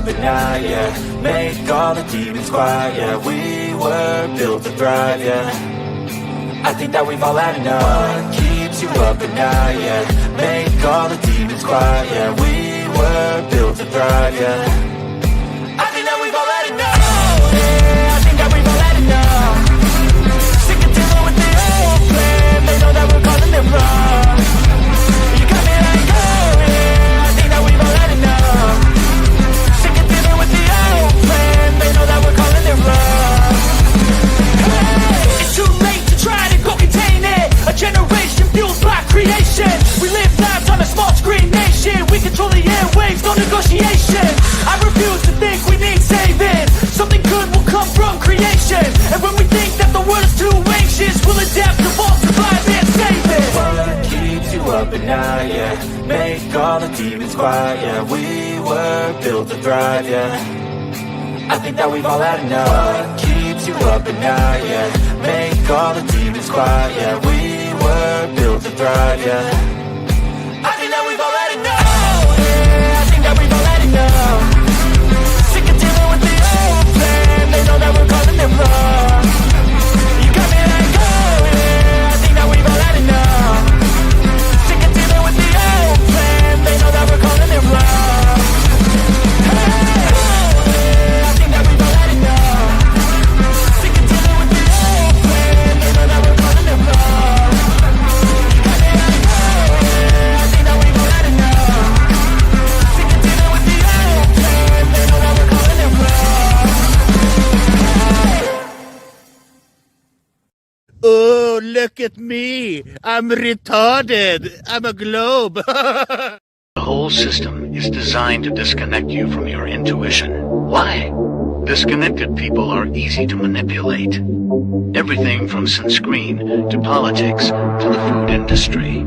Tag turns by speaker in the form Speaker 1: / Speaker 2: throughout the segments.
Speaker 1: up at night, yeah. Make all the demons quiet, yeah. We were built to thrive, yeah. I think that we've all had enough. What keeps you up at night, yeah. Make all the demons quiet, yeah. We were built to thrive, yeah. I think that we've all had enough. Yeah, I think that we've all had enough. Sick of dealing with the old plan. They know that we're calling it wrong. You got me like, oh yeah, I think that we've all had enough. Sick of dealing with the old plan. They know that we're calling it wrong. Hey, it's too late to try to go contain it. A generation fueled by creation. We live lives on a small screen nation. We control the airwaves, no negotiation. I refuse to think we need saving. Something good will come from creation. And when we think that the world is too anxious, we'll adapt, evolve, survive, and save it. What keeps you up at night, yeah. Make all the demons quiet, yeah. We were built to thrive, yeah. I think that we've all had enough. What keeps you up at night, yeah. Make all the demons quiet, yeah. We were built to thrive, yeah. I think that we've all had enough. Yeah, I think that we've all had enough. Sick of dealing with the old plan. They know that we're calling it wrong. You got me like, oh yeah, I think that we've all had enough. Sick of dealing with the old plan. They know that we're calling it wrong. Hey, oh yeah, I think that we've all had enough. Sick of dealing with the old plan. They know that we're calling it wrong. You got me like, oh yeah, I think that we've all had enough. Sick of dealing with the old plan. They know that we're calling it wrong.
Speaker 2: Oh, look at me. I'm retarded. I'm a globe.
Speaker 3: The whole system is designed to disconnect you from your intuition. Why? Disconnected people are easy to manipulate. Everything from sunscreen to politics to the food industry.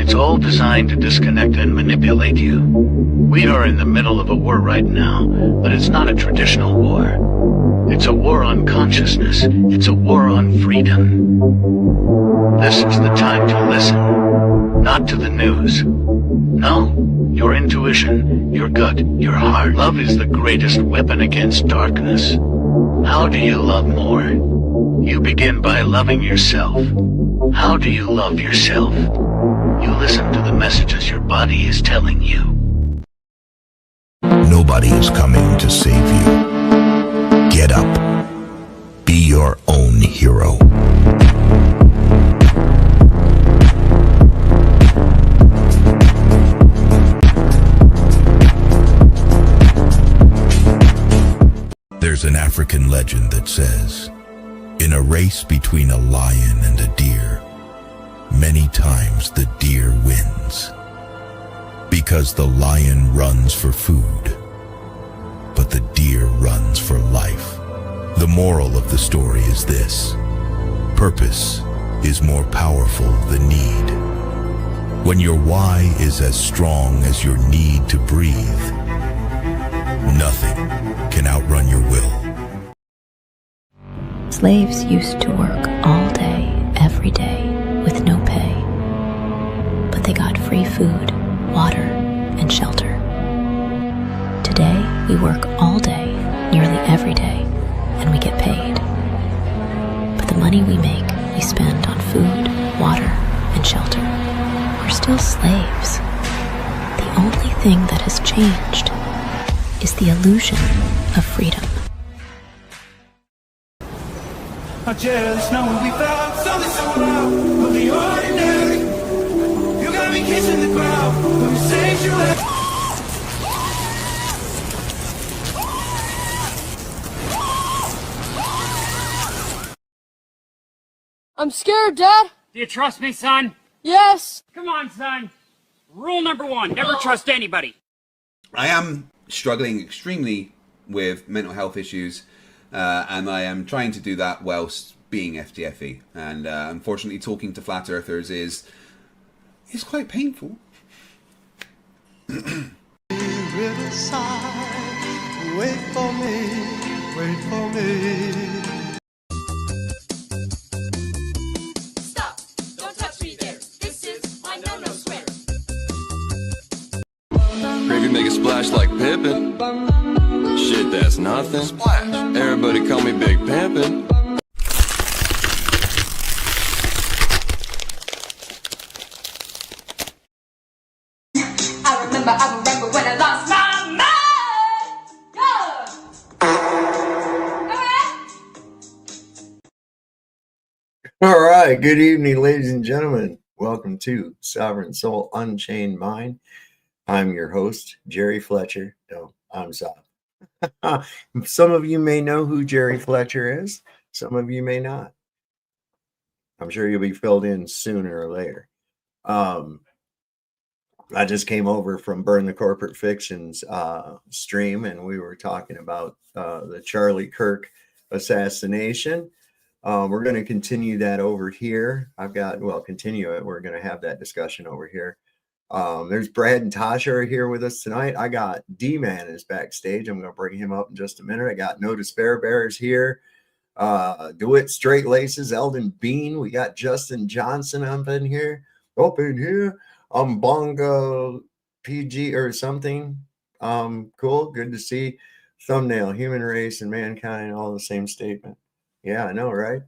Speaker 3: It's all designed to disconnect and manipulate you. We are in the middle of a war right now, but it's not a traditional war. It's a war on consciousness. It's a war on freedom. This is the time to listen, not to the news. No, your intuition, your gut, your heart. Love is the greatest weapon against darkness. How do you love more? You begin by loving yourself. How do you love yourself? You listen to the messages your body is telling you.
Speaker 4: Nobody is coming to save you. Get up. Be your own hero. There's an African legend that says, in a race between a lion and a deer, many times the deer wins. Because the lion runs for food, but the deer runs for life. The moral of the story is this: purpose is more powerful than need. When your why is as strong as your need to breathe, nothing can outrun your will.
Speaker 5: Slaves used to work all day, every day, with no pay. But they got free food, water, and shelter. Today, we work all day, nearly every day, and we get paid. But the money we make, we spend on food, water, and shelter. We're still slaves. The only thing that has changed is the illusion of freedom.
Speaker 1: I just know we found something so out of the ordinary. You got me kissing the ground from the sanctuary.
Speaker 6: I'm scared, Dad.
Speaker 7: Do you trust me, son?
Speaker 6: Yes.
Speaker 7: Come on, son. Rule number 1, never trust anybody.
Speaker 8: I am struggling extremely with mental health issues, and I am trying to do that whilst being FTFE. And unfortunately, talking to flat earthers is quite painful.
Speaker 9: Riverside, wait for me, wait for me.
Speaker 10: Stop! Don't touch me there. This is my no-no square.
Speaker 11: Gravy make a splash like Pippin. Shit, that's nothing. Splash. Everybody call me Big Pimpin'.
Speaker 10: I remember when I lost my mind.
Speaker 12: All right. Good evening, ladies and gentlemen. Welcome to Sovereign Soul Unchained Mind. I'm your host, Jerry Fletcher. No, I'm Zop. Some of you may know who Jerry Fletcher is. Some of you may not. I'm sure you'll be filled in sooner or later. I just came over from Burn the Corporate Fictions stream, and we were talking about the Charlie Kirk assassination. We're going to continue that over here. Continue it. We're going to have that discussion over here. There's Brad and Tasha are here with us tonight. I got D-Man is backstage. I'm going to bring him up in just a minute. I got No Despair Bears here. DeWitt Straight Laces, Eldon Bean. We got Justin Johnson up in here. Bongo PG or something. Cool. Good to see. Thumbnail, human race and mankind, all the same statement. Yeah, I know, right?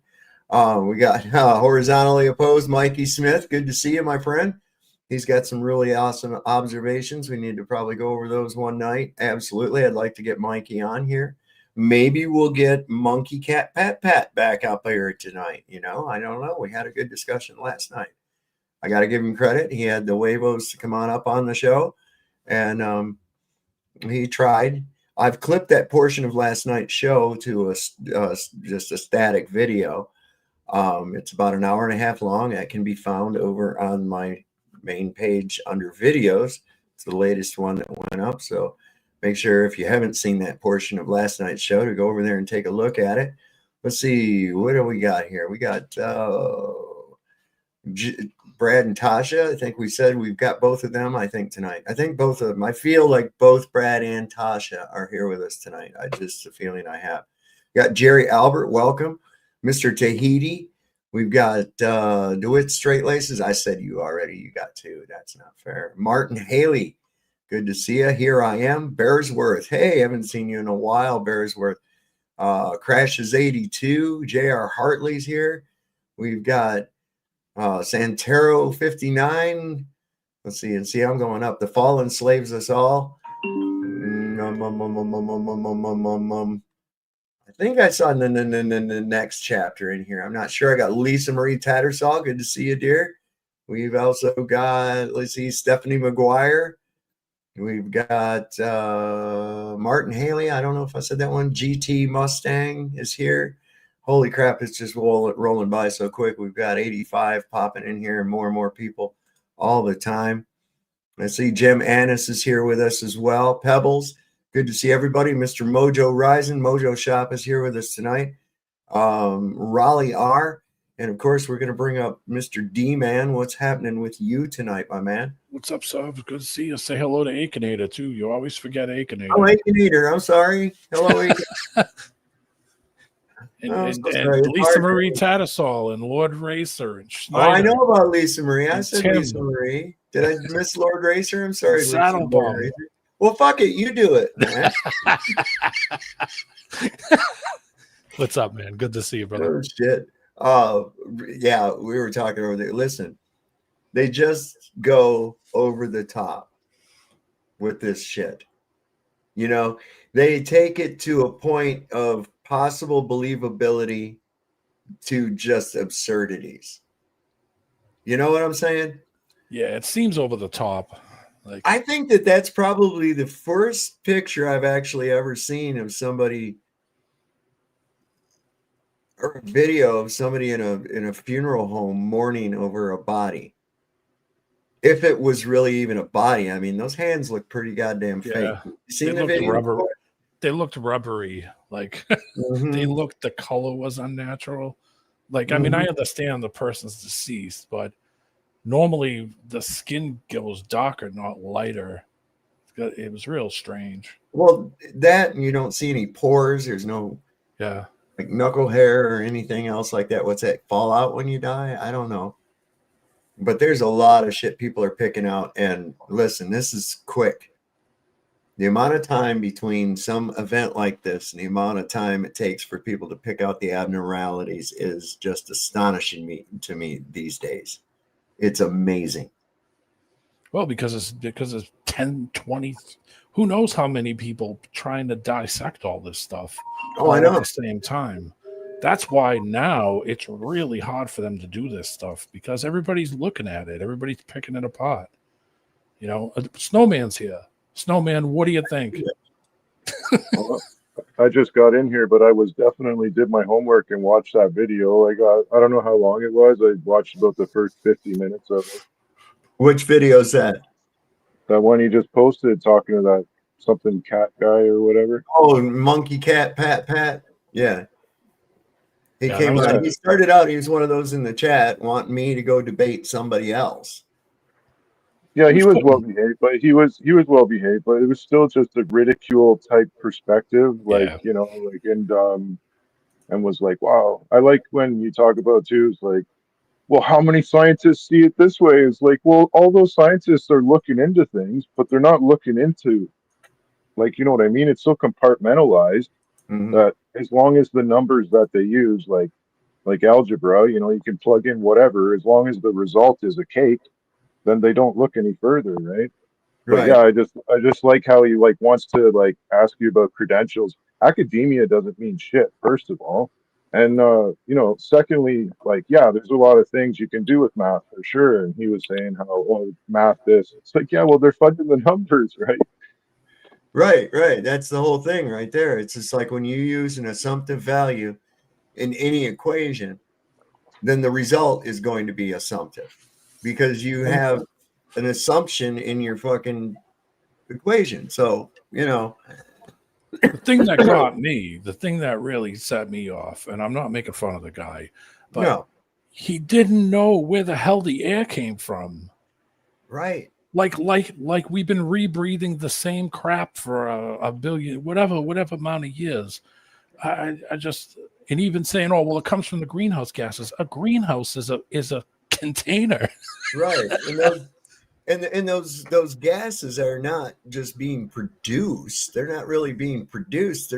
Speaker 12: We got horizontally opposed Mikey Smith. Good to see you, my friend. He's got some really awesome observations. We need to probably go over those one night. Absolutely. I'd like to get Mikey on here. Maybe we'll get Monkey Cat Pat back up here tonight. You know, I don't know. We had a good discussion last night. I got to give him credit. He had the Huevos to come on up on the show, and he tried. I've clipped that portion of last night's show to just a static video. It's about an hour and a half long. That can be found over on my main page under videos. It's the latest one that went up. So make sure if you haven't seen that portion of last night's show to go over there and take a look at it. Let's see. What do we got here? We got Brad and Tasha. I think we said we've got both of them, I think, tonight. I think both of them. I feel like both Brad and Tasha are here with us tonight. Just a feeling I have. We got Jerry Albert. Welcome. Mr. Tahiti. We've got DeWitt Straight Laces. I said you already. You got two. That's not fair. Martin Haley. Good to see you. Here I am. Bearsworth. Hey, haven't seen you in a while, Bearsworth. Crashes 82. J.R. Hartley's here. We've got Santero 59. Let's see. And see, I'm going up. The Fall Enslaves Us All. I think I saw the next chapter in here. I'm not sure. I got Lisa Marie Tattersall. Good to see you, dear. We've also got, let's see, Stephanie McGuire. We've got Martin Haley. I don't know if I said that one. GT Mustang is here. Holy crap, it's just rolling by so quick. We've got 85 popping in here and more people all the time. I see Jim Annis is here with us as well. Pebbles, good to see everybody. Mr. Mojo Rising, Mojo Shop is here with us tonight. Raleigh R. And, of course, we're going to bring up Mr. D-Man. What's happening with you tonight, my man?
Speaker 13: What's up, Sub? Good to see you. Say hello to Akinator, too. You always forget Akinator.
Speaker 12: Oh, Akinator. I'm sorry. Hello, Akinator.
Speaker 13: And Lisa Marie Tattersall and Lord Racer and Schneider.
Speaker 12: Oh, I know about Lisa Marie. I said
Speaker 13: Tim.
Speaker 12: Lisa Marie. Did I miss Lord Racer? I'm sorry.
Speaker 13: Saddle Bomb.
Speaker 12: Well, fuck it. You do it, man.
Speaker 13: What's up, man? Good to see you, brother.
Speaker 12: Oh, shit. Yeah, we were talking over there. Listen, they just go over the top with this shit. You know, they take it to a point of possible believability to just absurdities. You know what I'm saying?
Speaker 13: Yeah, it seems over the top. Like,
Speaker 12: I think that that's probably the first picture I've actually ever seen of somebody, or a video of somebody in a funeral home mourning over a body. If it was really even a body. I mean, those hands look pretty goddamn fake.
Speaker 13: yeah,
Speaker 12: You seen the video?
Speaker 13: they looked rubbery. Like they looked, the color was unnatural. Like, I mean, I understand the person's deceased, but normally the skin goes darker, not lighter. It was real strange.
Speaker 12: Well, that, and you don't see any pores. There's no like knuckle hair or anything else like that. What's that? Fallout when you die? I don't know. But there's a lot of shit people are picking out. And listen, this is quick. The amount of time between some event like this and the amount of time it takes for people to pick out the abnormalities is just astonishing to me these days. It's amazing.
Speaker 13: Well, because it's 10, 20, who knows how many people trying to dissect all this stuff
Speaker 12: Oh, I
Speaker 13: all
Speaker 12: know.
Speaker 13: at the same time. That's why now it's really hard for them to do this stuff, because everybody's looking at it. Everybody's picking it apart. You know, Snowman's here. Snowman, what do you think?
Speaker 14: I just got in here, but I was definitely did my homework and watched that video. I don't know how long it was. I watched about the first 50 minutes of it.
Speaker 12: Which video is that?
Speaker 14: That one he just posted talking to that something cat guy or whatever.
Speaker 12: Oh, monkey cat, pat. Yeah. He
Speaker 14: Yeah,
Speaker 12: came
Speaker 14: that was
Speaker 12: out. He started out, he was one of those in the chat wanting me to go debate somebody else.
Speaker 14: Yeah, he was well behaved, but he was well behaved, but it was still just a ridicule type perspective, like you know, like and was like, wow. I like when you talk about too, it's like, well, how many scientists see it this way? It's like, well, all those scientists are looking into things, but they're not looking into, like, you know what I mean? It's so compartmentalized that as long as the numbers that they use, like algebra, you know, you can plug in whatever, as long as the result is a cake, then they don't look any further, right? But yeah, I just like how he like wants to like ask you about credentials. Academia doesn't mean shit, first of all. And you know, secondly, like, yeah, there's a lot of things you can do with math for sure. And he was saying how, well, math this. It's like, yeah, well, they're fudging the numbers, right?
Speaker 12: Right. That's the whole thing right there. It's just like when you use an assumptive value in any equation, then the result is going to be assumptive because you have an assumption in your fucking equation. So, you know,
Speaker 13: The thing that got me, the thing that really set me off, and I'm not making fun of the guy, but he didn't know where the hell the air came from.
Speaker 12: Right.
Speaker 13: Like we've been rebreathing the same crap for a billion, whatever amount of years. I just, and even saying, oh, well, it comes from the greenhouse gases. A greenhouse is a container.
Speaker 12: Right. And those gases are not just being produced. They're not really being produced.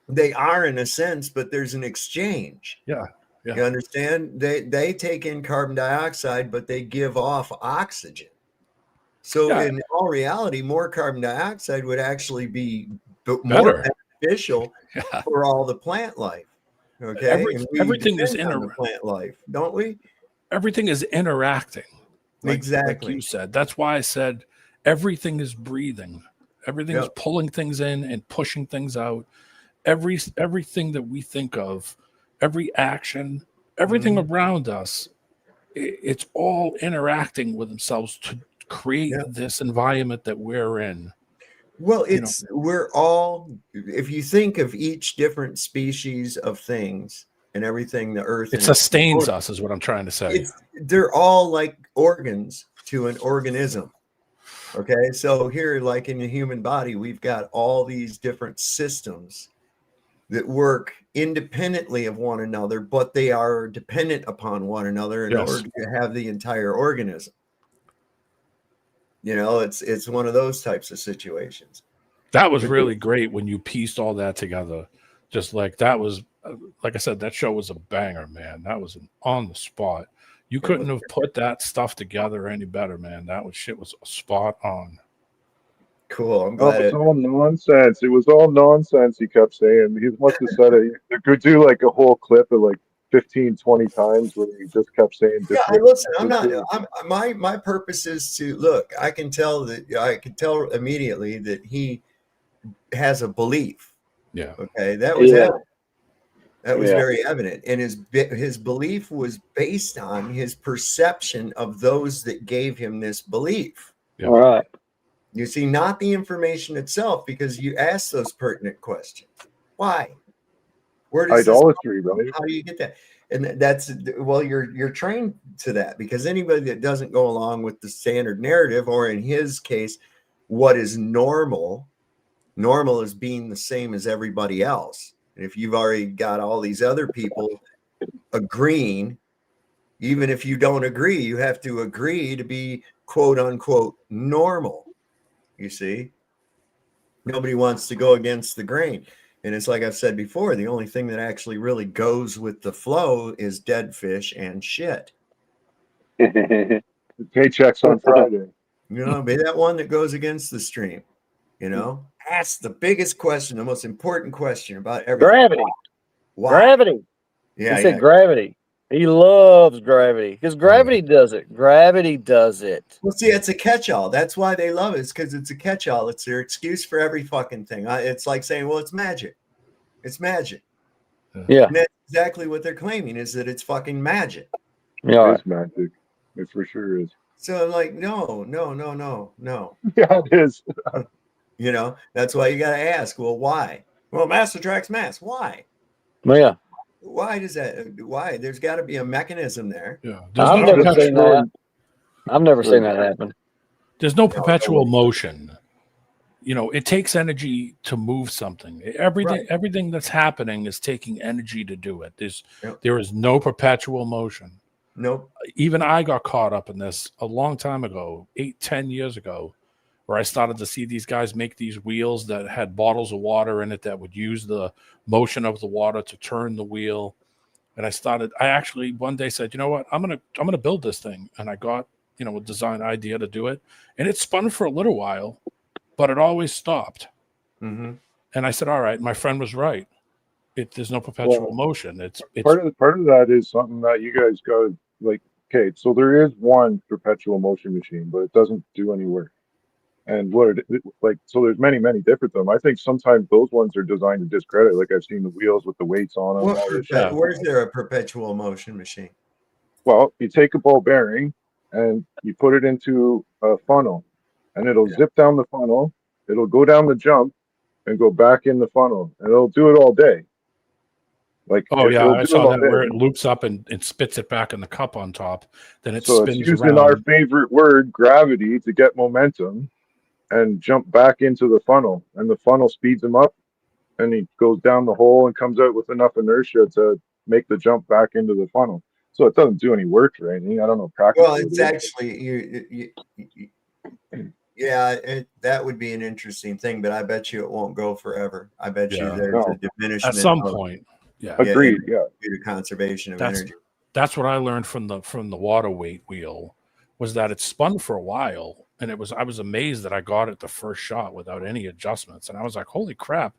Speaker 12: They are in a sense, but there's an exchange.
Speaker 13: Yeah.
Speaker 12: You understand? They take in carbon dioxide, but they give off oxygen. So in all reality, more carbon dioxide would actually be more beneficial for all the plant life. Okay.
Speaker 13: Everything is
Speaker 12: in the plant life, don't we?
Speaker 13: Everything is interacting.
Speaker 12: Exactly.
Speaker 13: Like you said. That's why I said everything is breathing. Everything is pulling things in and pushing things out. Everything that we think of, every action, everything around us, it's all interacting with themselves to create this environment that we're in.
Speaker 12: Well, we're all, if you think of each different species of things and everything, the earth,
Speaker 13: it sustains us, is what I'm trying to say.
Speaker 12: They're all like organs to an organism. Okay. So here, like in the human body, we've got all these different systems that work independently of one another, but they are dependent upon one another in order to have the entire organism. You know, it's one of those types of situations.
Speaker 13: That was really great when you pieced all that together. Just like that was, like I said, that show was a banger, man. That was on the spot. You couldn't have put that stuff together any better, man. Shit was spot on.
Speaker 12: Cool. I'm glad
Speaker 14: it's all nonsense. It was all nonsense, he kept saying. He must have said it. You could do like a whole clip of like 15, 20 times where he just kept saying
Speaker 12: listen, my purpose is to look, I can tell immediately that he has a belief.
Speaker 13: Yeah.
Speaker 12: Okay. That was evident. That was very evident. And his belief was based on his perception of those that gave him this belief.
Speaker 13: Yeah.
Speaker 15: All right.
Speaker 12: You see, not the information itself, because you ask those pertinent questions. Why? Where does
Speaker 14: idolatry, right?
Speaker 12: How do you get that? And that's, well, you're trained to that, because anybody that doesn't go along with the standard narrative, or in his case, what is normal is being the same as everybody else. And if you've already got all these other people agreeing, even if you don't agree, you have to agree to be quote unquote normal. You see? Nobody wants to go against the grain. And it's like I've said before, the only thing that actually really goes with the flow is dead fish and shit.
Speaker 14: The paychecks on Friday.
Speaker 12: You know, be that one that goes against the stream. You know, ask the biggest question, the most important question about everything.
Speaker 15: Gravity.
Speaker 12: Why?
Speaker 15: Gravity.
Speaker 12: Yeah,
Speaker 15: he said gravity. He loves gravity because gravity does it. Gravity does it.
Speaker 12: Well, see, it's a catch-all. That's why they love it. It's because it's a catch-all. It's their excuse for every fucking thing. It's like saying, well, it's magic. It's magic.
Speaker 15: Yeah.
Speaker 12: And that's exactly what they're claiming, is that it's fucking magic.
Speaker 14: Yeah, it's magic. It for sure is.
Speaker 12: So I'm like, no.
Speaker 14: Yeah, it is.
Speaker 12: You know, that's why you got to ask, well, why? Well, mass attracts mass. Why?
Speaker 15: Yeah.
Speaker 12: Why does that? Why? There's got to be a mechanism there.
Speaker 13: Yeah.
Speaker 15: I've never seen that. I've never seen that happen.
Speaker 13: There's no perpetual motion. You know, it takes energy to move something. Everything that's happening is taking energy to do it. There is no perpetual motion.
Speaker 12: Nope.
Speaker 13: Even I got caught up in this a long time ago, 8-10 years ago, where I started to see these guys make these wheels that had bottles of water in it that would use the motion of the water to turn the wheel. And I actually one day said, you know what, I'm gonna build this thing. And I got, you know, a design idea to do it. And it spun for a little while, but it always stopped.
Speaker 12: Mm-hmm.
Speaker 13: And I said, all right, my friend was right. There's no perpetual motion. It's
Speaker 14: part of that is something that you guys got to, like, okay, so there is one perpetual motion machine, but it doesn't do any work. And so there's many different them. I think sometimes those ones are designed to discredit. Like I've seen the wheels with the weights on them.
Speaker 12: Where's there a perpetual motion machine?
Speaker 14: Well, you take a ball bearing and you put it into a funnel, and it'll zip down the funnel. It'll go down the jump and go back in the funnel, and it'll do it all day. Like,
Speaker 13: oh yeah, I saw that where it loops up and spits it back in the cup on top. Then it spins
Speaker 14: it's using
Speaker 13: around.
Speaker 14: our favorite word, gravity, to get momentum and jump back into the funnel, and the funnel speeds him up, and he goes down the hole and comes out with enough inertia to make the jump back into the funnel. So it doesn't do any work or anything. I don't know practically.
Speaker 12: Well, it's actually that would be an interesting thing, but I bet you it won't go forever. I bet you there's a diminishment
Speaker 13: at some point. Yeah,
Speaker 14: agreed. Yeah,
Speaker 12: due to conservation of energy.
Speaker 13: That's what I learned from the water weight wheel, was that it spun for a while. And I was amazed that I got it the first shot without any adjustments. And I was like, holy crap.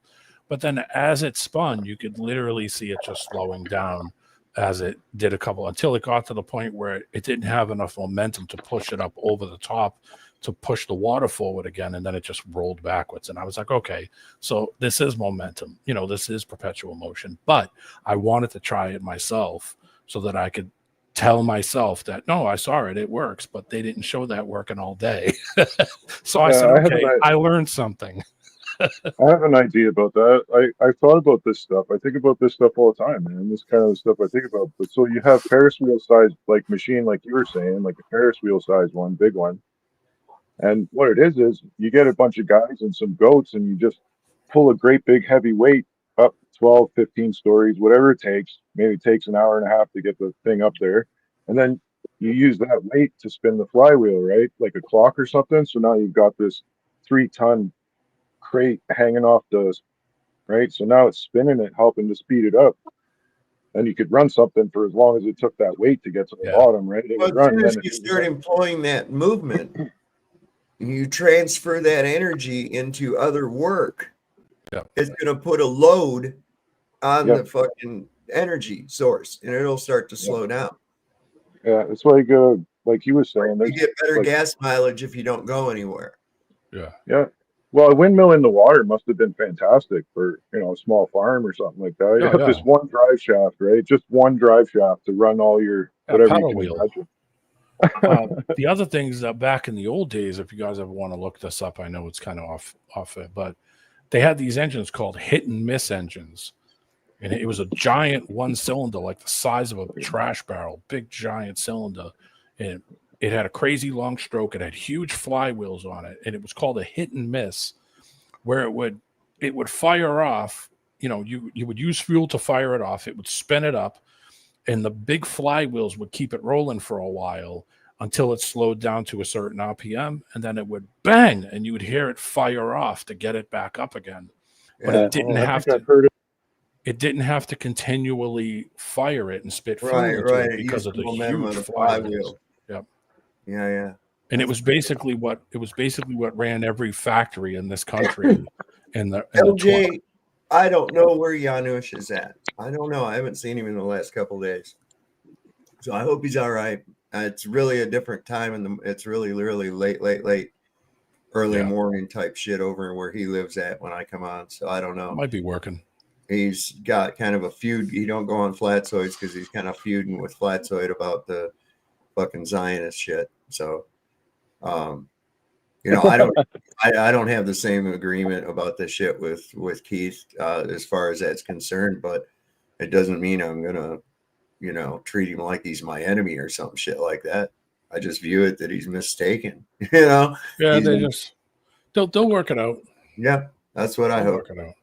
Speaker 13: But then as it spun, you could literally see it just slowing down as it did until it got to the point where it didn't have enough momentum to push it up over the top to push the water forward again. And then it just rolled backwards. And I was like, okay, so this is momentum. You know, this is perpetual motion. But I wanted to try it myself so that I could tell myself that, no, I saw it works, but they didn't show that working all day. So I said, okay, I learned something.
Speaker 14: I have an idea about that. I've thought about this stuff. I think about this stuff all the time, man. This kind of stuff I think about. But so you have Ferris wheel size like machine, like you were saying, like a Ferris wheel size one, big one. And what it is you get a bunch of guys and some goats, and you just pull a great big heavy weight up 12, 15 stories, whatever it takes. Maybe it takes an hour and a half to get the thing up there. And then you use that weight to spin the flywheel, right? Like a clock or something. So now you've got this 3-ton crate hanging off the, right? So now it's spinning it, helping to speed it up. And you could run something for as long as it took that weight to get to the bottom, right? It would run.
Speaker 12: As soon as you start employing that movement, you transfer that energy into other work. It's going to put a load on the fucking energy source, and it'll start to slow down.
Speaker 14: Yeah, it's like he was saying.
Speaker 12: You get better gas mileage if you don't go anywhere.
Speaker 14: Yeah. Well, a windmill in the water must have been fantastic for, a small farm or something like that. You have this one drive shaft, right? Just one drive shaft to run all your whatever you can imagine.
Speaker 13: The other things that back in the old days, if you guys ever want to look this up, I know it's kind of off it, but they had these engines called hit and miss engines. And it was a giant one cylinder, like the size of a trash barrel, big giant cylinder. And it had a crazy long stroke. It had huge flywheels on it. And it was called a hit and miss, where it would fire off. You would use fuel to fire it off. It would spin it up, and the big flywheels would keep it rolling for a while. until it slowed down to a certain RPM, and then it would bang, and you would hear it fire off to get it back up again. But it didn't have to. It didn't have to continually fire it and spit fuel into it because of the huge flywheel. Yep.
Speaker 12: Yeah.
Speaker 13: And it was basically what ran every factory in this country.
Speaker 12: LJ, I don't know where Janusz is at. I don't know. I haven't seen him in the last couple of days, so I hope he's all right. It's really a different time, and it's really late, early morning type shit over where he lives at when I come on. So I don't know.
Speaker 13: Might be working.
Speaker 12: He's got kind of a feud. He don't go on Flatzoids because he's kind of feuding with Flatzoid about the fucking Zionist shit. So, I don't have the same agreement about this shit with Keith as far as that's concerned. But it doesn't mean I'm gonna, treat him like he's my enemy or some shit like that. I just view it that he's mistaken.
Speaker 13: Yeah, they'll work it out.
Speaker 12: Yeah, that's what I hope.
Speaker 13: Work it out.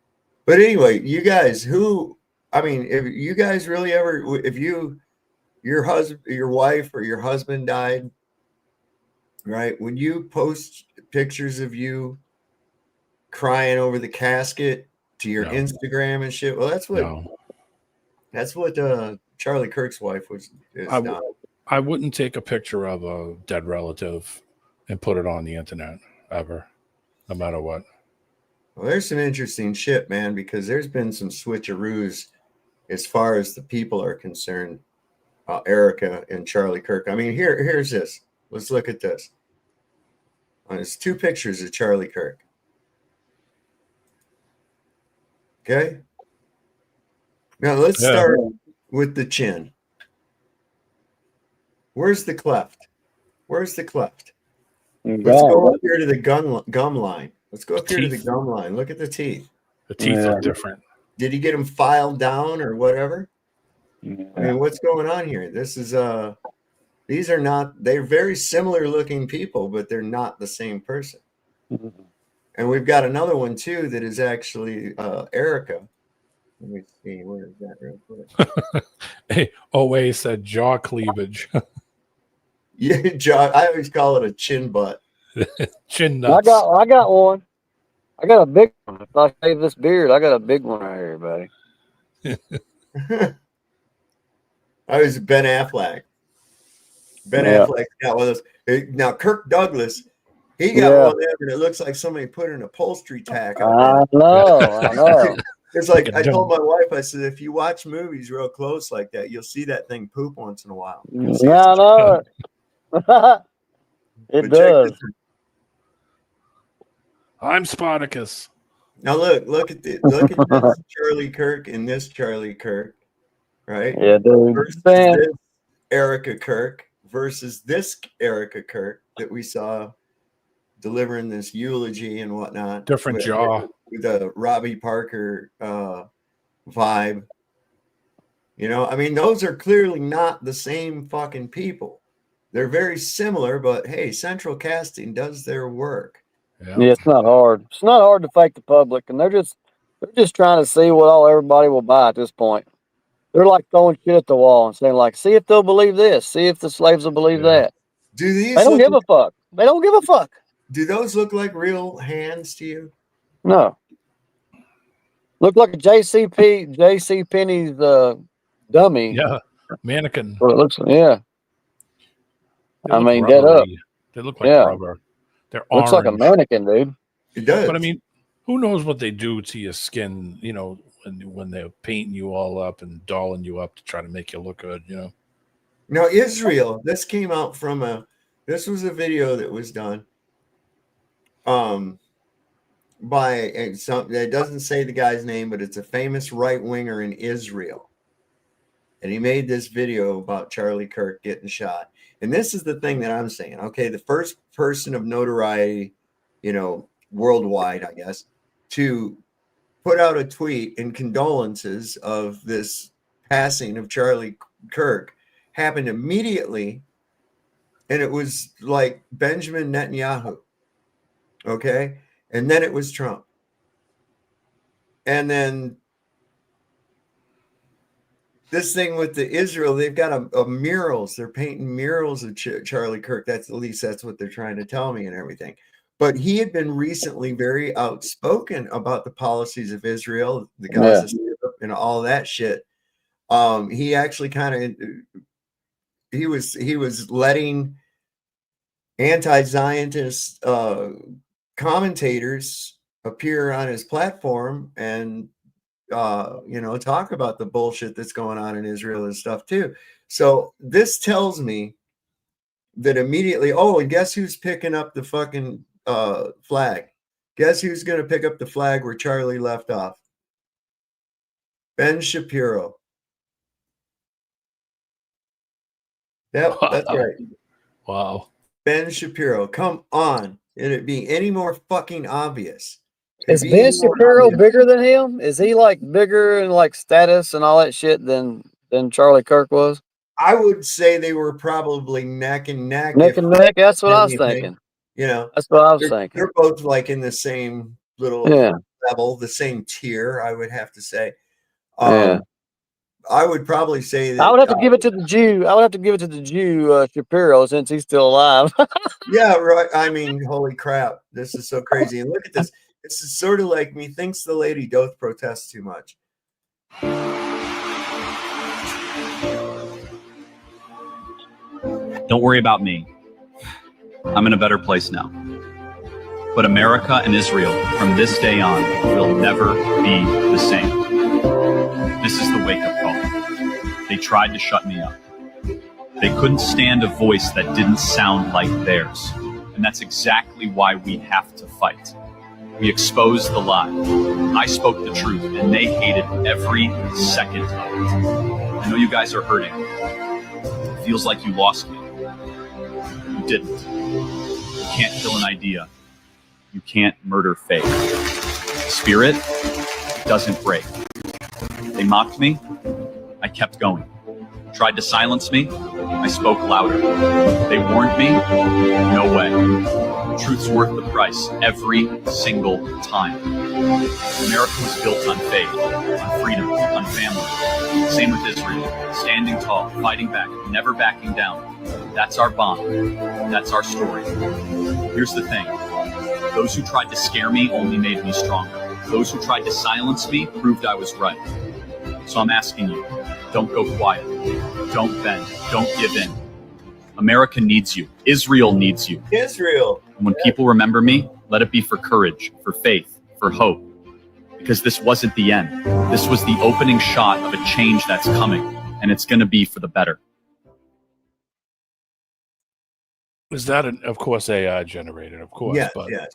Speaker 12: But anyway, you guys, if you guys really ever, if your husband, your wife, or your husband died, right? Would you post pictures of you crying over the casket to your Instagram and shit? Well, that's what Charlie Kirk's wife
Speaker 13: I wouldn't take a picture of a dead relative and put it on the internet ever, no matter what.
Speaker 12: Well, there's some interesting shit, man, because there's been some switcheroos as far as the people are concerned. Erica and Charlie Kirk. I mean, here's this. Let's look at this. There's two pictures of Charlie Kirk. Okay. Now let's start with the chin. Where's the cleft? Let's go up here to the gum line. Let's go up here to the gum line. Look at the teeth.
Speaker 13: The teeth are different.
Speaker 12: Did he get them filed down or whatever? I mean, what's going on here? This is they're very similar looking people, but they're not the same person. And we've got another one too that is actually Erica. Let me see, where is that real quick?
Speaker 13: Hey, OA said jaw cleavage.
Speaker 12: Yeah, jaw. I always call it a chin butt.
Speaker 13: Chin nuts.
Speaker 15: I got one. I got a big one. If I shave this beard, I got a big one right here, buddy.
Speaker 12: I was Ben Affleck. Affleck got one of those. Now Kirk Douglas, he got one of them, and it looks like somebody put an upholstery tack on.
Speaker 15: I know.
Speaker 12: It's like I told my wife, I said, if you watch movies real close like that, you'll see that thing poop once in a while.
Speaker 15: Yeah, I know. It does.
Speaker 13: I'm Spartacus.
Speaker 12: Now look at this Charlie Kirk and this Charlie Kirk, right?
Speaker 15: Yeah, dude.
Speaker 12: Versus this Erica Kirk versus this Erica Kirk that we saw delivering this eulogy and whatnot.
Speaker 13: Different jaw.
Speaker 12: With a Robbie Parker vibe. I mean, those are clearly not the same fucking people. They're very similar, but hey, central casting does their work.
Speaker 15: Yeah, it's not hard. It's not hard to fake the public, and they're just trying to see what everybody will buy at this point. They're like throwing shit at the wall and saying, like, see if they'll believe this, see if the slaves will believe that.
Speaker 12: They
Speaker 15: don't give a fuck. They don't give a fuck.
Speaker 12: Do those look like real hands to you?
Speaker 15: No. Look like a JC Penney's dummy.
Speaker 13: Yeah, mannequin.
Speaker 15: Well, it looks, yeah.
Speaker 13: They look
Speaker 15: dead
Speaker 13: rubbery.
Speaker 15: up.
Speaker 13: They look like rubber. They're
Speaker 15: looks
Speaker 13: orange.
Speaker 15: like a mannequin, dude.
Speaker 12: It does.
Speaker 13: But I mean, who knows what they do to your skin, when they're painting you all up and dolling you up to try to make you look good,
Speaker 12: Now, Israel, this came out from this was a video that was done by some, it doesn't say the guy's name, but it's a famous right-winger in Israel. And he made this video about Charlie Kirk getting shot. And this is the thing that I'm saying. Okay, the first person of notoriety, worldwide, I guess, to put out a tweet in condolences of this passing of Charlie Kirk happened immediately. And it was like Benjamin Netanyahu. Okay. And then it was Trump. And then this thing with the Israel, they've got a murals. They're painting murals of Charlie Kirk. At least that's what they're trying to tell me and everything. But he had been recently very outspoken about the policies of Israel, the Gaza Strip, and all that shit. He actually kind of he was letting anti-Zionist commentators appear on his platform and talk about the bullshit that's going on in Israel and stuff too. So this tells me that immediately, and guess who's picking up the fucking flag? Guess who's going to pick up the flag where Charlie left off? Ben Shapiro. Yep, that's right.
Speaker 13: Wow.
Speaker 12: Ben Shapiro. Come on. Did it be any more fucking obvious?
Speaker 15: Is Ben Shapiro bigger than him? Is he like bigger in like status and all that shit than Charlie Kirk was?
Speaker 12: I would say they were probably neck and neck.
Speaker 15: Neck and neck. That's what I was thinking.
Speaker 12: That's
Speaker 15: what I was thinking.
Speaker 12: They're both like in the same little level, the same tier, I would have to say. I would probably say that
Speaker 15: I would have to give it to the Jew. I would have to give it to the Jew Shapiro since he's still alive.
Speaker 12: Yeah, right. I mean, holy crap. This is so crazy. And look at this. This is sort of like methinks the lady doth protest too much.
Speaker 16: Don't worry about me. I'm in a better place now. But America and Israel, from this day on, will never be the same. This is the wake-up call. They tried to shut me up. They couldn't stand a voice that didn't sound like theirs. And that's exactly why we have to fight. We exposed the lie. I spoke the truth, and they hated every second of it. I know you guys are hurting. It feels like you lost me. You didn't. You can't kill an idea. You can't murder faith. Spirit doesn't break. They mocked me. I kept going. Tried to silence me. I spoke louder. They warned me. No way. Truth's worth the price every single time. America was built on faith, on freedom, on family. Same with Israel. Standing tall, fighting back, never backing down. That's our bond. That's our story. Here's the thing. Those who tried to scare me only made me stronger. Those who tried to silence me proved I was right. So I'm asking you, don't go quiet. Don't bend. Don't give in. America needs you. Israel needs you.
Speaker 12: Israel.
Speaker 16: And when people remember me, let it be for courage, for faith, for hope. Because this wasn't the end. This was the opening shot of a change that's coming. And it's going to be for the better.
Speaker 13: Is that, of course, AI generated, of course.
Speaker 12: Yes,
Speaker 13: but
Speaker 12: yes.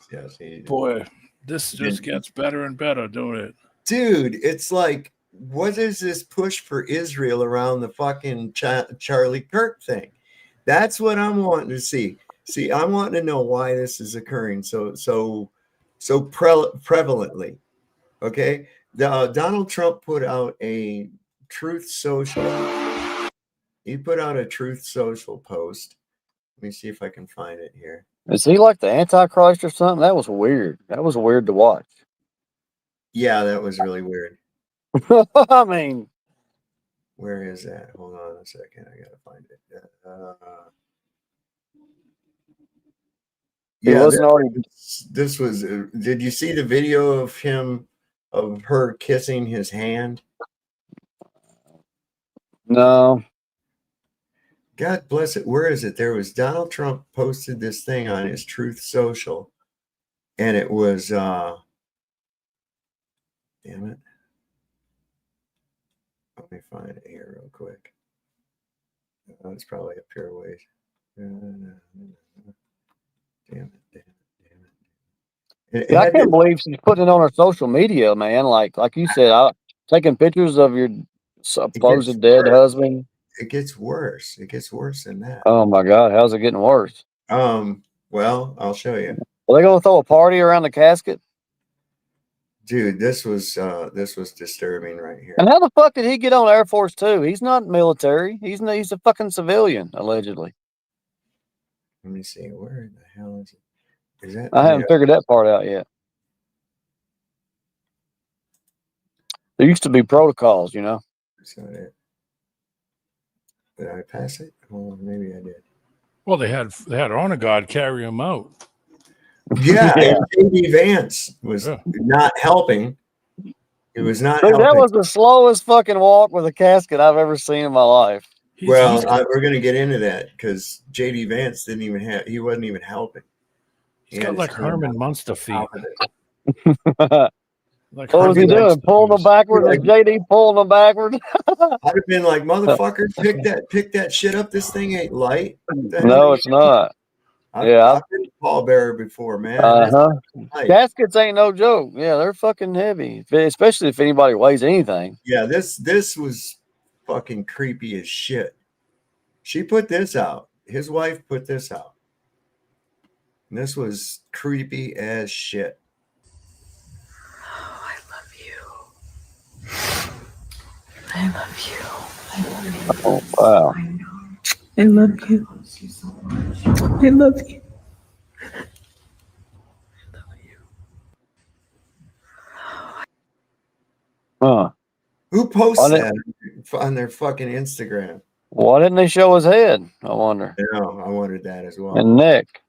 Speaker 13: Boy, this just gets better and better, don't it?
Speaker 12: Dude, it's like, what is this push for Israel around the fucking Charlie Kirk thing? That's what I'm wanting to see. See, I'm wanting to know why this is occurring so prevalently. Okay, Donald Trump put out a Truth Social. He put out a Truth Social post. Let me see if I can find it here.
Speaker 15: Is he like the Antichrist or something? That was weird. That was weird to watch.
Speaker 12: Yeah, that was really weird.
Speaker 15: I mean,
Speaker 12: where is that? Hold on a second. I gotta find it. Yeah, this was. Did you see the video of her kissing his hand?
Speaker 15: No.
Speaker 12: God bless it. Where is it? There was Donald Trump posted this thing on his Truth Social, and it was. Damn it. Let me find it here real quick. Oh, it's probably up here ways. Damn it.
Speaker 15: I can't believe she's putting it on her social media, man. Like you said, taking pictures of your supposed dead husband.
Speaker 12: It gets worse. It gets worse than that.
Speaker 15: Oh my God, how's it getting worse?
Speaker 12: Well, I'll show you.
Speaker 15: Are they gonna throw a party around the casket?
Speaker 12: Dude, this was disturbing right here.
Speaker 15: And how the fuck did he get on Air Force 2? He's not military. He's a fucking civilian, allegedly.
Speaker 12: Let me see. Where the hell is it? Is that?
Speaker 15: I haven't figured that part out yet. There used to be protocols, you know.
Speaker 12: That's not it. Did I pass it? Oh, maybe I did.
Speaker 13: Well, they had Honor God carry him out.
Speaker 12: Yeah, and J.D. Vance was not helping. It was not
Speaker 15: Dude,
Speaker 12: helping.
Speaker 15: that was the slowest fucking walk with a casket I've ever seen in my life.
Speaker 12: Well, we're going to get into that because J.D. Vance he wasn't even helping.
Speaker 13: He's got like Herman Munster feet.
Speaker 15: Like what was he doing? Pulling them backwards? Like JD pulling them backwards?
Speaker 12: I'd have been like, motherfucker, pick that shit up. This thing ain't light.
Speaker 15: No, it's not.
Speaker 12: I've been a pallbearer before, man.
Speaker 15: Caskets ain't no joke. Yeah, they're fucking heavy, especially if anybody weighs anything.
Speaker 12: Yeah, this was fucking creepy as shit. She put this out. His wife put this out. And this was creepy as shit.
Speaker 10: Oh, I love you. I love you. I love you.
Speaker 15: Oh, wow.
Speaker 10: I love you. I love you.
Speaker 15: Huh.
Speaker 12: Who posts that on their fucking Instagram?
Speaker 15: Why didn't they show his head? I wonder.
Speaker 12: No, I wondered that as well.
Speaker 15: And neck.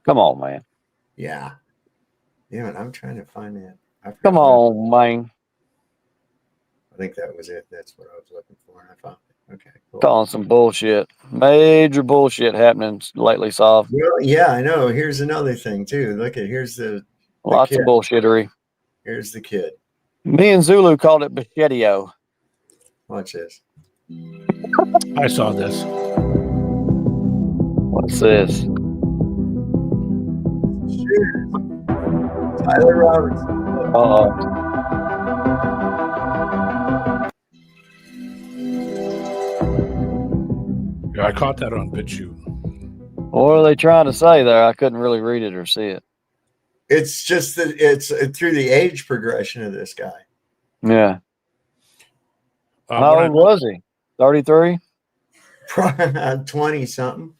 Speaker 15: Come on, man.
Speaker 12: Yeah. Damn it, I'm trying to find that.
Speaker 15: Come on, man.
Speaker 12: I think that was it. That's what I was looking for. And I found it. Okay. Cool.
Speaker 15: Calling some bullshit. Major bullshit happening lately, soft.
Speaker 12: Well, yeah, I know. Here's another thing too. Here's the
Speaker 15: lots
Speaker 12: kid.
Speaker 15: of bullshittery.
Speaker 12: Here's the kid.
Speaker 15: Me and Zulu called it Bachetio.
Speaker 12: Watch this.
Speaker 13: I saw this.
Speaker 15: What's this?
Speaker 12: Tyler Roberts.
Speaker 13: Yeah, I caught that on BitChute.
Speaker 15: What are they trying to say there? I couldn't really read it or see it.
Speaker 12: It's just that it's through the age progression of this guy.
Speaker 15: Yeah. How old was he? 33?
Speaker 12: 20 something.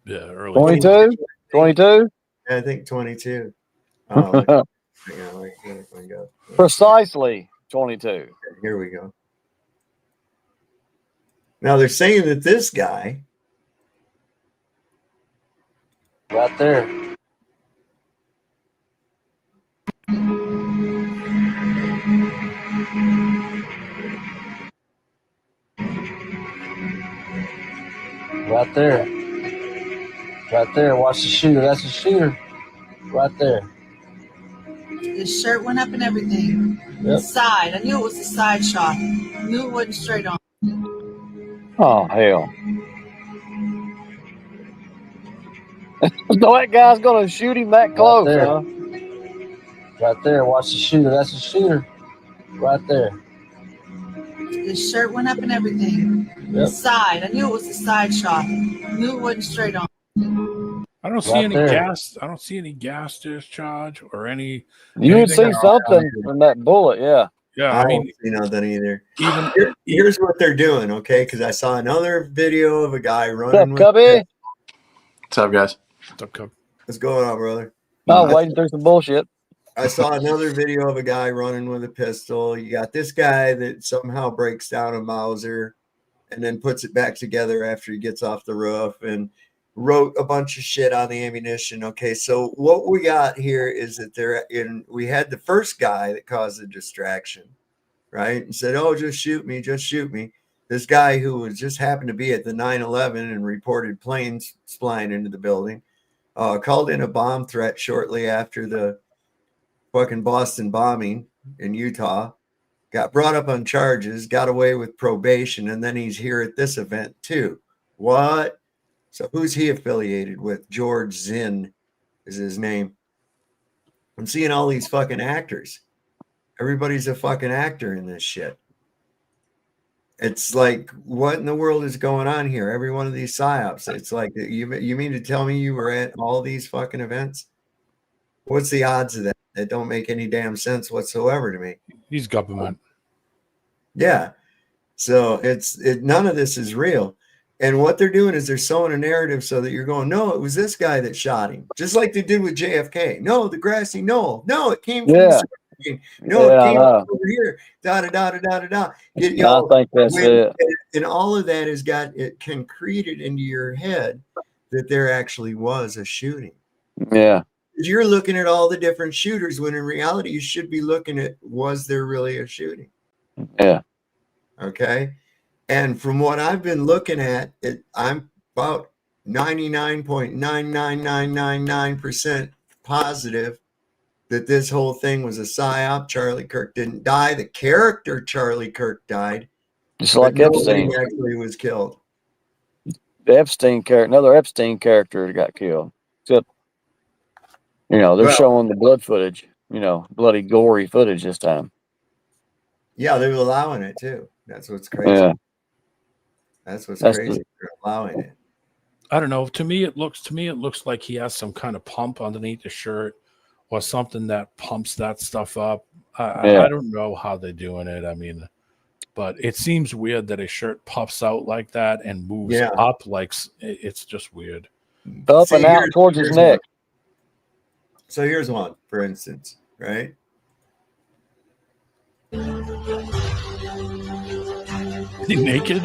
Speaker 13: Yeah, early.
Speaker 15: 22? 22?
Speaker 12: I think 22. Oh,
Speaker 15: Precisely 22.
Speaker 12: Here we go. Now they're saying that this guy
Speaker 15: right there. Right there. Right there. Watch the shooter. That's the shooter. Right there.
Speaker 10: His shirt went up and everything.
Speaker 15: Yep.
Speaker 10: Side. I knew it was a side shot. I knew it wasn't straight on.
Speaker 15: Oh, hell. So that guy's going to shoot him that close, right huh? Right there. Watch the shooter. That's the shooter. Right there.
Speaker 10: His shirt went up and everything.
Speaker 15: Yep.
Speaker 10: Side. I knew it was a side shot. I knew it wasn't straight on.
Speaker 13: I don't see any gas. I don't see any gas discharge or any.
Speaker 15: You would see something from that bullet, yeah.
Speaker 13: Yeah,
Speaker 12: I don't see nothing either. Here's what they're doing, okay? Because I saw another video of a guy running.
Speaker 15: What's up, Cubby?
Speaker 11: What's up, guys?
Speaker 13: What's up, Cub?
Speaker 12: What's going on, brother?
Speaker 15: Oh, waiting through some bullshit.
Speaker 12: I saw another video of a guy running with a pistol. You got this guy that somehow breaks down a Mauser and then puts it back together after he gets off the roof and wrote a bunch of shit on the ammunition. Okay, so what we got here is that we had the first guy that caused a distraction, right? And said, oh, just shoot me, just shoot me. This guy who was just happened to be at the 9/11 and reported planes flying into the building, called in a bomb threat shortly after the fucking Boston bombing in Utah, got brought up on charges, got away with probation, and then he's here at this event too. What? So who's he affiliated with? George Zinn is his name. I'm seeing all these fucking actors. Everybody's a fucking actor in this shit. It's like, what in the world is going on here? Every one of these psyops. It's like, you mean to tell me you were at all these fucking events? What's the odds of that? That don't make any damn sense whatsoever to me.
Speaker 13: He's government.
Speaker 12: Yeah. So none of this is real. And what they're doing is they're sowing a narrative so that you're going, no, it was this guy that shot him. Just like they did with JFK. No, the grassy knoll. No, it came from thinking, no,
Speaker 15: Yeah,
Speaker 12: it
Speaker 15: I
Speaker 12: came
Speaker 15: know.
Speaker 12: over here. Da da da da da da da.
Speaker 15: I think that's it.
Speaker 12: And all of that has got it concreted into your head that there actually was a shooting.
Speaker 15: Yeah.
Speaker 12: You're looking at all the different shooters when in reality you should be looking at, was there really a shooting?
Speaker 15: Yeah.
Speaker 12: Okay. And from what I've been looking at, I'm about 99.99999% positive that this whole thing was a psyop. Charlie Kirk didn't die. The character Charlie Kirk died.
Speaker 15: Just like
Speaker 12: nobody
Speaker 15: Epstein.
Speaker 12: actually was killed.
Speaker 15: The Epstein character, another Epstein character got killed. Except, they're showing the blood footage, bloody, gory footage this time.
Speaker 12: Yeah, they're allowing it too. That's what's crazy.
Speaker 15: Yeah.
Speaker 12: That's crazy. They're allowing it.
Speaker 13: I don't know. To me, it looks like he has some kind of pump underneath the shirt or something that pumps that stuff up. I don't know how they're doing it. I mean, but it seems weird that a shirt puffs out like that and moves up. Like, it's just weird.
Speaker 15: Up and out towards his neck.
Speaker 12: So here's one, for instance, right?
Speaker 13: Is he naked?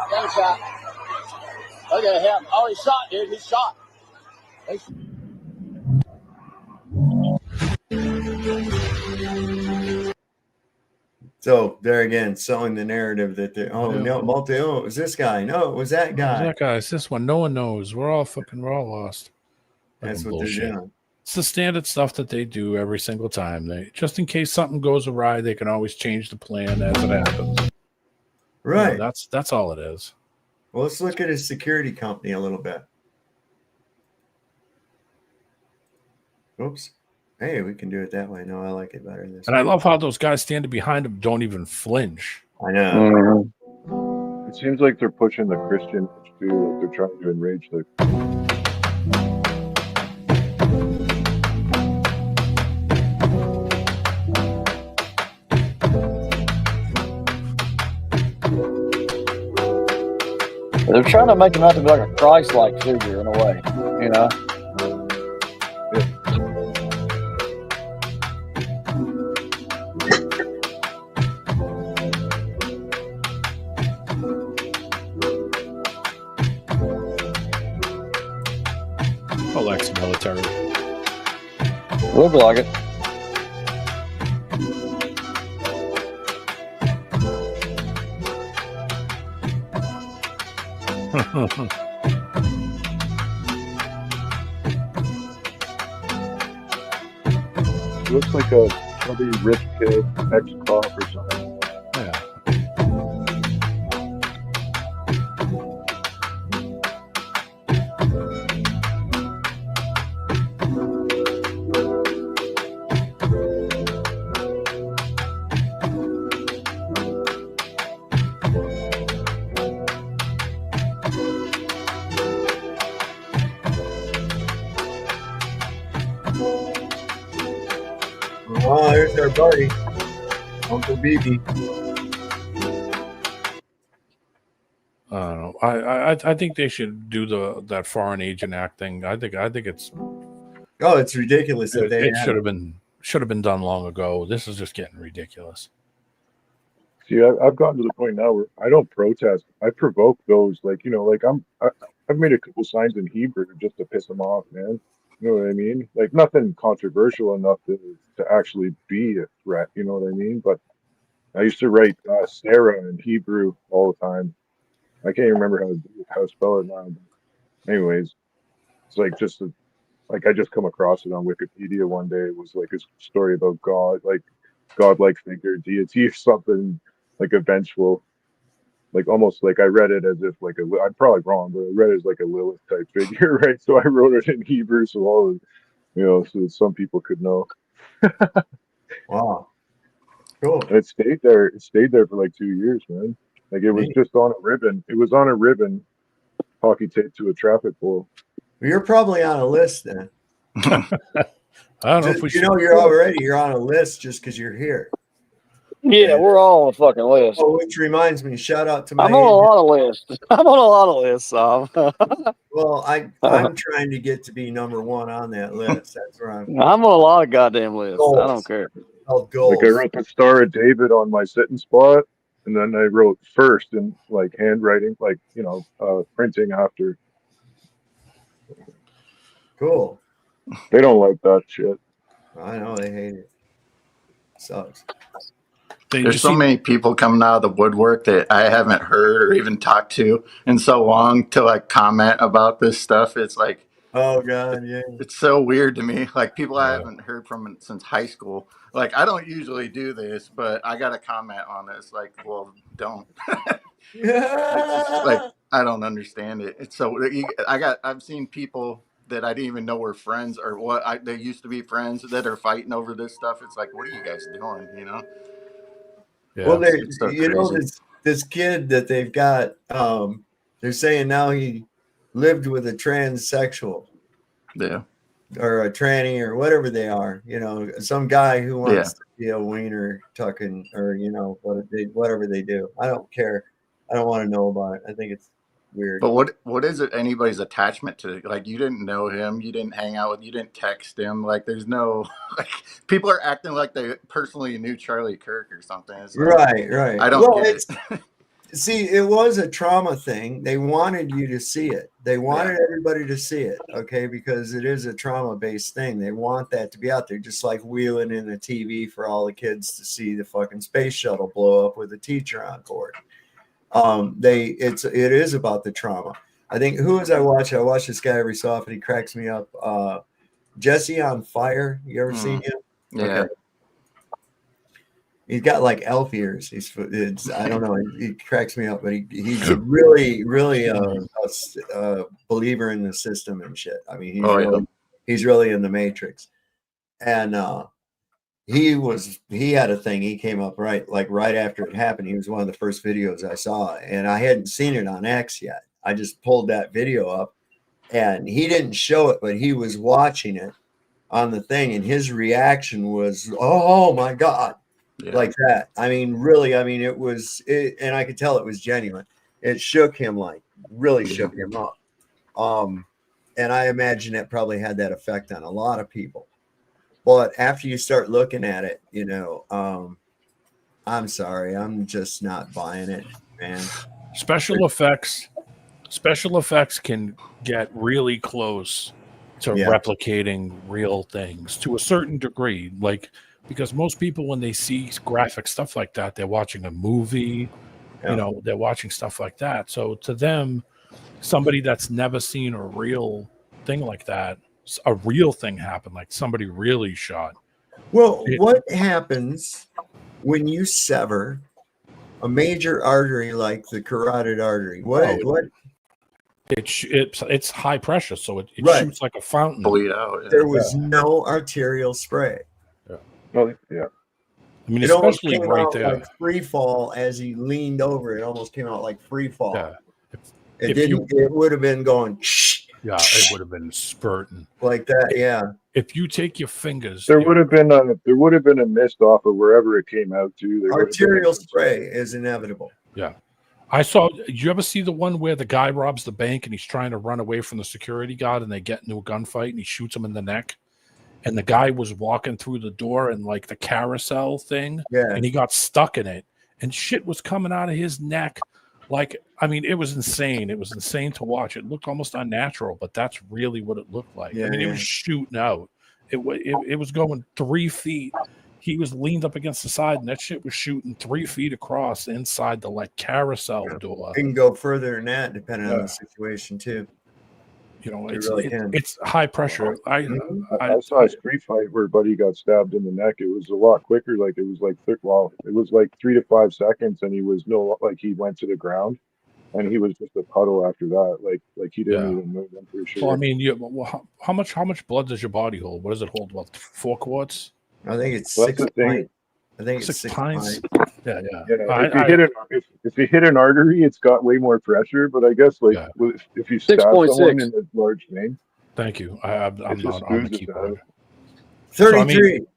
Speaker 17: Got a shot. Look at him. Oh, he's shot, dude. He's shot.
Speaker 12: So there again, selling the narrative that it was this guy. No, it was that guy.
Speaker 13: That guy. It's this one. No one knows. We're all lost.
Speaker 12: That's what they're doing.
Speaker 13: It's the standard stuff that they do every single time. They just in case something goes awry, they can always change the plan as it happens.
Speaker 12: Right.
Speaker 13: That's all it is.
Speaker 12: Well, let's look at his security company a little bit. Oops. Hey, we can do it that way. No, I like it better this way.
Speaker 13: And I love how those guys standing behind him don't even flinch.
Speaker 12: I know.
Speaker 14: It seems like they're pushing the Christian too. Like they're trying to enrage the.
Speaker 15: They're trying to make him out to be like a Christ-like figure in a way,
Speaker 13: Oh, ex-military.
Speaker 15: Look like it.
Speaker 14: Looks like a chubby rich kid, ex-cop or something.
Speaker 13: Yeah.
Speaker 12: Oh, there's our buddy, Uncle BB.
Speaker 13: I don't know. I think they should do that Foreign Agent Act thing. I think it's.
Speaker 12: Oh, it's ridiculous that
Speaker 13: it should have been done long ago. This is just getting ridiculous.
Speaker 14: See, I've gotten to the point now where I don't protest. I provoke those, I've made a couple signs in Hebrew just to piss them off, man. You know what I mean? Like nothing controversial enough to actually be a threat. You know what I mean? But I used to write Sarah in Hebrew all the time. I can't even remember how to spell it now. But anyways, it's like I just come across it on Wikipedia one day. It was like a story about God, like godlike figure, deity or something, like a vengeful, like almost like I read it as if like I'm probably wrong, but I read it as like a Lilith type figure, right? So I wrote it in Hebrew, so all of, so that some people could know.
Speaker 12: Wow, cool.
Speaker 14: And it stayed there. It stayed there for like 2 years, man. Like it was just on a ribbon. It was on a ribbon, hockey taped to a traffic pole.
Speaker 12: Well, you're probably on a list then.
Speaker 13: I don't know if we
Speaker 12: you're on a list just because you're here.
Speaker 15: Yeah, we're all on a fucking list.
Speaker 12: Oh, which reminds me, shout out to my
Speaker 15: I'm on a lot of lists. I'm on a lot of lists.
Speaker 12: Well, I'm trying to get to be number one on that list. That's where I'm
Speaker 15: on a lot of goddamn lists.
Speaker 12: goals.
Speaker 15: I don't care.
Speaker 12: Called goals.
Speaker 14: Like I wrote the Star of David on my sitting spot, and then I wrote first in like handwriting, like printing after.
Speaker 12: Cool.
Speaker 14: They don't like that shit.
Speaker 12: I know they hate it. Sucks.
Speaker 18: There's so many people coming out of the woodwork that I haven't heard or even talked to in so long to like comment about this stuff. It's like,
Speaker 12: oh god, yeah,
Speaker 18: it's so weird to me. Like people I haven't heard from since high school. Like I don't usually do this, but I got to comment on this. Like, well, don't. Like I don't understand it. It's so I've seen people that I didn't even know were friends or they used to be friends that are fighting over this stuff. It's like, what are you guys doing? You know?
Speaker 12: Yeah, well,
Speaker 18: it's so
Speaker 12: this kid that they've got, they're saying now he lived with a transsexual, or a tranny or whatever they are. Some guy who wants to be a wiener tucking, or whatever they do. I don't care. I don't want to know about it. I think it's weird.
Speaker 18: But what is it anybody's attachment to? Like you didn't know him, you didn't hang out with, you didn't text him. Like there's no like people are acting like they personally knew Charlie Kirk or something. It's like,
Speaker 12: right.
Speaker 18: I don't get it.
Speaker 12: See, it was a trauma thing. They wanted you to see it. They wanted everybody to see it, okay? Because it is a trauma-based thing. They want that to be out there, just like wheeling in a TV for all the kids to see the fucking space shuttle blow up with a teacher on board. It is about the trauma. I think who was I watch this guy every so often. He cracks me up. Jesse on Fire. You ever seen him?
Speaker 18: Yeah.
Speaker 12: Okay. He's got like elf ears. I don't know. He cracks me up, but he's really, really a believer in the system and shit. I mean, he's really in the Matrix. And he had a thing. He came up right after it happened. He was one of the first videos I saw, and I hadn't seen it on X yet. I just pulled that video up, and he didn't show it, but he was watching it on the thing, and his reaction was, "Oh my god." Like that. I mean, really, I mean, and I could tell it was genuine. It shook him, really shook him up. And I imagine it probably had that effect on a lot of people. But after you start looking at it, I'm sorry, I'm just not buying it, man.
Speaker 13: Special effects can get really close to replicating real things to a certain degree. Because most people, when they see graphic stuff like that, they're watching a movie, they're watching stuff like that. So to them, somebody that's never seen a real thing like that, a real thing happen, like somebody really shot.
Speaker 12: Well, what happens when you sever a major artery like the carotid artery?
Speaker 13: It's high pressure, so it shoots like a fountain.
Speaker 18: Bleed out.
Speaker 12: There was no arterial spray.
Speaker 14: Oh, yeah.
Speaker 13: I mean,
Speaker 12: it
Speaker 13: especially
Speaker 12: came
Speaker 13: right
Speaker 12: out
Speaker 13: there.
Speaker 12: Like free fall as he leaned over. It almost came out like free fall.
Speaker 13: Yeah.
Speaker 12: It would have been going.
Speaker 13: Yeah, it would have been spurting
Speaker 12: like that. Yeah.
Speaker 13: If you take your fingers,
Speaker 14: there would have been a mist off of wherever it came out to.
Speaker 12: Arterial spray is inevitable.
Speaker 13: Yeah. Did you ever see the one where the guy robs the bank and he's trying to run away from the security guard and they get into a gunfight and he shoots him in the neck? And the guy was walking through the door and like the carousel thing, and he got stuck in it, and shit was coming out of his neck. Like, I mean, it was insane. It was insane to watch. It looked almost unnatural, but that's really what it looked like. I mean, it was shooting out. It was going 3 feet. He was leaned up against the side, and that shit was shooting 3 feet across inside the carousel door.
Speaker 12: It can go further than that, depending on the situation too.
Speaker 13: It's high pressure. I
Speaker 14: saw a street fight where Buddy got stabbed in the neck. It was a lot quicker. It was like 3 to 5 seconds, and he went to the ground, and he was just a puddle after that. Like he didn't even move. I'm pretty sure.
Speaker 13: Well, I mean, how much blood does your body hold? What does it hold? What, 4 quarts?
Speaker 12: I think it's 6 pints. I think it's 6 pints.
Speaker 13: Yeah.
Speaker 14: If you hit an artery, it's got way more pressure. But I guess if you stab someone in a large vein.
Speaker 13: Thank you. I'm not on the keyboard.
Speaker 12: 33.
Speaker 13: So, I mean,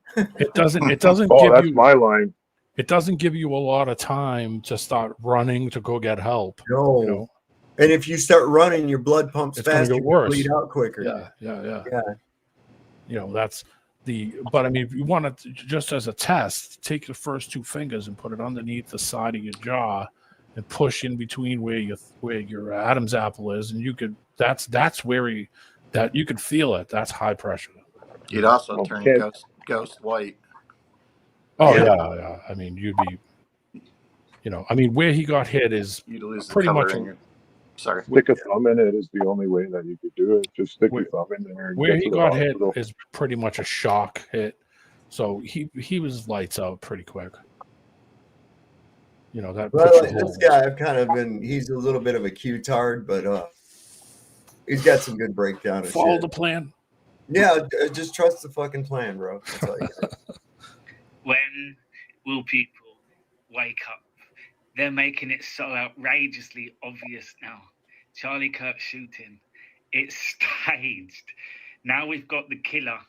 Speaker 13: it doesn't
Speaker 14: oh,
Speaker 13: give
Speaker 14: that's
Speaker 13: you
Speaker 14: my line.
Speaker 13: it doesn't give you a lot of time to start running to go get help.
Speaker 12: No.
Speaker 13: You know?
Speaker 12: And if you start running, your blood pumps
Speaker 13: It's going
Speaker 12: faster,
Speaker 13: to get worse.
Speaker 12: bleed out quicker.
Speaker 13: Yeah.
Speaker 12: Yeah.
Speaker 13: You know, that's but I mean, if you want to, just as a test, take the first 2 fingers and put it underneath the side of your jaw and push in between where your Adam's apple is. And you could, that's where you could feel it. That's high pressure.
Speaker 18: You'd also turn ghost white.
Speaker 13: Oh yeah. I mean, you'd be, you know, I mean, where he got hit is pretty much.
Speaker 18: Sorry.
Speaker 14: Stick a thumb in it is the only way that you could do it. Just stick your thumb in there. And
Speaker 13: Where
Speaker 14: get
Speaker 13: he
Speaker 14: to the
Speaker 13: got hit
Speaker 14: hospital.
Speaker 13: is pretty much a shock hit. So he was lights out pretty quick. You know, that.
Speaker 12: Well, this guy, I've kind of been, he's a little bit of a Q-tard, but he's got some good breakdown of
Speaker 13: Follow
Speaker 12: shit.
Speaker 13: the plan.
Speaker 12: Yeah, just trust the fucking plan, bro. That's all you got.
Speaker 19: When will people wake up? They're making it so outrageously obvious now. Charlie Kirk shooting, it's staged. Now we've got the killer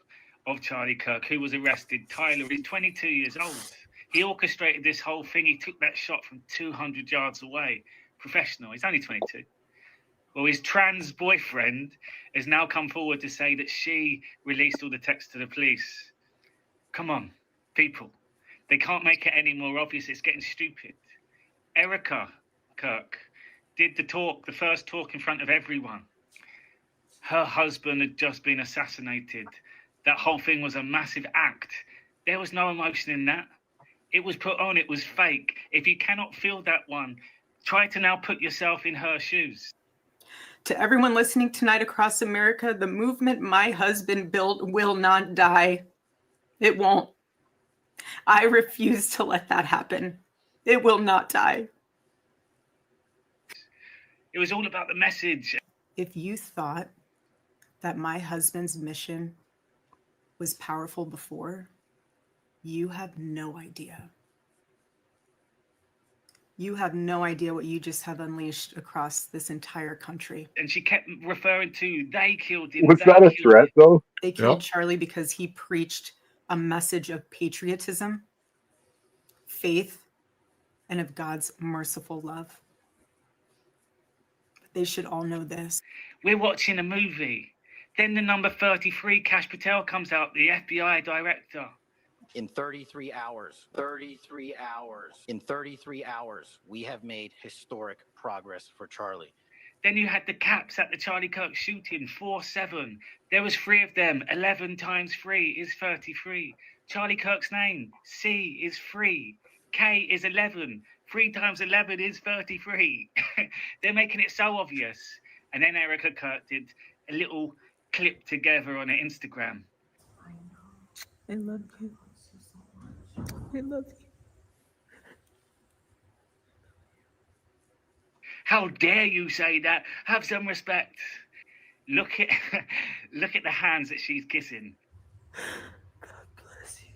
Speaker 19: of Charlie Kirk, who was arrested. Tyler is 22 years old. He orchestrated this whole thing. He took that shot from 200 yards away. Professional. He's only 22. Well, his trans boyfriend has now come forward to say that she released all the texts to the police. Come on, people. They can't make it any more obvious. It's getting stupid. Erica Kirk did the first talk in front of everyone. Her husband had just been assassinated. That whole thing was a massive act. There was no emotion in that. It was put on. It was fake. If you cannot feel that one, try to now put yourself in her shoes.
Speaker 20: To everyone listening tonight across America, the movement my husband built will not die. It won't. I refuse to let that happen. It will not die.
Speaker 19: It was all about the message.
Speaker 20: If you thought that my husband's mission was powerful before, you have no idea. You have no idea what you just have unleashed across this entire country.
Speaker 19: And she kept referring to, they killed him.
Speaker 14: Was that a threat, though?
Speaker 20: They killed Charlie because he preached a message of patriotism, faith, and of God's merciful love. They should all know this.
Speaker 19: We're watching a movie. Then the number 33, Kash Patel, comes out, the FBI director.
Speaker 21: In 33 hours, in 33 hours, we have made historic progress for Charlie.
Speaker 19: Then you had the caps at the Charlie Kirk shooting, 4-7. There was 3 of them. 11 times 3 is 33. Charlie Kirk's name, C, is 3. K is 11. 3 times 11 is 33. They're making it so obvious. And then Erica Kirk did a little clip together on her Instagram.
Speaker 10: I love you. I love you.
Speaker 19: How dare you say that? Have some respect. Look at the hands that she's kissing.
Speaker 10: God bless you.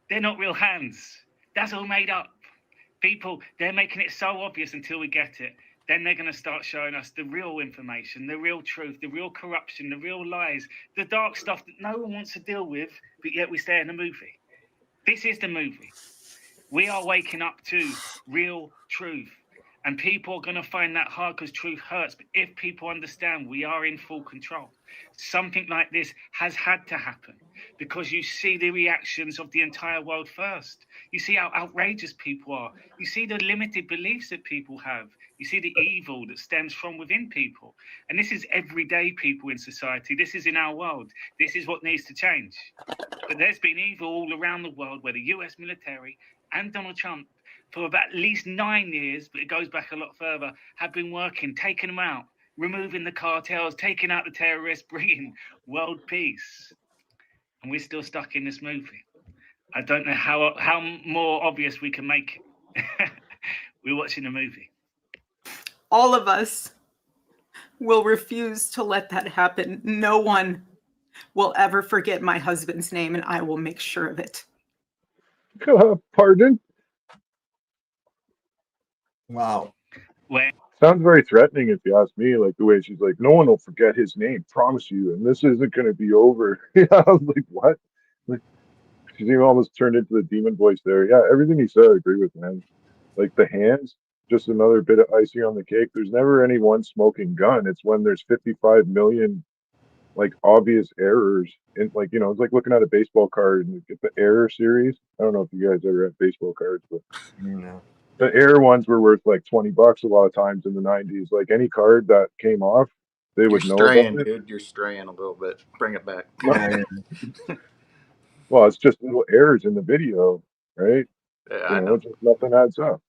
Speaker 19: They're not real hands. That's all made up. People, they're making it so obvious until we get it. Then they're going to start showing us the real information, the real truth, the real corruption, the real lies, the dark stuff that no one wants to deal with, but yet we stay in the movie. This is the movie. We are waking up to real truth. And people are going to find that hard because truth hurts. But if people understand we are in full control, something like this has had to happen because you see the reactions of the entire world first. You see how outrageous people are. You see the limited beliefs that people have. You see the evil that stems from within people. And this is everyday people in society. This is in our world. This is what needs to change. But there's been evil all around the world where the US military and Donald Trump for about at least 9 years, but it goes back a lot further, have been working, taking them out, removing the cartels, taking out the terrorists, bringing world peace. And we're still stuck in this movie. I don't know how more obvious we can make it. We're watching a movie.
Speaker 20: All of us will refuse to let that happen. No one will ever forget my husband's name, and I will make sure of it.
Speaker 14: Pardon?
Speaker 12: Wow.
Speaker 14: Sounds very threatening if you ask me, like the way she's like, no one will forget his name, promise you, and this isn't going to be over. Yeah, I was like, what? Like, she's even almost turned into the demon voice there. Yeah, everything he said, I agree with, man. Like the hands, just another bit of icing on the cake. There's never any one smoking gun. It's when there's 55 million like obvious errors. And like, it's like looking at a baseball card and you get the error series. I don't know if you guys ever had baseball cards, but the error ones were worth like $20 a lot of times in the 90s. Like any card that came off, they would know
Speaker 18: straying,
Speaker 14: about it.
Speaker 18: dude. You're straying a little bit. Bring it back.
Speaker 14: Well, it's just little errors in the video, right?
Speaker 18: Yeah, I
Speaker 14: know, just nothing adds up.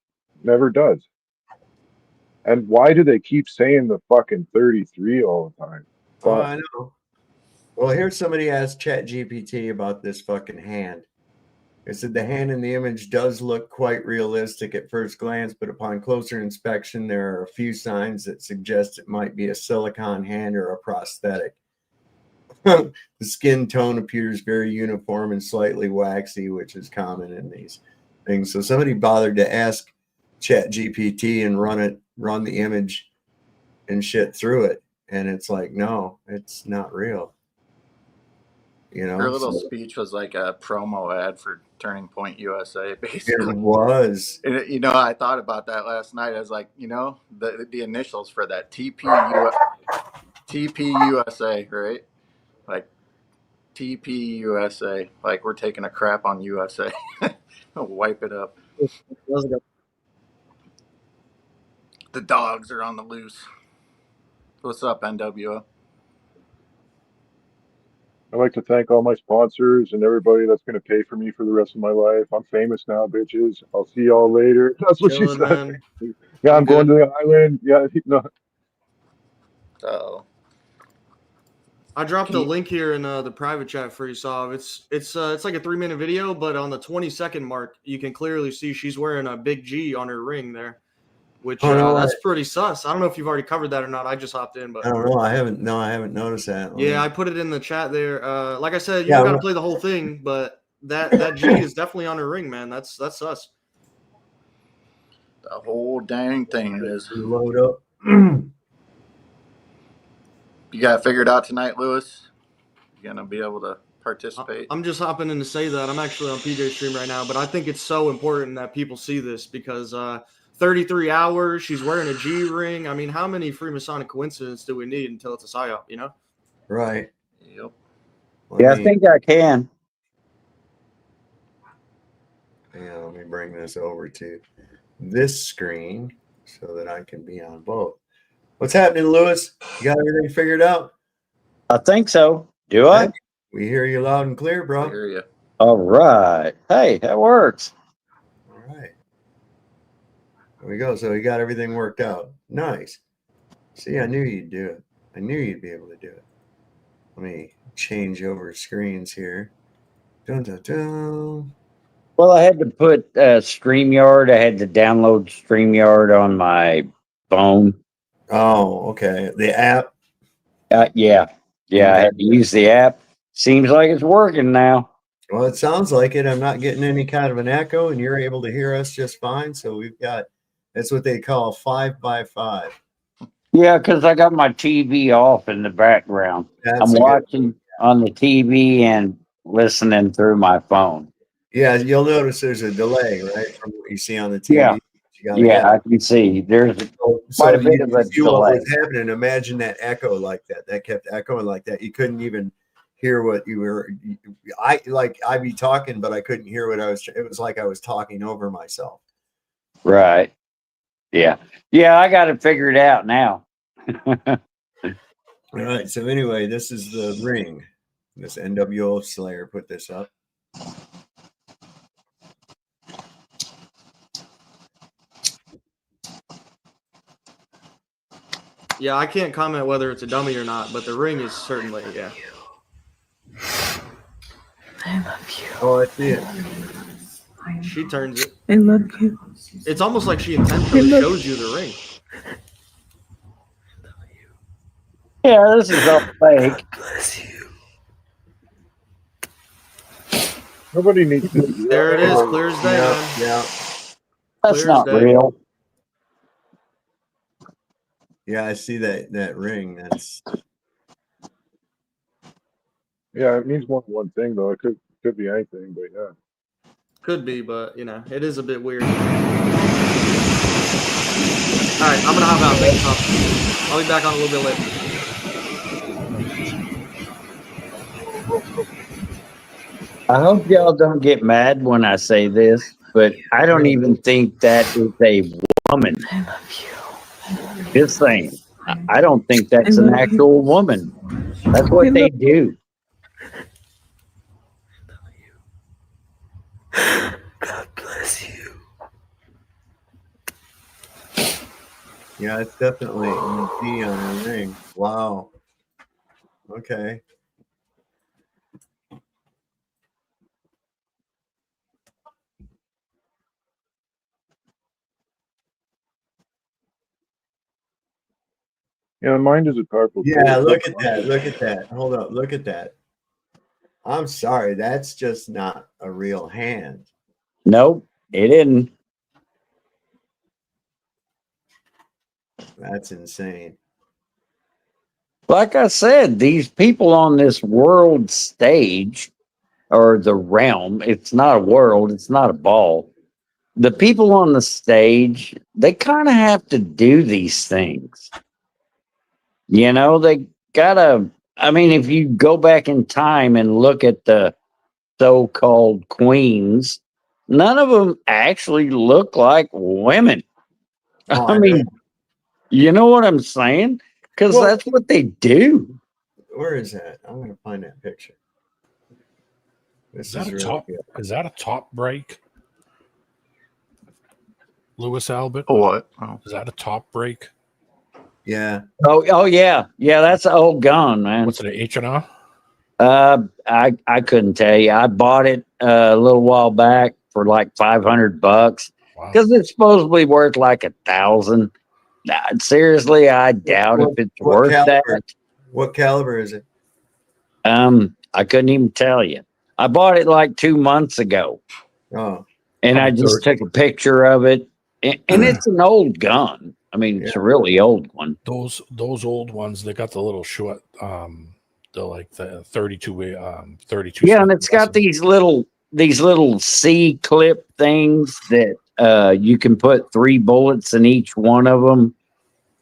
Speaker 14: Never does. And why do they keep saying the fucking 33 all the time?
Speaker 12: Oh, I know. Well, here's somebody asked ChatGPT about this fucking hand. It said the hand in the image does look quite realistic at first glance, but upon closer inspection, there are a few signs that suggest it might be a silicone hand or a prosthetic. The skin tone appears very uniform and slightly waxy, which is common in these things. So somebody bothered to ask ChatGPT and run the image and shit through it. And it's like, no, it's not real.
Speaker 18: Her little speech was like a promo ad for Turning Point USA, basically.
Speaker 12: It was.
Speaker 18: And, I thought about that last night. I was like, the initials for that TP USA, right? Like TP USA. Like we're taking a crap on USA. Wipe it up. The dogs are on the loose. What's up, NWO?
Speaker 14: I'd like to thank all my sponsors and everybody that's going to pay for me for the rest of my life. I'm famous now, bitches. I'll see y'all later. That's what she said. Man. Yeah, I'm going to the island. Yeah, no.
Speaker 18: Oh.
Speaker 2: I dropped a link here in the private chat for you, Sav. It's like a 3-minute video, but on the 20-second mark, you can clearly see she's wearing a big G on her ring there, which that's pretty sus. I don't know if you've already covered that or not. I just hopped in, but
Speaker 12: I don't know. I haven't noticed that.
Speaker 2: Yeah, I put it in the chat there. Like I said, you don't got to play the whole thing, but that G is definitely on her ring, man. That's sus.
Speaker 18: The whole dang thing is.
Speaker 12: Load up.
Speaker 18: You got it figured out tonight, Lewis? You gonna be able to participate?
Speaker 2: I'm just hopping in to say that. I'm actually on PJ's stream right now, but I think it's so important that people see this because 33 hours, she's wearing a G ring. I mean, how many Freemasonic coincidences do we need until it's a psyop,
Speaker 12: Right.
Speaker 18: Yep.
Speaker 15: I think I can.
Speaker 12: Yeah, let me bring this over to this screen so that I can be on both. What's happening, Lewis? You got everything figured out?
Speaker 15: I think so. Do I?
Speaker 12: We hear you loud and clear, bro.
Speaker 18: I hear you.
Speaker 15: All right. Hey, that works.
Speaker 12: All right. There we go. So we got everything worked out. Nice. See, I knew you'd do it. I knew you'd be able to do it. Let me change over screens here. Dun, dun, dun.
Speaker 15: Well, I had to put StreamYard. I had to download StreamYard on my phone.
Speaker 12: Oh, okay. The app?
Speaker 15: Yeah. I had to use the app. Seems like it's working now.
Speaker 12: Well, it sounds like it. I'm not getting any kind of an echo, and you're able to hear us just fine. So we've got, that's what they call a 5x5.
Speaker 15: Yeah, because I got my TV off in the background. I'm watching on the TV and listening through my phone.
Speaker 12: Yeah, you'll notice there's a delay, right, from what you see on the TV.
Speaker 15: Yeah, I can see. There's quite a bit of a delay.
Speaker 12: What was happening, imagine that echo like that. That kept echoing like that. You couldn't even hear what you were. I'd be talking, but I couldn't hear what I was. It was like I was talking over myself.
Speaker 15: Right. Yeah. I got it figured out now.
Speaker 12: All right. So anyway, this is the ring. This NWO Slayer put this up.
Speaker 2: Yeah, I can't comment whether it's a dummy or not, but the ring is certainly, yeah.
Speaker 10: I love you.
Speaker 12: Oh, I see it.
Speaker 2: She turns it.
Speaker 10: I love you.
Speaker 2: It's almost like she intentionally shows you the ring.
Speaker 15: Yeah, this is all fake.
Speaker 10: Bless you.
Speaker 14: Nobody needs to.
Speaker 2: There it is, clear as day, man.
Speaker 12: Yeah.
Speaker 15: That's not real.
Speaker 12: Yeah, I see that ring. That's
Speaker 14: Yeah, it means more than one thing though. It could be anything, but yeah.
Speaker 2: Could be, but you know, it is a bit weird. All right, I'm gonna hop out. Thanks, Tom. I'll be back on a little bit later.
Speaker 3: I hope y'all don't get mad when I say this, but I don't even think that is a woman.
Speaker 10: I love you.
Speaker 3: Just saying. I don't think that's an actual woman. That's what they do.
Speaker 10: God bless you.
Speaker 12: yeah, it's definitely an E on her ring. Wow. Okay.
Speaker 14: Yeah, mind is a powerful tool.
Speaker 12: Yeah, look at that. Look at that. Hold up. Look at that. I'm sorry. That's just not a real hand.
Speaker 3: Nope, it isn't.
Speaker 12: That's insane.
Speaker 3: Like I said, these people on this world stage, or the realm, it's not a world, it's not a ball. The people on the stage, they kind of have to do these things. You know, they gotta, I mean, if you go back in time and look at the so-called queens, none of them actually look like women.
Speaker 12: Oh,
Speaker 3: I mean, you know what I'm saying? Because
Speaker 12: Well-
Speaker 3: that's what they do.
Speaker 12: Where is that? I'm going to find that picture. This
Speaker 13: Is that a
Speaker 12: really
Speaker 13: top?
Speaker 12: good.
Speaker 13: Is that a top break? Lewis Albert.
Speaker 18: What? Oh.
Speaker 13: Is that a top break?
Speaker 12: Yeah.
Speaker 3: Oh yeah, yeah. That's an old gun, man.
Speaker 13: What's it? An H&R?
Speaker 3: I couldn't tell you. I bought it a little while back for like $500 because it's supposedly worth like 1,000. Seriously, I doubt if it's worth
Speaker 12: caliber?
Speaker 3: that.
Speaker 12: What caliber is it?
Speaker 3: I couldn't even tell you. I bought it like 2 months ago.
Speaker 12: Oh.
Speaker 3: And I just took a picture of it, and it's an old gun. I mean, it's a really old one.
Speaker 13: Those old ones, they got the little short, they're like the 32.
Speaker 3: Yeah, and it's got these little C clip things that you can put 3 bullets in each one of them,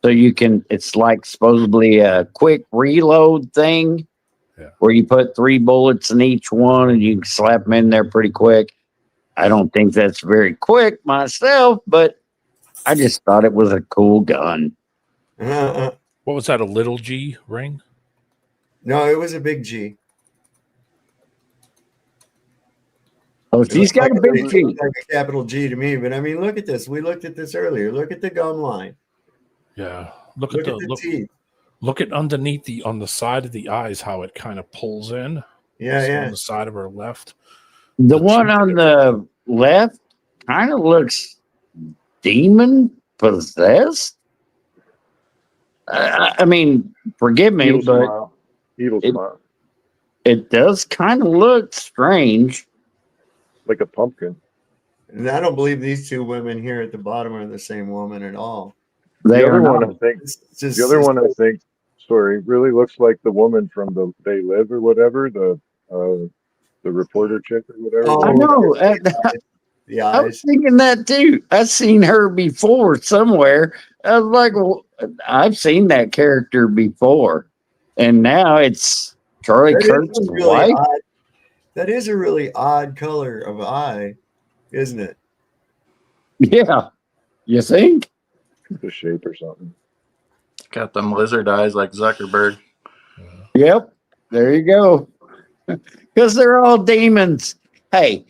Speaker 3: so you can. It's like supposedly a quick reload thing, where you put 3 bullets in each one, and you can slap them in there pretty quick. I don't think that's very quick myself, but I just thought it was a cool gun.
Speaker 13: What was that? A little G ring?
Speaker 12: No, it was a big G.
Speaker 3: Oh, she's got a big G.
Speaker 12: Like a capital G to me, but I mean, look at this. We looked at this earlier. Look at the gum line.
Speaker 13: Yeah. Look at the
Speaker 12: teeth.
Speaker 13: Look at underneath on the side of the eyes, how it kind of pulls in.
Speaker 12: Yeah, yeah.
Speaker 13: On the side of her left.
Speaker 3: The one on the left kind of looks demon possessed. I mean, forgive me,
Speaker 14: Evil
Speaker 3: but
Speaker 14: smile. Evil smile.
Speaker 3: It does kind of look strange.
Speaker 14: Like a pumpkin.
Speaker 12: And I don't believe these two women here at the bottom are the same woman at all.
Speaker 3: They
Speaker 14: The other
Speaker 3: are
Speaker 14: one,
Speaker 3: not.
Speaker 14: I think. The other one, I think. Sorry, really looks like the woman from the They Live or whatever. The reporter chick or whatever.
Speaker 12: Oh,
Speaker 3: I know.
Speaker 12: The
Speaker 3: I was
Speaker 12: eyes.
Speaker 3: thinking that too. I've seen her before somewhere. I was like, well, I've seen that character before, and now it's Charlie
Speaker 12: That is
Speaker 3: Kirk's
Speaker 12: a really
Speaker 3: wife.
Speaker 12: odd- that is a really odd color of eye, isn't it?
Speaker 3: Yeah, you think?
Speaker 14: The shape or something.
Speaker 18: Got them lizard eyes like Zuckerberg.
Speaker 3: Yep, there you go. Because they're all demons. Hey,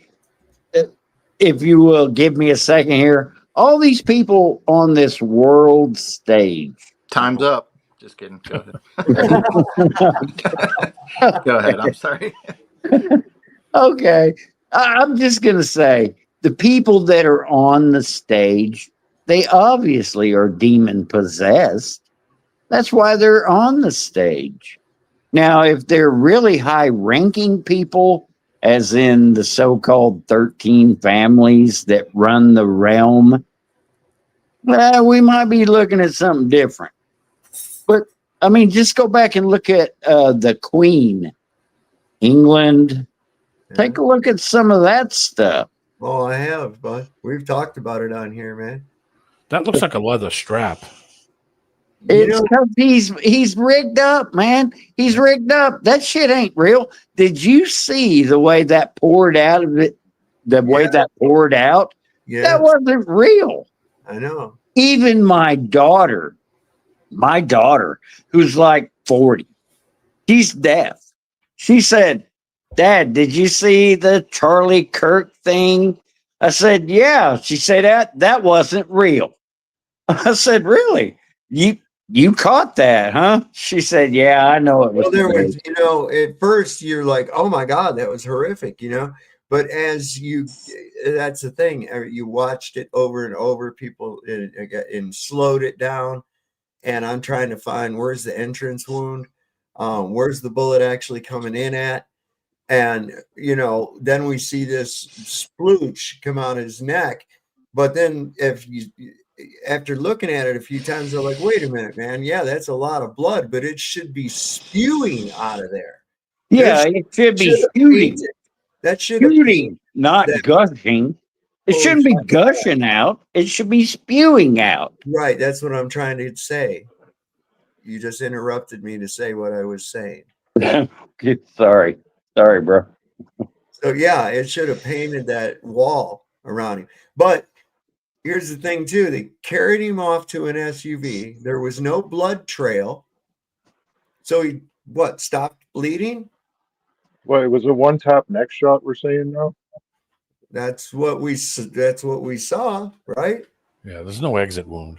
Speaker 3: if you will give me a second here, all these people on this world stage.
Speaker 18: Time's up. Just kidding. Go ahead. Go ahead. I'm sorry.
Speaker 3: Okay. I'm just going to say the people that are on the stage, they obviously are demon possessed. That's why they're on the stage. Now, if they're really high ranking people, as in the so-called 13 families that run the realm, well, we might be looking at something different. I mean, just go back and look at the Queen, England. Take a look at some of that stuff.
Speaker 12: Oh, I have, but we've talked about it on here, man.
Speaker 13: That looks like a leather strap.
Speaker 3: It's because he's rigged up, man. He's rigged up. That shit ain't real. Did you see the way that poured out of it? The way that poured out?
Speaker 12: Yeah.
Speaker 3: That wasn't real.
Speaker 12: I know.
Speaker 3: Even my daughter, who's like 40, she's deaf. She said, Dad, did you see the Charlie Kirk thing? I said, yeah. She said, that wasn't real. I said, really? You caught that, huh? She said, yeah, I know it was.
Speaker 12: Well, there was, at first you're like, oh my God, that was horrific, But that's the thing. You watched it over and over, people and slowed it down. And I'm trying to find where's the entrance wound, where's the bullet actually coming in at, and then we see this splooch come out of his neck. But then after looking at it a few times, they're like, wait a minute, man, yeah, that's a lot of blood, but it should be spewing out of there.
Speaker 3: Yeah, it should be shooting.
Speaker 12: That should
Speaker 3: shooting, not gushing. It shouldn't be gushing out. It should be spewing out.
Speaker 12: Right. That's what I'm trying to say. You just interrupted me to say what I was saying.
Speaker 3: Sorry, bro.
Speaker 12: So yeah, it should have painted that wall around him. But here's the thing too. They carried him off to an SUV. There was no blood trail. So he stopped bleeding?
Speaker 14: Well, it was a one-tap neck shot, we're saying now?
Speaker 12: That's what we saw, right?
Speaker 13: Yeah, there's no exit wound.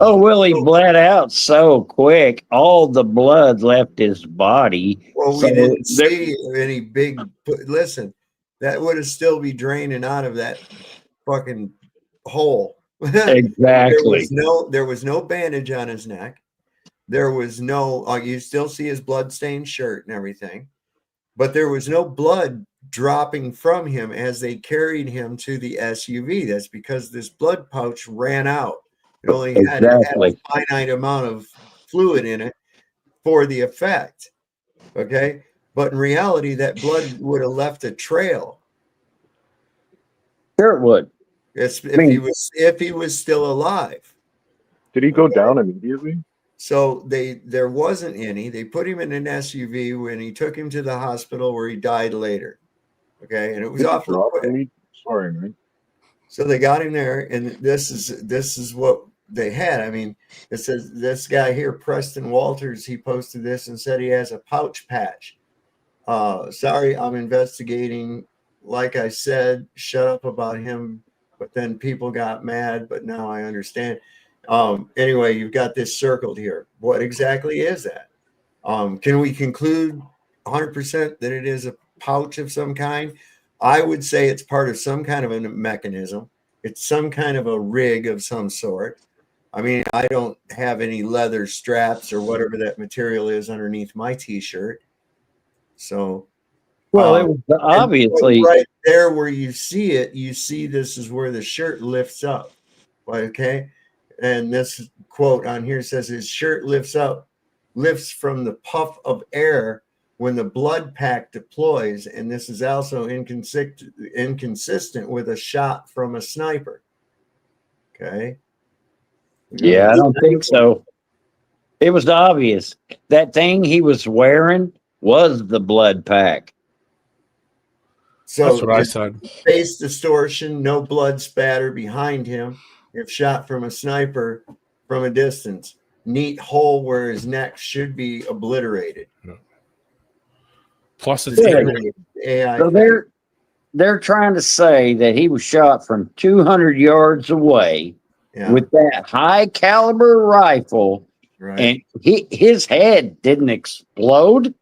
Speaker 3: Oh, well, he bled out so quick. All the blood left his body.
Speaker 12: Well, we didn't see any big. Listen, that would have still be draining out of that fucking hole.
Speaker 3: Exactly.
Speaker 12: There was no bandage on his neck. There was no. You still see his blood-stained shirt and everything, but there was no blood dropping from him as they carried him to the SUV. That's because this blood pouch ran out. It only had a finite amount of fluid in it for the effect. Okay. But in reality, that blood would have left a trail.
Speaker 3: Sure it would.
Speaker 12: If he was still alive.
Speaker 14: Did he go down immediately?
Speaker 12: So there wasn't any. They put him in an SUV when he took him to the hospital where he died later. Okay. And it was awfully quick.
Speaker 14: Sorry, man.
Speaker 12: So they got him there, and this is what they had. I mean, it says this guy here, Preston Walters, he posted this and said he has a pouch patch. Sorry, I'm investigating. Like I said, shut up about him, but then people got mad, but now I understand. Anyway, you've got this circled here. What exactly is that? Can we conclude 100% that it is a pouch of some kind? I would say it's part of some kind of a mechanism. It's some kind of a rig of some sort. I mean, I don't have any leather straps or whatever that material is underneath my t-shirt. So,
Speaker 3: well, it was obviously
Speaker 12: right there where you see it, you see this is where the shirt lifts up. Okay. And this quote on here says his shirt lifts from the puff of air when the blood pack deploys, and this is also inconsistent with a shot from a sniper. Okay.
Speaker 3: Yeah, I don't think so. It was obvious. That thing he was wearing was the blood pack.
Speaker 12: So
Speaker 13: that's what I said.
Speaker 12: Face distortion, no blood spatter behind him if shot from a sniper from a distance. Neat hole where his neck should be obliterated.
Speaker 13: Yeah. Plus, it's
Speaker 12: AI.
Speaker 3: So they're trying to say that he was shot from 200 yards away with that high caliber rifle, and his head didn't explode.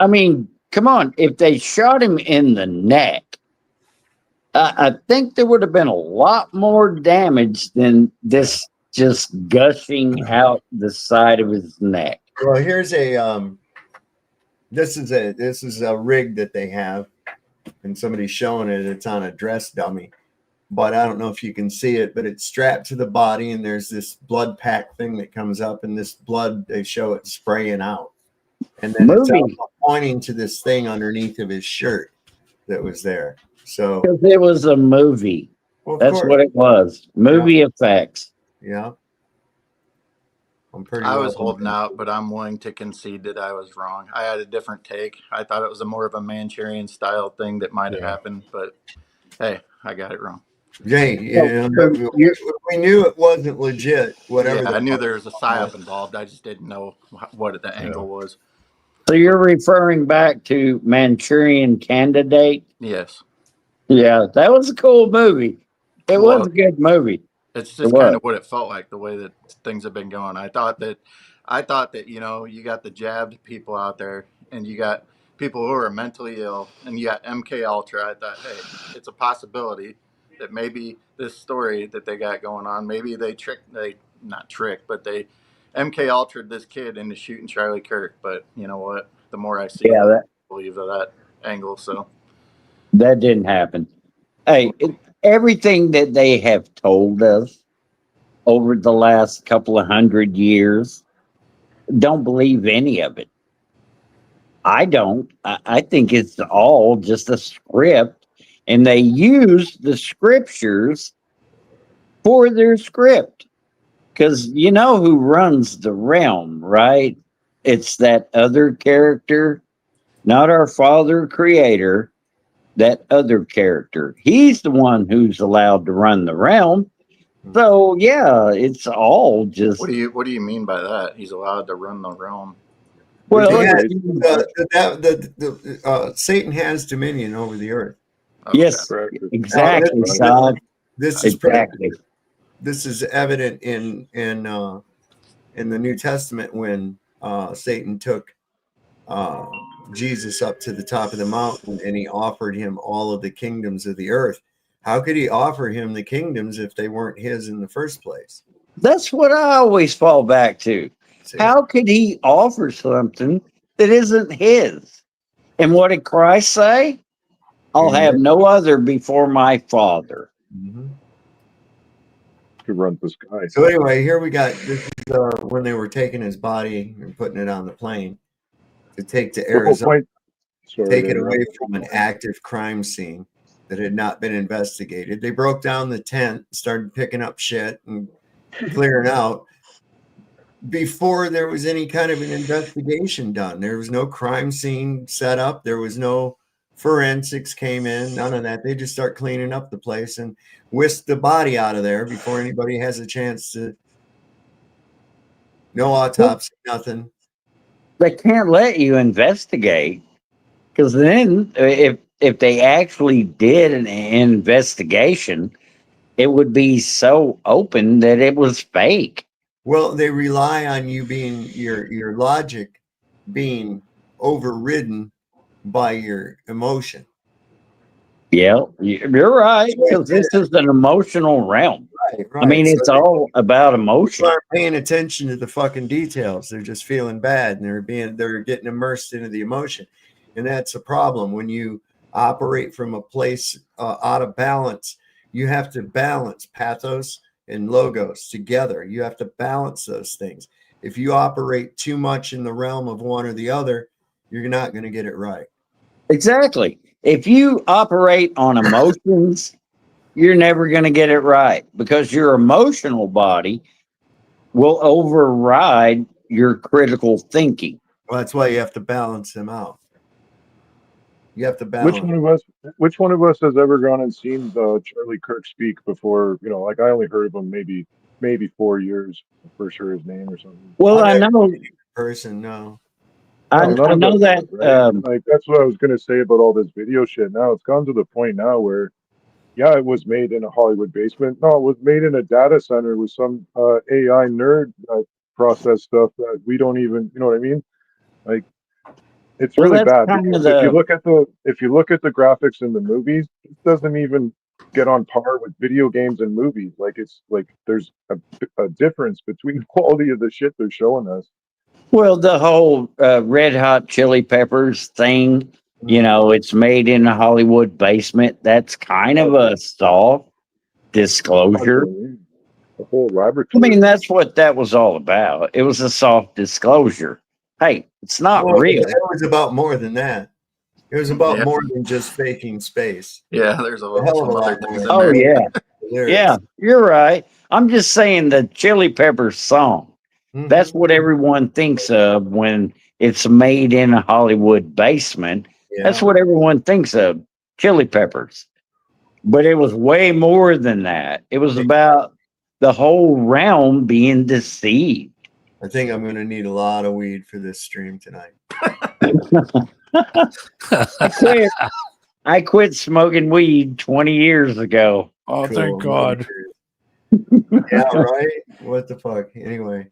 Speaker 3: I mean, come on! If they shot him in the neck, I think there would have been a lot more damage than this just gushing out the side of his neck.
Speaker 12: Well, here's a this is a rig that they have, and somebody's showing it. It's on a dress dummy. but I don't know if you can see it, but it's strapped to the body, and there's this blood pack thing that comes up, and this blood, they show it spraying out. And then it's pointing to this thing underneath of his shirt that was there. So
Speaker 3: because it was a movie.
Speaker 12: Well, of
Speaker 3: that's
Speaker 12: course.
Speaker 3: what it was. Movie effects.
Speaker 12: Yeah. I'm pretty
Speaker 18: I
Speaker 12: well
Speaker 18: was holding out, but I'm willing to concede that I was wrong. I had a different take. I thought it was a more of a Manchurian style thing that might have happened, but hey, I got it wrong.
Speaker 12: Jay, we knew it wasn't legit. Whatever.
Speaker 18: Yeah, I knew there was a psyop involved. I just didn't know what the angle was.
Speaker 3: So you're referring back to Manchurian Candidate?
Speaker 18: Yes.
Speaker 3: Yeah, that was a cool movie. It was a good movie.
Speaker 18: It's just kind of what it felt like, the way that things have been going. I thought that you know, you got the jabbed people out there, and you got people who are mentally ill, and you got MK Ultra. I thought, hey, it's a possibility that maybe this story that they got going on, maybe they but they MK Ultra'd this kid into shooting Charlie Kirk. But you know what? The more I see, I believe that angle. So
Speaker 3: that didn't happen. Hey, everything that they have told us over the last couple of 100 years, don't believe any of it. I don't. I think it's all just a script, and they use the scriptures for their script. Because you know who runs the realm, right? It's that other character, not our Father Creator, that other character. He's the one who's allowed to run the realm. So yeah, it's all just.
Speaker 18: what do you mean by that? He's allowed to run the realm.
Speaker 12: Well, Satan has dominion over the earth.
Speaker 3: Yes, exactly.
Speaker 12: This is exactly. This is evident in the New Testament when Satan took Jesus up to the top of the mountain and he offered him all of the kingdoms of the earth. How could he offer him the kingdoms if they weren't his in the first place?
Speaker 3: That's what I always fall back to. How could he offer something that isn't his? And what did Christ say? I'll have no other before my Father.
Speaker 14: To run the sky.
Speaker 12: So anyway, here we got this is when they were taking his body and putting it on the plane to take to Arizona, take it away from an active crime scene that had not been investigated. They broke down the tent, started picking up shit and clearing out before there was any kind of an investigation done. There was no crime scene set up. There was no forensics came in, none of that. They just start cleaning up the place and whisk the body out of there before anybody has a chance to. No autopsy, nothing.
Speaker 3: They can't let you investigate, because then if they actually did an investigation, it would be so open that it was fake.
Speaker 12: Well, they rely on you being your logic being overridden by your emotion.
Speaker 3: Yeah, you're right, because this is an emotional realm.
Speaker 12: Right.
Speaker 3: I mean, it's all about emotion.
Speaker 12: People aren't paying attention to the fucking details. They're just feeling bad, and they're getting immersed into the emotion, and that's a problem. When you operate from a place out of balance, you have to balance pathos and logos together. You have to balance those things. If you operate too much in the realm of one or the other, you're not going to get it right.
Speaker 3: Exactly. If you operate on emotions, you're never going to get it right, because your emotional body will override your critical thinking.
Speaker 12: Well, that's why you have to balance them out. You have to balance.
Speaker 14: Which one of us has ever gone and seen Charlie Kirk speak before? You know, like I only heard of him maybe 4 years. I'm for sure his name or something.
Speaker 3: Well, I know
Speaker 12: person. No.
Speaker 3: I know that.
Speaker 14: Right? Like that's what I was going to say about all this video shit. Now it's gone to the point now where, yeah, it was made in a Hollywood basement. No, it was made in a data center with some AI nerd process stuff that we don't even. You know what I mean? Like, it's really bad. Because if you look at the graphics in the movies, it doesn't even get on par with video games and movies. Like it's like there's a difference between the quality of the shit they're showing us.
Speaker 3: Well, the whole Red Hot Chili Peppers thing, you know, it's made in a Hollywood basement. That's kind of a soft. disclosure.
Speaker 14: The whole
Speaker 3: I
Speaker 14: laboratory.
Speaker 3: mean, that's what that was all about. It was a soft disclosure. Hey, it's not real.
Speaker 12: It was about more than that. It was about more than just faking space.
Speaker 18: Yeah, there's a
Speaker 12: hell of
Speaker 18: some
Speaker 12: a
Speaker 18: other
Speaker 12: lot
Speaker 18: things
Speaker 12: more.
Speaker 18: in there.
Speaker 3: Oh yeah, yeah, you're right. I'm just saying the Chili Peppers song. That's what everyone thinks of when it's made in a Hollywood basement. That's
Speaker 12: Yeah.
Speaker 3: what everyone thinks of, Chili Peppers. But it was way more than that. It was about the whole realm being deceived.
Speaker 12: I think I'm going to need a lot of weed for this stream tonight.
Speaker 3: I quit smoking weed 20 years ago.
Speaker 13: Oh,
Speaker 12: Cool.
Speaker 13: thank God.
Speaker 12: Yeah, right? What the fuck? Anyway.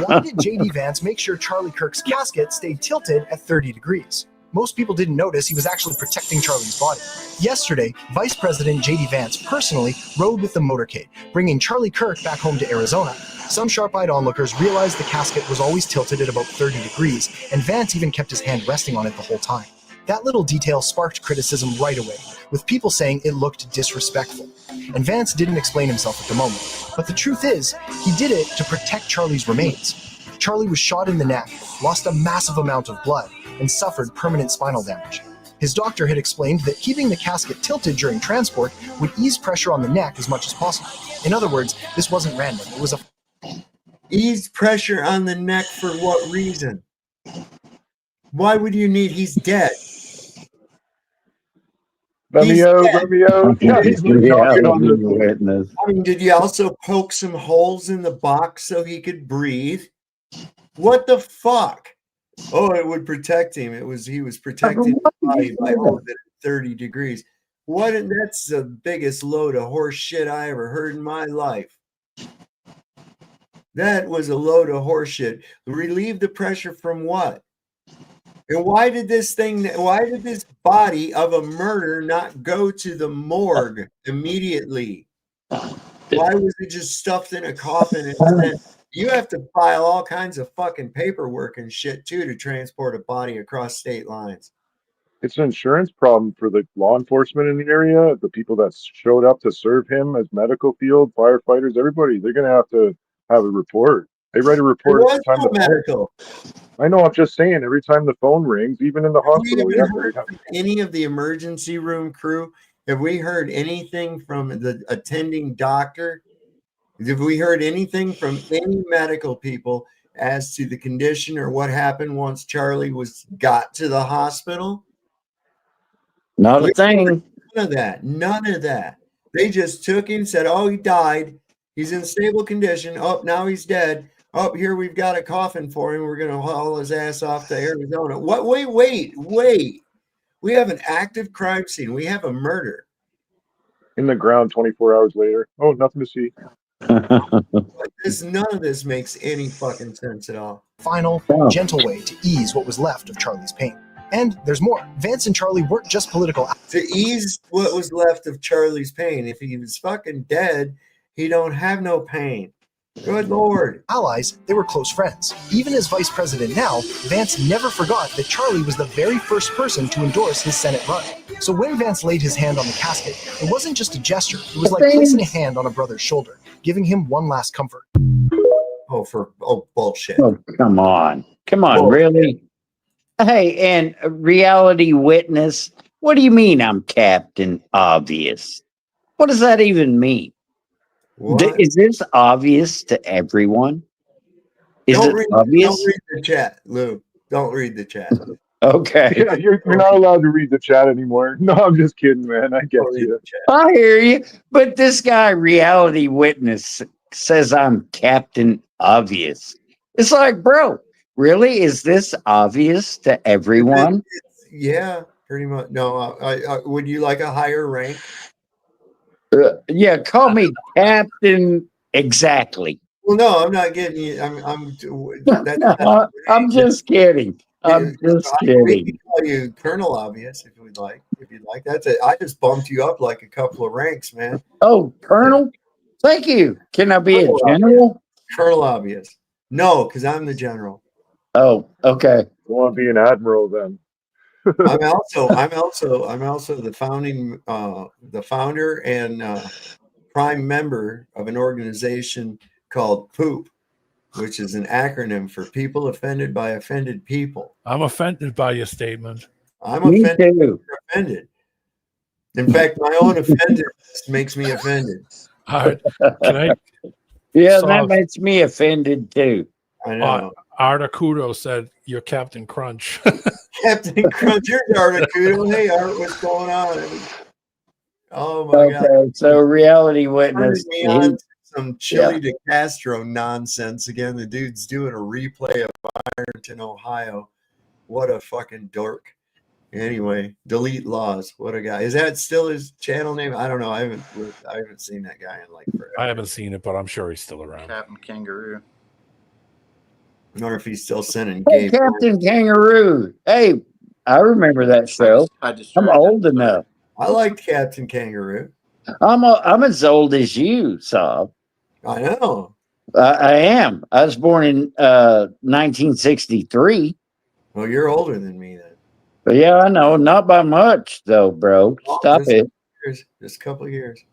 Speaker 4: Why did J.D. Vance make sure Charlie Kirk's casket stayed tilted at 30 degrees? Most people didn't notice he was actually protecting Charlie's body. Yesterday, Vice President J.D. Vance personally rode with the motorcade, bringing Charlie Kirk back home to Arizona. Some sharp-eyed onlookers realized the casket was always tilted at about 30 degrees, and Vance even kept his hand resting on it the whole time. That little detail sparked criticism right away, with people saying it looked disrespectful. And Vance didn't explain himself at the moment, but the truth is, he did it to protect Charlie's remains. Charlie was shot in the neck, lost a massive amount of blood, and suffered permanent spinal damage. His doctor had explained that keeping the casket tilted during transport would ease pressure on the neck as much as possible. In other words, this wasn't random, it was a...
Speaker 12: Ease pressure on the neck for what reason? Why would you need... He's dead.
Speaker 14: Romeo. Yeah, he's been talking on the
Speaker 3: witness.
Speaker 12: I mean, did you also poke some holes in the box so he could breathe? What the fuck? Oh, it would protect him. He was protecting his body by holding it at 30 degrees. That's the biggest load of horse shit I ever heard in my life. That was a load of horse shit. Relieve the pressure from what? And why did this body of a murder not go to the morgue immediately? Why was it just stuffed in a coffin and sent? You have to file all kinds of fucking paperwork and shit too to transport a body across state lines.
Speaker 14: It's an insurance problem for the law enforcement in the area, the people that showed up to serve him as medical field, firefighters, everybody. They're going to have a report. They write a report every time the
Speaker 12: medical.
Speaker 14: I know, I'm just saying, every time the phone rings, even in the hospital,
Speaker 12: we heard from any of the emergency room crew? Have we heard anything from the attending doctor? Have we heard anything from any medical people as to the condition or what happened once Charlie got to the hospital?
Speaker 3: Not a thing.
Speaker 12: None of that. None of that. They just took him, said, oh, he died. He's in stable condition. Oh, now he's dead. Oh, here we've got a coffin for him. We're going to haul his ass off to Arizona. What? Wait. We have an active crime scene. We have a murder.
Speaker 14: In the ground 24 hours later. Oh, nothing to see.
Speaker 12: None of this makes any fucking sense at all.
Speaker 4: Final, gentle way to ease what was left of Charlie's pain. And there's more. Vance and Charlie weren't just political.
Speaker 12: To ease what was left of Charlie's pain. If he was fucking dead, he don't have no pain. Good Lord.
Speaker 4: Allies, they were close friends. Even as vice president now, Vance never forgot that Charlie was the very first person to endorse his Senate run. So when Vance laid his hand on the casket, it wasn't just a gesture. It was like placing a hand on a brother's shoulder, giving him one last comfort.
Speaker 12: Bullshit.
Speaker 3: Oh, come on, really? Hey, and reality witness, what do you mean I'm Captain Obvious? What does that even mean? Is this obvious to everyone?
Speaker 12: Don't
Speaker 3: it obvious?
Speaker 12: Don't read the chat, Lou. Don't read the chat.
Speaker 3: Okay.
Speaker 14: Yeah, you're not allowed to read the chat anymore. No, I'm just kidding, man. I get you.
Speaker 3: I hear you. But this guy, reality witness, says I'm Captain Obvious. It's like, bro, really? Is this obvious to everyone?
Speaker 12: Yeah, pretty much. No, would you like a higher rank?
Speaker 3: Yeah, call me Captain Exactly.
Speaker 12: Well, no, I'm not getting you.
Speaker 3: I'm just kidding. I'm just kidding.
Speaker 12: We can call you Colonel Obvious if you'd like. That's it. I just bumped you up like a couple of ranks, man.
Speaker 3: Oh, Colonel? Thank you. Can I be a general?
Speaker 12: Colonel Obvious. No, because I'm the general.
Speaker 3: Oh, okay.
Speaker 14: I want to be an admiral then.
Speaker 12: I'm also the founder and prime member of an organization called POOP, which is an acronym for People Offended by Offended People.
Speaker 13: I'm offended by your statement.
Speaker 12: I'm offended. You're offended. In fact, my own offendedness makes me offended.
Speaker 13: All right. Can I?
Speaker 3: Yeah, that makes me offended too.
Speaker 12: I know.
Speaker 13: Articuno said you're Captain Crunch.
Speaker 12: Captain Crunch, you're Articuno. Hey, Art, what's going on? Oh my God.
Speaker 3: So reality witness.
Speaker 12: Me on some Chili de Castro nonsense again. The dude's doing a replay of Ironton, Ohio. What a fucking dork. Anyway, delete laws. What a guy. Is that still his channel name? I don't know. I haven't seen that guy in like forever.
Speaker 13: I haven't seen it, but I'm sure he's still around.
Speaker 18: Captain Kangaroo.
Speaker 12: I wonder if he's still sending
Speaker 3: Hey, Captain Kangaroo. Hey, I remember that show. I'm old enough.
Speaker 12: I like Captain Kangaroo.
Speaker 3: I'm as old as you, Saab.
Speaker 12: I know.
Speaker 3: I am. I was born in 1963.
Speaker 12: Well, you're older than me then.
Speaker 3: But yeah, I know. Not by much, though, bro. Stop it.
Speaker 12: Just a couple of years.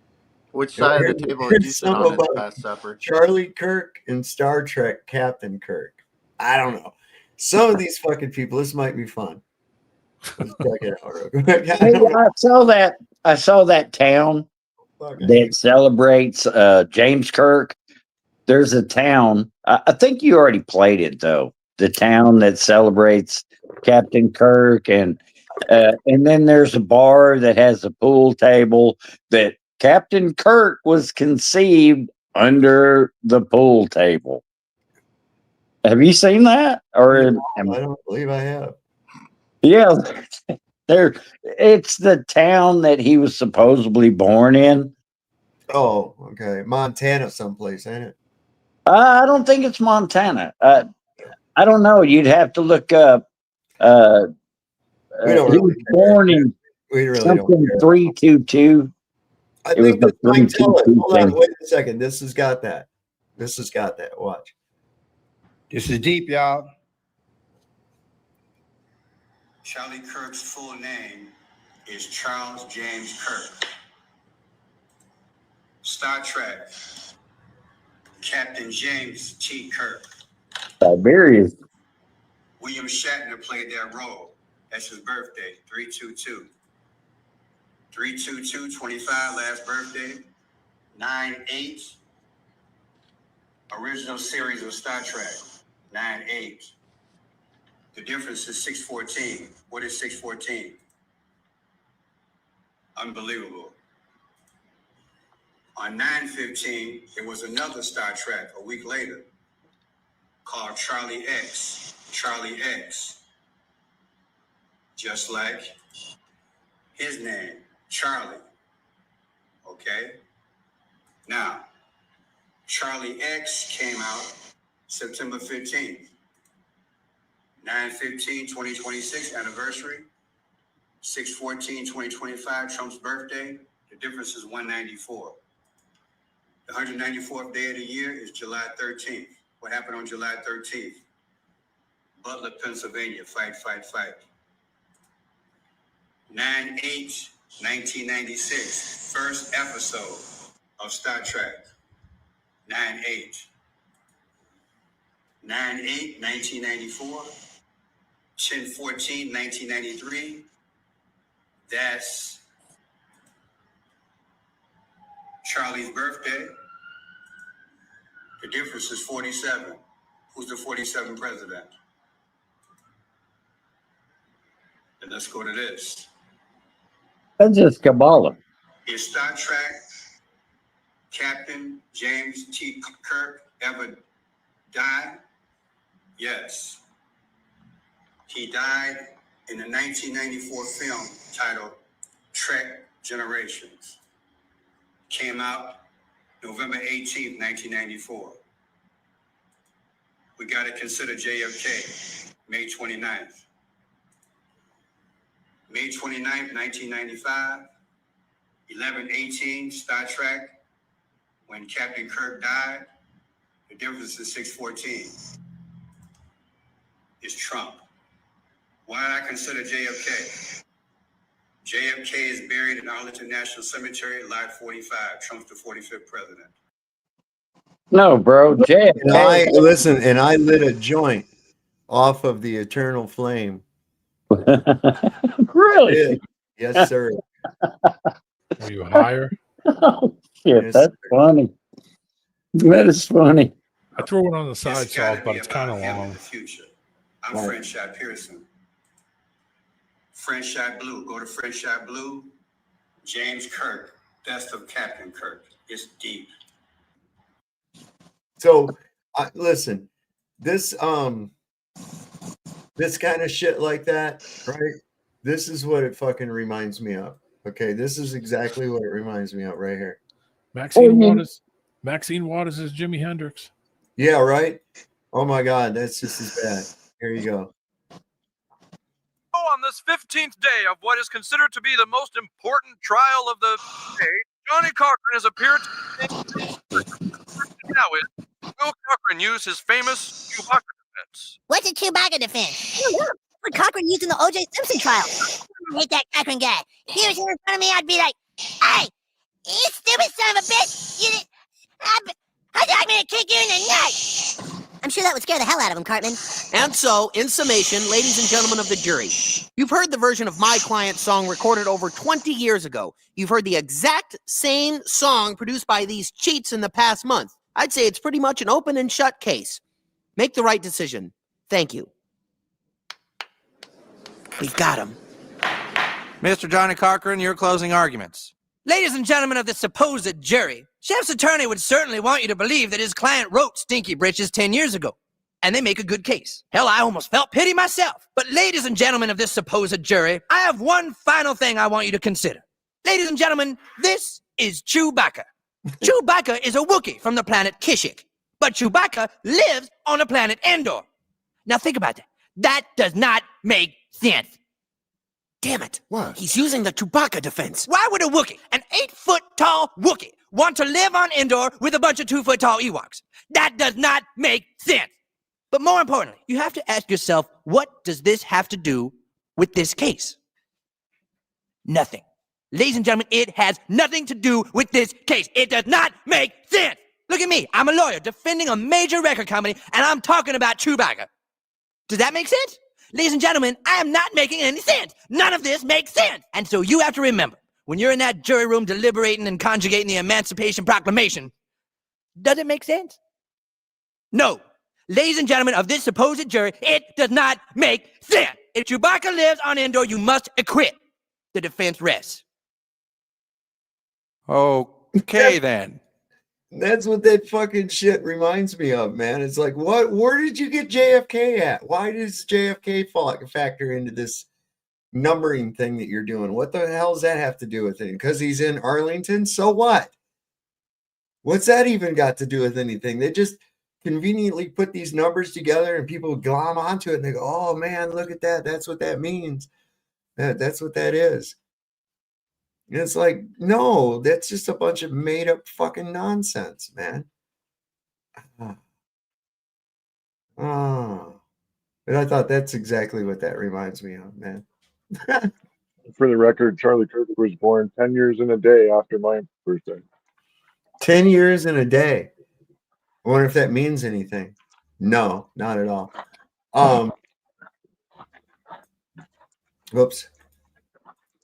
Speaker 18: Which side of the table did you sit on at the past supper?
Speaker 12: Charlie Kirk and Star Trek Captain Kirk. I don't know. Some of these fucking people, this might be fun. Let's check it out real quick.
Speaker 3: I saw that town that celebrates James Kirk. There's a town. I think you already played it though. The town that celebrates Captain Kirk, and then there's a bar that has a pool table that Captain Kirk was conceived under the pool table. Have you seen that? Or
Speaker 12: no, I don't believe I have.
Speaker 3: Yeah, it's the town that he was supposedly born in.
Speaker 12: Oh, okay. Montana someplace, ain't it?
Speaker 3: I don't think it's Montana. I don't know. You'd have to look up. He was born in something 322.
Speaker 12: I think this might tell it. Hold on, wait a second. This has got that. Watch.
Speaker 5: This is deep, y'all.
Speaker 22: Charlie Kirk's full name is Charles James Kirk. Star Trek, Captain James T. Kirk.
Speaker 3: Siberian.
Speaker 22: William Shatner played that role. That's his birthday, 322. 322-25, last birthday. 9-8. Original series of Star Trek, 9-8. The difference is 614. What is 614? Unbelievable. On 9/15, there was another Star Trek a week later called Charlie X. Charlie X. Just like his name, Charlie. Okay? Now, Charlie X came out September 15th. 9/15/2026 anniversary. 6/14/2025 Trump's birthday. The difference is 194. The 194th day of the year is July 13th. What happened on July 13th? Butler, Pennsylvania, fight. 9/8/1996, first episode of Star Trek. 9/8. 9/8/1994. 10/14/1993. That's Charlie's birthday. The difference is 47. Who's the 47th president? And let's go to this.
Speaker 3: That's just Kabbalah.
Speaker 22: Is Star Trek Captain James T. Kirk ever died? Yes. He died in the 1994 film titled Trek Generations. Came out November 18th, 1994. We got to consider JFK, May 29th. May 29th, 1995, 11/18, Star Trek, when Captain Kirk died, the difference is 6/14. It's Trump. Why did I consider JFK? JFK is buried in Arlington National Cemetery, Lot 45. Trump's the 45th president.
Speaker 3: No, bro.
Speaker 12: And I
Speaker 3: JFK.
Speaker 12: listen, and I lit a joint off of the eternal flame.
Speaker 3: Really?
Speaker 12: Yes, sir.
Speaker 13: Were you higher?
Speaker 3: Oh, shit,
Speaker 12: Yes,
Speaker 3: that's
Speaker 12: sir.
Speaker 3: funny. That is funny.
Speaker 13: I threw it on the side
Speaker 22: It's gotta
Speaker 13: saw, but
Speaker 22: be
Speaker 13: it's kind of
Speaker 22: about him in
Speaker 13: long.
Speaker 22: the future. I'm
Speaker 12: Right.
Speaker 22: French Shot Pearson. French Shot Blue. Go to French Shot Blue. James Kirk. Best of Captain Kirk. It's deep.
Speaker 12: So, listen, this this kind of shit like that, right? This is what it fucking reminds me of. Okay, this is exactly what it reminds me of right here.
Speaker 13: Maxine Waters is Jimi Hendrix.
Speaker 12: Yeah, right. Oh my God, that's just as bad. Here you go.
Speaker 1: On this 15th day of what is considered to be the most important trial of the day, Johnny Cochran has appeared now is Will Cochran use his famous Chewbacca defense?
Speaker 6: What's a Chewbacca defense? I don't know. What Cochran used in the O.J. Simpson trial. I hate that Cochran guy. If he was here in front of me, I'd be like, "Hey, you stupid son of a bitch! I'm gonna kick you in the nuts!" I'm sure that would scare the hell out of him, Cartman.
Speaker 23: And so, in summation, ladies and gentlemen of the jury, you've heard the version of my client's song recorded over 20 years ago. You've heard the exact same song produced by these cheats in the past month. I'd say it's pretty much an open and shut case. Make the right decision. Thank you. We've got him.
Speaker 1: Mr. Johnny Cochran, your closing arguments.
Speaker 24: Ladies and gentlemen of the supposed jury, Chef's attorney would certainly want you to believe that his client wrote Stinky Britches 10 years ago. And they make a good case. Hell, I almost felt pity myself. But ladies and gentlemen of this supposed jury, I have one final thing I want you to consider. Ladies and gentlemen, this is Chewbacca. Chewbacca is a Wookiee from the planet Kishik. But Chewbacca lives on the planet Endor. Now think about that. That does not make sense.
Speaker 23: Damn it. What? He's using the Chewbacca defense.
Speaker 24: Why would a Wookiee, an 8-foot-tall Wookiee, want to live on Endor with a bunch of 2-foot-tall Ewoks? That does not make sense. But more importantly, you have to ask yourself, what does this have to do with this case? Nothing. Ladies and gentlemen, it has nothing to do with this case. It does not make sense. Look at me. I'm a lawyer defending a major record company, and I'm talking about Chewbacca. Does that make sense? Ladies and gentlemen, I am not making any sense. None of this makes sense. And so you have to remember, when you're in that jury room deliberating and conjugating the Emancipation Proclamation, does it make sense? No. Ladies and gentlemen of this supposed jury, it does not make sense. If Chewbacca lives on Endor, you must acquit. The defense rests.
Speaker 1: Okay, then.
Speaker 12: That's what that fucking shit reminds me of, man. It's like, what? Where did you get JFK at? Why does JFK factor into this numbering thing that you're doing? What the hell does that have to do with it? Because he's in Arlington? So what? What's that even got to do with anything? They just conveniently put these numbers together and people glom onto it and they go, oh man, look at that. That's what that means. That's what that is. And it's like, no, that's just a bunch of made up fucking nonsense, man. Oh, but I thought that's exactly what that reminds me of, man.
Speaker 14: For the record, Charlie Kirk was born 10 years and a day after my birthday.
Speaker 12: 10 years and a day. I wonder if that means anything. No, not at all. Whoops.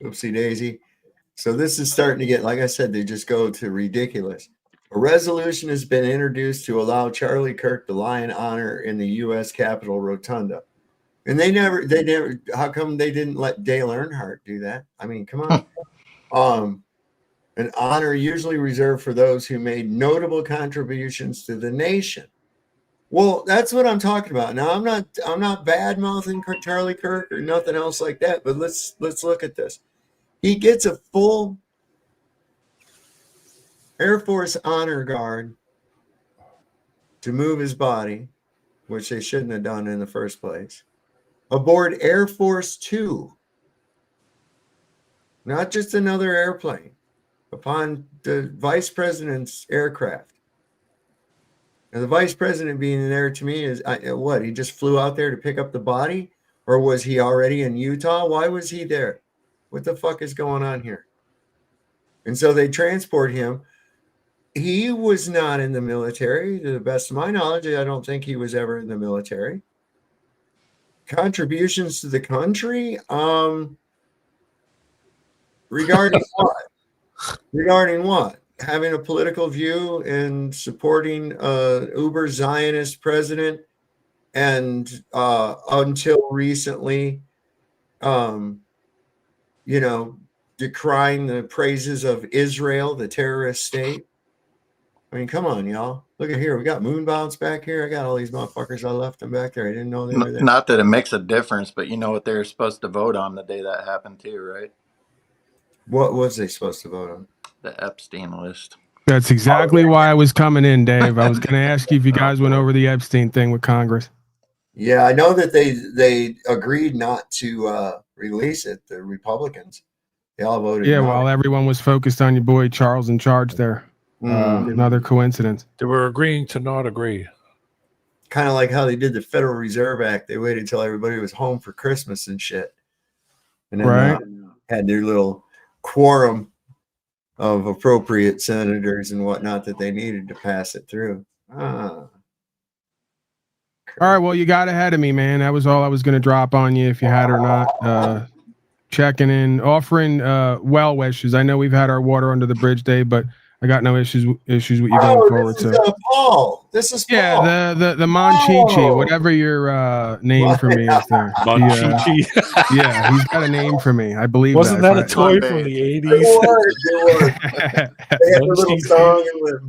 Speaker 12: Oopsie daisy. So this is starting to get, like I said, they just go to ridiculous. A resolution has been introduced to allow Charlie Kirk to lie in honor in the U.S. Capitol Rotunda. And they never, how come they didn't let Dale Earnhardt do that? I mean, come on. An honor usually reserved for those who made notable contributions to the nation. Well, that's what I'm talking about. Now, I'm not bad-mouthing Charlie Kirk or nothing else like that, but let's look at this. He gets a full Air Force honor guard to move his body, which they shouldn't have done in the first place, aboard Air Force 2, not just another airplane, upon the vice president's aircraft. Now, the vice president being there to me is what? He just flew out there to pick up the body? Or was he already in Utah? Why was he there? What the fuck is going on here? And so they transport him. He was not in the military. To the best of my knowledge, I don't think he was ever in the military. Contributions to the country? Regarding what? Regarding what? Having a political view and supporting uber Zionist president, and until recently, decrying the praises of Israel, the terrorist state. I mean, come on, y'all. Look at here. We got moon bounce back here. I got all these motherfuckers. I left them back there. I didn't know they were there.
Speaker 18: Not that it makes a difference, but you know what they were supposed to vote on the day that happened too, right?
Speaker 12: What was they supposed to vote on?
Speaker 18: The Epstein list.
Speaker 7: That's exactly why I was coming in, Dave. I was going to ask you if you guys went over the Epstein thing with Congress.
Speaker 12: Yeah, I know that they agreed not to release it. The Republicans, they all voted.
Speaker 7: Yeah,
Speaker 12: no.
Speaker 7: while everyone was focused on your boy Charles in charge there. Another coincidence.
Speaker 13: They were agreeing to not agree.
Speaker 12: Kind of like how they did the Federal Reserve Act. They waited until everybody was home for Christmas and shit, and then had their little quorum of appropriate senators and whatnot that they needed to pass it through.
Speaker 7: All right, well, you got ahead of me, man. That was all I was going to drop on you, if you had or not. Checking in, offering well wishes. I know we've had our water under the bridge day, but I got no issues with you going forward.
Speaker 12: This is Paul. This is Paul.
Speaker 7: Yeah, the Monchichi, whatever your name for me is there.
Speaker 13: Monchichi.
Speaker 7: Yeah, he's got a name for me. I believe
Speaker 13: Wasn't that a toy from the 80s?
Speaker 12: They had a little song and went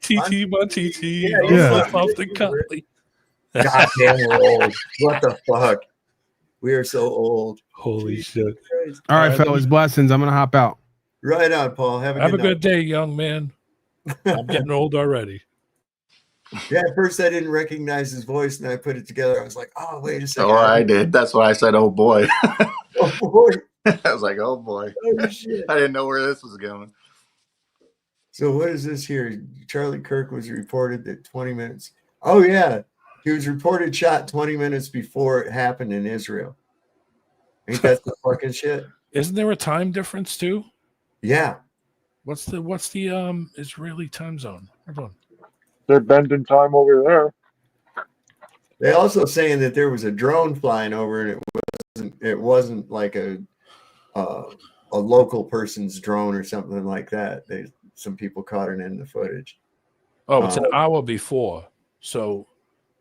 Speaker 13: Monchichi.
Speaker 12: Yeah.
Speaker 13: Something cuddly.
Speaker 12: Goddamn, we're old. What the fuck? We are so old.
Speaker 13: Holy shit.
Speaker 7: All right, fellas, blessings. I'm going to hop out.
Speaker 12: Right on, Paul. Have
Speaker 13: a
Speaker 12: good
Speaker 13: good day, young man. I'm getting old already.
Speaker 12: Yeah, at first I didn't recognize his voice, and I put it together. I was like, oh, wait a second.
Speaker 18: Oh, I did. That's why I said, oh, boy.
Speaker 12: Oh, boy.
Speaker 18: I was like, oh, boy.
Speaker 12: Oh, shit.
Speaker 18: I didn't know where this was going.
Speaker 12: So what is this here? Charlie Kirk was reported that 20 minutes. Oh, yeah. He was reported shot 20 minutes before it happened in Israel. Ain't that the fucking shit?
Speaker 13: Isn't there a time difference, too?
Speaker 12: Yeah.
Speaker 13: What's the Israeli time zone? Everyone.
Speaker 14: They're bending time over there.
Speaker 12: They also saying that there was a drone flying over, and it wasn't like a local person's drone or something like that. Some people caught it in the footage.
Speaker 13: Oh, it's an hour before. So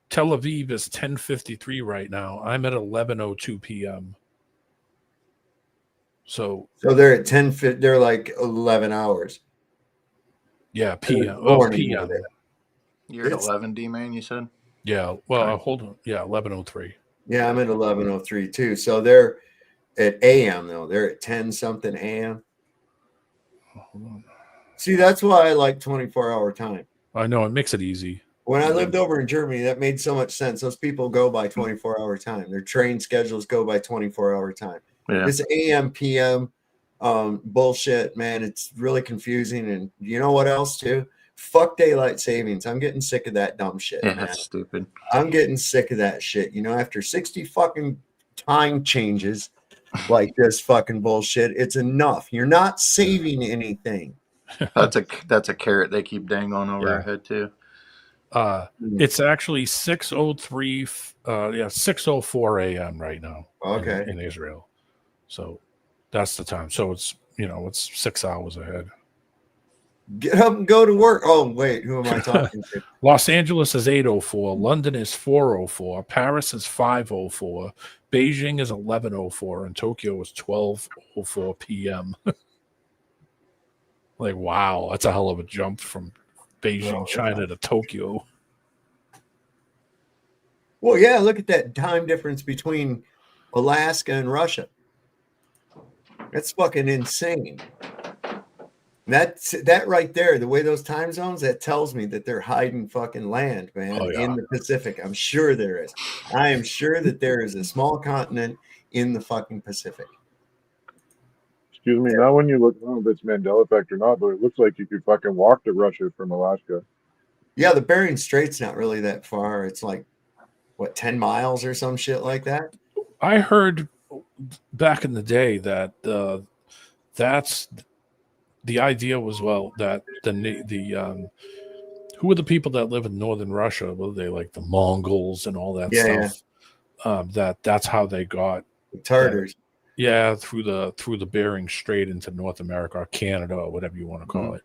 Speaker 13: Tel Aviv is 10:53 right now. I'm at 11:02 p.m. So
Speaker 12: they're at 10. They're like 11 hours.
Speaker 13: Yeah, p.m. Oh, p.m.
Speaker 18: You're at 11, D-Man, you said?
Speaker 13: Yeah. Well, hold on. Yeah, 11:03.
Speaker 12: Yeah, I'm at 11:03 too. So they're at a.m. though. They're at 10 something a.m.
Speaker 13: Hold on.
Speaker 12: See, that's why I like 24-hour time.
Speaker 13: I know, it makes it easy.
Speaker 12: When I lived over in Germany, that made so much sense. Those people go by 24-hour time. Their train schedules go by 24-hour time.
Speaker 18: Yeah.
Speaker 12: This AM, PM bullshit, man, it's really confusing. And you know what else, too? Fuck daylight savings. I'm getting sick of that dumb shit.
Speaker 18: Yeah,
Speaker 12: man.
Speaker 18: that's stupid.
Speaker 12: I'm getting sick of that shit. You know, after 60 fucking time changes like this fucking bullshit, it's enough. You're not saving anything.
Speaker 18: That's a carrot they keep dangling over our head, too.
Speaker 13: It's actually 6:04 a.m. right now.
Speaker 12: Okay.
Speaker 13: In Israel. So that's the time. So it's 6 hours ahead.
Speaker 12: Get up and go to work. Oh, wait, who am I talking to?
Speaker 13: Los Angeles is 8:04. London is 4:04. Paris is 5:04. Beijing is 11:04. And Tokyo is 12:04 p.m. Like, wow, that's a hell of a jump from Beijing, China to Tokyo.
Speaker 12: Well, yeah, look at that time difference between Alaska and Russia. That's fucking insane. That right there, the way those time zones, that tells me that they're hiding fucking land, man, in the Pacific. I'm sure there is. I am sure that there is a small continent in the fucking Pacific.
Speaker 14: Excuse me, not when you look, I don't know if it's Mandela effect or not, but it looks like you could fucking walk to Russia from Alaska.
Speaker 12: Yeah, the Bering Strait's not really that far. It's like, what, 10 miles or some shit like that?
Speaker 13: I heard back in the day that that's the idea was, well, that the who are the people that live in northern Russia? Well, they like the Mongols and all that stuff. That's how they got
Speaker 12: the Tartars.
Speaker 13: Through the Bering Strait into North America or Canada or whatever you want to call it.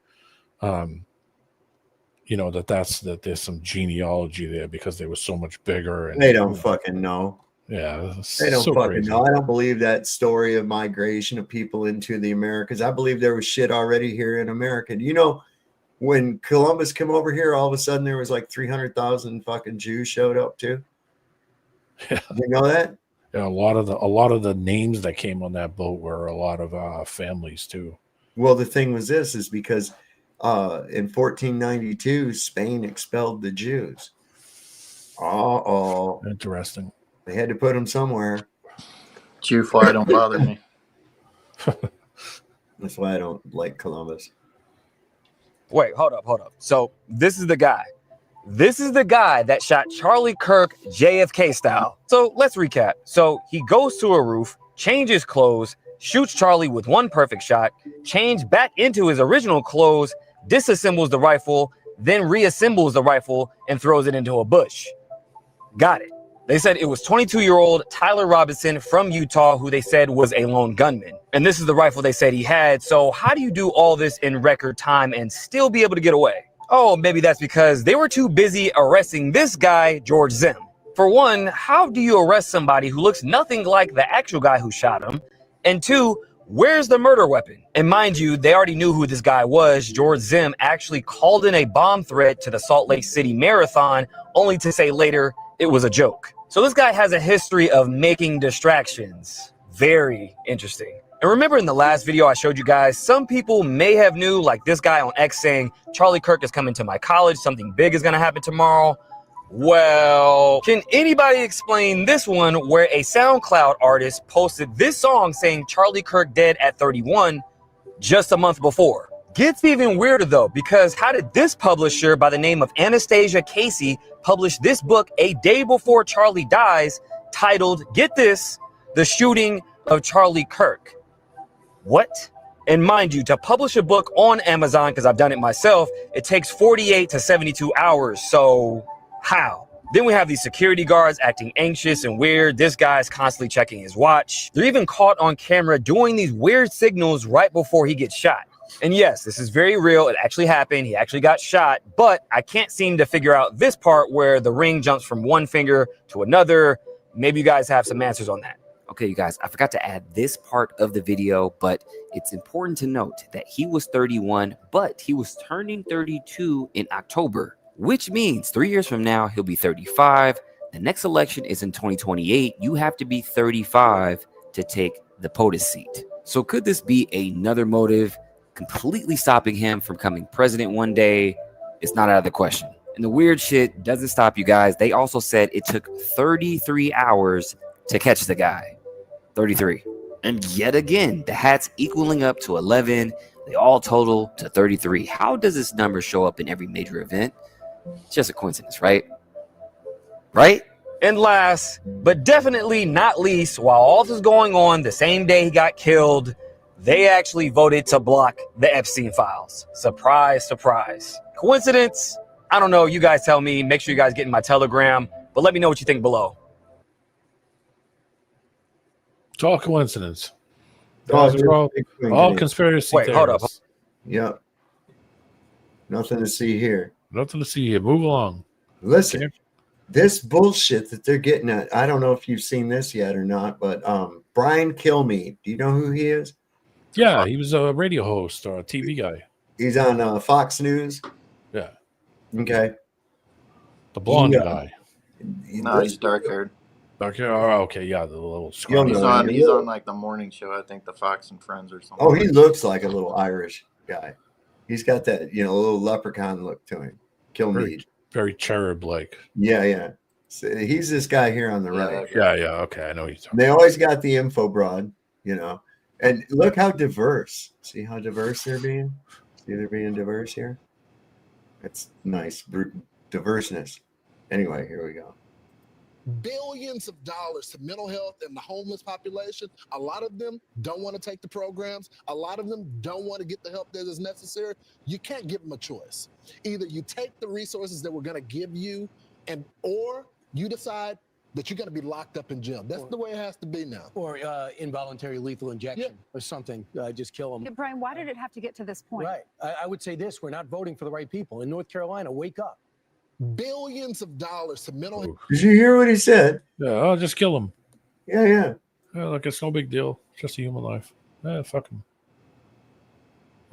Speaker 13: That there's some genealogy there because they were so much bigger. And
Speaker 12: they don't fucking know.
Speaker 13: Yeah,
Speaker 12: they don't
Speaker 13: so
Speaker 12: fucking
Speaker 13: crazy.
Speaker 12: know. I don't believe that story of migration of people into the Americas. I believe there was shit already here in America. You know, when Columbus came over here, all of a sudden there was like 300,000 fucking Jews showed up too.
Speaker 13: Yeah.
Speaker 12: You know that?
Speaker 13: Yeah, a lot of the names that came on that boat were a lot of families too.
Speaker 12: Well, the thing was this is because in 1492 Spain expelled the Jews.
Speaker 13: Interesting.
Speaker 12: They had to put them somewhere.
Speaker 18: Jew fly don't bother me.
Speaker 12: That's why I don't like Columbus.
Speaker 8: Wait, hold up. So this is the guy. This is the guy that shot Charlie Kirk JFK style. So let's recap. So he goes to a roof, changes clothes, shoots Charlie with one perfect shot, changes back into his original clothes, disassembles the rifle, then reassembles the rifle and throws it into a bush. Got it. They said it was 22-year-old Tyler Robinson from Utah, who they said was a lone gunman. And this is the rifle they said he had. So how do you do all this in record time and still be able to get away? Oh, maybe that's because they were too busy arresting this guy, George Zim. For one, how do you arrest somebody who looks nothing like the actual guy who shot him? And two, where's the murder weapon? And mind you, they already knew who this guy was. George Zim actually called in a bomb threat to the Salt Lake City Marathon, only to say later it was a joke. So this guy has a history of making distractions. Very interesting. And remember in the last video I showed you guys, some people may have knew, like this guy on X saying, Charlie Kirk is coming to my college, something big is gonna happen tomorrow. Well, can anybody explain this one where a SoundCloud artist posted this song saying Charlie Kirk dead at 31 just a month before? Gets even weirder though, because how did this publisher by the name of Anastasia Casey publish this book a day before Charlie dies, titled, get this, The Shooting of Charlie Kirk? What? And mind you, to publish a book on Amazon, because I've done it myself, it takes 48 to 72 hours. So how? Then we have these security guards acting anxious and weird. This guy's constantly checking his watch. They're even caught on camera doing these weird signals right before he gets shot. And yes, this is very real. It actually happened. He actually got shot, but I can't seem to figure out this part where the ring jumps from one finger to another. Maybe you guys have some answers on that.
Speaker 9: Okay, you guys, I forgot to add this part of the video, but it's important to note that he was 31, but he was turning 32 in October, which means 3 years from now, he'll be 35. The next election is in 2028. You have to be 35 to take the POTUS seat. So could this be another motive completely stopping him from becoming president one day? It's not out of the question. And the weird shit doesn't stop, you guys. They also said it took 33 hours to catch the guy. 33. And yet again, the hats equaling up to 11. They all total to 33. How does this number show up in every major event? It's just a coincidence, right? Right?
Speaker 8: And last, but definitely not least, while all this is going on, the same day he got killed, they actually voted to block the Epstein files. Surprise, surprise. Coincidence? I don't know. You guys tell me. Make sure you guys get in my Telegram, but let me know what you think below.
Speaker 13: It's all coincidence.
Speaker 12: Oh,
Speaker 13: Those are all conspiracy
Speaker 8: Wait, hold up.
Speaker 13: theories.
Speaker 12: Yep. Nothing to see here.
Speaker 13: Nothing to see here. Move along.
Speaker 12: Listen, this bullshit that they're getting at, I don't know if you've seen this yet or not, but Brian Kilmeade, do you know who he is?
Speaker 13: Yeah, he was a radio host or a TV guy.
Speaker 12: He's on Fox News.
Speaker 13: Yeah.
Speaker 12: Okay.
Speaker 13: The blonde guy.
Speaker 18: No, he's dark haired.
Speaker 13: Dark hair. Oh, okay, yeah, the little.
Speaker 18: He's on like the morning show. I think the Fox and Friends or something.
Speaker 12: Oh, he looks like a little Irish guy. He's got that, little leprechaun look to him. Kilmeade.
Speaker 13: Very cherub-like.
Speaker 12: Yeah. So he's this guy here on the right.
Speaker 13: Yeah. Okay, I know he's.
Speaker 12: They always got the info broad, and look how diverse. See how diverse they're being? See they're being diverse here? That's nice. Diverseness. Anyway, here we go.
Speaker 11: billions of dollars to mental health and the homeless population. A lot of them don't want to take the programs. A lot of them don't want to get the help that is necessary. You can't give them a choice. Either you take the resources that we're going to give you, or you decide that you're going to be locked up in jail. That's the way it has to be now.
Speaker 16: Or involuntary lethal injection or something. Just kill them.
Speaker 17: Brian, why did it have to get to this point?
Speaker 16: Right. I would say this: we're not voting for the right people. In North Carolina, wake up.
Speaker 11: Billions of dollars to mental health.
Speaker 12: Did you hear what he said?
Speaker 13: Yeah, I'll just kill him.
Speaker 12: Yeah.
Speaker 13: Look, it's no big deal. Just a human life. Fuck him.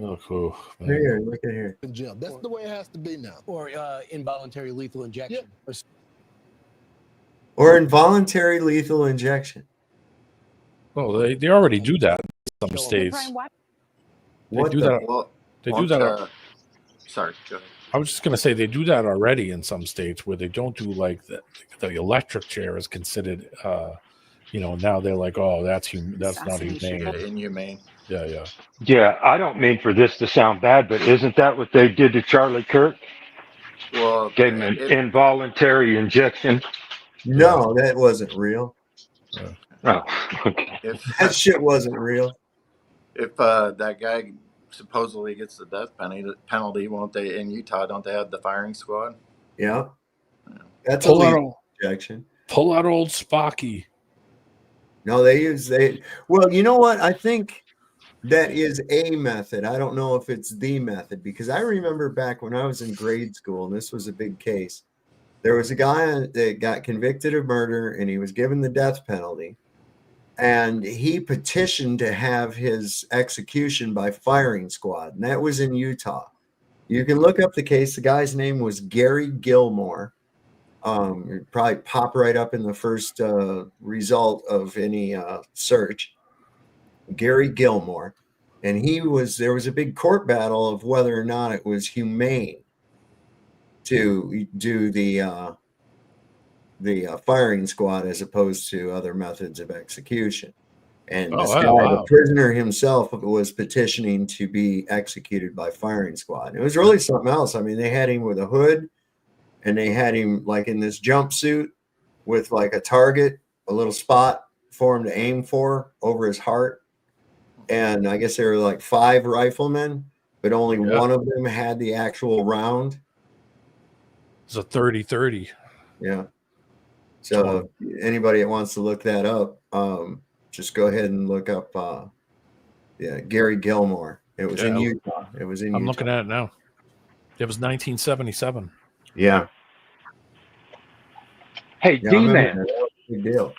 Speaker 13: Oh, cool.
Speaker 12: Here, look at here.
Speaker 11: In jail. That's the way it has to be now.
Speaker 16: Or involuntary lethal injection.
Speaker 12: Or involuntary lethal injection.
Speaker 13: Oh, they already do that in some states.
Speaker 17: Brian, why?
Speaker 13: They do that. They do that.
Speaker 18: Sorry, go ahead.
Speaker 13: I was just going to say they do that already in some states where they don't do like the electric chair is considered, now they're like, oh, that's not humane.
Speaker 18: Inhumane.
Speaker 13: Yeah.
Speaker 21: Yeah, I don't mean for this to sound bad, but isn't that what they did to Charlie Kirk?
Speaker 18: Well,
Speaker 21: gave him an involuntary injection.
Speaker 12: No, that wasn't real.
Speaker 21: Oh, okay.
Speaker 12: That shit wasn't real.
Speaker 18: If that guy supposedly gets the death penalty, won't they? In Utah, don't they have the firing squad?
Speaker 12: Yeah. That's
Speaker 13: Pull
Speaker 12: a
Speaker 13: out
Speaker 12: lethal injection.
Speaker 13: Pull out old Spocky.
Speaker 12: No, well, you know what? I think that is a method. I don't know if it's the method, because I remember back when I was in grade school, and this was a big case. There was a guy that got convicted of murder, and he was given the death penalty. And he petitioned to have his execution by firing squad. And that was in Utah. You can look up the case. The guy's name was Gary Gilmore. It'd probably pop right up in the first result of any search. Gary Gilmore. And there was a big court battle of whether or not it was humane to do the firing squad as opposed to other methods of execution. And the prisoner himself was petitioning to be executed by firing squad. It was really something else. I mean, they had him with a hood, and they had him like in this jumpsuit with like a target, a little spot for him to aim for over his heart. And I guess there were like 5 riflemen, but only one of them had the actual round.
Speaker 13: It's a 30-30.
Speaker 12: Yeah. So anybody that wants to look that up, just go ahead and look up Gary Gilmore. It was in Utah.
Speaker 13: I'm looking at it now. It was 1977.
Speaker 12: Yeah.
Speaker 21: Hey, D-Man.
Speaker 12: Big deal.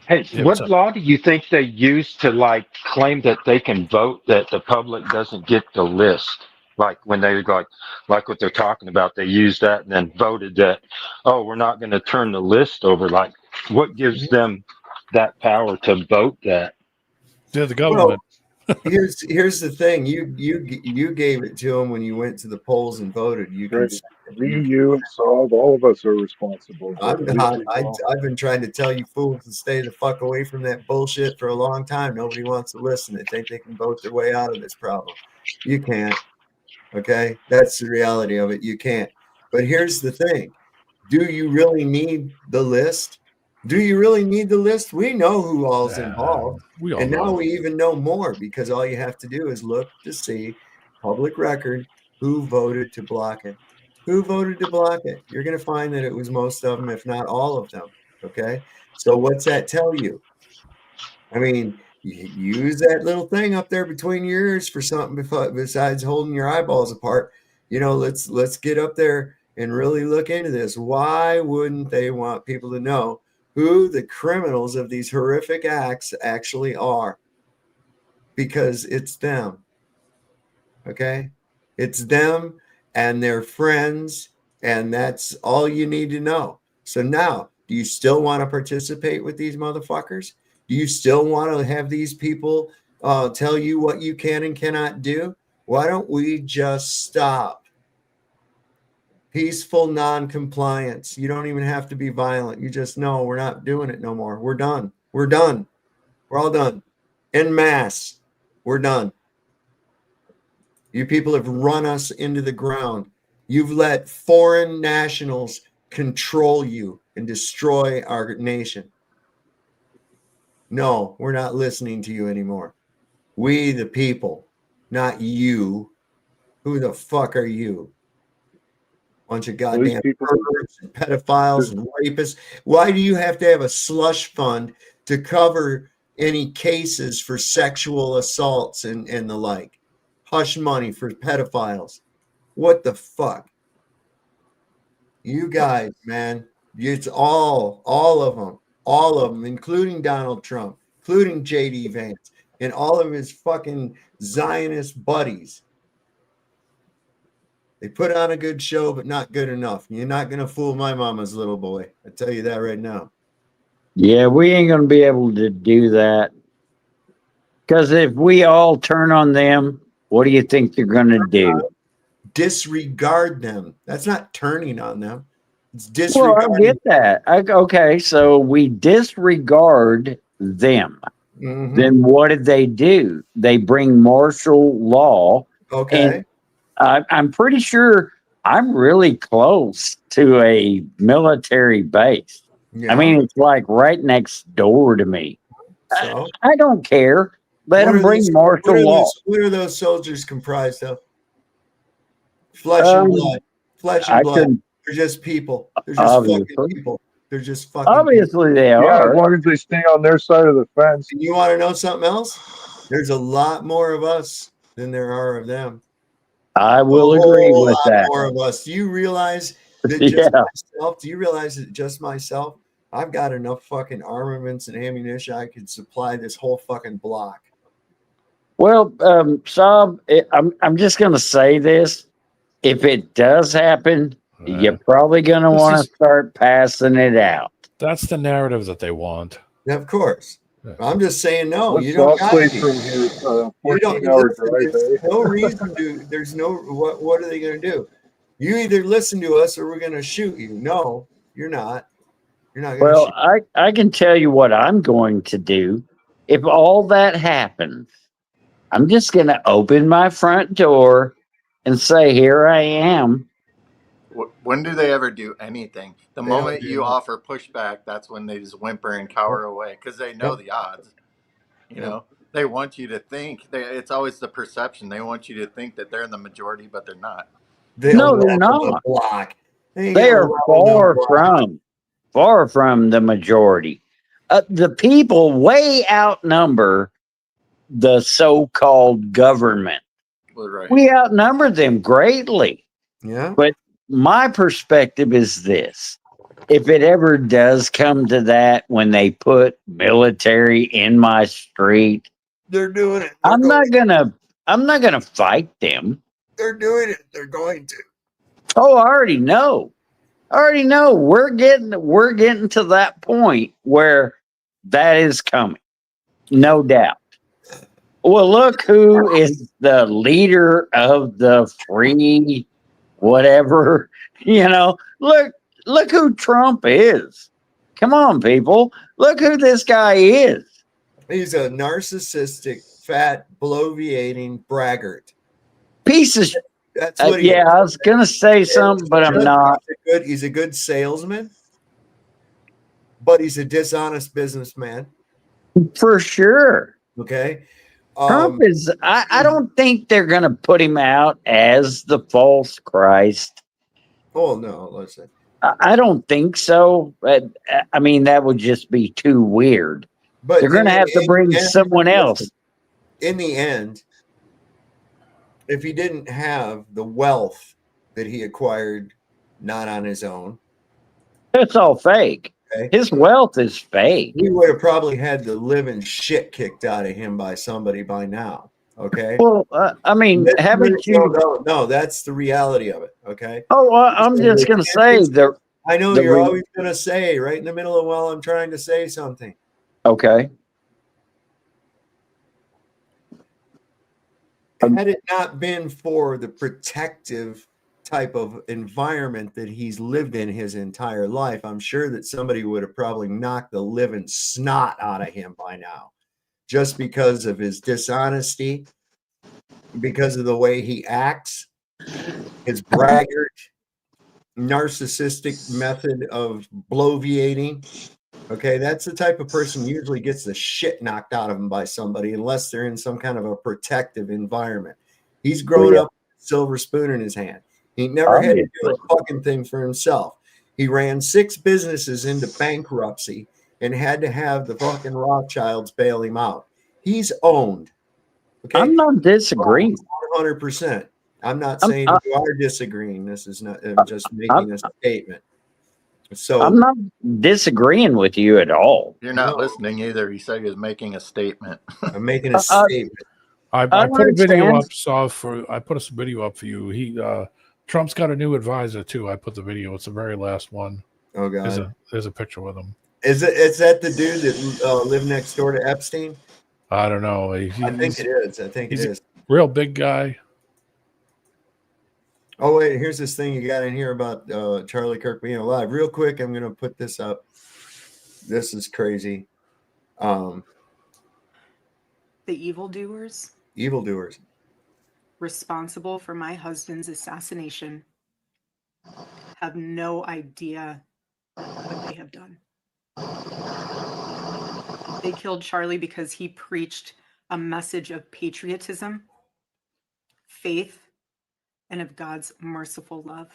Speaker 21: Hey, what law do you think they use to claim that they can vote that the public doesn't get the list? Like when they like what they're talking about, they used that and then voted that, oh, we're not going to turn the list over. Like, what gives them that power to vote that?
Speaker 13: They're the government.
Speaker 12: Well, here's the thing. You gave it to them when you went to the polls and voted. You
Speaker 14: and Saul, all of us are responsible.
Speaker 12: I've been trying to tell you fools to stay the fuck away from that bullshit for a long time. Nobody wants to listen. They think they can vote their way out of this problem. You can't. Okay, that's the reality of it. You can't. But here's the thing. Do you really need the list? Do you really need the list? We know who all's involved. And now we even know more, because all you have to do is look to see public record who voted to block it. Who voted to block it? You're going to find that it was most of them, if not all of them. Okay, so what's that tell you? I mean, use that little thing up there between your ears for something besides holding your eyeballs apart. Let's get up there and really look into this. Why wouldn't they want people to know who the criminals of these horrific acts actually are? Because it's them. Okay? It's them and their friends, and that's all you need to know. So now, do you still want to participate with these motherfuckers? Do you still want to have these people tell you what you can and cannot do? Why don't we just stop? Peaceful non-compliance. You don't even have to be violent. You just know we're not doing it no more. We're done. We're done. We're all done. En masse. We're done. You people have run us into the ground. You've let foreign nationals control you and destroy our nation. No, we're not listening to you anymore. We, the people, not you. Who the fuck are you? Bunch of goddamn perverts and pedophiles and rapists. Why do you have to have a slush fund to cover any cases for sexual assaults and the like? Hush money for pedophiles. What the fuck? You guys, man, it's all of them, including Donald Trump, including JD Vance, and all of his fucking Zionist buddies. They put on a good show, but not good enough. You're not going to fool my mama's little boy. I tell you that right now.
Speaker 3: Yeah, we ain't going to be able to do that. Because if we all turn on them, what do you think they're going to do?
Speaker 12: Disregard them. That's not turning on them. It's disregarding.
Speaker 3: Well, I get that. Okay, so we disregard them.
Speaker 12: Mhm.
Speaker 3: Then what did they do? They bring martial law.
Speaker 12: Okay.
Speaker 3: And I'm pretty sure I'm really close to a military base.
Speaker 12: Yeah.
Speaker 3: I mean, it's like right next door to me.
Speaker 12: So
Speaker 3: I don't care. Let them bring martial law.
Speaker 12: What are those soldiers comprised of? Flesh and blood. Flesh and blood. They're just people. They're just fucking people. They're just fucking
Speaker 3: Obviously, they
Speaker 14: Yeah,
Speaker 3: are.
Speaker 14: as long as they stay on their side of the fence.
Speaker 12: And you want to know something else? There's a lot more of us than there are of them.
Speaker 3: I will agree with that.
Speaker 12: More of us. Do you realize that just myself? Do you realize that just myself? I've got enough fucking armaments and ammunition. I could supply this whole fucking block.
Speaker 3: Well, Saab, I'm just going to say this. If it does happen, you're probably going to want to start passing it out.
Speaker 13: That's the narrative that they want.
Speaker 12: Yeah, of course. I'm just saying, no,
Speaker 14: What's
Speaker 12: you don't got
Speaker 14: Salt
Speaker 12: to.
Speaker 14: from here?
Speaker 12: You don't.
Speaker 14: 14-hour drive,
Speaker 12: There's no reason to. There's no. What are they going to do? You either listen to us or we're going to shoot you. No, you're not. You're not going to shoot.
Speaker 3: Well, I can tell you what I'm going to do. If all that happens, I'm just going to open my front door and say, here I am.
Speaker 18: When do they ever do anything? The moment you offer pushback, that's when they just whimper and cower away because they know the odds. You know, they want you to think. It's always the perception. They want you to think that they're in the majority, but they're not.
Speaker 3: No, they're not. They are far from the majority. The people way outnumber the so-called government.
Speaker 18: Right.
Speaker 3: We outnumber them greatly.
Speaker 12: Yeah.
Speaker 3: But my perspective is this. If it ever does come to that, when they put military in my street,
Speaker 12: they're doing it.
Speaker 3: I'm not gonna fight them.
Speaker 12: They're doing it. They're going to.
Speaker 3: Oh, I already know. We're getting to that point where that is coming. No doubt. Well, look who is the leader of the free whatever, look who Trump is. Come on, people. Look who this guy is.
Speaker 12: He's a narcissistic, fat, bloviating braggart.
Speaker 3: Piece of
Speaker 12: That's what he is.
Speaker 3: I was going to say something, but I'm not.
Speaker 12: He's a good salesman, but he's a dishonest businessman.
Speaker 3: For sure.
Speaker 12: Okay.
Speaker 3: Trump is, I don't think they're going to put him out as the false Christ.
Speaker 12: Oh, no, listen.
Speaker 3: I don't think so. But, I mean, that would just be too weird.
Speaker 12: But
Speaker 3: they're going to have to bring someone else.
Speaker 12: In the end, if he didn't have the wealth that he acquired not on his own,
Speaker 3: it's all fake. Okay. His wealth is fake.
Speaker 12: He would have probably had the living shit kicked out of him by somebody by now. Okay.
Speaker 3: Well, I mean, haven't you?
Speaker 12: No, that's the reality of it. Okay.
Speaker 3: Oh, I'm just going to say
Speaker 12: I know you're always going to say right in the middle of while I'm trying to say something.
Speaker 3: Okay.
Speaker 12: Had it not been for the protective type of environment that he's lived in his entire life, I'm sure that somebody would have probably knocked the living snot out of him by now, just because of his dishonesty, because of the way he acts, his braggart, narcissistic method of bloviating. Okay, that's the type of person usually gets the shit knocked out of them by somebody unless they're in some kind of a protective environment. He's grown up with a silver spoon in his hand. He never had to do a fucking thing for himself. He ran 6 businesses into bankruptcy and had to have the fucking Rothschilds bail him out. He's owned. Okay,
Speaker 3: I'm not disagreeing.
Speaker 12: 100%. I'm not saying you are disagreeing. This is not. I'm just making a statement. So
Speaker 3: I'm not disagreeing with you at all.
Speaker 18: You're not listening either. He said he was making a statement.
Speaker 12: I'm making a statement.
Speaker 13: I put a video up. I put a video up for you. He Trump's got a new advisor too. I put the video. It's the very last one.
Speaker 12: Oh god.
Speaker 13: There's a picture with him.
Speaker 12: Is that the dude that lived next door to Epstein?
Speaker 13: I don't know. I
Speaker 12: think it is. I think it is.
Speaker 13: Real big guy.
Speaker 12: Oh wait, here's this thing you got in here about Charlie Kirk being alive. Real quick, I'm gonna put this up. This is crazy.
Speaker 10: The evildoers responsible for my husband's assassination have no idea what they have done. They killed Charlie because he preached a message of patriotism, faith, and of God's merciful love.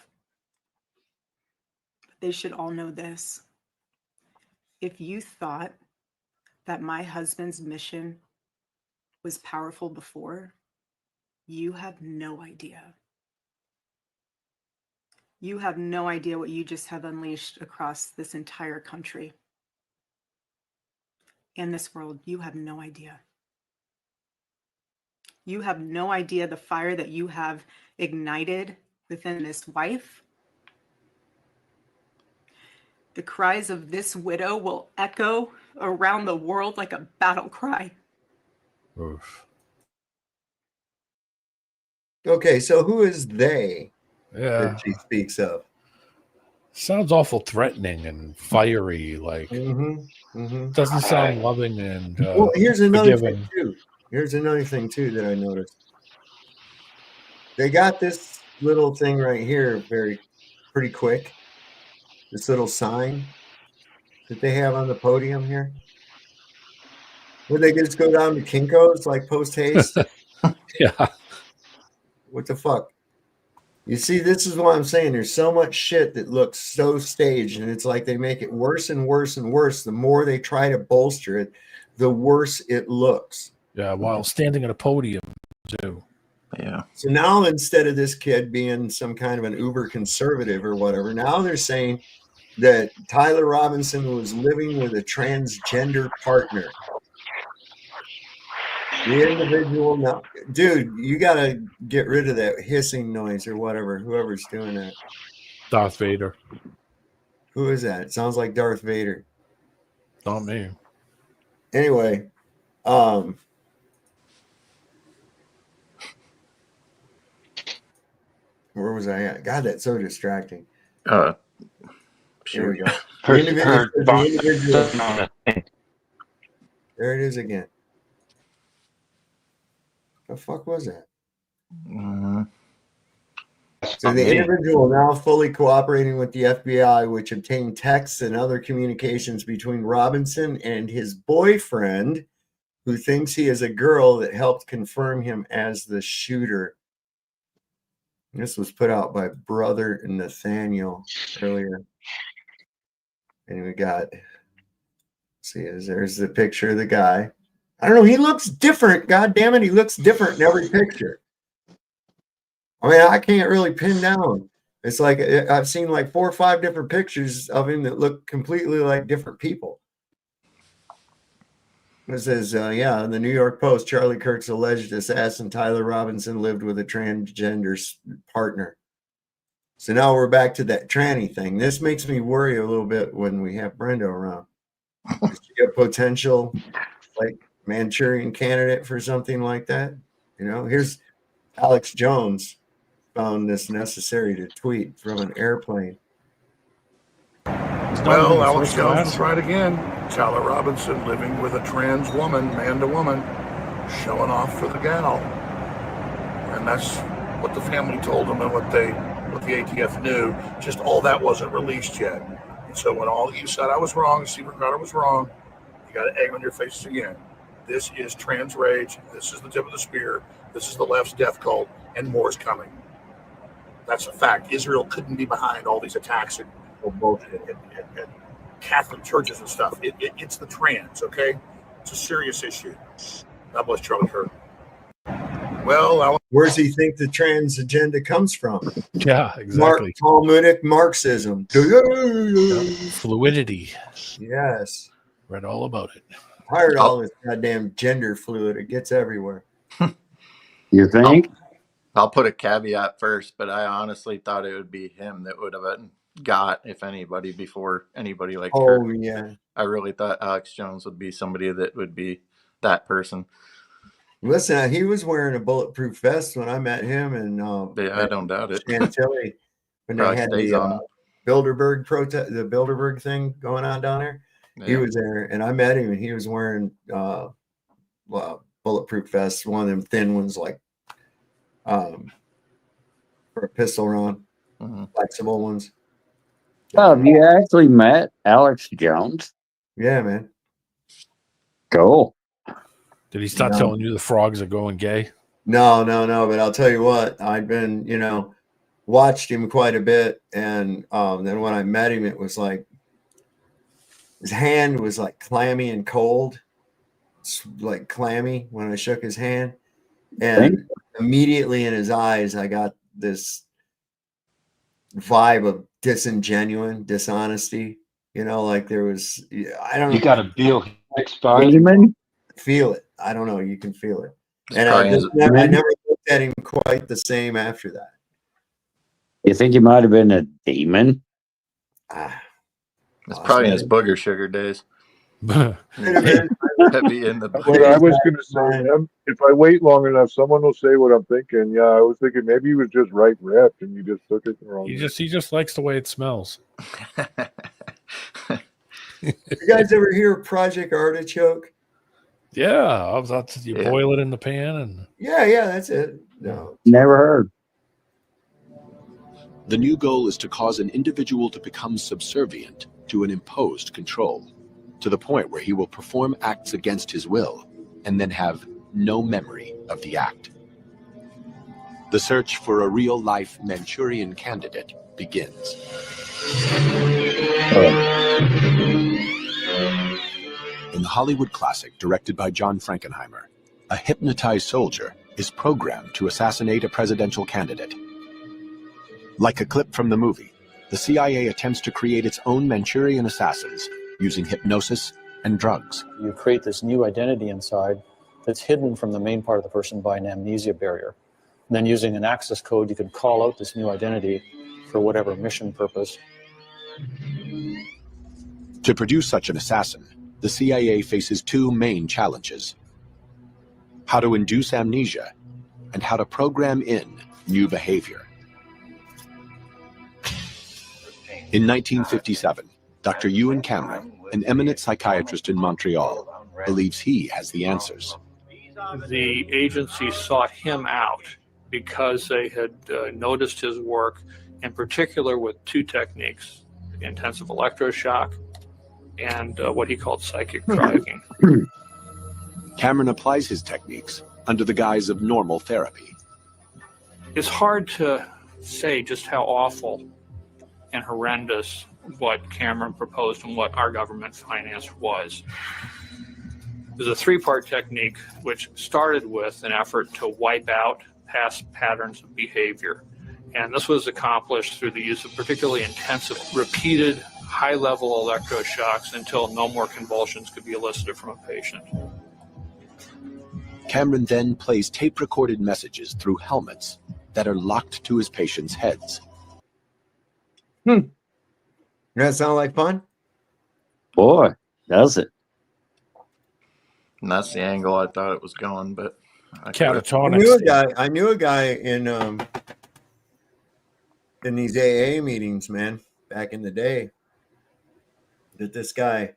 Speaker 10: But they should all know this. If you thought that my husband's mission was powerful before, you have no idea. You have no idea what you just have unleashed across this entire country. In this world, you have no idea. You have no idea the fire that you have ignited within this wife. The cries of this widow will echo around the world like a battle cry.
Speaker 13: Oof.
Speaker 12: Okay, so who is they
Speaker 13: Yeah.
Speaker 12: that she speaks of?
Speaker 13: Sounds awful threatening and fiery. Like doesn't sound loving and
Speaker 12: well, here's another
Speaker 13: forgiving.
Speaker 12: thing too. Here's another thing too that I noticed. They got this little thing right here pretty quick. This little sign that they have on the podium here. Would they just go down to Kinko's like post haste?
Speaker 13: Yeah.
Speaker 12: What the fuck? You see, this is what I'm saying. There's so much shit that looks so staged, and it's like they make it worse and worse and worse. The more they try to bolster it, the worse it looks.
Speaker 13: Yeah, while standing at a podium too.
Speaker 18: Yeah.
Speaker 12: So now instead of this kid being some kind of an uber conservative or whatever, now they're saying that Tyler Robinson was living with a transgender partner. The individual now, dude, you gotta get rid of that hissing noise or whatever, whoever's doing that.
Speaker 13: Darth Vader.
Speaker 12: Who is that? It sounds like Darth Vader.
Speaker 13: Not me.
Speaker 12: Anyway, where was I at? God, that's so distracting. Here we go. There it is again. The fuck was that? So the individual now fully cooperating with the FBI, which obtained texts and other communications between Robinson and his boyfriend, who thinks he is a girl that helped confirm him as the shooter. This was put out by Brother Nathaniel earlier. And we got, there's the picture of the guy. I don't know, he looks different. God damn it, he looks different in every picture. I mean, I can't really pin down. It's like I've seen like 4 or 5 different pictures of him that look completely like different people. It says, in the New York Post, Charlie Kirk's alleged assassin Tyler Robinson lived with a transgender partner. So now we're back to that tranny thing. This makes me worry a little bit when we have Brenda around. Is she a potential like Manchurian candidate for something like that? You know, here's Alex Jones found this necessary to tweet from an airplane.
Speaker 2: Well, Alex Jones was right again. Tyler Robinson living with a trans woman, man to woman, showing off for the gal. And that's what the family told him and what they what the ATF knew, just all that wasn't released yet. And so when all of you said I was wrong, Stephen Crowder was wrong, you got an egg on your faces again. This is trans rage. This is the tip of the spear. This is the left's death cult, and more is coming. That's a fact. Israel couldn't be behind all these attacks and bullshit and Catholic churches and stuff. It's the trans, okay? It's a serious issue. God bless Charlie Kirk. Well,
Speaker 12: where does he think the trans agenda comes from?
Speaker 13: Yeah, exactly.
Speaker 12: Talmudic Marxism.
Speaker 13: Fluidity.
Speaker 12: Yes.
Speaker 13: Read all about it.
Speaker 12: I heard all this goddamn gender fluid. It gets everywhere.
Speaker 3: You think?
Speaker 18: I'll put a caveat first, but I honestly thought it would be him that would have got, if anybody, before anybody like Kirk.
Speaker 12: Yeah.
Speaker 18: I really thought Alex Jones would be somebody that would be that person.
Speaker 12: Listen, he was wearing a bulletproof vest when I met him, and
Speaker 18: I don't doubt it.
Speaker 12: Chantilly, when they had the Bilderberg protest, the Bilderberg thing going on down there. Yeah. He was there, and I met him, and he was wearing bulletproof vests, one of them thin ones, like for a pistol round, flexible ones.
Speaker 3: Oh, have you actually met Alex Jones?
Speaker 12: Yeah, man.
Speaker 3: Cool.
Speaker 13: Did he start telling you the frogs are going gay?
Speaker 12: No. But I'll tell you what, I've been, watched him quite a bit. And then when I met him, it was like his hand was like clammy and cold, like clammy when I shook his hand. And immediately in his eyes, I got this vibe of dishonesty. Like there was, I don't know.
Speaker 21: You got a Bill Hicks
Speaker 12: feel it. I don't know. You can feel it. And I never looked at him quite the same after that.
Speaker 3: You think he might have been a demon?
Speaker 18: It's probably in his booger sugar days.
Speaker 14: What I was going to say, if I wait long enough, someone will say what I'm thinking. Yeah, I was thinking maybe he was just right ripped and you just took it the wrong way.
Speaker 13: He just likes the way it smells.
Speaker 12: You guys ever hear of Project Artichoke?
Speaker 13: Yeah, you boil it in the pan and
Speaker 12: yeah, that's it. No,
Speaker 3: never heard.
Speaker 4: The new goal is to cause an individual to become subservient to an imposed control, to the point where he will perform acts against his will and then have no memory of the act. The search for a real-life Manchurian candidate begins. In the Hollywood classic directed by John Frankenheimer, a hypnotized soldier is programmed to assassinate a presidential candidate. Like a clip from the movie, the CIA attempts to create its own Manchurian assassins using hypnosis and drugs.
Speaker 15: You create this new identity inside that's hidden from the main part of the person by an amnesia barrier. And then using an access code, you can call out this new identity for whatever mission purpose.
Speaker 4: To produce such an assassin, the CIA faces two main challenges: how to induce amnesia and how to program in new behavior. In 1957, Dr. Ewan Cameron, an eminent psychiatrist in Montreal, believes he has the answers.
Speaker 19: The agency sought him out because they had noticed his work, in particular with two techniques: intensive electroshock and what he called psychic driving.
Speaker 4: Cameron applies his techniques under the guise of normal therapy.
Speaker 19: It's hard to say just how awful and horrendous what Cameron proposed and what our government financed was. There's a three-part technique which started with an effort to wipe out past patterns of behavior. And this was accomplished through the use of particularly intensive, repeated, high-level electroshocks until no more convulsions could be elicited from a patient.
Speaker 4: Cameron then plays tape-recorded messages through helmets that are locked to his patients' heads.
Speaker 12: That sound like fun?
Speaker 3: Boy, does it.
Speaker 18: And that's the angle I thought it was going, but
Speaker 13: catatonic.
Speaker 12: I knew a guy in these AA meetings, man, back in the day. That this guy,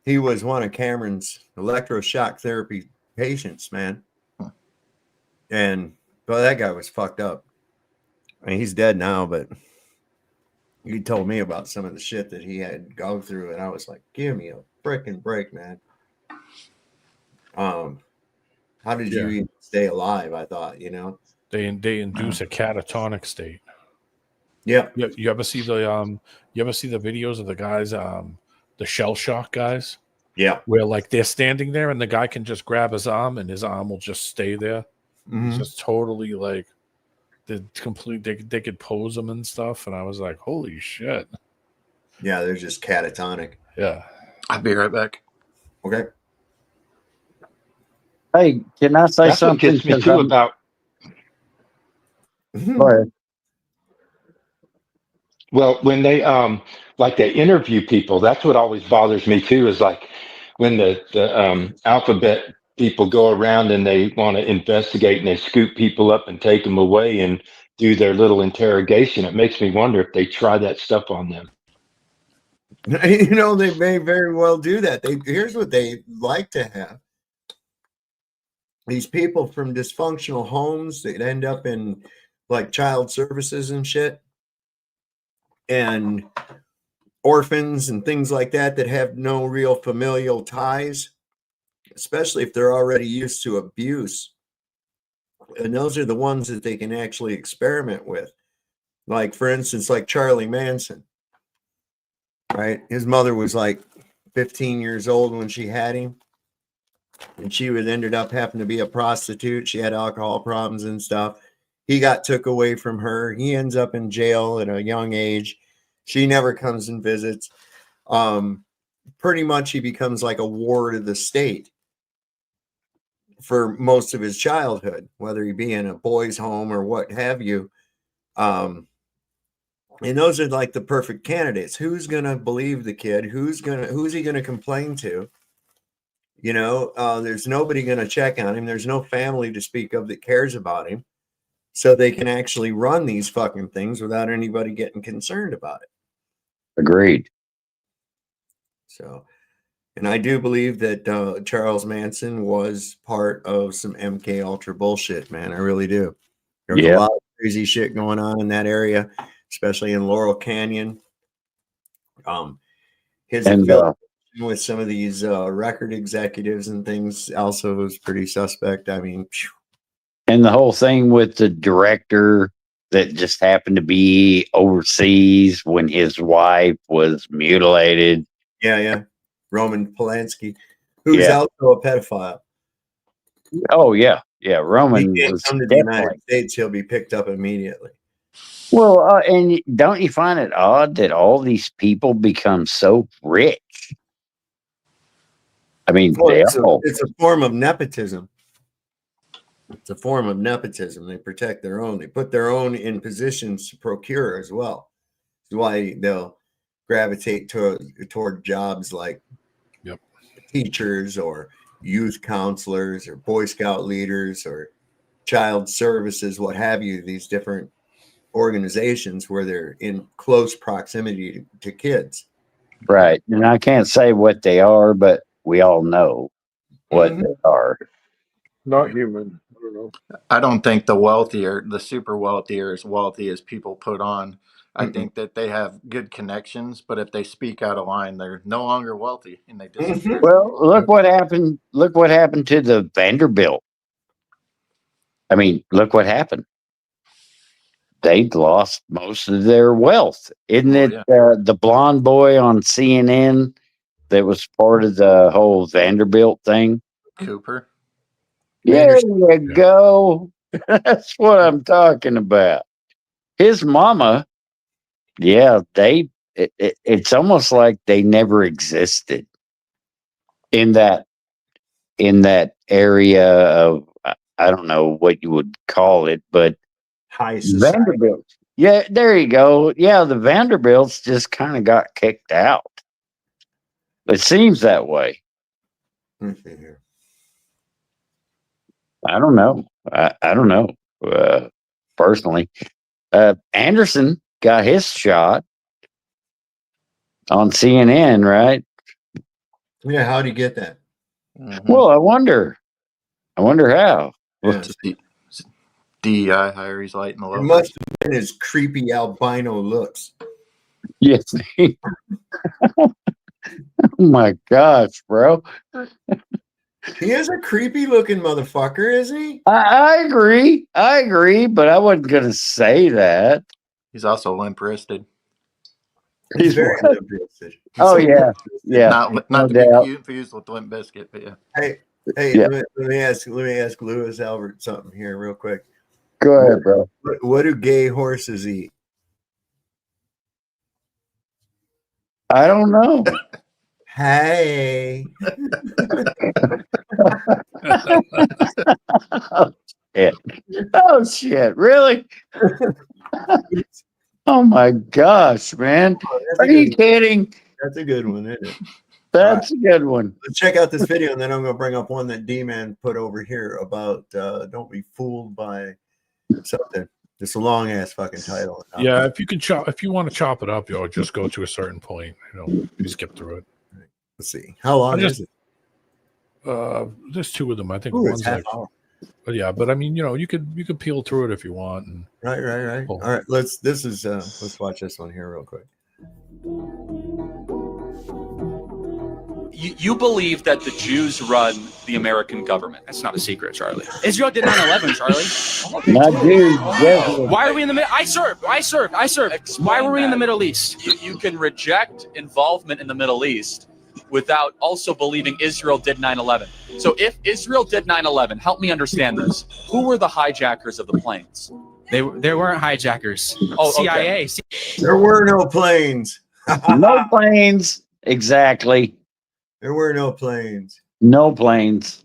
Speaker 12: he was one of Cameron's electroshock therapy patients, man. And but that guy was fucked up. I mean, he's dead now, but he told me about some of the shit that he had gone through, and I was like, give me a freaking break, man. How did you even stay alive? I thought, you know,
Speaker 13: they induce a catatonic state.
Speaker 12: Yeah.
Speaker 13: You ever see the videos of the guys, the shell shock guys?
Speaker 12: Yeah.
Speaker 13: Where like they're standing there and the guy can just grab his arm and his arm will just stay there. He's just totally like they could pose him and stuff. And I was like, holy shit.
Speaker 12: Yeah, they're just catatonic.
Speaker 13: Yeah.
Speaker 18: I'll be right back.
Speaker 12: Okay.
Speaker 3: Hey, can I say
Speaker 21: That's
Speaker 3: something?
Speaker 21: what gets me too about.
Speaker 3: Go ahead.
Speaker 21: Well, when they like they interview people, that's what always bothers me too. Is like when the alphabet people go around and they want to investigate and they scoop people up and take them away and do their little interrogation. It makes me wonder if they try that stuff on them.
Speaker 12: You know, they may very well do that. Here's what they like to have. These people from dysfunctional homes that end up in like child services and shit, and orphans and things like that have no real familial ties, especially if they're already used to abuse. And those are the ones that they can actually experiment with. Like, for instance, like Charlie Manson, right? His mother was like 15 years old when she had him. And she would ended up having to be a prostitute. She had alcohol problems and stuff. He got took away from her. He ends up in jail at a young age. She never comes and visits. Pretty much he becomes like a ward of the state for most of his childhood, whether he be in a boys' home or what have you. And those are like the perfect candidates. Who's going to believe the kid? Who's he going to complain to? You know, there's nobody going to check on him. There's no family to speak of that cares about him. So they can actually run these fucking things without anybody getting concerned about it.
Speaker 3: Agreed.
Speaker 12: So, and I do believe that Charles Manson was part of some MK Ultra bullshit, man. I really do. There's a lot of crazy shit going on in that area, especially in Laurel Canyon. His affiliation with some of these record executives and things also was pretty suspect. I mean,
Speaker 3: and the whole thing with the director that just happened to be overseas when his wife was mutilated.
Speaker 12: Yeah. Roman Polanski, who's also a pedophile.
Speaker 3: Oh, yeah. Yeah. Roman
Speaker 12: He can't
Speaker 3: was
Speaker 12: come to the
Speaker 3: definitely.
Speaker 12: United States, he'll be picked up immediately.
Speaker 3: Well, and don't you find it odd that all these people become so rich? I mean,
Speaker 12: Well, it's a form of nepotism. It's a form of nepotism. They protect their own. They put their own in positions to procure as well. That's why they'll gravitate toward jobs like teachers or youth counselors or Boy Scout leaders or child services, what have you, these different organizations where they're in close proximity to kids.
Speaker 3: Right. And I can't say what they are, but we all know what they are.
Speaker 14: Not human. I don't know.
Speaker 18: I don't think the super wealthy are as wealthy as people put on. I think that they have good connections, but if they speak out of line, they're no longer wealthy and they disappear.
Speaker 3: Well, look what happened. Look what happened to the Vanderbilt. I mean, look what happened. They lost most of their wealth. Isn't it the blonde boy on CNN that was part of the whole Vanderbilt thing?
Speaker 18: Cooper.
Speaker 3: There you go. That's what I'm talking about. His mama, it's almost like they never existed in that area of, I don't know what you would call it, but
Speaker 12: high society.
Speaker 3: Vanderbilt. Yeah, there you go. Yeah, the Vanderbilts just kind of got kicked out. It seems that way.
Speaker 12: Let's see here.
Speaker 3: I don't know. I don't know. Personally, Anderson got his shot on CNN, right?
Speaker 12: Yeah, how do you get that?
Speaker 3: Well, I wonder how.
Speaker 12: Yeah.
Speaker 18: DEI hire, he's lighting the
Speaker 12: It
Speaker 18: low.
Speaker 12: must have been his creepy albino looks.
Speaker 3: Yes. Oh my gosh, bro.
Speaker 12: He is a creepy looking motherfucker, isn't he?
Speaker 3: I agree. I agree, but I wasn't gonna say that.
Speaker 18: He's also limp-wristed.
Speaker 12: He's very limp-wristed.
Speaker 3: Oh yeah, yeah.
Speaker 18: Not
Speaker 3: no
Speaker 18: to
Speaker 3: doubt.
Speaker 18: be confused with Limp Bizkit, but yeah.
Speaker 12: Hey,
Speaker 3: Yeah.
Speaker 12: let me ask Lewis Albert something here real quick.
Speaker 3: Go ahead, bro.
Speaker 12: What do gay horses eat?
Speaker 3: I don't know.
Speaker 12: Hey.
Speaker 3: Oh shit. Oh shit. Really? Oh my gosh, man. Are you kidding?
Speaker 12: That's a good one, isn't it?
Speaker 3: That's a good one.
Speaker 12: Let's check out this video, and then I'm going to bring up one that D-Man put over here about don't be fooled by something. It's a long ass fucking title.
Speaker 13: Yeah, if you want to chop it up, just go to a certain point. You skip through it.
Speaker 12: Let's see. How long is it?
Speaker 13: There's two of them. I think
Speaker 12: Ooh,
Speaker 13: one's
Speaker 12: it's half
Speaker 13: like.
Speaker 12: hour.
Speaker 13: But yeah, but I mean, you could peel through it if you want. And,
Speaker 12: Right.
Speaker 13: Cool.
Speaker 12: All right, let's watch this one here real quick.
Speaker 5: You believe that the Jews run the American government. That's not a secret, Charlie. Israel did 9/11, Charlie.
Speaker 3: Not Jews. Yes.
Speaker 5: Why are we in the middle? I served. Why were we in the Middle East? You can reject involvement in the Middle East without also believing Israel did 9/11. So if Israel did 9/11, help me understand this. Who were the hijackers of the planes?
Speaker 6: They weren't hijackers.
Speaker 5: Oh,
Speaker 6: CIA.
Speaker 12: There were no planes.
Speaker 3: No planes. Exactly.
Speaker 12: There were no planes.
Speaker 3: No planes.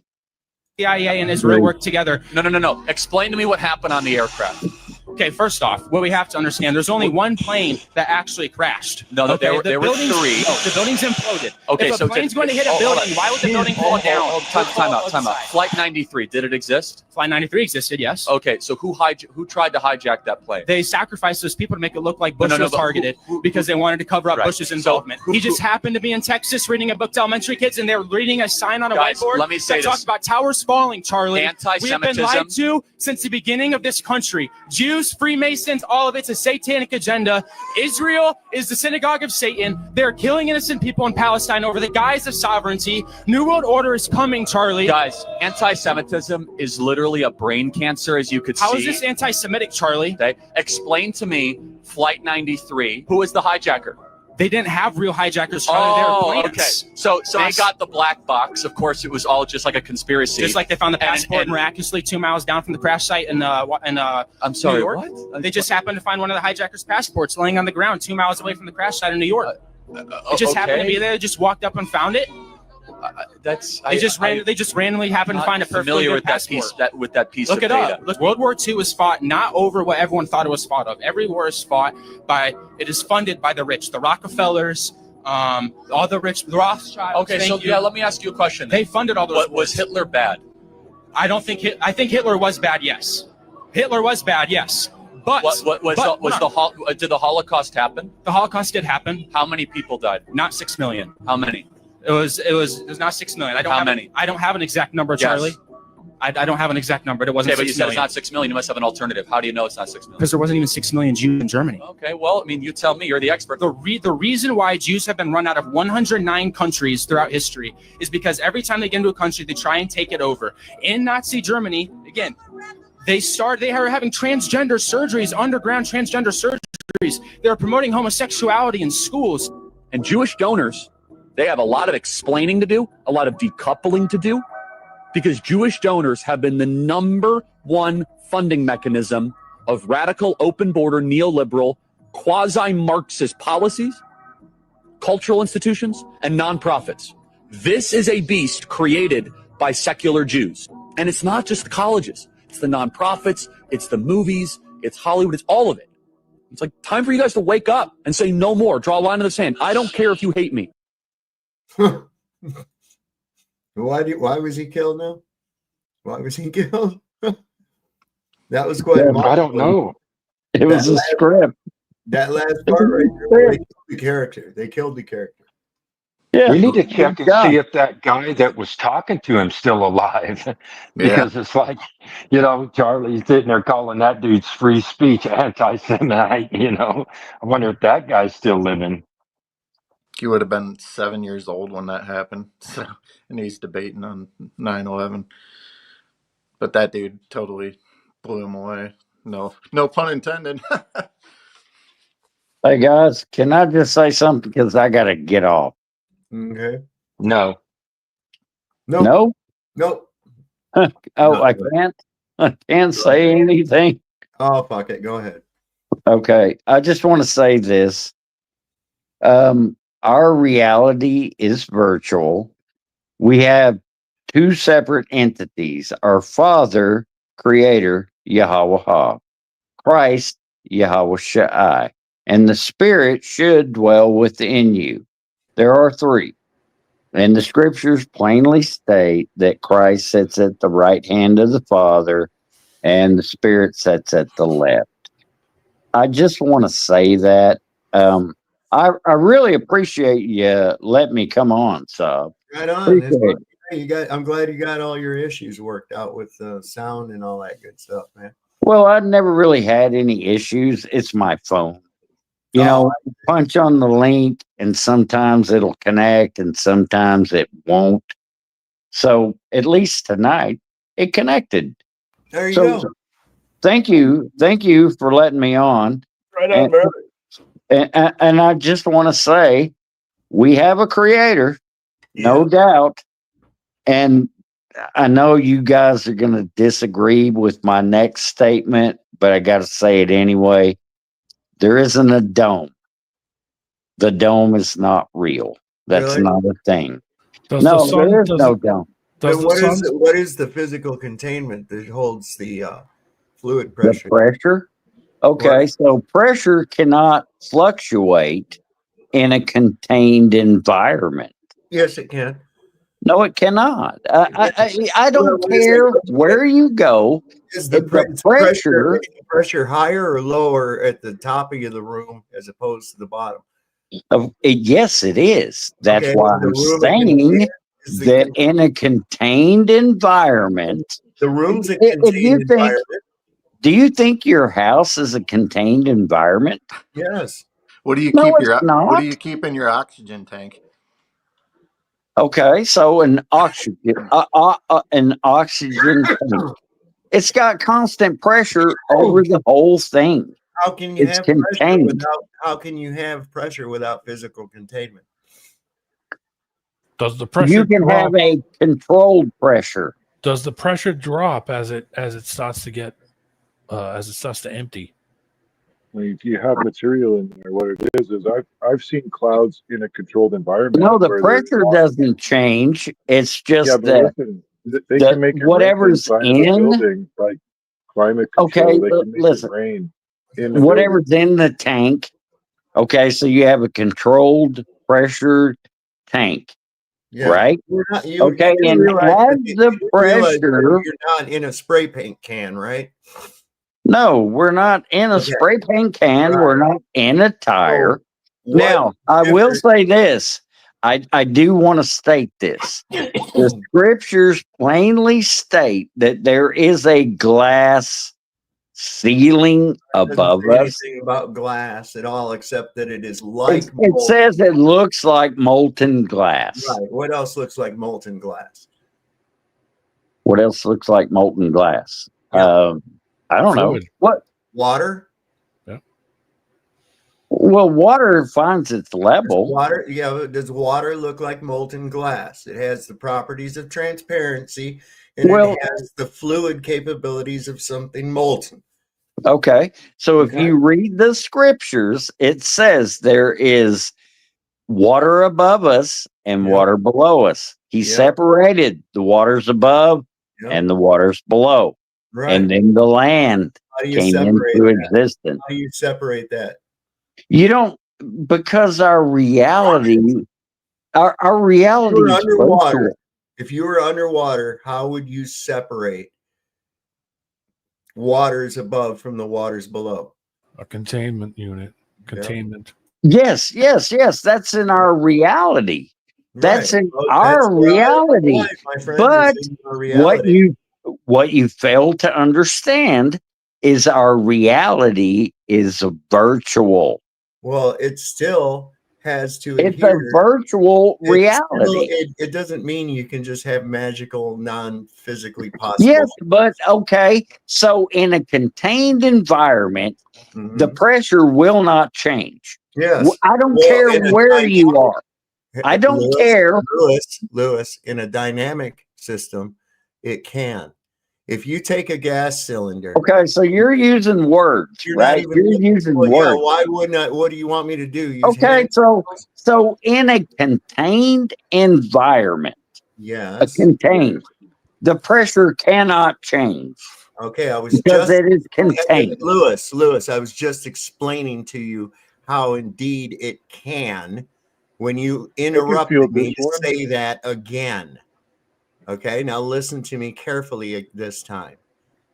Speaker 6: CIA and Israel worked together.
Speaker 5: No. Explain to me what happened on the aircraft.
Speaker 6: Okay, first off, what we have to understand, there's only one plane that actually crashed.
Speaker 5: No, there were three.
Speaker 6: No, the building's imploded.
Speaker 5: Okay,
Speaker 6: if
Speaker 5: so
Speaker 6: a plane's going to hit a building, why would the building fall down?
Speaker 5: Time out. Flight 93, did it exist?
Speaker 6: Flight 93 existed, yes.
Speaker 5: Okay, so who tried to hijack that plane?
Speaker 6: They sacrificed those people to make it look like Bush was
Speaker 5: but
Speaker 6: targeted because they wanted to cover up Bush's involvement. He just happened to be in Texas reading a book to elementary kids, and they were reading a sign on a whiteboard
Speaker 5: let me say
Speaker 6: that talks about towers falling, Charlie.
Speaker 5: Anti-Semitism.
Speaker 6: We've been lied to since the beginning of this country. Jews, Freemasons, all of it's a satanic agenda. Israel is the synagogue of Satan. They're killing innocent people in Palestine over the guise of sovereignty. New World Order is coming, Charlie.
Speaker 5: Guys, anti-Semitism is literally a brain cancer, as you could see.
Speaker 6: How is this anti-Semitic, Charlie?
Speaker 5: Okay. Explain to me, Flight 93, who was the hijacker?
Speaker 6: They didn't have real hijackers, Charlie. They were planes.
Speaker 5: Okay. So they got the black box. Of course, it was all just like a conspiracy.
Speaker 6: Just like they found the passport miraculously 2 miles down from the crash site in
Speaker 5: I'm sorry,
Speaker 6: New York.
Speaker 5: what?
Speaker 6: They just happened to find one of the hijackers' passports laying on the ground 2 miles away from the crash site in New York. It just happened to be there. They just walked up and found it. They just randomly happened to find a perfectly good passport.
Speaker 5: With that piece
Speaker 6: Look
Speaker 5: of
Speaker 6: it
Speaker 5: data.
Speaker 6: up. Look, World War II was fought not over what everyone thought it was fought of. Every war is fought by. It is funded by the rich, the Rockefellers, all the rich, the Rothschilds.
Speaker 5: Okay, let me ask you a question.
Speaker 6: They funded all those.
Speaker 5: Was Hitler bad?
Speaker 6: I think Hitler was bad. Yes, Hitler was bad. Yes. But did the Holocaust happen? The Holocaust did happen.
Speaker 5: How many people died?
Speaker 6: Not 6 million.
Speaker 5: How many?
Speaker 6: It was not 6 million. I don't have an exact number, Charlie. I don't have an exact number. It wasn't.
Speaker 5: Okay, but
Speaker 6: 6
Speaker 5: you said
Speaker 6: million.
Speaker 5: it's not 6 million. You must have an alternative. How do you know it's not 6 million?
Speaker 6: Because there wasn't even 6 million Jews in Germany.
Speaker 5: Okay, well, I mean, you tell me. You're the expert.
Speaker 6: The reason why Jews have been run out of 109 countries throughout history is because every time they get into a country, they try and take it over. In Nazi Germany, again, they are having transgender surgeries, underground transgender surgeries. They're promoting homosexuality in schools.
Speaker 5: And Jewish donors, they have a lot of explaining to do, a lot of decoupling to do, because Jewish donors have been the #1 funding mechanism of radical, open border, neoliberal, quasi-Marxist policies, cultural institutions, and nonprofits. This is a beast created by secular Jews. And it's not just the colleges. It's the nonprofits, it's the movies, it's Hollywood, it's all of it. It's like time for you guys to wake up and say no more. Draw a line in the sand. I don't care if you hate me.
Speaker 12: Why was he killed now? Why was he killed? That was quite.
Speaker 21: I don't know.
Speaker 3: It was a script.
Speaker 12: That last part right there, they killed the character. They killed the character.
Speaker 3: Yeah.
Speaker 21: We need to check and
Speaker 3: Yeah.
Speaker 21: see if that guy that was talking to him still alive, because it's like, Charlie's sitting there calling that dude's free speech anti-Semite. I wonder if that guy's still living.
Speaker 18: He would have been 7 years old when that happened. So, and he's debating on 9/11. But that dude totally blew him away. No pun intended.
Speaker 3: Hey guys, can I just say something? Because I got to get off.
Speaker 12: Okay.
Speaker 21: No.
Speaker 12: Nope.
Speaker 3: No?
Speaker 12: Nope.
Speaker 3: Oh, I can't? I can't say anything?
Speaker 12: Oh, fuck it. Go ahead.
Speaker 3: Okay. I just want to say this. Our reality is virtual. We have two separate entities. Our Father, Creator, Yahweh, Christ, Yahweh Shai, and the Spirit should dwell within you. There are three. And the scriptures plainly state that Christ sits at the right hand of the Father and the Spirit sits at the left. I just want to say that. I really appreciate you letting me come on, Sub.
Speaker 12: Right on.
Speaker 3: Appreciate it.
Speaker 12: I'm glad you got all your issues worked out with sound and all that good stuff, man.
Speaker 3: Well, I've never really had any issues. It's my phone. Punch on the link and sometimes it'll connect and sometimes it won't. So at least tonight it connected.
Speaker 12: There you go.
Speaker 3: Thank you. Thank you for letting me on.
Speaker 12: Right on, brother.
Speaker 3: And I just want to say we have a creator, no doubt. And I know you guys are going to disagree with my next statement, but I got to say it anyway. There isn't a dome. The dome is not real. That's
Speaker 12: Really?
Speaker 3: not a thing.
Speaker 13: Does
Speaker 3: No,
Speaker 13: the sun-
Speaker 3: there is
Speaker 13: does-
Speaker 3: no dome.
Speaker 13: Does
Speaker 12: What is the physical containment that holds the fluid
Speaker 3: The
Speaker 12: pressure?
Speaker 3: pressure? Okay, so pressure cannot fluctuate in a contained environment.
Speaker 12: Yes, it can.
Speaker 3: No, it cannot. I don't
Speaker 12: What is
Speaker 3: care
Speaker 12: it?
Speaker 3: where you go.
Speaker 12: Is the pressure higher or lower at the top of the room as opposed to the bottom?
Speaker 3: Yes, it is. That's
Speaker 12: Okay,
Speaker 3: why
Speaker 12: the
Speaker 3: I'm
Speaker 12: room
Speaker 3: saying
Speaker 12: is
Speaker 3: that in a contained environment,
Speaker 12: the room's a
Speaker 3: if you
Speaker 12: contained
Speaker 3: think,
Speaker 12: environment.
Speaker 3: do you think your house is a contained environment?
Speaker 12: Yes.
Speaker 18: What do you
Speaker 3: No,
Speaker 18: keep
Speaker 3: it's not.
Speaker 18: What do you keep in your oxygen tank?
Speaker 3: Okay, so an oxygen tank. It's got constant pressure over the whole thing.
Speaker 12: How can you
Speaker 3: It's
Speaker 12: have pressure
Speaker 3: contained.
Speaker 12: without? How can you have pressure without physical containment?
Speaker 13: Does the pressure
Speaker 3: You can
Speaker 13: drop?
Speaker 3: have a controlled pressure.
Speaker 13: Does the pressure drop as it starts to get as it starts to empty?
Speaker 14: If you have material in there, what it is I've seen clouds in a controlled environment.
Speaker 3: No, the
Speaker 14: where there's
Speaker 3: pressure doesn't change. It's
Speaker 14: Yeah,
Speaker 3: just
Speaker 14: but
Speaker 3: that
Speaker 14: listen, they can make it rain
Speaker 3: whatever's
Speaker 14: inside of a
Speaker 3: in.
Speaker 14: building, like climate
Speaker 3: Okay,
Speaker 14: control. They can make
Speaker 3: listen.
Speaker 14: it rain in the building.
Speaker 3: Whatever's in the tank. Okay, so you have a controlled pressure tank,
Speaker 12: Yeah.
Speaker 3: right?
Speaker 12: You're not,
Speaker 3: Okay,
Speaker 12: you
Speaker 3: and
Speaker 12: realize
Speaker 3: as
Speaker 12: that
Speaker 3: the
Speaker 12: you realize that
Speaker 3: pressure.
Speaker 12: you're not in a spray paint can, right?
Speaker 3: No, we're not in a
Speaker 12: Okay.
Speaker 3: spray paint can.
Speaker 12: Right.
Speaker 3: We're not in a tire.
Speaker 12: What
Speaker 3: Now, I will
Speaker 12: difference-
Speaker 3: say this. I do want to state this. The scriptures plainly state that there is a glass ceiling above
Speaker 12: doesn't say
Speaker 3: us.
Speaker 12: anything about glass at all, except that it is like
Speaker 3: It
Speaker 12: molten.
Speaker 3: says it looks like molten glass.
Speaker 12: Right. What else looks like molten glass?
Speaker 3: What else looks like molten glass? I don't know.
Speaker 13: Fluid.
Speaker 3: What?
Speaker 12: Water.
Speaker 3: Well, water finds its level.
Speaker 12: Water. Yeah. Does water look like molten glass? It has the properties of transparency, and
Speaker 3: Well-
Speaker 12: it has the fluid capabilities of something molten.
Speaker 3: Okay. So if you read the scriptures, it says there is water above us and water below us. He separated the waters above and the waters below.
Speaker 12: Right.
Speaker 3: And then the land
Speaker 12: How do you
Speaker 3: came
Speaker 12: separate
Speaker 3: into
Speaker 12: that?
Speaker 3: existence.
Speaker 12: How do you separate that?
Speaker 3: You don't, because our reality is
Speaker 12: Underwater.
Speaker 3: virtual.
Speaker 12: If you were underwater, how would you separate waters above from the waters below?
Speaker 13: A containment unit. Containment.
Speaker 3: Yes. That's in our reality. That's
Speaker 12: Right.
Speaker 3: in
Speaker 12: Well,
Speaker 3: our
Speaker 12: that's where I
Speaker 3: reality.
Speaker 12: live, my friend.
Speaker 3: But
Speaker 12: It's in our
Speaker 3: what
Speaker 12: reality.
Speaker 3: you fail to understand is our reality is virtual.
Speaker 12: Well, it still has to
Speaker 3: It's a
Speaker 12: adhere.
Speaker 3: virtual
Speaker 12: It's still,
Speaker 3: reality.
Speaker 12: it doesn't mean you can just have magical, non-physically
Speaker 3: Yes,
Speaker 12: possible.
Speaker 3: but okay. So in a contained environment, the pressure will not change.
Speaker 12: Yes.
Speaker 3: I don't
Speaker 12: Well,
Speaker 3: care
Speaker 12: in a
Speaker 3: where you
Speaker 12: dynamic,
Speaker 3: are. I don't care.
Speaker 12: Lewis, in a dynamic system, it can. If you take a gas cylinder,
Speaker 3: Okay, so you're using words,
Speaker 12: you're not
Speaker 3: right?
Speaker 12: even.
Speaker 3: You're using
Speaker 12: Well, yeah.
Speaker 3: words.
Speaker 12: Why wouldn't I? What do you want me to do? Use
Speaker 3: Okay,
Speaker 12: hand?
Speaker 3: so in a contained environment,
Speaker 12: Yes.
Speaker 3: the pressure cannot change
Speaker 12: Okay, I was
Speaker 3: because
Speaker 12: just
Speaker 3: it is contained.
Speaker 12: Lewis, I was just explaining to you how indeed it can. When you interrupt
Speaker 14: feel
Speaker 12: me,
Speaker 14: this one.
Speaker 12: say that again. Okay, now listen to me carefully this time.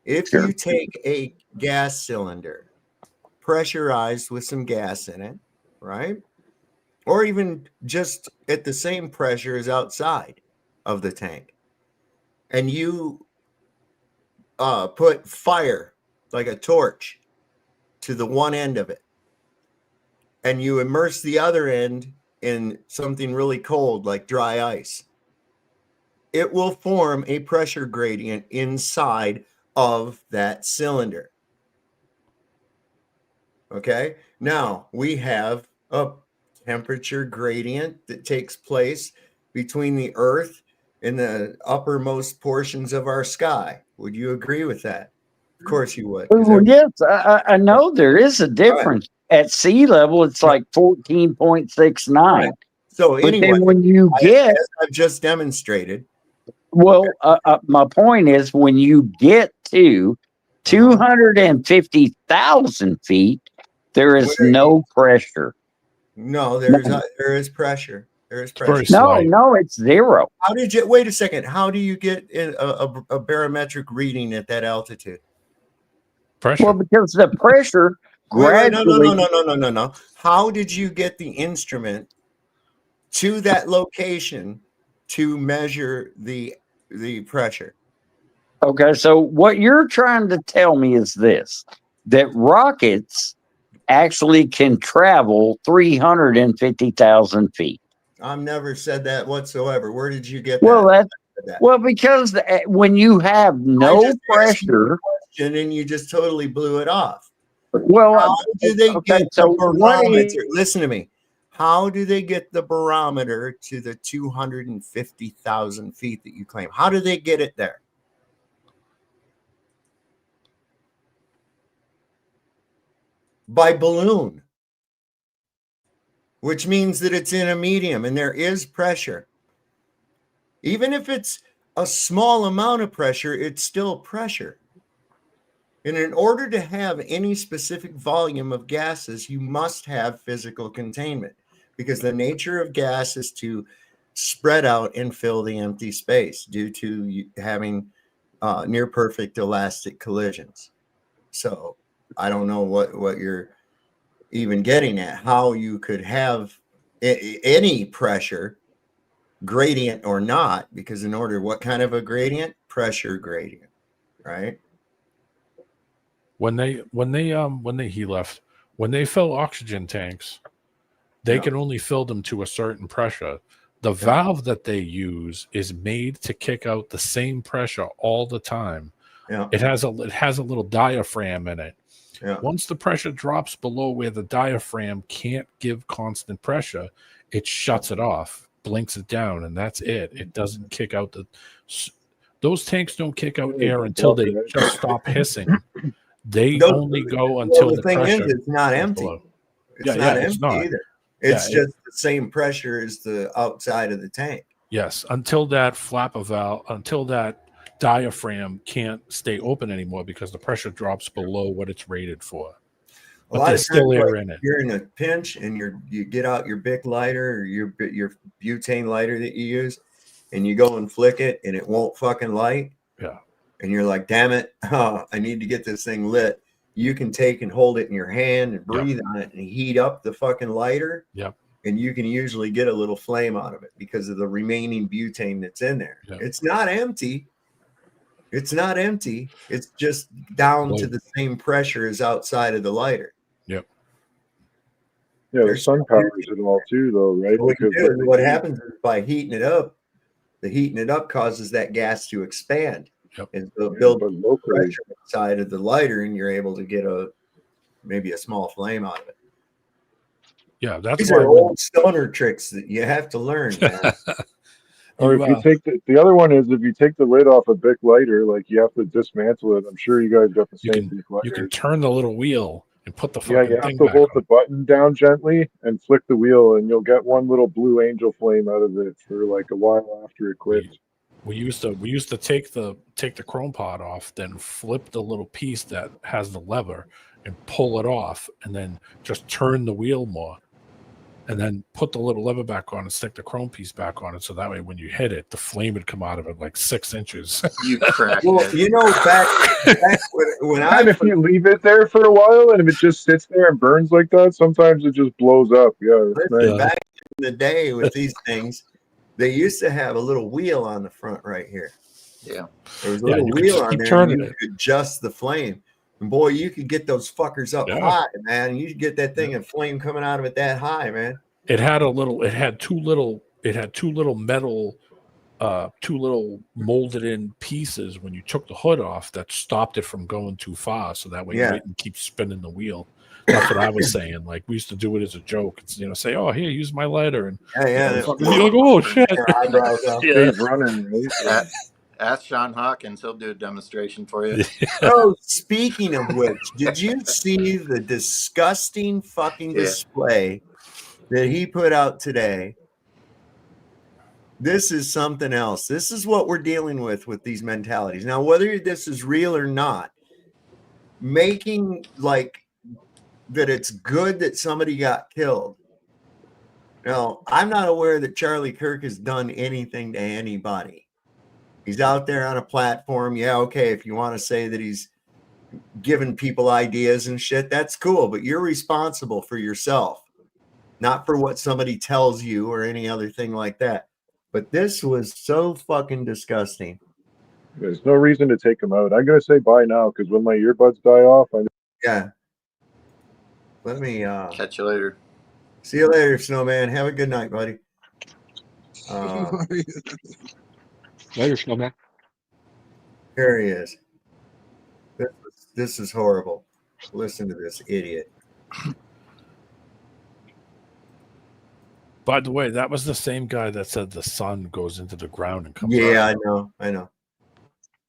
Speaker 12: If
Speaker 3: Sure.
Speaker 12: you take a gas cylinder, pressurized with some gas in it, right? Or even just at the same pressure as outside of the tank, and you put fire, like a torch, to the one end of it, and you immerse the other end in something really cold like dry ice, it will form a pressure gradient inside of that cylinder. Okay, now we have a temperature gradient that takes place between the earth and the uppermost portions of our sky. Would you agree with that? Of course you would.
Speaker 3: Well, yes, I know there is a difference. At sea level, it's like 14.69.
Speaker 12: Right. So
Speaker 3: But
Speaker 12: anyway,
Speaker 3: then when you get,
Speaker 12: as I've just demonstrated,
Speaker 3: well, my point is when you get to 250,000 feet, there is no pressure.
Speaker 12: no, there is pressure. There is pressure.
Speaker 3: No, it's zero.
Speaker 12: How did you wait a second? How do you get a barometric reading at that altitude?
Speaker 13: Pressure.
Speaker 3: Well, because the pressure
Speaker 12: Wait,
Speaker 3: gradually.
Speaker 12: no. How did you get the instrument to that location to measure the pressure?
Speaker 3: Okay, so what you're trying to tell me is this: that rockets actually can travel 350,000 feet.
Speaker 12: I've never said that whatsoever. Where did you get
Speaker 3: Well,
Speaker 12: that?
Speaker 3: well, because when you have no pressure,
Speaker 12: question and you just totally blew it off.
Speaker 3: Well,
Speaker 12: how do they get
Speaker 3: so
Speaker 12: the
Speaker 3: what
Speaker 12: barometer? Listen to me. How do they get the barometer to the 250,000 feet that you claim? How do they get it there? By balloon, which means that it's in a medium and there is pressure. Even if it's a small amount of pressure, it's still pressure. And in order to have any specific volume of gases, you must have physical containment, because the nature of gas is to spread out and fill the empty space due to having near perfect elastic collisions. So I don't know what you're even getting at, how you could have any pressure, gradient or not, because in order, what kind of a gradient? Pressure gradient, right?
Speaker 13: When they he left, when they fill oxygen tanks, they can only fill them to a certain pressure. The valve that they use is made to kick out the same pressure all the time.
Speaker 12: Yeah.
Speaker 13: It has a little diaphragm in it.
Speaker 12: Yeah.
Speaker 13: Once the pressure drops below where the diaphragm can't give constant pressure, it shuts it off, blinks it down, and that's it. It doesn't kick out those tanks don't kick out air until they just stop hissing. They only go until
Speaker 12: the thing
Speaker 13: pressure
Speaker 12: is, it's not empty.
Speaker 13: below.
Speaker 12: It's not empty either. It's just the same pressure as the outside of the tank.
Speaker 13: Yes, until that until that diaphragm can't stay open anymore because the pressure drops below what it's rated for. But there's still air in it.
Speaker 12: You're in a pinch and you get out your Bic lighter or your butane lighter that you use, and you go and flick it and it won't fucking light.
Speaker 13: Yeah.
Speaker 12: And you're like, damn it, I need to get this thing lit. You can take and hold it in your hand and breathe on it and heat up the fucking lighter.
Speaker 13: Yep.
Speaker 12: and you can usually get a little flame out of it because of the remaining butane that's in there. It's not empty. It's not empty. It's just down to the same pressure as outside of the lighter.
Speaker 13: Yep.
Speaker 14: Yeah, the sun powers it all too, though, right?
Speaker 12: So what happens is by heating it up, the heating it up causes that gas to expand. And so build pressure inside of the lighter, and you're able to get maybe a small flame out of it.
Speaker 13: Yeah, that's
Speaker 12: These
Speaker 13: why
Speaker 12: are old stoner tricks that you have to learn, man.
Speaker 14: Or if you take the other one is if you take the lid off a Bic lighter, like you have to dismantle it. I'm sure you guys got the same Bic lighters.
Speaker 13: You can turn the little wheel and put the
Speaker 14: Yeah,
Speaker 13: fucking
Speaker 14: you have
Speaker 13: thing
Speaker 14: to
Speaker 13: back
Speaker 14: hold
Speaker 13: on.
Speaker 14: the button down gently and flick the wheel, and you'll get one little blue angel flame out of it for like a while after it quits.
Speaker 13: We used to take the chrome pot off, then flip the little piece that has the lever and pull it off, and then just turn the wheel more, and then put the little lever back on and stick the chrome piece back on it, so that way when you hit it, the flame would come out of it like 6 inches.
Speaker 18: You crack.
Speaker 12: Well, you know, back when
Speaker 14: And if you leave it there for a while, and if it just sits there and burns like that, sometimes it just blows up. Yeah, it's nice.
Speaker 12: back in the day with these things, they used to have a little wheel on the front right here.
Speaker 18: Yeah.
Speaker 12: There was a little
Speaker 13: you could
Speaker 12: wheel
Speaker 13: just
Speaker 12: on
Speaker 13: keep
Speaker 12: there,
Speaker 13: turning
Speaker 12: and you could adjust the flame. And boy, you could get those fuckers up high, man. You could get that thing and flame coming out of it that high, man.
Speaker 13: It had two little metal, two little molded in pieces when you took the hood off that stopped it from going too far, so that way you didn't keep spinning the wheel. That's what I was saying. Like, we used to do it as a joke. It's, say, "Oh, here, use my lighter," and be like, "Oh shit!"
Speaker 14: Stays running. Right?
Speaker 18: Ask Sean Hawkins; he'll do a demonstration for you.
Speaker 12: Oh, speaking of which, did you see the disgusting fucking display that he put out today? This is something else. This is what we're dealing with these mentalities. Now, whether this is real or not, making like that it's good that somebody got killed. Now, I'm not aware that Charlie Kirk has done anything to anybody. He's out there on a platform. Yeah, okay, if you want to say that he's giving people ideas and shit, that's cool, but you're responsible for yourself, not for what somebody tells you or any other thing like that. But this was so fucking disgusting.
Speaker 14: There's no reason to take them out. I'm gonna say bye now because when my earbuds die off,
Speaker 12: Yeah. Let me
Speaker 18: catch you later.
Speaker 12: See you later, Snowman. Have a good night, buddy.
Speaker 21: Later, Snowman.
Speaker 12: Here he is. This is horrible. Listen to this idiot.
Speaker 13: By the way, that was the same guy that said the sun goes into the ground and comes
Speaker 12: Yeah,
Speaker 13: out.
Speaker 12: I know.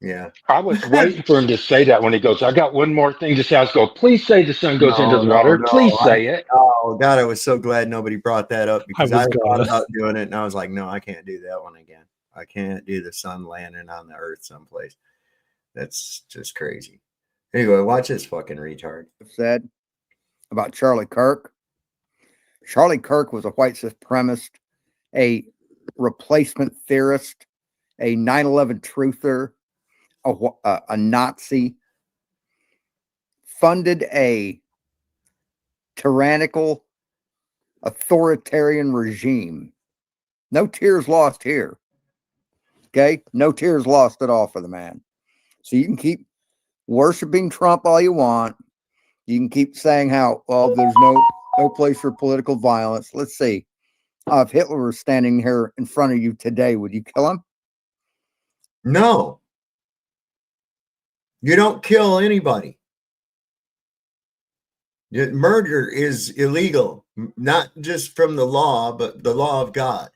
Speaker 12: Yeah.
Speaker 21: I was waiting for him to say that when he goes, I got one more thing to say. I was going, please say the sun goes into the water. Please say it.
Speaker 12: Oh, God, I was so glad nobody brought that up because I
Speaker 13: was
Speaker 12: thought
Speaker 13: gone.
Speaker 12: about doing it, and I was like, no, I can't do that one again. I can't do the sun landing on the earth someplace. That's just crazy. Anyway, watch this fucking retard.
Speaker 20: Said about Charlie Kirk. Charlie Kirk was a white supremacist, a replacement theorist, a 9/11 truther, a Nazi, funded a tyrannical, authoritarian regime. No tears lost here. Okay? No tears lost at all for the man. So you can keep worshiping Trump all you want. You can keep saying how, well, there's no place for political violence. Let's see. If Hitler was standing here in front of you today, would you kill him?
Speaker 12: No. You don't kill anybody. Murder is illegal, not just from the law, but the law of God.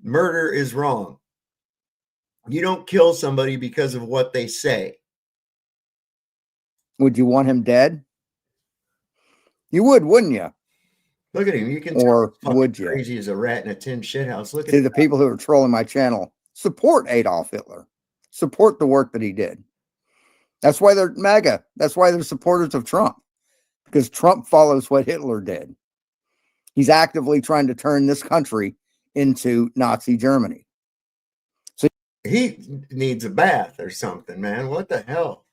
Speaker 12: Murder is wrong. You don't kill somebody because of what they say.
Speaker 20: Would you want him dead? You would, wouldn't you?
Speaker 12: Look at him. You can
Speaker 20: or
Speaker 12: tell
Speaker 20: would you?
Speaker 12: Crazy as a rat in a tin shithouse. Look at
Speaker 20: See, the people who are trolling my channel support Adolf Hitler. Support the work that he did. That's why they're MAGA. That's why they're supporters of Trump. Because Trump follows what Hitler did. He's actively trying to turn this country into Nazi Germany. So
Speaker 12: he needs a bath or something, man. What the hell?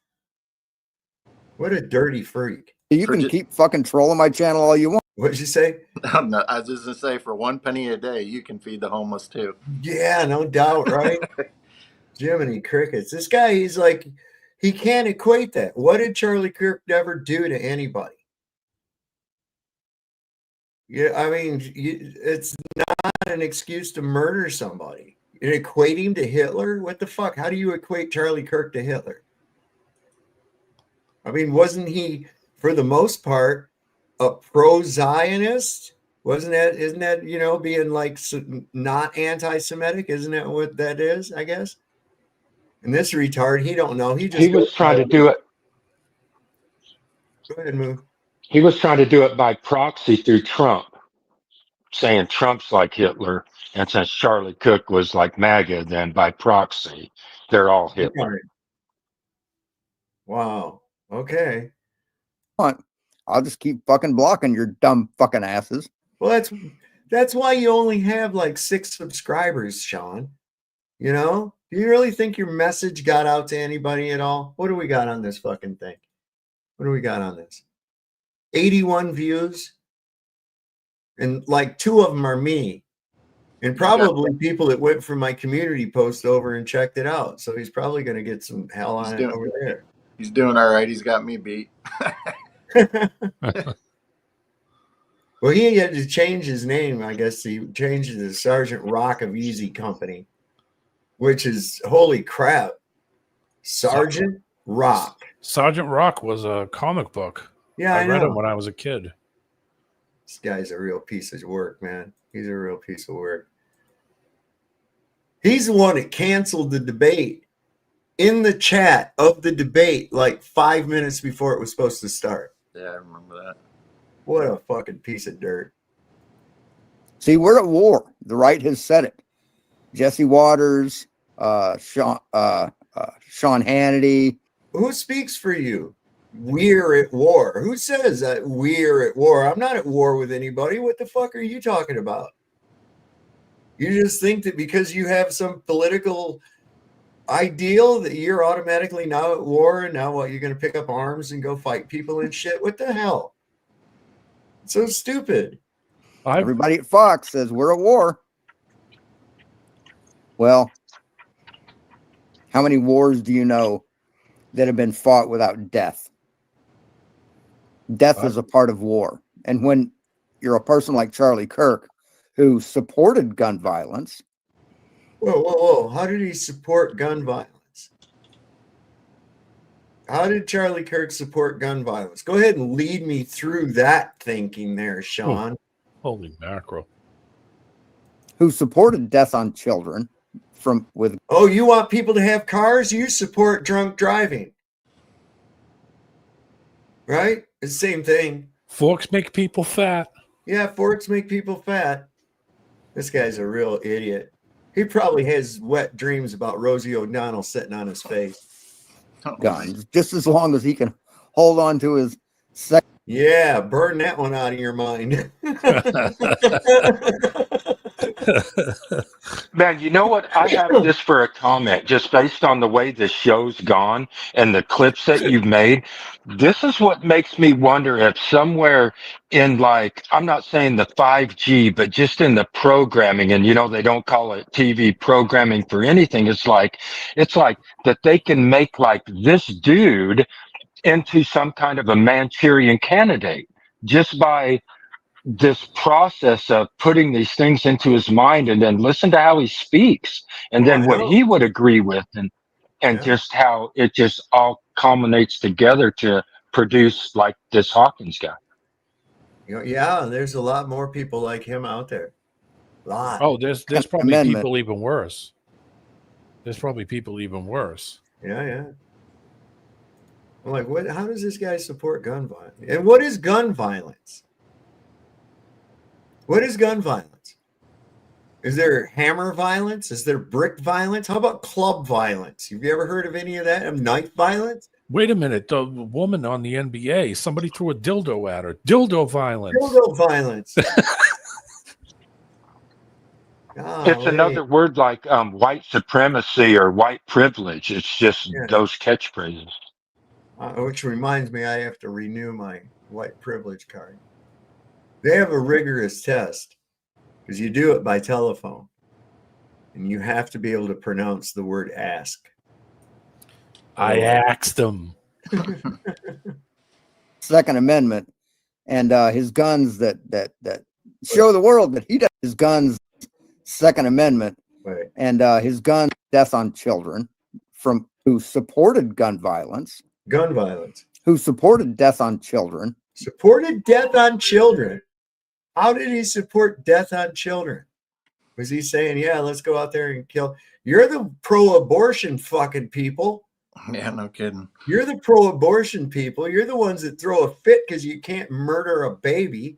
Speaker 12: What a dirty freak.
Speaker 20: You can keep fucking trolling my channel all you want.
Speaker 12: What did you say?
Speaker 18: I'm not, I was just gonna say, for 1 penny a day, you can feed the homeless too.
Speaker 12: Yeah, no doubt, right? Jiminy crickets. This guy, he's like, he can't equate that. What did Charlie Kirk ever do to anybody? Yeah, I mean, it's not an excuse to murder somebody. You equate him to Hitler? What the fuck? How do you equate Charlie Kirk to Hitler? I mean, wasn't he, for the most part, a pro-Zionist? Isn't that, you know, being like not anti-Semitic? Isn't that what that is, I guess? And this retard, he don't know. He
Speaker 21: was trying to do it.
Speaker 12: Go ahead, Moo.
Speaker 21: He was trying to do it by proxy through Trump, saying Trump's like Hitler. And since Charlie Kirk was like MAGA, then by proxy, they're all Hitler.
Speaker 12: Wow. Okay.
Speaker 20: I'll just keep fucking blocking your dumb fucking asses.
Speaker 12: Well, that's why you only have like 6 subscribers, Sean. You know? Do you really think your message got out to anybody at all? What do we got on this fucking thing? What do we got on this? 81 views. And like 2 of them are me. And probably people that went from my community post over and checked it out. So he's probably going to get some hell on it over there.
Speaker 18: He's doing all right. He's got me beat.
Speaker 12: Well, he had to change his name. I guess he changed it to Sergeant Rock of Easy Company, which is, holy crap. Sergeant Rock.
Speaker 13: Sergeant Rock was a comic book.
Speaker 12: Yeah,
Speaker 13: I read
Speaker 12: know.
Speaker 13: it when I was a kid.
Speaker 12: This guy's a real piece of work, man. He's a real piece of work. He's the one that canceled the debate in the chat of the debate like 5 minutes before it was supposed to start.
Speaker 18: Yeah, I remember that.
Speaker 12: What a fucking piece of dirt.
Speaker 20: See, we're at war. The right has said it. Jesse Waters, Sean Hannity.
Speaker 12: Who speaks for you? We're at war. Who says that we're at war? I'm not at war with anybody. What the fuck are you talking about? You just think that because you have some political ideal that you're automatically now at war, and now what, you're going to pick up arms and go fight people and shit? What the hell? It's so stupid.
Speaker 20: Everybody at Fox says we're at war. Well, how many wars do you know that have been fought without death? Death is a part of war. And when you're a person like Charlie Kirk, who supported gun violence.
Speaker 12: Whoa. How did he support gun violence? How did Charlie Kirk support gun violence? Go ahead and lead me through that thinking there, Sean.
Speaker 13: Oh, holy mackerel.
Speaker 20: Who supported death on children with.
Speaker 12: Oh, you want people to have cars? You support drunk driving. Right? It's the same thing.
Speaker 13: Forks make people fat.
Speaker 12: Yeah, forks make people fat. This guy's a real idiot. He probably has wet dreams about Rosie O'Donnell sitting on his face.
Speaker 20: Guns, just as long as he can hold on to his
Speaker 12: Yeah, burn that one out of your mind.
Speaker 21: Man, you know what? I have this for a comment, just based on the way the show's gone and the clips that you've made. This is what makes me wonder if somewhere in, like, I'm not saying the 5G, but just in the programming, and they don't call it TV programming for anything. It's like that they can make like this dude into some kind of a Manchurian candidate just by this process of putting these things into his mind, and then listen to how he speaks, and then what he would agree with, and just how it just all culminates together to produce like this Hawkins guy.
Speaker 12: Yeah, there's a lot more people like him out there. A lot.
Speaker 13: Oh, there's probably people even worse. There's probably people even worse.
Speaker 12: Yeah. I'm like, what? How does this guy support gun violence? And what is gun violence? What is gun violence? Is there hammer violence? Is there brick violence? How about club violence? Have you ever heard of any of that? Of knife violence?
Speaker 13: Wait a minute. The woman on the NBA, somebody threw a dildo at her. Dildo violence.
Speaker 12: Dildo violence.
Speaker 21: It's another word like white supremacy or white privilege. It's just those catchphrases. Which
Speaker 12: reminds me, I have to renew my white privilege card. They have a rigorous test because you do it by telephone, and you have to be able to pronounce the word "ask."
Speaker 13: I asked him.
Speaker 20: Second Amendment and his guns that show the world that he does his guns. Second Amendment and his gun death on children from who supported gun violence, who supported death on children.
Speaker 12: Supported death on children. How did he support death on children? Was he saying, yeah, let's go out there and kill? You're the pro-abortion fucking people.
Speaker 18: Yeah, no kidding.
Speaker 12: You're the pro-abortion people. You're the ones that throw a fit because you can't murder a baby.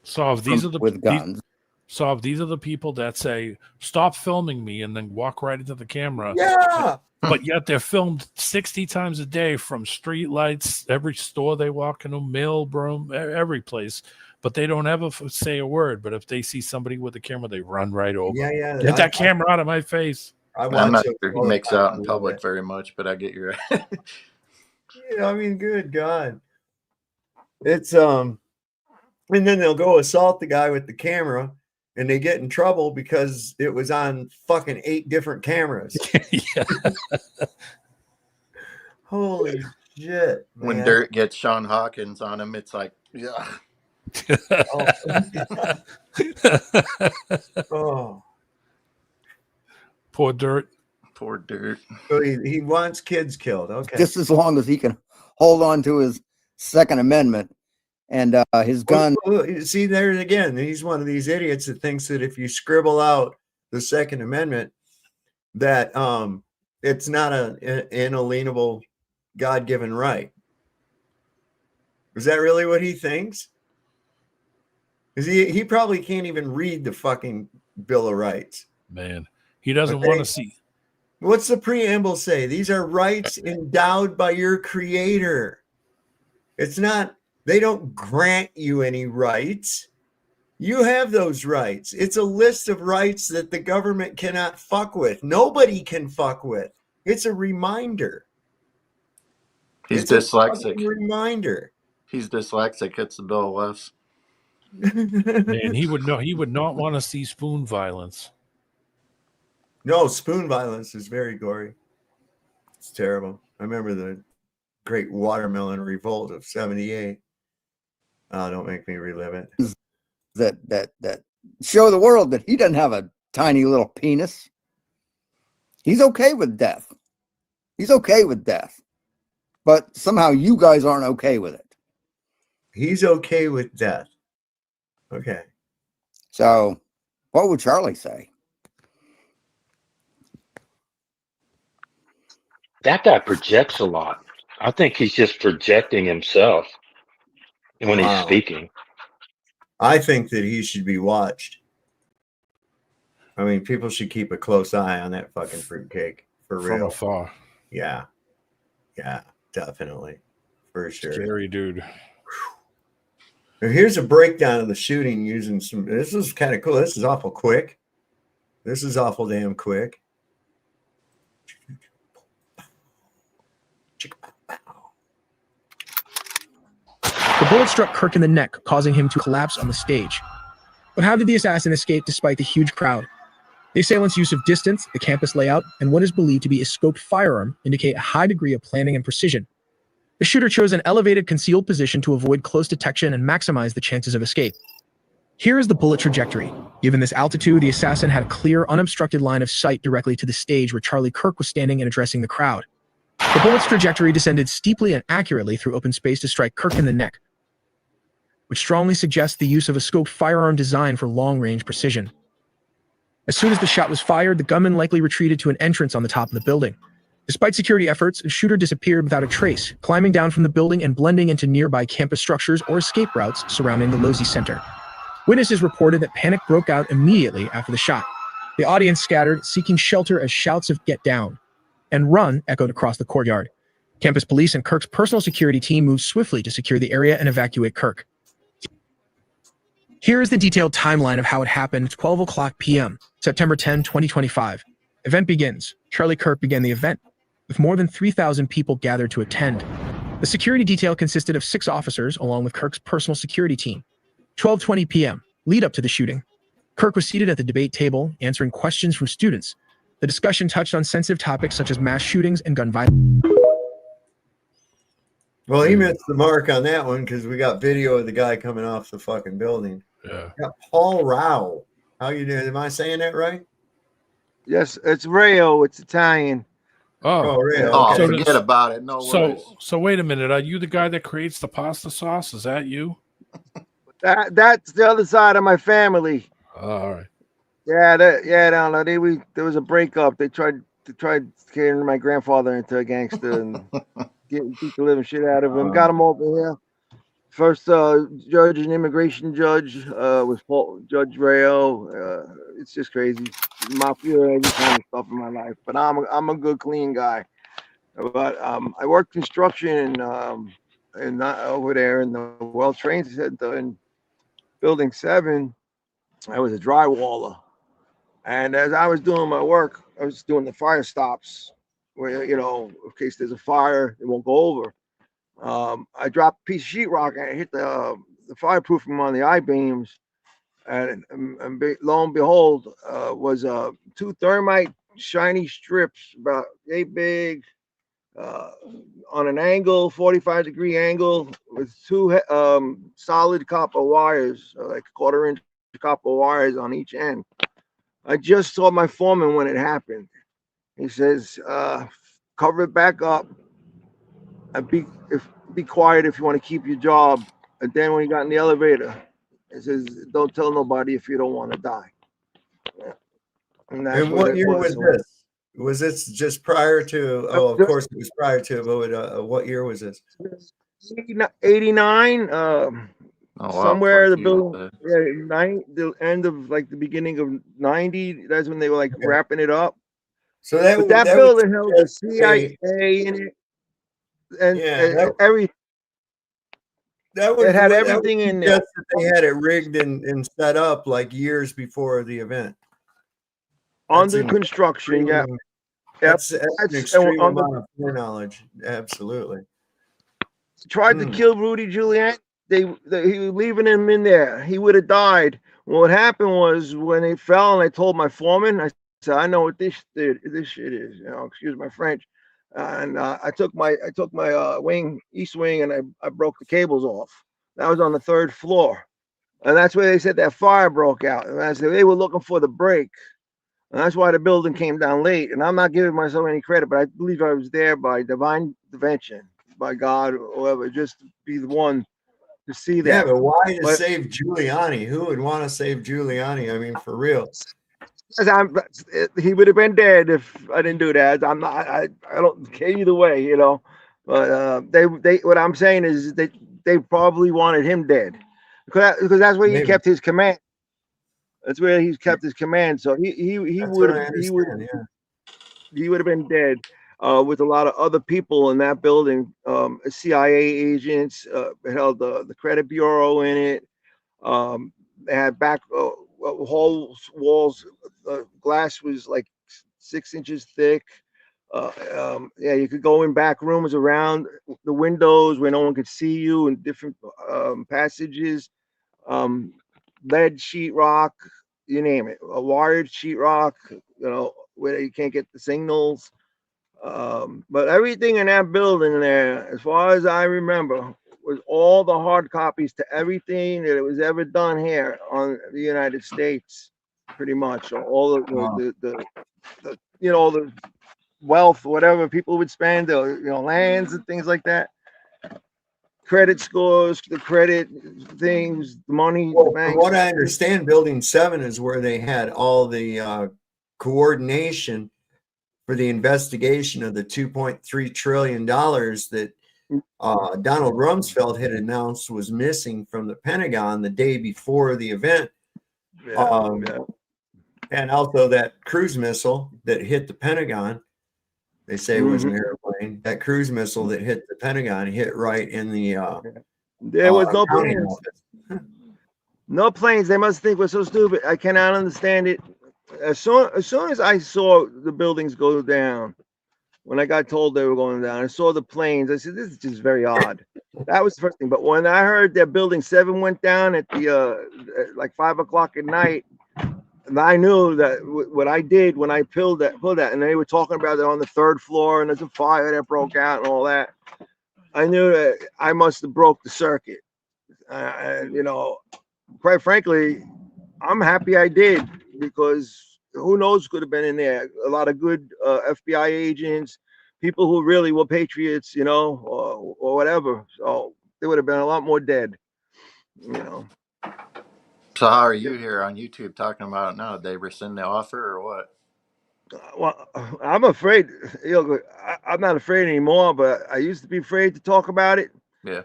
Speaker 13: So if these are the
Speaker 20: with guns.
Speaker 13: So if these are the people that say, stop filming me, and then walk right into the camera.
Speaker 12: Yeah.
Speaker 13: But yet they're filmed 60 times a day from street lights, every store they walk into, mail room, every place. But they don't ever say a word. But if they see somebody with a camera, they run right over.
Speaker 12: Yeah.
Speaker 13: Get that camera out of my face.
Speaker 18: I'm not sure he makes out in public very much, but I get your.
Speaker 12: Yeah, I mean, good God. It's and then they'll go assault the guy with the camera, and they get in trouble because it was on fucking 8 different cameras. Holy shit!
Speaker 18: When
Speaker 12: man.
Speaker 18: Dirt gets Sean Hawkins on him, it's like, yeah.
Speaker 12: Oh.
Speaker 13: Poor Dirt.
Speaker 18: Poor Dirt.
Speaker 12: So he wants kids killed. Okay.
Speaker 20: Just as long as he can hold on to his Second Amendment and his gun.
Speaker 12: See, there again, he's one of these idiots that thinks that if you scribble out the Second Amendment, that it's not an inalienable God-given right. Is that really what he thinks? Because he probably can't even read the fucking Bill of Rights.
Speaker 13: Man, he doesn't want to see.
Speaker 12: What's the preamble say? These are rights endowed by your creator. It's not, they don't grant you any rights. You have those rights. It's a list of rights that the government cannot fuck with. Nobody can fuck with. It's a reminder.
Speaker 18: He's dyslexic.
Speaker 12: Reminder.
Speaker 18: He's dyslexic. It's the Bill of Rights.
Speaker 13: Man, he would not want to see spoon violence.
Speaker 12: No, spoon violence is very gory. It's terrible. I remember the Great Watermelon Revolt of '78. Oh, don't make me relive it.
Speaker 20: That show the world that he doesn't have a tiny little penis. He's okay with death. He's okay with death. But somehow you guys aren't okay with it.
Speaker 12: He's okay with death. Okay.
Speaker 20: So what would Charlie say?
Speaker 21: That guy projects a lot. I think he's just projecting himself when he's speaking.
Speaker 12: I think that he should be watched. I mean, people should keep a close eye on that fucking fruitcake for real.
Speaker 13: From afar.
Speaker 12: Yeah, definitely, for sure.
Speaker 13: Scary dude.
Speaker 12: Now, here's a breakdown of the shooting using some. This is kind of cool. This is awful quick. This is awful damn quick.
Speaker 6: The bullet struck Kirk in the neck, causing him to collapse on the stage. But how did the assassin escape despite the huge crowd? The assailant's use of distance, the campus layout, and what is believed to be a scoped firearm indicate a high degree of planning and precision. The shooter chose an elevated, concealed position to avoid close detection and maximize the chances of escape. Here is the bullet trajectory. Given this altitude, the assassin had a clear, unobstructed line of sight directly to the stage where Charlie Kirk was standing and addressing the crowd. The bullet's trajectory descended steeply and accurately through open space to strike Kirk in the neck, which strongly suggests the use of a scoped firearm designed for long-range precision. As soon as the shot was fired, the gunman likely retreated to an entrance on the top of the building. Despite security efforts, the shooter disappeared without a trace, climbing down from the building and blending into nearby campus structures or escape routes surrounding the Losey Center. Witnesses reported that panic broke out immediately after the shot. The audience scattered, seeking shelter as shouts of "Get down" and "Run" echoed across the courtyard. Campus police and Kirk's personal security team moved swiftly to secure the area and evacuate Kirk. Here is the detailed timeline of how it happened. 12 o'clock p.m., September 10, 2025. Event begins. Charlie Kirk began the event, with more than 3,000 people gathered to attend.
Speaker 1: The security detail consisted of 6 officers, along with Kirk's personal security team. 12:20 p.m., lead up to the shooting. Kirk was seated at the debate table, answering questions from students. The discussion touched on sensitive topics such as mass shootings and gun violence.
Speaker 12: Well, he missed the mark on that one because we got video of the guy coming off the fucking building.
Speaker 13: Yeah.
Speaker 12: Got Paul Rao. How you doing? Am I saying that right?
Speaker 22: Yes, it's Rayo. It's Italian.
Speaker 12: Oh, Rayo.
Speaker 18: Oh,
Speaker 12: Okay.
Speaker 18: forget about it. No worries.
Speaker 13: So wait a minute. Are you the guy that creates the pasta sauce? Is that you?
Speaker 22: That's the other side of my family.
Speaker 13: All right.
Speaker 22: Yeah, I don't know. There was a breakup. They tried getting my grandfather into a gangster and beat the living shit out of him. Got him over here. First judge, an immigration judge, was Judge Rayo. It's just crazy. Mafia, every kind of stuff in my life. But I'm a good, clean guy. But I worked construction and over there in the World Trade Center in Building 7. I was a drywaller. And as I was doing my work, I was doing the fire stops where, in case there's a fire, it won't go over. I dropped a piece of sheetrock and I hit the fireproofing on the I-beams. And lo and behold, was 2 thermite shiny strips about 8 big on an angle, 45-degree angle with 2 solid copper wires, like 1/4-inch copper wires on each end. I just saw my foreman when it happened. He says, cover it back up and be quiet if you want to keep your job. And then when he got in the elevator, he says, don't tell nobody if you don't want to die.
Speaker 12: And what year was this? Was this just prior to? Oh, of course it was prior to. But what year was this?
Speaker 22: 89. Somewhere the building, the end of like the beginning of 90. That's when they were like wrapping it up.
Speaker 12: So that
Speaker 22: building held the CIA in it, and everything. It had everything in there.
Speaker 12: They had it rigged and set up like years before the event.
Speaker 22: Under construction, yeah.
Speaker 12: That's an extreme amount of foreknowledge. Absolutely.
Speaker 22: Tried to kill Rudy Giuliani. He was leaving him in there. He would have died. What happened was when they fell, and I told my foreman, I said, I know what this shit is. Excuse my French. And I took my east wing, and I broke the cables off. That was on the 3rd floor, and that's where they said that fire broke out. And I said they were looking for the break, and that's why the building came down late. And I'm not giving myself any credit, but I believe I was there by divine intervention, by God or whoever, just to be the one to see that.
Speaker 12: Yeah, but why to save Giuliani? Who would want to save Giuliani? I mean, for real.
Speaker 22: He would have been dead if I didn't do that. I'm not. I don't care either way, But they what I'm saying is they probably wanted him dead because that's where he kept his command. That's where he's kept his command. So he would have been dead with a lot of other people in that building. CIA agents held the credit bureau in it. They had back whole walls. Glass was like 6 inches thick. You could go in back rooms around the windows where no one could see you in different passages. Lead sheetrock, you name it. A wired sheetrock, where you can't get the signals. But everything in that building there, as far as I remember, was all the hard copies to everything that was ever done here on the United States, pretty much. All the wealth, whatever people would spend, lands and things like that. Credit scores, the credit things, money.
Speaker 12: Well, from what I understand, Building 7 is where they had all the coordination for the investigation of the $2.3 trillion that Donald Rumsfeld had announced was missing from the Pentagon the day before the event. And also that cruise missile that hit the Pentagon. They say it was an airplane. That cruise missile that hit the Pentagon hit right in the
Speaker 22: there was no planes. No planes. They must think we're so stupid. I cannot understand it. As soon as I saw the buildings go down, when I got told they were going down. I saw the planes. I said, this is just very odd. That was the first thing. But when I heard that Building 7 went down at the like 5 o'clock at night, and I knew that what I did when I pulled that, and they were talking about it on the 3rd floor, and there's a fire that broke out and all that. I knew that I must have broke the circuit. And, you know, quite frankly, I'm happy I did, because who knows, could have been in there. A lot of good FBI agents, people who really were patriots, you know, or whatever. So there would have been a lot more dead, you know.
Speaker 18: So how are you here on YouTube talking about it now? Did they rescind the offer or what?
Speaker 22: Well, I'm afraid. You know, I'm not afraid anymore, but I used to be afraid to talk about it.
Speaker 18: Yeah.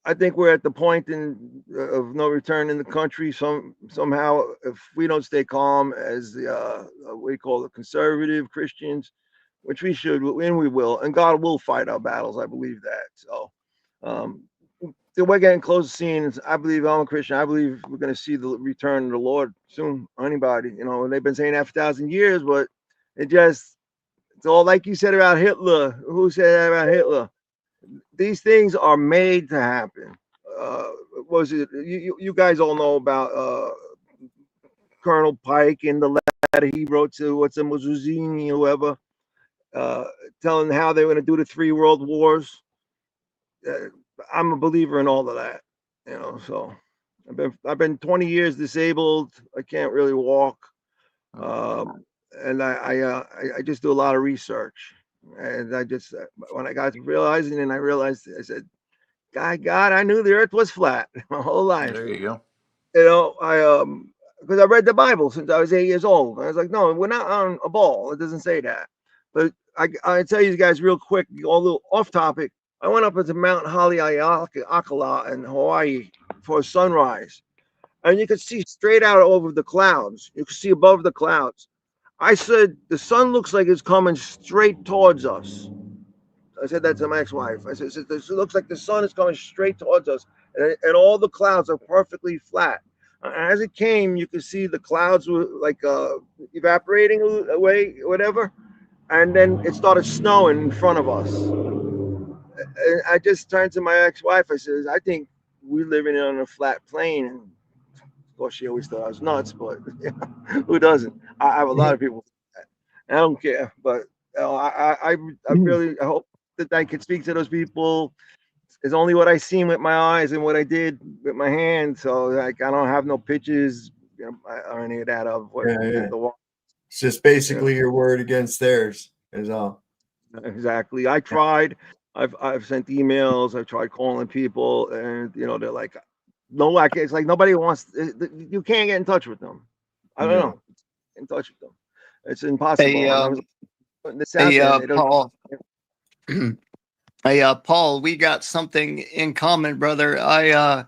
Speaker 22: I think we're at the point of no return in the country. Somehow, if we don't stay calm as the what do you call it, conservative Christians, which we should, and we will, and God will fight our battles. I believe that. So, we're getting close to seeing. I believe, I'm a Christian. I believe we're going to see the return of the Lord soon. Anybody, you know, they've been saying that for 1,000 years, but it's all like you said about Hitler. Who said that about Hitler? These things are made to happen. Was it you guys all know about Colonel Pike and the letter he wrote to Mussolini, whoever, telling how they were going to do the 3 world wars. I'm a believer in all of that, you know. So I've been 20 years disabled. I can't really walk, and I just do a lot of research. And I just, when I got to realizing, and I realized, I said, God, I knew the earth was flat my whole life.
Speaker 18: There you go.
Speaker 22: You know, because I read the Bible since I was 8 years old. I was like, no, we're not on a ball. It doesn't say that. But I tell you guys real quick, a little off topic. I went up into Mount Haleakala in Hawaii for a sunrise. And you could see straight out over the clouds. You could see above the clouds. I said, the sun looks like it's coming straight towards us. I said that to my ex-wife. I said, it looks like the sun is coming straight towards us. And all the clouds are perfectly flat. As it came, you could see the clouds were like evaporating away, whatever. And then it started snowing in front of us. And I just turned to my ex-wife. I said, I think we're living on a flat plane. And of course, she always thought I was nuts, but yeah, who doesn't? I have a lot of people. I don't care, but I really hope that I could speak to those people. It's only what I seen with my eyes and what I did with my hands. So like, I don't have no pictures, you know, or any of that of what
Speaker 12: Yeah.
Speaker 22: the wall.
Speaker 12: It's just basically your word against theirs is all.
Speaker 22: Exactly. I tried. I've sent emails. I've tried calling people, and you know, they're like, no, it's like nobody wants. You can't get in touch with them. I don't know. In touch with them, it's impossible.
Speaker 20: Hey, Paul. Hey, Paul, we got something in common, brother. I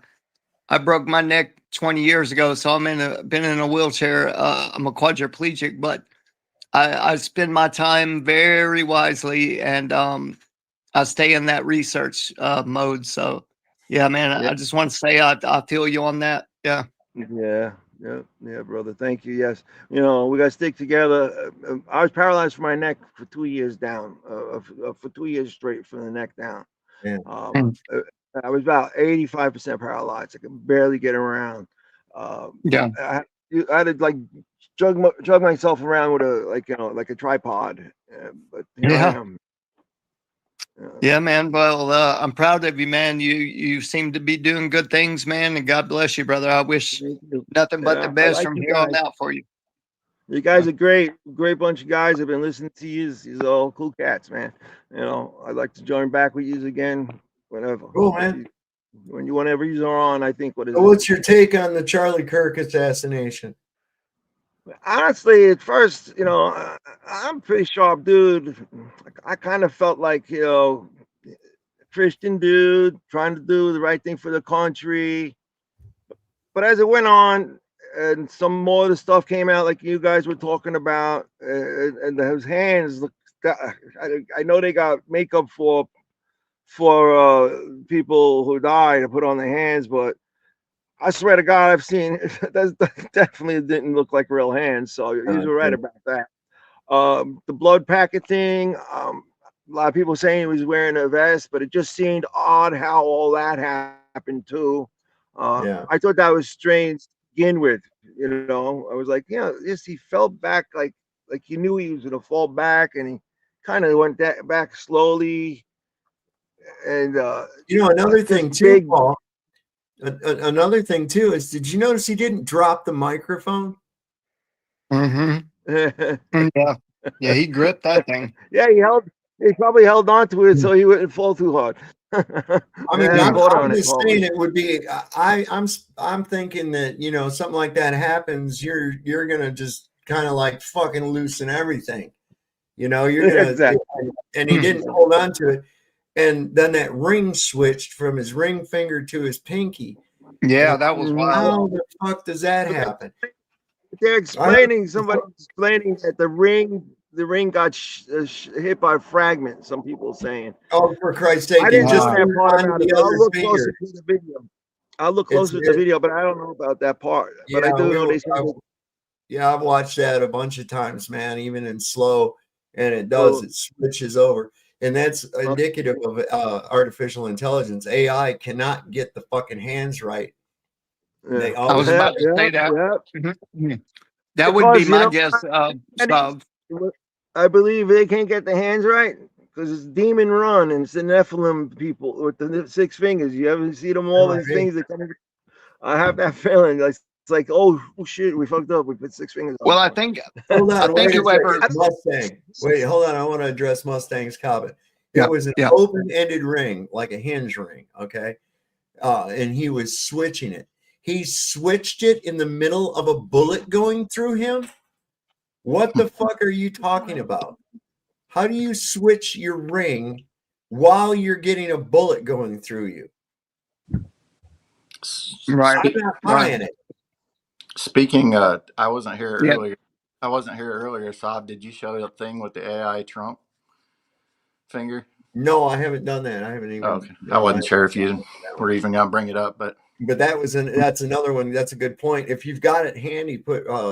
Speaker 20: broke my neck 20 years ago, so I'm been in a wheelchair. I'm a quadriplegic, but I spend my time very wisely, and I stay in that research mode. So, yeah, man, I just want to say I feel you on that. Yeah.
Speaker 22: Yeah, brother. Thank you. Yes, you know, we got to stick together. I was paralyzed from my neck for 2 years down, for 2 years straight from the neck down.
Speaker 12: Yeah.
Speaker 22: I was about 85% paralyzed. I could barely get around.
Speaker 20: Yeah.
Speaker 22: I had to like jug myself around with a tripod. But here I am.
Speaker 20: Yeah, man. Well, I'm proud of you, man. You seem to be doing good things, man, and God bless you, brother. I wish nothing but the best from here on out for you.
Speaker 22: You guys are great bunch of guys. I've been listening to you. These are all cool cats, man. You know, I'd like to join back with you again whenever.
Speaker 12: Cool, man.
Speaker 22: Whenever you are on, I think
Speaker 12: So what's your take on the Charlie Kirk assassination?
Speaker 22: Honestly, at first, you know, I'm a pretty sharp dude. I kind of felt like, you know, Christian dude trying to do the right thing for the country. But as it went on, and some more of the stuff came out, like you guys were talking about, and his hands, I know they got makeup for people who died to put on their hands, but I swear to God, I've seen that definitely didn't look like real hands. So you were right about that. The blood packet thing. A lot of people saying he was wearing a vest, but it just seemed odd how all that happened too. I thought that was strange to begin with. You know, I was like, yeah, yes, he fell back like he knew he was gonna fall back, and he kind of went back slowly. And
Speaker 12: you know, another thing too,
Speaker 22: big,
Speaker 12: Paul. Another thing too is, did you notice he didn't drop the microphone?
Speaker 20: Yeah, yeah, he gripped that thing.
Speaker 22: Yeah, he probably held on to it so he wouldn't fall too hard.
Speaker 12: I mean, I'm just saying it would be. I'm thinking that, you know, something like that happens, you're gonna just kind of like fucking loosen everything. You know, you're gonna.
Speaker 22: Exactly.
Speaker 12: And he didn't hold on to it, and then that ring switched from his ring finger to his pinky.
Speaker 20: Yeah, that was wild.
Speaker 12: How the fuck does that happen?
Speaker 22: They're explaining. Somebody explaining that the ring got hit by a fragment. Some people saying.
Speaker 12: Oh, for Christ's sake!
Speaker 22: I didn't just that part
Speaker 12: on
Speaker 22: about
Speaker 12: the
Speaker 22: it. I'll
Speaker 12: other
Speaker 22: look
Speaker 12: finger.
Speaker 22: closer to the video. I'll look closer to the video, but I don't know about that part. But I do know they said.
Speaker 12: Yeah, I've watched that a bunch of times, man, even in slow, and it switches over. And that's indicative of artificial intelligence. AI cannot get the fucking hands right.
Speaker 20: I was about to say that. That would be my guess.
Speaker 22: I believe they can't get the hands right because it's Demon Run and it's the Nephilim people with the 6 fingers. You ever see them all these things that come? I have that feeling. Like, it's like, oh shit, we fucked up. We put 6 fingers on.
Speaker 20: Well, I think.
Speaker 12: Hold on,
Speaker 20: I think whoever
Speaker 12: Mustang. Wait, hold on. I want to address Mustang's comment. It was an open-ended ring, like a hinge ring. Okay, and he was switching it. He switched it in the middle of a bullet going through him. What the fuck are you talking about? How do you switch your ring while you're getting a bullet going through you?
Speaker 20: Right.
Speaker 12: I'm not buying it.
Speaker 18: Speaking, I wasn't here earlier. I wasn't here earlier. Saab, did you show the thing with the AI Trump finger?
Speaker 12: No, I haven't done that. I haven't even.
Speaker 18: Okay. I wasn't sure if you were even gonna bring it up, but
Speaker 12: that's another one. That's a good point. If you've got it handy,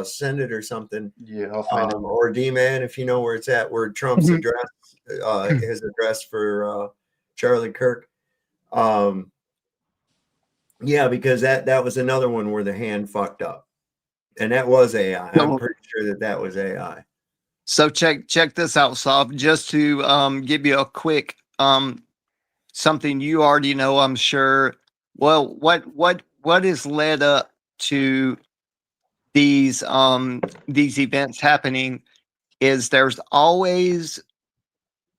Speaker 12: send it or something.
Speaker 18: Yeah, I'll find it.
Speaker 12: Or D-Man, if you know where it's at, where Trump's address, his address for Charlie Kirk. Yeah, because that was another one where the hand fucked up, and that was AI. I'm pretty sure that was AI.
Speaker 20: So check this out, Saab. Just to give you a quick something you already know, I'm sure. Well, what has led up to these events happening is there's always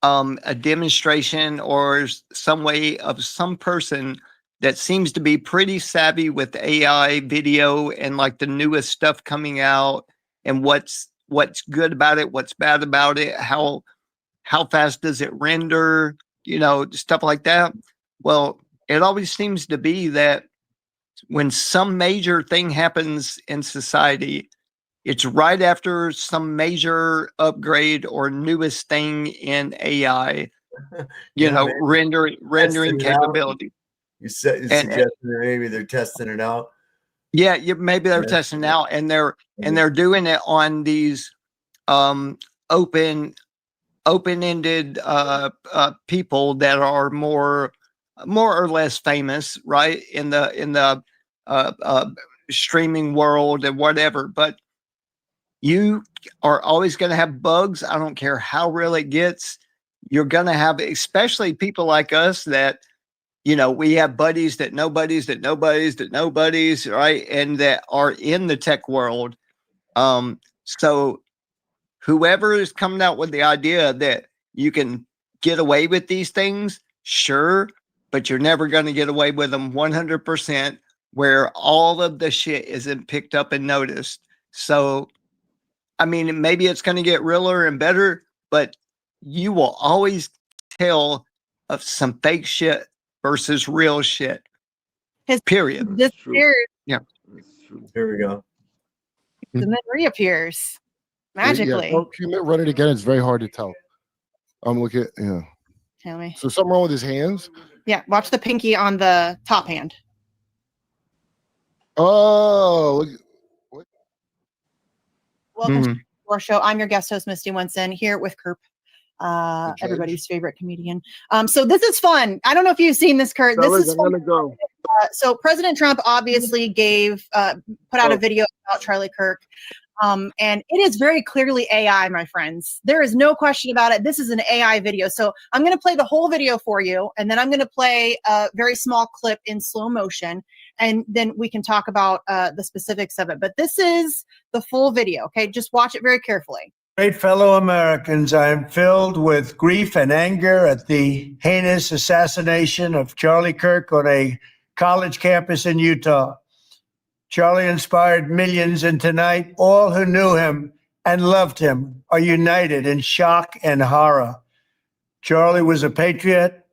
Speaker 20: a demonstration or some way of some person that seems to be pretty savvy with AI video and like the newest stuff coming out and what's good about it, what's bad about it, how fast does it render, you know, stuff like that. Well, it always seems to be that when some major thing happens in society, it's right after some major upgrade or newest thing in AI, rendering capability.
Speaker 12: You suggesting that maybe they're testing it out.
Speaker 20: Yeah, maybe they're testing it out, and they're doing it on these open-ended people that are more or less famous, right, in the streaming world and whatever. But you are always going to have bugs. I don't care how real it gets. You're going to have, especially people like us that, you know, we have buddies that know buddies that know buddies that know buddies, right? And that are in the tech world. So whoever is coming out with the idea that you can get away with these things, sure, but you're never going to get away with them 100%, where all of the shit isn't picked up and noticed. So, I mean, maybe it's going to get realer and better, but you will always tell of some fake shit versus real shit. Period.
Speaker 7: Disappears.
Speaker 20: Yeah.
Speaker 12: Here we go.
Speaker 7: And then reappears magically.
Speaker 9: Yeah, if you run it again, it's very hard to tell. Look at
Speaker 7: Tell me.
Speaker 9: So something wrong with his hands?
Speaker 7: Yeah, watch the pinky on the top hand.
Speaker 9: Oh, look.
Speaker 7: Welcome. our show. I'm your guest host, Misty Winston, here with Kurt, everybody's favorite comedian. So this is fun. I don't know if you've seen this, Kurt. This is fun.
Speaker 22: Go.
Speaker 7: So President Trump obviously put out a video about Charlie Kirk. And it is very clearly AI, my friends. There is no question about it. This is an AI video. So I'm going to play the whole video for you, and then I'm going to play a very small clip in slow motion, and then we can talk about the specifics of it. But this is the full video, okay? Just watch it very carefully.
Speaker 8: Great fellow Americans, I am filled with grief and anger at the heinous assassination of Charlie Kirk on a college campus in Utah. Charlie inspired millions, and tonight, all who knew him and loved him are united in shock and horror. Charlie was a patriot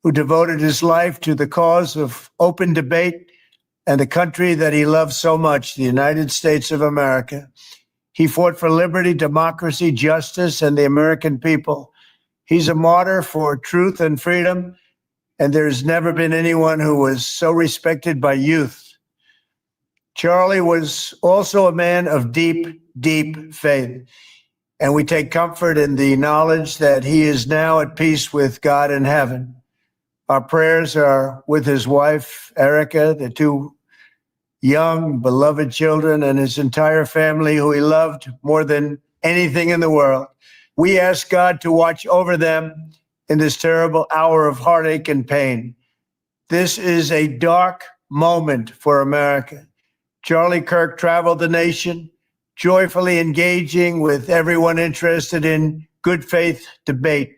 Speaker 8: who devoted his life to the cause of open debate and the country that he loved so much, the United States of America. He fought for liberty, democracy, justice, and the American people. He's a martyr for truth and freedom, and there's never been anyone who was so respected by youth. Charlie was also a man of deep, deep faith, and we take comfort in the knowledge that he is now at peace with God in heaven. Our prayers are with his wife, Erica, the two young, beloved children, and his entire family, who he loved more than anything in the world. We ask God to watch over them in this terrible hour of heartache and pain. This is a dark moment for America. Charlie Kirk traveled the nation, joyfully engaging with everyone interested in good faith debate.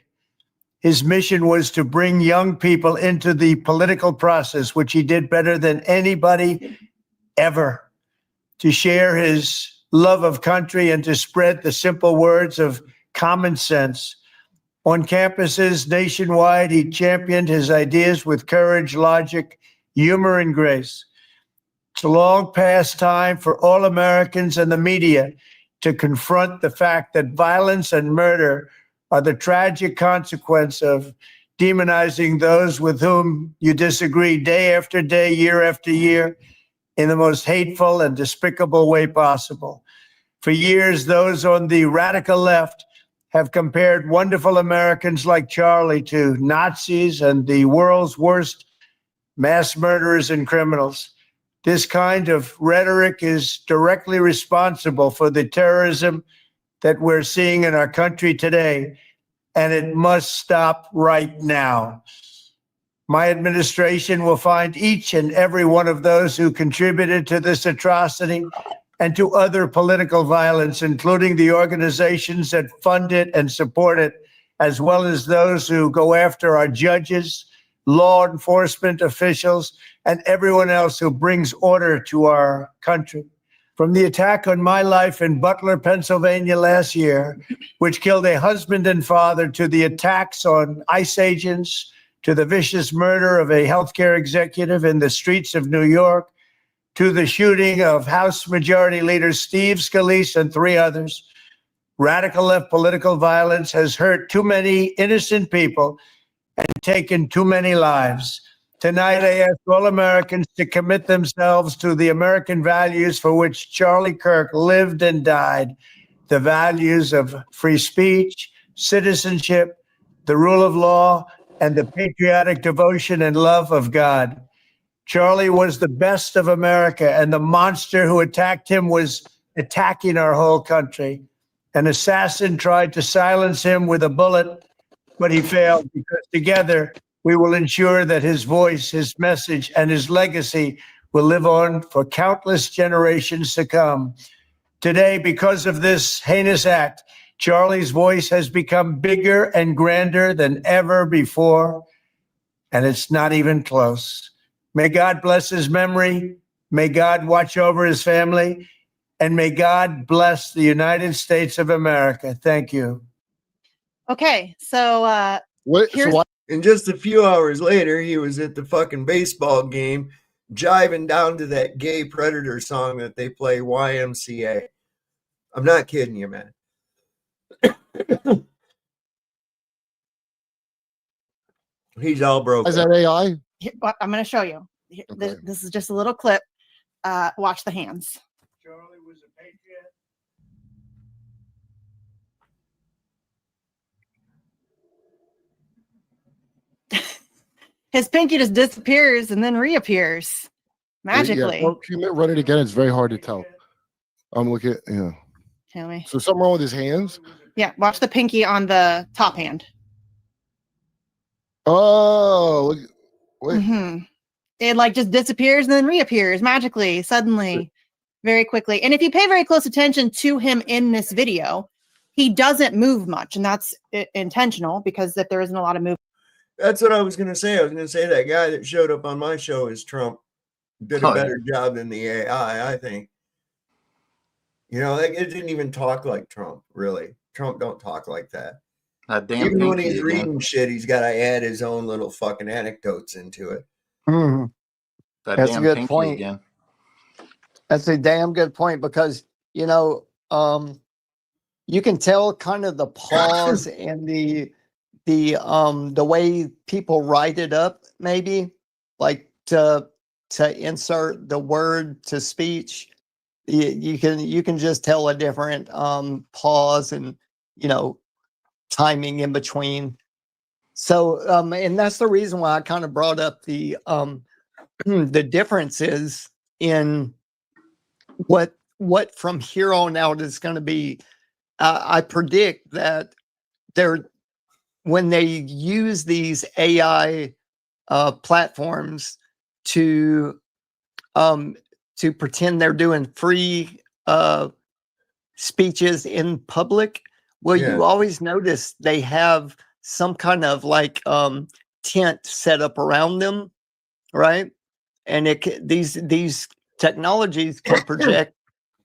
Speaker 8: His mission was to bring young people into the political process, which he did better than anybody ever, to share his love of country and to spread the simple words of common sense. On campuses nationwide, he championed his ideas with courage, logic, humor, and grace. It's a long past time for all Americans and the media to confront the fact that violence and murder are the tragic consequence of demonizing those with whom you disagree day after day, year after year, in the most hateful and despicable way possible. For years, those on the radical left have compared wonderful Americans like Charlie to Nazis and the world's worst mass murderers and criminals. This kind of rhetoric is directly responsible for the terrorism that we're seeing in our country today, and it must stop right now. My administration will find each and every one of those who contributed to this atrocity and to other political violence, including the organizations that fund it and support it, as well as those who go after our judges, law enforcement officials, and everyone else who brings order to our country. From the attack on my life in Butler, Pennsylvania last year, which killed a husband and father, to the attacks on ICE agents, to the vicious murder of a healthcare executive in the streets of New York, to the shooting of House Majority Leader Steve Scalise and 3 others, radical left political violence has hurt too many innocent people and taken too many lives. Tonight, I ask all Americans to commit themselves to the American values for which Charlie Kirk lived and died, the values of free speech, citizenship, the rule of law, and the patriotic devotion and love of God. Charlie was the best of America, and the monster who attacked him was attacking our whole country. An assassin tried to silence him with a bullet, but he failed, because together we will ensure that his voice, his message, and his legacy will live on for countless generations to come. Today, because of this heinous act, Charlie's voice has become bigger and grander than ever before, and it's not even close. May God bless his memory. May God watch over his family, and may God bless the United States of America. Thank you.
Speaker 7: Okay, so
Speaker 12: and just a few hours later, he was at the fucking baseball game, jiving down to that Gay Predator song that they play, YMCA. I'm not kidding you, man. He's all broken.
Speaker 9: Is that AI?
Speaker 7: Here, I'm going to show you. This is just a little clip. Watch the hands.
Speaker 8: Charlie was a patriot
Speaker 7: His pinky just disappears and then reappears magically.
Speaker 9: Yeah, if you run it again, it's very hard to tell. I'm looking. Yeah.
Speaker 7: Tell me.
Speaker 9: So something wrong with his hands?
Speaker 7: Yeah, watch the pinky on the top hand.
Speaker 9: Oh, look. Wait.
Speaker 7: Mm-hmm. It like just disappears and then reappears magically, suddenly, very quickly. And if you pay very close attention to him in this video, he doesn't move much, and that's intentional because if there isn't a lot of movement.
Speaker 12: That's what I was going to say. I was going to say that guy that showed up on my show is Trump. Did a better job than the AI, I think. You know, it didn't even talk like Trump, really. Trump don't talk like that. Even when he's reading shit, he's got to add his own little fucking anecdotes into it.
Speaker 11: Mm-hmm. That's a good point.
Speaker 18: Again.
Speaker 11: That's a damn good point because, you know, you can tell kind of the pause and the way people write it up, maybe like to insert the word to speech. You can just tell a different pause and, you know, timing in between. So and that's the reason why I kind of brought up the differences in what from here on out is going to be. I predict that when they use these AI platforms to pretend they're doing free speeches in public, well, you always notice they have some kind of like tent set up around them, right? And these technologies can project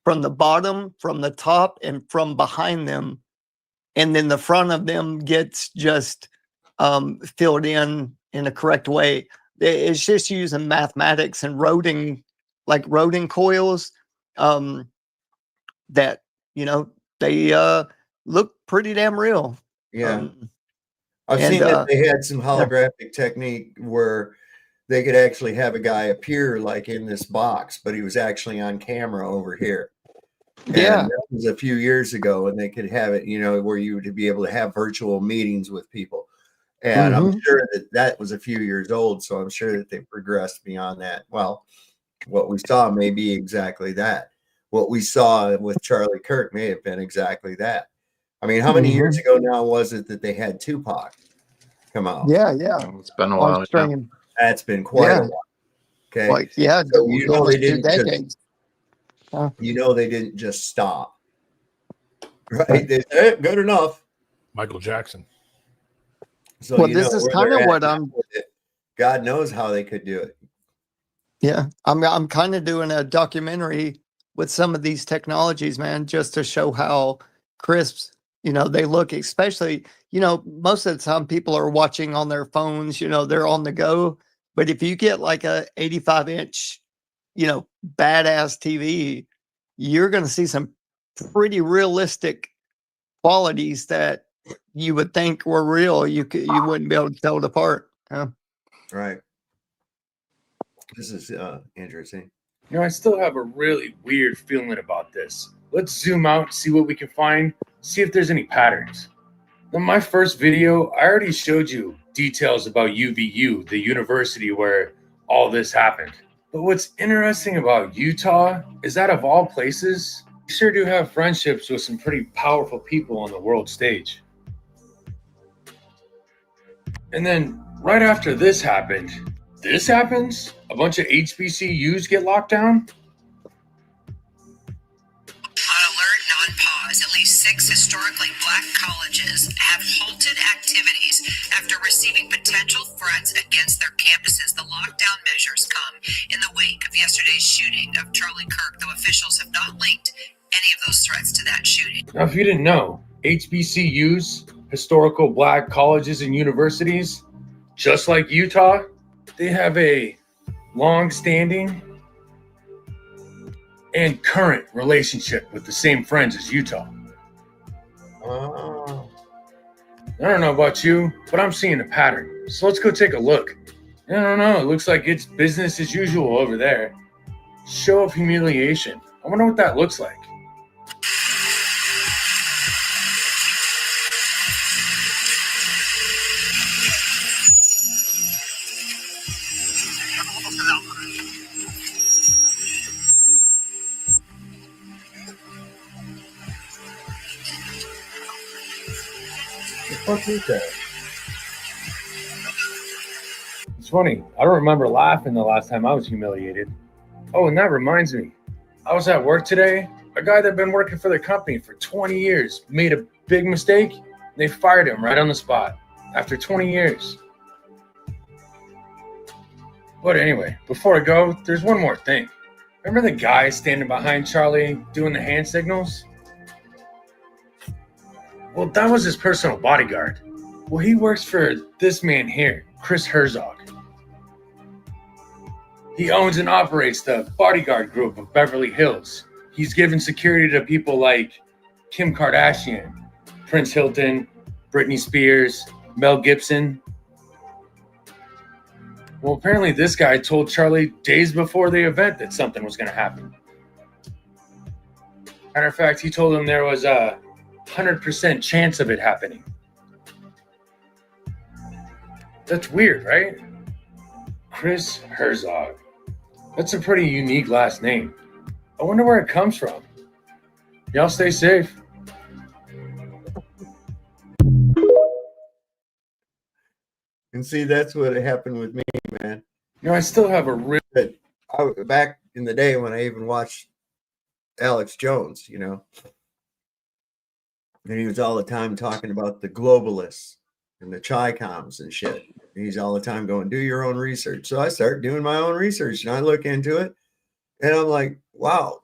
Speaker 11: from the bottom, from the top, and from behind them, and then the front of them gets just filled in a correct way. It's just using mathematics and roding coils that, you know, they look pretty damn real.
Speaker 12: Yeah. I've seen that they had some holographic technique where they could actually have a guy appear like in this box, but he was actually on camera over here. And that was a few years ago, and they could have it, you know, where you would be able to have virtual meetings with people. And I'm sure that was a few years old, so I'm sure that they progressed beyond that. Well, what we saw may be exactly that. What we saw with Charlie Kirk may have been exactly that. I mean, how many years ago now was it that they had Tupac come out?
Speaker 11: Yeah.
Speaker 18: It's been a while.
Speaker 12: That's been quite a while. Okay.
Speaker 11: Like,
Speaker 12: so you know they didn't
Speaker 11: decades.
Speaker 12: You know they didn't just stop. Right? They said, good enough.
Speaker 13: Michael Jackson.
Speaker 12: So
Speaker 11: well, this is kind of what I'm.
Speaker 12: God knows how they could do it.
Speaker 11: Yeah, I'm kind of doing a documentary with some of these technologies, man, just to show how crisp, you know, they look. Especially, you know, most of the time people are watching on their phones. You know, they're on the go. But if you get like a 85-inch, you know, badass TV, you're going to see some pretty realistic qualities that you would think were real. You wouldn't be able to tell it apart.
Speaker 12: Right. This is interesting.
Speaker 16: You know, I still have a really weird feeling about this. Let's zoom out, see what we can find, see if there's any patterns. In my first video, I already showed you details about UVU, the university where all this happened. But what's interesting about Utah is that of all places, you sure do have friendships with some pretty powerful people on the world stage. And then right after this happens, a bunch of HBCUs get locked down.
Speaker 23: At least 6 historically black colleges have halted activities after receiving potential threats against their campuses. The lockdown measures come in the wake of yesterday's shooting of Charlie Kirk, though officials have not linked any of those threats to that shooting.
Speaker 16: Now, if you didn't know, HBCUs, historical black colleges and universities, just like Utah, they have a long-standing and current relationship with the same friends as Utah.
Speaker 12: Oh.
Speaker 16: I don't know about you, but I'm seeing a pattern. So let's go take a look. I don't know. It looks like it's business as usual over there. Show of humiliation. I wonder what that looks like. fuck is that? It's funny. I don't remember laughing the last time I was humiliated. Oh, and that reminds me. I was at work today. A guy that had been working for the company for 20 years made a big mistake. They fired him right on the spot after 20 years. But anyway, before I go, there's one more thing. Remember the guy standing behind Charlie doing the hand signals? Well, that was his personal bodyguard. Well, he works for this man here, Chris Herzog. He owns and operates the bodyguard group of Beverly Hills. He's given security to people like Kim Kardashian, Prince Hilton, Britney Spears, Mel Gibson. Well, apparently this guy told Charlie days before the event that something was going to happen. Matter of fact, he told him there was a 100% chance of it happening. That's weird, right? Chris Herzog. That's a pretty unique last name. I wonder where it comes from. Y'all stay safe.
Speaker 12: And see, that's what happened with me, man.
Speaker 16: You know, I still have a real...
Speaker 12: Back in the day when I even watched Alex Jones, you know, and he was all the time talking about the globalists and the Chi-Coms and shit. And he's all the time going, do your own research. So I start doing my own research and I look into it and I'm like, wow,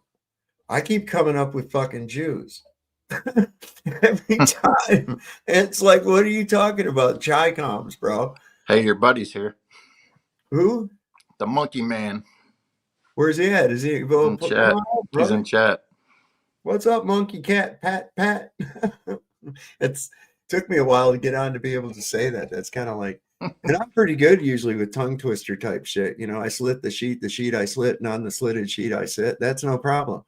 Speaker 12: I keep coming up with fucking Jews. Every time. It's like, what are you talking about? Chi-Coms, bro.
Speaker 18: Hey, your buddy's here.
Speaker 12: Who?
Speaker 18: The monkey man.
Speaker 12: Where's he at? Is he
Speaker 18: in chat? He's in chat.
Speaker 12: What's up, monkey cat? Pat. It's took me a while to get on to be able to say that. That's kind of like, and I'm pretty good usually with tongue twister type shit. You know, I slit the sheet I slit, and on the slitted sheet I sit. That's no problem.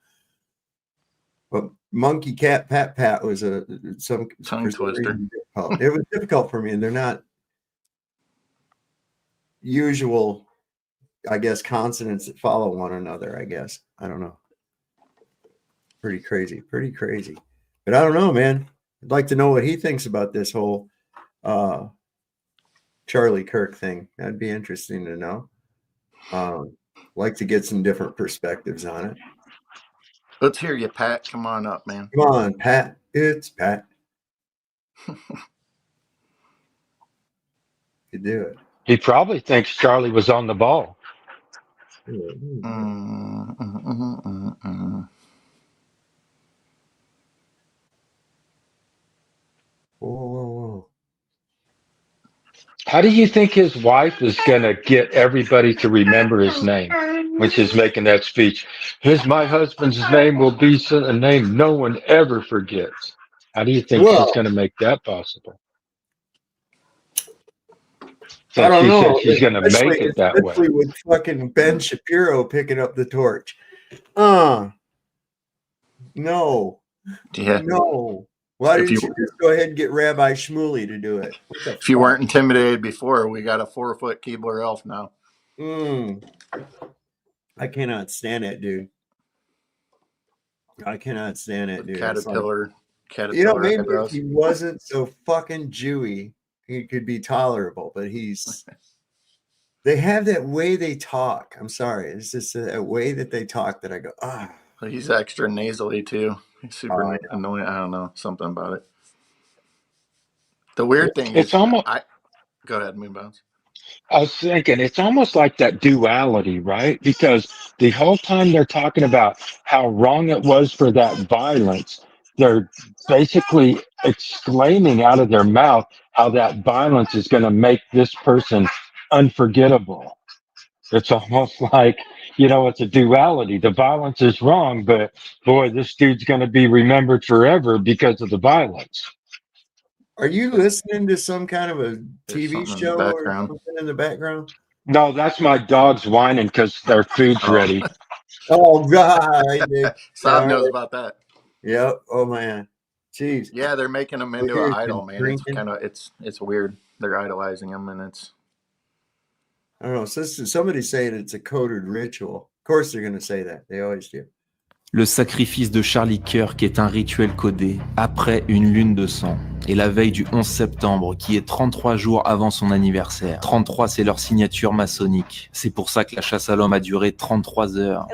Speaker 12: But monkey cat pat was some
Speaker 18: tongue twister.
Speaker 12: It was difficult for me, and they're not usual, I guess, consonants that follow one another. I guess I don't know. Pretty crazy. But I don't know, man. I'd like to know what he thinks about this whole Charlie Kirk thing. That'd be interesting to know. Like to get some different perspectives on it.
Speaker 18: Let's hear you, Pat. Come on up, man.
Speaker 12: Come on, Pat. It's Pat. You do it.
Speaker 21: He probably thinks Charlie was on the ball.
Speaker 12: Whoa.
Speaker 21: How do you think his wife is going to get everybody to remember his name when she's making that speech? My husband's name will be a name no one ever forgets. How do you think she's going to make that possible?
Speaker 12: I don't know.
Speaker 21: She's going to make it that way.
Speaker 12: Especially with fucking Ben Shapiro picking up the torch. No.
Speaker 18: Yeah.
Speaker 12: No. Why didn't you just go ahead and get Rabbi Shmuley to do it?
Speaker 18: If you weren't intimidated before, we got a 4-foot Keebler elf now.
Speaker 12: I cannot stand it, dude.
Speaker 18: Caterpillar.
Speaker 12: You know, maybe if he wasn't so fucking Jewy, he could be tolerable, but they have that way they talk. I'm sorry. It's just a way that they talk that I go, ah.
Speaker 18: He's extra nasally too. He's super annoying. I don't know. Something about it. The weird thing is, almost. Go ahead, Moonbounce.
Speaker 21: I was thinking it's almost like that duality, right? Because the whole time they're talking about how wrong it was for that violence, they're basically exclaiming out of their mouth how that violence is going to make this person unforgettable. It's almost like, it's a duality. The violence is wrong, but boy, this dude's going to be remembered forever because of the violence.
Speaker 12: Are you listening to some kind of a TV show or something in the background?
Speaker 21: No, that's my dogs whining because their food's ready.
Speaker 12: Oh, God.
Speaker 18: Sam knows about that.
Speaker 12: Yep. Oh, man. Jeez.
Speaker 18: Yeah, they're making him into an idol, man. It's kind of it's weird. They're idolizing him, and it's.
Speaker 12: I don't know. Somebody's saying it's a coded ritual. Of course, they're going to say that. They always do.
Speaker 2: Le sacrifice de Charlie Kirk est un rituel codé après une lune de sang. Et la veille du 11 septembre, qui est 33 jours avant son anniversaire. 33, c'est leur signature maçonnique. C'est pour ça que la chasse à l'homme a duré 33 heures.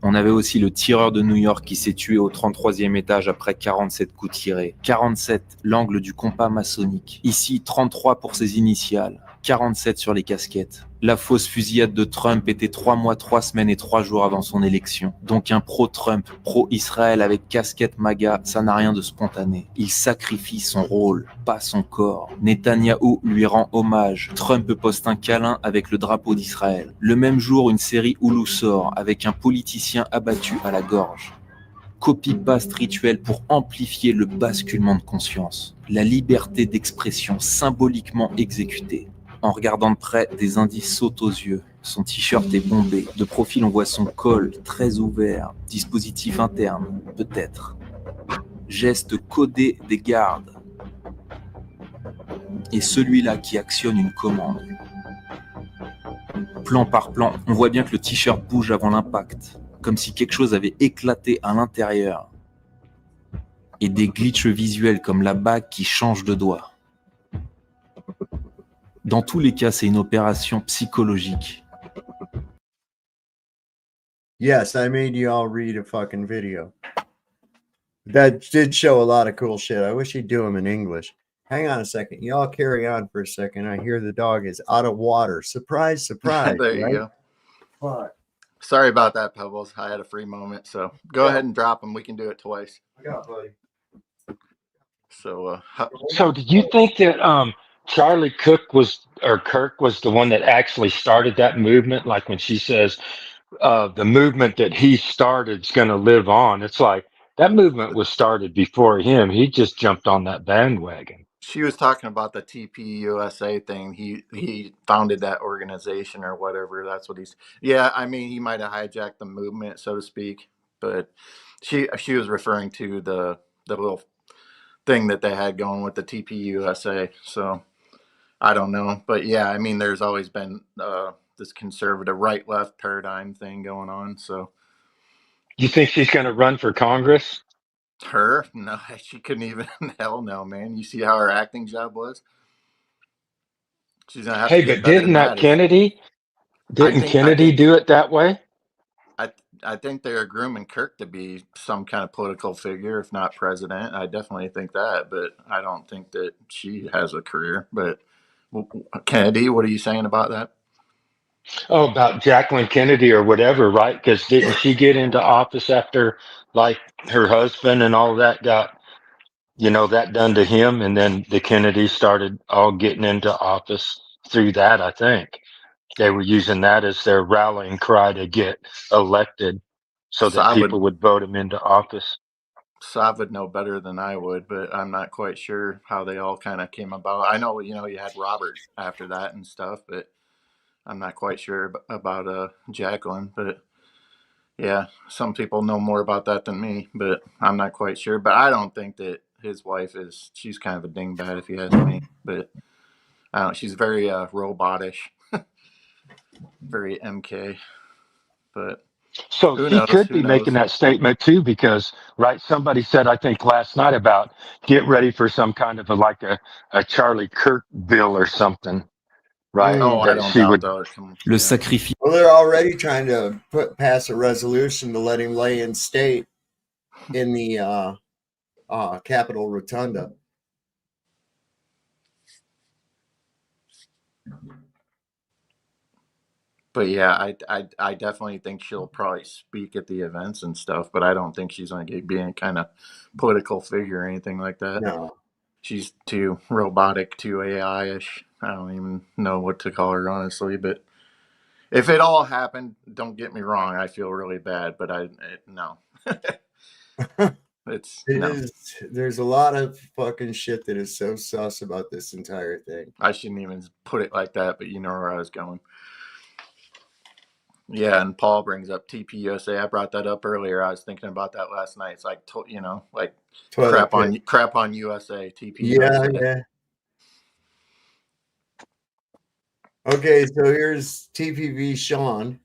Speaker 2: On avait aussi le tireur de New York qui s'est tué au 33e étage après 47 coups tirés. 47, l'angle du compas maçonnique. Ici, 33 pour ses initiales. 47 sur les casquettes. La fausse fusillade de Trump était 3 mois, 3 semaines et 3 jours avant son élection. Donc un pro-Trump, pro-Israël avec casquette MAGA, ça n'a rien de spontané. Il sacrifie son rôle, pas son corps. Netanyahou lui rend hommage. Trump poste un câlin avec le drapeau d'Israël. Le même jour, une série Hulu sort avec un politicien abattu à la gorge. Copy-paste rituel pour amplifier le basculement de conscience. La liberté d'expression symboliquement exécutée. En regardant de près, des indices sautent aux yeux. Son t-shirt est bombé. De profil, on voit son col très ouvert. Dispositif interne, peut-être. Geste codé des gardes. Et celui-là qui actionne une commande. Plan par plan, on voit bien que le t-shirt bouge avant l'impact. Comme si quelque chose avait éclaté à l'intérieur. Et des glitches visuels comme la bague qui change de doigt. Dans tous les cas, c'est une opération psychologique.
Speaker 12: Yes, I made you all read a fucking video. That did show a lot of cool shit. I wish he'd do them in English. Hang on a second. Y'all carry on for a second. I hear the dog is out of water. Surprise, surprise.
Speaker 18: There you
Speaker 12: right?
Speaker 18: go.
Speaker 12: Fuck.
Speaker 18: Sorry about that, Pebbles. I had a free moment, so go ahead and drop them. We can do it twice.
Speaker 12: I got buddy.
Speaker 18: So,
Speaker 21: So do you think that Charlie Kirk was the one that actually started that movement? Like when she says the movement that he started is going to live on, it's like that movement was started before him. He just jumped on that bandwagon.
Speaker 18: she was talking about the TPUSA thing. He founded that organization or whatever. That's what he's. Yeah, I mean, he might have hijacked the movement, so to speak. But she was referring to the little thing that they had going with the TPUSA. So I don't know, but yeah, I mean, there's always been this conservative right-left paradigm thing going on. So
Speaker 21: You think she's going to run for Congress?
Speaker 18: her, no, she couldn't even. Hell no, man. You see how her acting job was? She's gonna have to
Speaker 21: Hey,
Speaker 18: get
Speaker 21: but
Speaker 18: better than
Speaker 21: didn't that
Speaker 18: that.
Speaker 21: Kennedy? Didn't Kennedy do it that way?
Speaker 18: I think they're grooming Kirk to be some kind of political figure, if not president. I definitely think that, but I don't think that she has a career. But Kennedy, what are you saying about that?
Speaker 21: Oh, about Jacqueline Kennedy or whatever, right? Because didn't she get into office after like her husband and all that got, that done to him, and then the Kennedys started all getting into office through that. I think they were using that as their rallying cry to get elected, so that people would vote him into office.
Speaker 18: Sav would know better than I would, but I'm not quite sure how they all kind of came about. I know, you had Robert after that and stuff, but I'm not quite sure about Jacqueline. But yeah, some people know more about that than me, but I'm not quite sure. But I don't think that his wife she's kind of a dingbat if you ask me. But I don't know, she's very robotish, very MK. But
Speaker 21: So
Speaker 18: who
Speaker 21: she
Speaker 18: knows?
Speaker 21: could
Speaker 18: Who
Speaker 21: be
Speaker 18: knows?
Speaker 21: making that statement too, because somebody said, I think last night, about get ready for some kind of a Charlie Kirk bill or something, right?
Speaker 18: Oh, I
Speaker 21: That
Speaker 18: don't
Speaker 21: she
Speaker 18: doubt
Speaker 21: would.
Speaker 18: that.
Speaker 2: Le sacrifice.
Speaker 12: Well, they're already trying to pass a resolution to let him lay in state in the Capitol Rotunda.
Speaker 18: But yeah, I definitely think she'll probably speak at the events and stuff, but I don't think she's going to be any kind of political figure or anything like that.
Speaker 12: No.
Speaker 18: She's too robotic, too AI-ish. I don't even know what to call her, honestly. But if it all happened, don't get me wrong, I feel really bad, but no.
Speaker 12: There's a lot of fucking shit that is so sus about this entire thing.
Speaker 18: I shouldn't even put it like that, but you know where I was going. Yeah, and Paul brings up TPUSA. I brought that up earlier. I was thinking about that last night. It's like, like crap on USA. TPUSA.
Speaker 12: Yeah. Okay, so here's TPV Sean.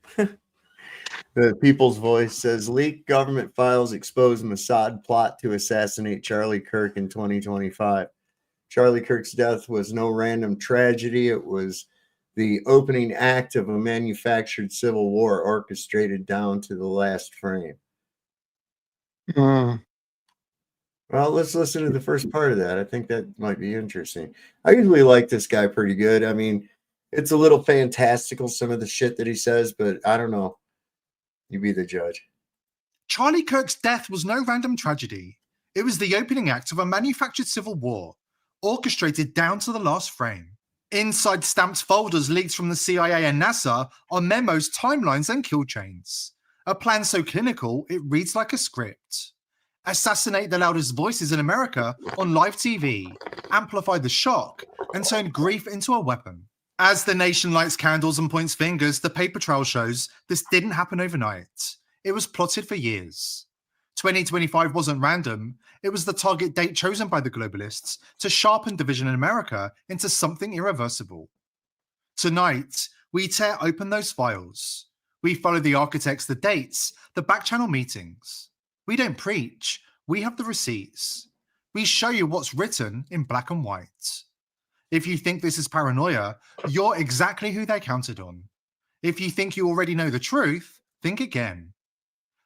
Speaker 12: The People's Voice says leaked government files expose Mossad plot to assassinate Charlie Kirk in 2025. Charlie Kirk's death was no random tragedy. It was the opening act of a manufactured civil war orchestrated down to the last frame. Well, let's listen to the first part of that. I think that might be interesting. I usually like this guy pretty good. I mean, it's a little fantastical, some of the shit that he says, but I don't know. You be the judge.
Speaker 10: Charlie Kirk's death was no random tragedy. It was the opening act of a manufactured civil war, orchestrated down to the last frame. Inside stamped folders leaked from the CIA and NASA are memos, timelines, and kill chains. A plan so clinical, it reads like a script. Assassinate the loudest voices in America on live TV, amplify the shock, and turn grief into a weapon. As the nation lights candles and points fingers, the paper trail shows this didn't happen overnight. It was plotted for years. 2025 wasn't random. It was the target date chosen by the globalists to sharpen division in America into something irreversible. Tonight, we tear open those files. We follow the architects, the dates, the back-channel meetings. We don't preach. We have the receipts. We show you what's written in black and white. If you think this is paranoia, you're exactly who they counted on. If you think you already know the truth, think again.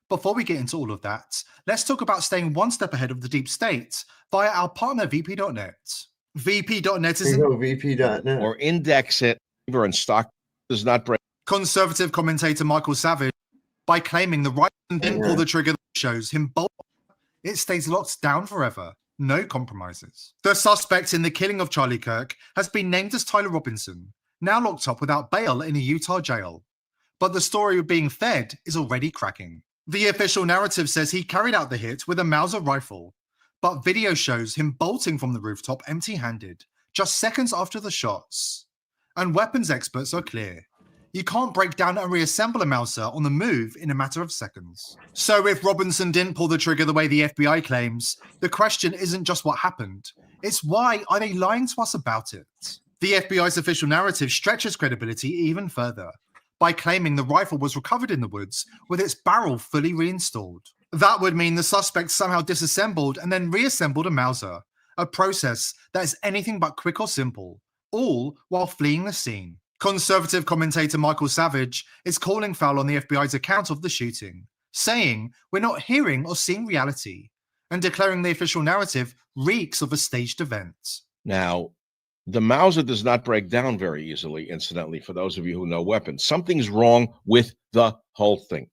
Speaker 10: Before we get into all of that, let's talk about staying one step ahead of the deep state via our partner VP.net. VP.net is
Speaker 12: VP.net.
Speaker 15: Or index it and stock does not break.
Speaker 10: Conservative commentator Michael Savage, by claiming the right didn't pull the trigger that shows him bold, it stays locked down forever. No compromises. The suspect in the killing of Charlie Kirk has been named as Tyler Robinson, now locked up without bail in a Utah jail. But the story of being fed is already cracking. The official narrative says he carried out the hit with a Mauser rifle, but video shows him bolting from the rooftop empty-handed, just seconds after the shots. And weapons experts are clear. You can't break down and reassemble a Mauser on the move in a matter of seconds. So if Robinson didn't pull the trigger the way the FBI claims, the question isn't just what happened, it's why are they lying to us about it? The FBI's official narrative stretches credibility even further by claiming the rifle was recovered in the woods with its barrel fully reinstalled. That would mean the suspect somehow disassembled and then reassembled a Mauser, a process that is anything but quick or simple, all while fleeing the scene. Conservative commentator Michael Savage is calling foul on the FBI's account of the shooting, saying we're not hearing or seeing reality, and declaring the official narrative reeks of a staged event.
Speaker 15: Now, the Mauser does not break down very easily, incidentally, for those of you who know weapons. Something's wrong with the whole thing.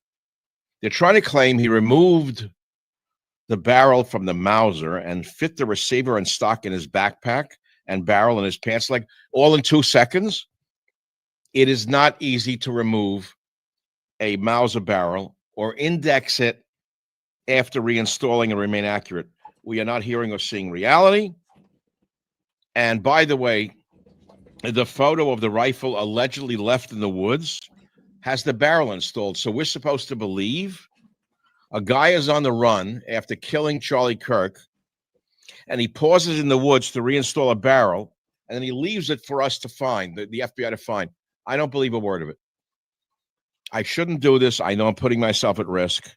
Speaker 15: They're trying to claim he removed the barrel from the Mauser and fit the receiver and stock in his backpack and barrel in his pants leg, all in 2 seconds. It is not easy to remove a Mauser barrel or index it after reinstalling and remain accurate. We are not hearing or seeing reality. And by the way, the photo of the rifle allegedly left in the woods has the barrel installed. So we're supposed to believe a guy is on the run after killing Charlie Kirk, and he pauses in the woods to reinstall a barrel, and then he leaves it for us to find, the FBI to find. I don't believe a word of it. I shouldn't do this. I know I'm putting myself at risk,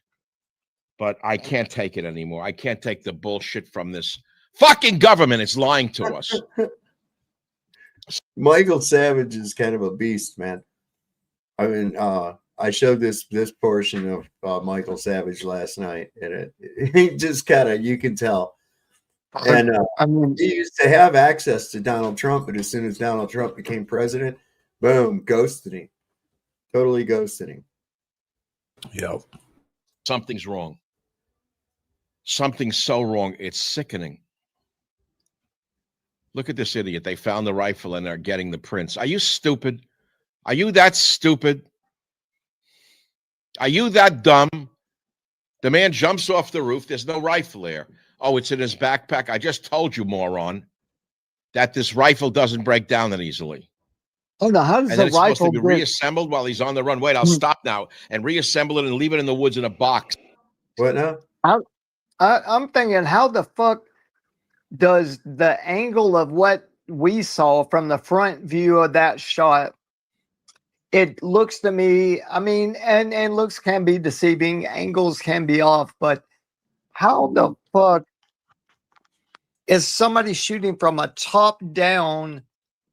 Speaker 15: but I can't take it anymore. I can't take the bullshit from this fucking government. It's lying to us.
Speaker 12: Michael Savage is kind of a beast, man. I mean, I showed this portion of Michael Savage last night, and he just kind of, you can tell. And
Speaker 20: I mean,
Speaker 12: he used to have access to Donald Trump, but as soon as Donald Trump became president, boom, ghosted him. Totally ghosted him.
Speaker 15: Yep. Something's wrong. Something's so wrong. It's sickening. Look at this idiot. They found the rifle and they're getting the prints. Are you stupid? Are you that stupid? Are you that dumb? The man jumps off the roof. There's no rifle there. Oh, it's in his backpack. I just told you, moron, that this rifle doesn't break down that easily.
Speaker 20: Oh no, how does
Speaker 15: And then
Speaker 20: the
Speaker 15: it's supposed to
Speaker 20: rifle
Speaker 15: be reassembled while he's on the run. Wait, I'll stop now and reassemble it and leave it in the woods in a box.
Speaker 12: What now?
Speaker 11: I'm thinking, how the fuck does the angle of what we saw from the front view of that shot it looks to me, I mean, and looks can be deceiving, angles can be off, but how the fuck is somebody shooting from a top down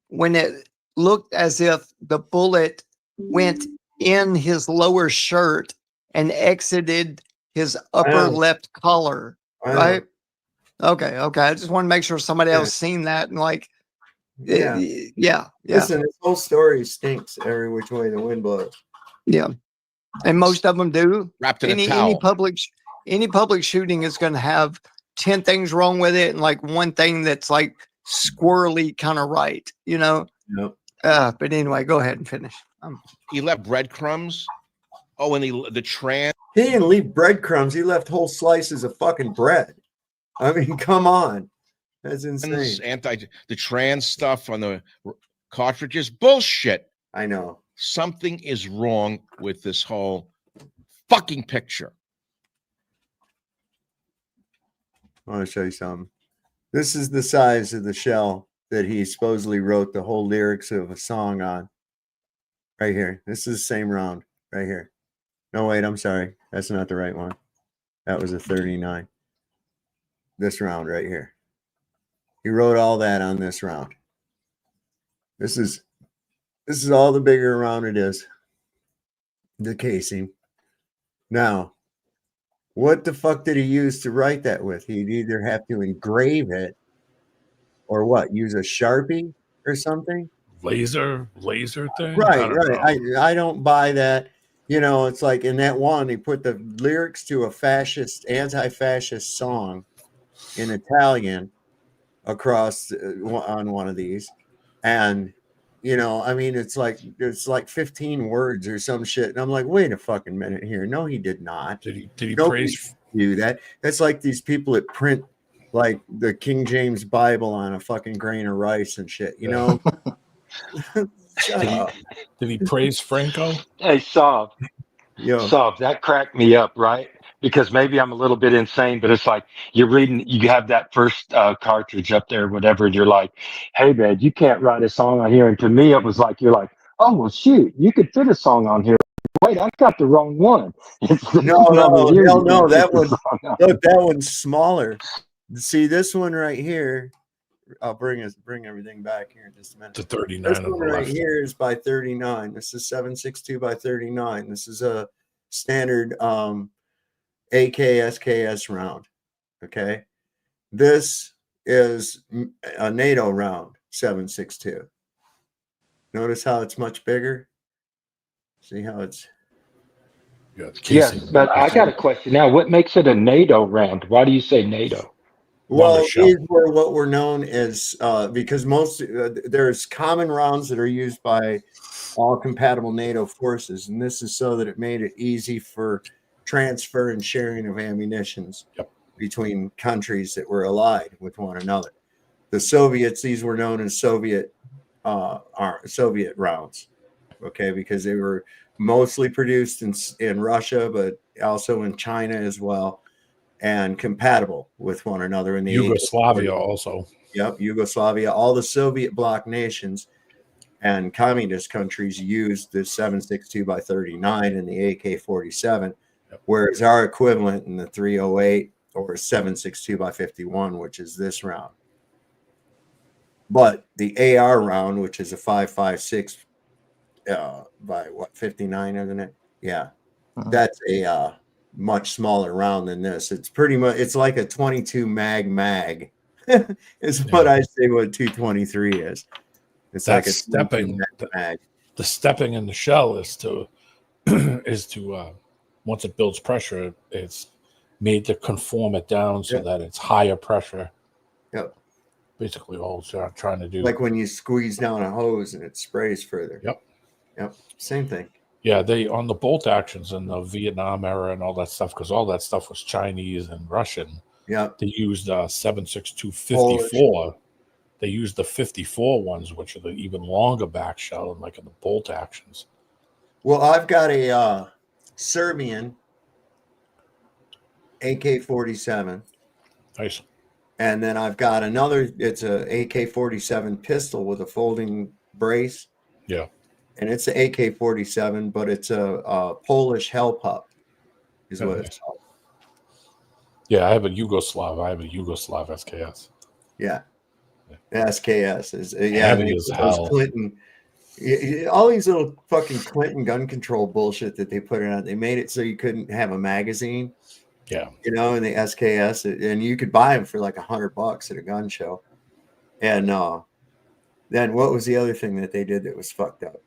Speaker 11: when it looked as if the bullet went in his lower shirt and exited his upper left collar, right? Okay. I just want to make sure somebody else seen that and like, yeah.
Speaker 12: Listen, this whole story stinks every which way the wind blows.
Speaker 11: Yeah. And most of them do.
Speaker 15: Wrapped in a
Speaker 11: Any
Speaker 15: towel.
Speaker 11: public shooting is going to have 10 things wrong with it and like one thing that's like squirrely kind of right, you know?
Speaker 12: Yep.
Speaker 11: But anyway, go ahead and finish.
Speaker 15: He left breadcrumbs. Oh, and the trans.
Speaker 12: He didn't leave breadcrumbs. He left whole slices of fucking bread. I mean, come on. That's insane.
Speaker 15: The trans stuff on the cartridges. Bullshit.
Speaker 12: I know.
Speaker 15: Something is wrong with this whole fucking picture.
Speaker 12: I want to show you something. This is the size of the shell that he supposedly wrote the whole lyrics of a song on. Right here. This is the same round right here. No, wait, I'm sorry. That's not the right one. That was a 39. This round right here. He wrote all that on this round. This is all the bigger round it is. The casing. Now, what the fuck did he use to write that with? He'd either have to engrave it or what? Use a Sharpie or something?
Speaker 13: Laser thing?
Speaker 12: Right. I don't buy that. You know, it's like in that one, he put the lyrics to a anti-fascist song in Italian across on one of these. And, you know, I mean, it's like 15 words or some shit. And I'm like, wait a fucking minute here. No, he did not.
Speaker 13: Did he
Speaker 12: Nobody
Speaker 13: praise
Speaker 12: do that? That's like these people that print like the King James Bible on a fucking grain of rice and shit, you know?
Speaker 13: Did he praise Franco?
Speaker 21: Hey, Saab, that cracked me up, right? Because maybe I'm a little bit insane, but it's like you're reading, you have that first cartridge up there, whatever, and you're like, hey, man, you can't write a song on here. And to me, it was like, you're like, oh, well, shoot, you could fit a song on here. Wait, I got the wrong one.
Speaker 12: No, that one, look, that one's smaller. See, this one right here, I'll bring everything back here in just a minute.
Speaker 13: The 39
Speaker 12: this
Speaker 13: on the
Speaker 12: one right
Speaker 13: left.
Speaker 12: here is by 39. This is 7.62 by 39. This is a standard AK-SKS round. Okay, this is a NATO round 7.62. Notice how it's much bigger. See how it's.
Speaker 21: Yes, but I got a question now. What makes it a NATO round? Why do you say NATO?
Speaker 12: Well, these were what were known as because there's common rounds that are used by all compatible NATO forces, and this is so that it made it easy for transfer and sharing of ammunitions between countries that were allied with one another. The Soviets, these were known as Soviet rounds, okay, because they were mostly produced in Russia, but also in China as well, and compatible with one another in the
Speaker 13: Yugoslavia also.
Speaker 12: Yep, Yugoslavia. All the Soviet bloc nations and communist countries used the 7.62 by 39 and the AK-47, whereas our equivalent in the 308 or 7.62 by 51, which is this round. But the AR round, which is a 5.56 by what, 59, isn't it? Yeah, that's a much smaller round than this. It's pretty much, it's like a 22 mag is what I say what 223 is. It's
Speaker 13: That's
Speaker 12: like a
Speaker 13: stepping
Speaker 12: mag.
Speaker 13: The stepping in the shell is to once it builds pressure, it's made to conform it down so that it's higher pressure.
Speaker 12: Yep.
Speaker 13: Basically all it's trying to do.
Speaker 12: Like when you squeeze down a hose and it sprays further.
Speaker 13: Yep.
Speaker 12: Same thing.
Speaker 13: Yeah, they on the bolt actions in the Vietnam era and all that stuff, because all that stuff was Chinese and Russian.
Speaker 12: Yeah.
Speaker 13: They used 7.62 54. They used the 54 ones, which are the even longer back shell, and like in the bolt actions.
Speaker 12: Well, I've got a Serbian AK-47.
Speaker 13: Nice.
Speaker 12: And then I've got another, it's a AK-47 pistol with a folding brace.
Speaker 13: Yeah.
Speaker 12: and it's an AK-47, but it's a Polish hell pup, is what it's called.
Speaker 13: Yeah, I have a Yugoslav. SKS.
Speaker 12: Yeah, SKS is
Speaker 13: Heavy as hell.
Speaker 12: Clinton. All these little fucking Clinton gun control bullshit that they put out. They made it so you couldn't have a magazine.
Speaker 13: Yeah,
Speaker 12: you know, in the SKS, and you could buy them for like $100 at a gun show. And then what was the other thing that they did that was fucked up?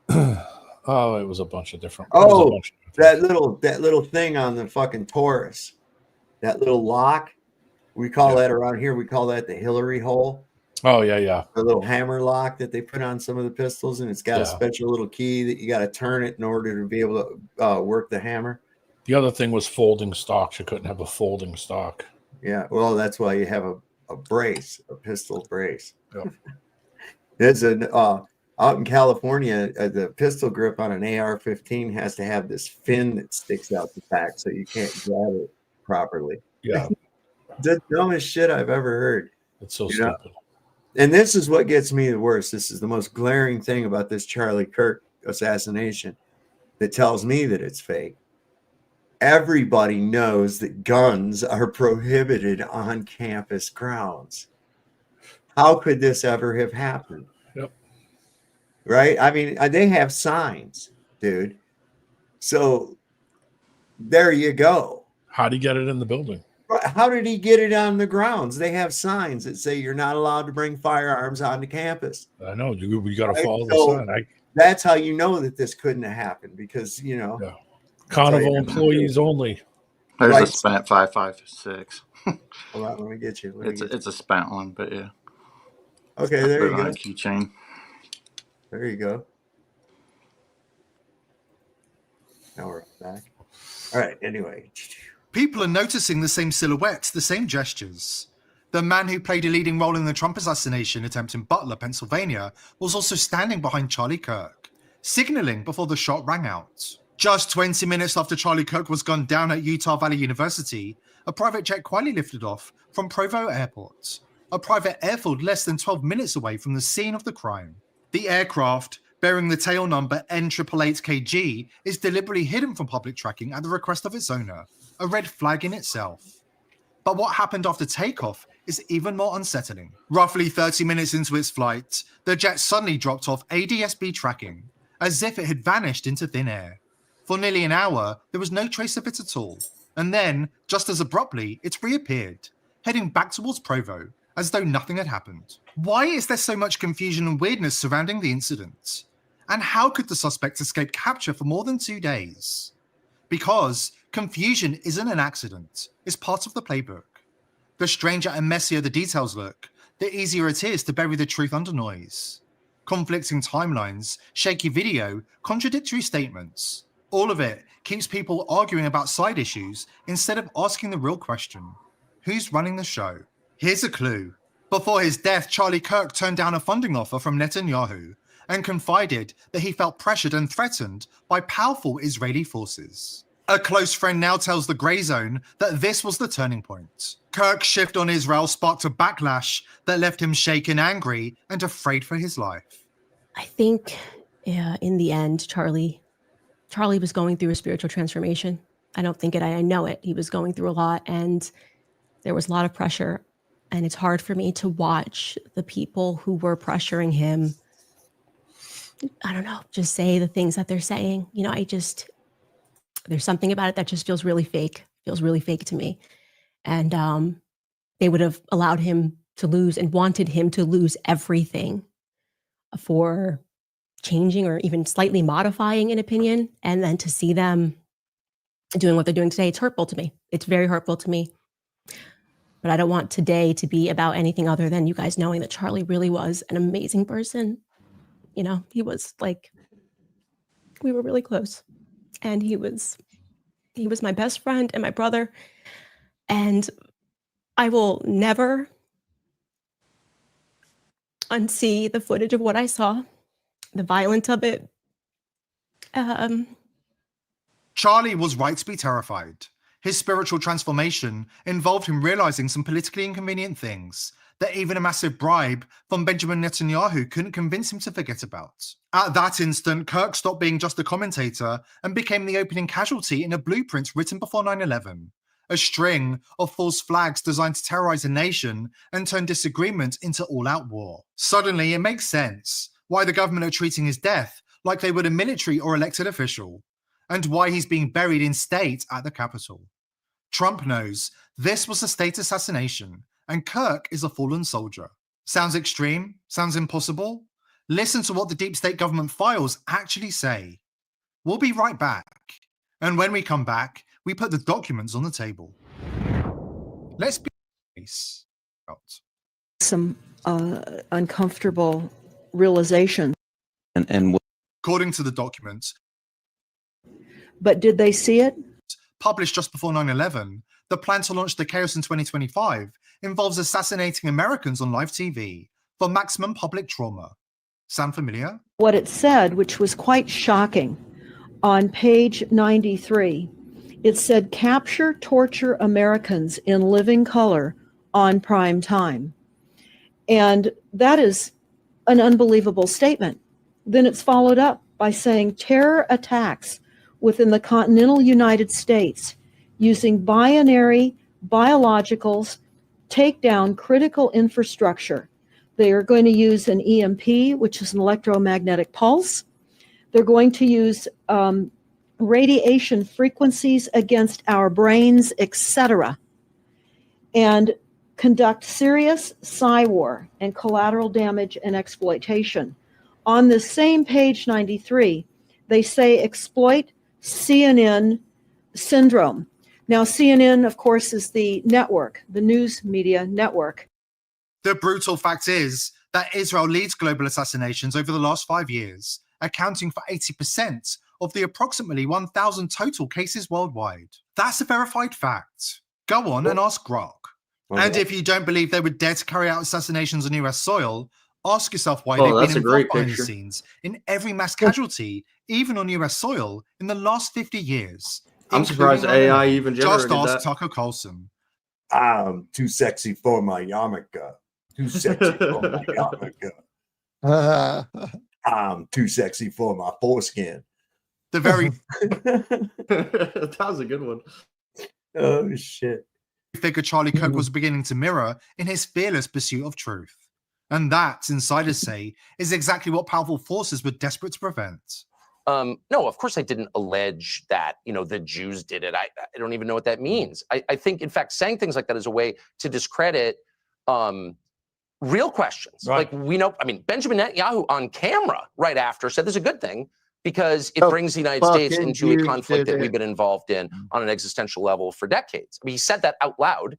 Speaker 13: It was a bunch of different.
Speaker 12: That little thing on the fucking Taurus, that little lock. We call that around here. We call that the Hillary hole.
Speaker 13: Oh yeah.
Speaker 12: The little hammer lock that they put on some of the pistols, and it's got a special little key that you got to turn it in order to be able to work the hammer.
Speaker 13: The other thing was folding stocks. You couldn't have a folding stock.
Speaker 12: Yeah, well, that's why you have a brace, a pistol brace.
Speaker 13: Yep.
Speaker 12: There's out in California, the pistol grip on an AR-15 has to have this fin that sticks out the back, so you can't grab it properly.
Speaker 13: Yeah,
Speaker 12: the dumbest shit I've ever heard.
Speaker 13: It's so stupid.
Speaker 12: And this is what gets me the worst. This is the most glaring thing about this Charlie Kirk assassination that tells me that it's fake. Everybody knows that guns are prohibited on campus grounds. How could this ever have happened?
Speaker 13: Yep.
Speaker 12: Right? I mean, they have signs, dude. So there you go.
Speaker 13: How do you get it in the building?
Speaker 12: How did he get it on the grounds? They have signs that say you're not allowed to bring firearms onto campus.
Speaker 13: I know. We got to follow the sign.
Speaker 12: That's how you know that this couldn't have happened, because, you know.
Speaker 13: Yeah. Carnival employees only.
Speaker 18: There's a spent 5.56.
Speaker 12: Hold on, let me get you.
Speaker 18: It's a spent one, but yeah.
Speaker 12: Okay, there you go.
Speaker 18: Keychain.
Speaker 12: There you go. Now we're back. All right. Anyway,
Speaker 10: people are noticing the same silhouettes, the same gestures. The man who played a leading role in the Trump assassination attempt in Butler, Pennsylvania, was also standing behind Charlie Kirk, signaling before the shot rang out. Just 20 minutes after Charlie Kirk was gunned down at Utah Valley University, a private jet quietly lifted off from Provo Airport, a private airfield less than 12 minutes away from the scene of the crime. The aircraft, bearing the tail number N888KG, is deliberately hidden from public tracking at the request of its owner, a red flag in itself. But what happened after takeoff is even more unsettling. Roughly 30 minutes into its flight, the jet suddenly dropped off ADS-B tracking, as if it had vanished into thin air. For nearly an hour, there was no trace of it at all. And then, just as abruptly, it reappeared, heading back towards Provo, as though nothing had happened. Why is there so much confusion and weirdness surrounding the incident? And how could the suspect escape capture for more than 2 days? Because confusion isn't an accident, it's part of the playbook. The stranger and messier the details look, the easier it is to bury the truth under noise. Conflicting timelines, shaky video, contradictory statements. All of it keeps people arguing about side issues instead of asking the real question. Who's running the show? Here's a clue. Before his death, Charlie Kirk turned down a funding offer from Netanyahu and confided that he felt pressured and threatened by powerful Israeli forces. A close friend now tells the Grey Zone that this was the turning point. Kirk's shift on Israel sparked a backlash that left him shaken, angry, and afraid for his life.
Speaker 4: I think in the end, Charlie was going through a spiritual transformation. I don't think it, I know it. He was going through a lot, and there was a lot of pressure. And it's hard for me to watch the people who were pressuring him, I don't know, just say the things that they're saying. You know, there's something about it that just feels really fake to me. And they would have allowed him to lose and wanted him to lose everything for changing or even slightly modifying an opinion. And then to see them doing what they're doing today, it's hurtful to me. It's very hurtful to me. But I don't want today to be about anything other than you guys knowing that Charlie really was an amazing person. You know, he was like, we were really close. And he was my best friend and my brother. And I will never unsee the footage of what I saw, the violence of it.
Speaker 10: Charlie was right to be terrified. His spiritual transformation involved him realizing some politically inconvenient things that even a massive bribe from Benjamin Netanyahu couldn't convince him to forget about. At that instant, Kirk stopped being just a commentator and became the opening casualty in a blueprint written before 9/11, a string of false flags designed to terrorize a nation and turn disagreement into all-out war. Suddenly, it makes sense why the government are treating his death like they would a military or elected official, and why he's being buried in state at the Capitol. Trump knows this was a state assassination, and Kirk is a fallen soldier. Sounds extreme? Sounds impossible? Listen to what the deep state government files actually say. We'll be right back. And when we come back, we put the documents on the table. Let's be honest.
Speaker 5: Some uncomfortable realization.
Speaker 10: And according to the documents,
Speaker 5: but did they see it?
Speaker 10: Published just before 9/11, the plan to launch the chaos in 2025 involves assassinating Americans on live TV for maximum public trauma. Sound familiar?
Speaker 5: What it said, which was quite shocking, on page 93, it said, "Capture, torture Americans in living color on prime time." And that is an unbelievable statement. Then it's followed up by saying terror attacks within the continental United States using binary biologicals take down critical infrastructure. They are going to use an EMP, which is an electromagnetic pulse. They're going to use radiation frequencies against our brains, etc., and conduct serious psy-war and collateral damage and exploitation. On the same page 93, they say exploit CNN syndrome. Now, CNN, of course, is the network, the news media network.
Speaker 10: The brutal fact is that Israel leads global assassinations over the last 5 years, accounting for 80% of the approximately 1,000 total cases worldwide. That's a verified fact. Go on and ask Grok. And if you don't believe they would dare to carry out assassinations on US soil, ask yourself why they've been involved behind the scenes in every mass casualty, even on US soil, in the last 50 years.
Speaker 17: I'm surprised AI even generated
Speaker 10: Just ask
Speaker 17: that.
Speaker 10: Tucker Carlson.
Speaker 12: I'm too sexy for my yarmulke. Too sexy for my yarmulke. I'm too sexy for my foreskin.
Speaker 10: The very
Speaker 17: That was a good one.
Speaker 12: Oh shit.
Speaker 10: Figure Charlie Kirk was beginning to mirror in his fearless pursuit of truth. And that, insiders say, is exactly what powerful forces were desperate to prevent.
Speaker 19: No, of course I didn't allege that, the Jews did it. I don't even know what that means. I think, in fact, saying things like that is a way to discredit real questions.
Speaker 17: Right.
Speaker 19: Like, we know, Benjamin Netanyahu on camera right after said this is a good thing because it brings the United States into a conflict that we've been involved in on an existential level for decades. He said that out loud.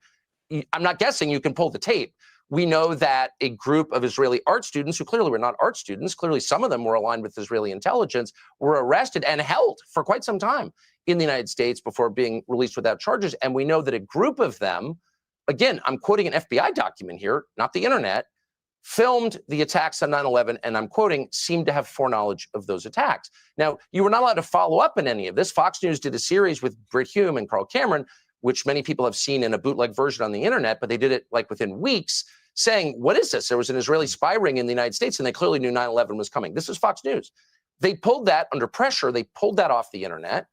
Speaker 19: I'm not guessing, you can pull the tape. We know that a group of Israeli art students, who clearly were not art students, clearly some of them were aligned with Israeli intelligence, were arrested and held for quite some time in the United States before being released without charges. And we know that a group of them, again, I'm quoting an FBI document here, not the internet, filmed the attacks on 9/11, and I'm quoting, seemed to have foreknowledge of those attacks. Now, you were not allowed to follow up in any of this. Fox News did a series with Britt Hume and Carl Cameron, which many people have seen in a bootleg version on the internet, but they did it like within weeks, saying, what is this? There was an Israeli spy ring in the United States, and they clearly knew 9/11 was coming. This is Fox News. They pulled that under pressure. They pulled that off the internet.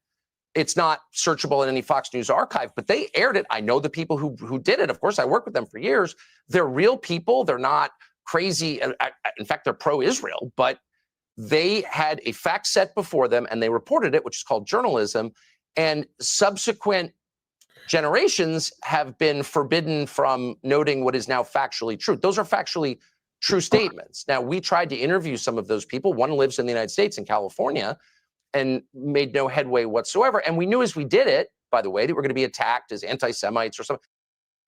Speaker 19: It's not searchable in any Fox News archive, but they aired it. I know the people who did it. Of course, I worked with them for years. They're real people. They're not crazy. In fact, they're pro-Israel, but they had a fact set before them, and they reported it, which is called journalism, and subsequent generations have been forbidden from noting what is now factually true. Those are factually true statements. Now, we tried to interview some of those people. One lives in the United States, in California, and made no headway whatsoever. And we knew as we did it, by the way, that we're going to be attacked as anti-Semites or something.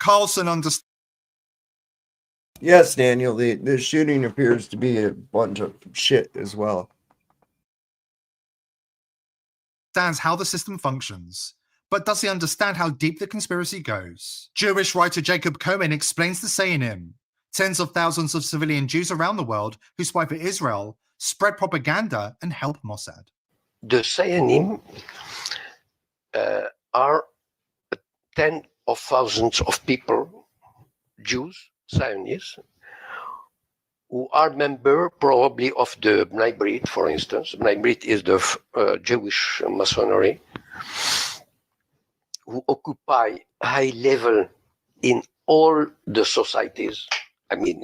Speaker 10: Carlson understands.
Speaker 12: Yes, Daniel, the shooting appears to be a bunch of shit as well.
Speaker 10: Understands how the system functions, but does he understand how deep the conspiracy goes? Jewish writer Jacob Cohen explains the Zionism. Tens of thousands of civilian Jews around the world who spy for Israel, spread propaganda, and help Mossad.
Speaker 24: The Zionism are tens of thousands of people, Jews, Zionists who are member probably of the Bnei Brit, for instance. Bnei Brit is the Jewish Masonry, who occupy high level in all the societies. I mean,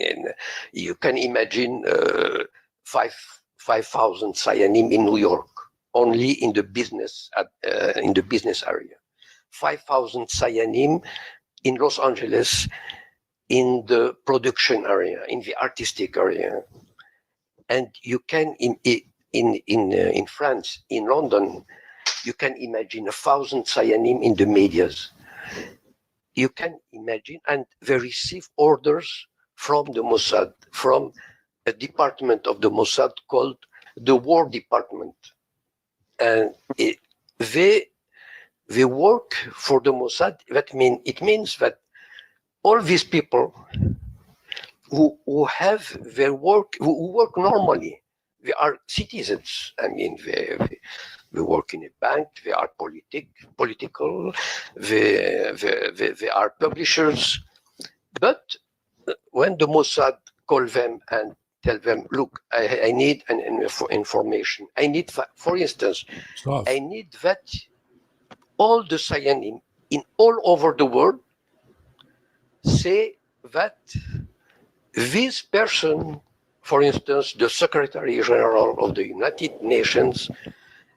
Speaker 24: you can imagine 5,000 Zionim in New York, only in the business area. 5,000 Zionim in Los Angeles, in the production area, in the artistic area, and you can in France, in London, you can imagine 1,000 Zionim in the medias. You can imagine, and they receive orders from the Mossad, from a department of the Mossad called the War Department, and they work for the Mossad. It means that all these people who have their work, who work normally, they are citizens. I mean, they work in a bank, they are political, they are publishers. But when the Mossad call them and tell them, look, I need an information. I need, for instance, I need that all the Zionim in all over the world say that this person, for instance, the Secretary General of the United Nations,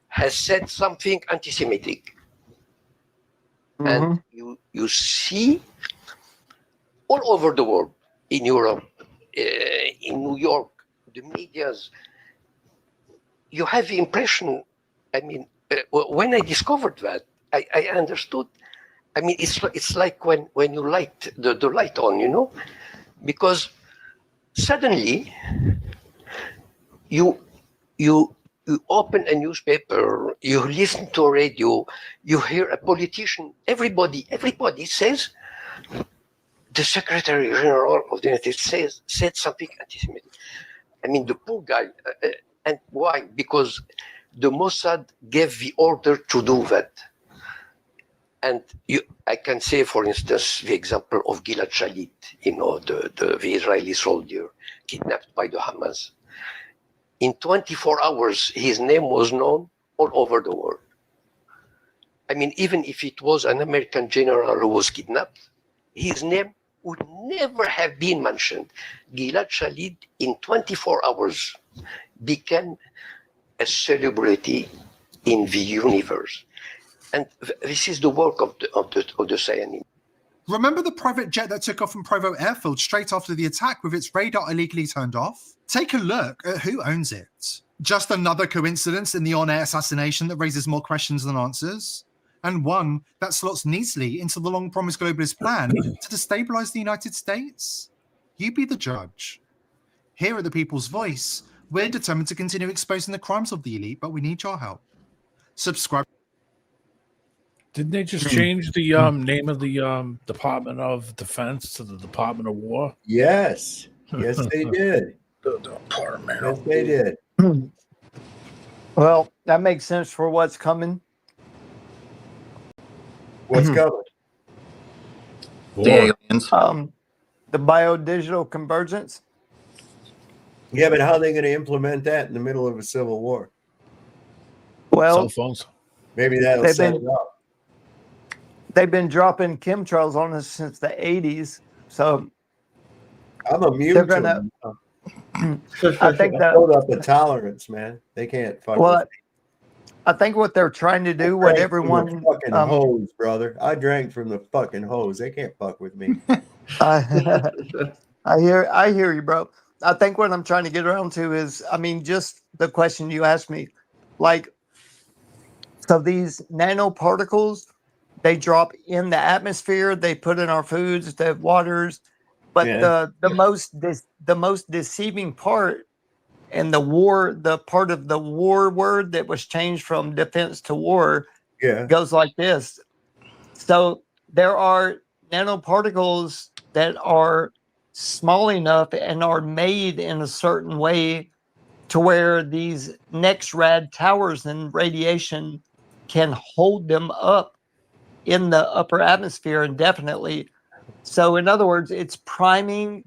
Speaker 24: has said something anti-Semitic. And you see all over the world, in Europe, in New York, the medias, you have the impression, I mean, when I discovered that, I understood. I mean, it's like when you light the light on, you know, because suddenly you open a newspaper, you listen to a radio, you hear a politician, everybody says the Secretary General of the United States said something anti-Semitic. I mean, the poor guy, and why? Because the Mossad gave the order to do that. And I can say, for instance, the example of Gilad Shalit, you know, the Israeli soldier kidnapped by the Hamas. In 24 hours, his name was known all over the world. I mean, even if it was an American general who was kidnapped, his name would never have been mentioned. Gilad Shalit, in 24 hours, became a celebrity in the universe. And this is the work of the Zionism.
Speaker 10: Remember the private jet that took off from Provo Airfield straight after the attack with its radar illegally turned off? Take a look at who owns it. Just another coincidence in the on-air assassination that raises more questions than answers, and one that slots neatly into the long-promised globalist plan to destabilize the United States? You be the judge. Here at The People's Voice, we're determined to continue exposing the crimes of the elite, but we need your help. Subscribe.
Speaker 13: Didn't they just change the name of the Department of Defense to the Department of War?
Speaker 12: Yes. Yes, they did.
Speaker 13: The Department
Speaker 12: Yes,
Speaker 13: of
Speaker 12: they did.
Speaker 11: Well, that makes sense for what's coming.
Speaker 12: What's coming?
Speaker 18: The aliens.
Speaker 11: The biodigital convergence.
Speaker 12: Yeah, but how are they going to implement that in the middle of a civil war?
Speaker 11: Well,
Speaker 13: cell phones.
Speaker 12: Maybe that'll set it up.
Speaker 11: They've been dropping chemtrails on us since the 80s. So
Speaker 12: I'm immune to them.
Speaker 11: I think that
Speaker 12: build up a tolerance, man. They can't fuck with me.
Speaker 11: I think what they're trying to do, what everyone
Speaker 12: fucking hose, brother. I drank from the fucking hose. They can't fuck with me.
Speaker 11: I hear you, bro. I think what I'm trying to get around to is, I mean, just the question you asked me, like, so these nanoparticles, they drop in the atmosphere, they put in our foods, the waters, but the most deceiving part and the part of the war word that was changed from defense to war goes like this. So there are nanoparticles that are small enough and are made in a certain way to where these next-rad towers and radiation can hold them up in the upper atmosphere indefinitely, So in other words, it's priming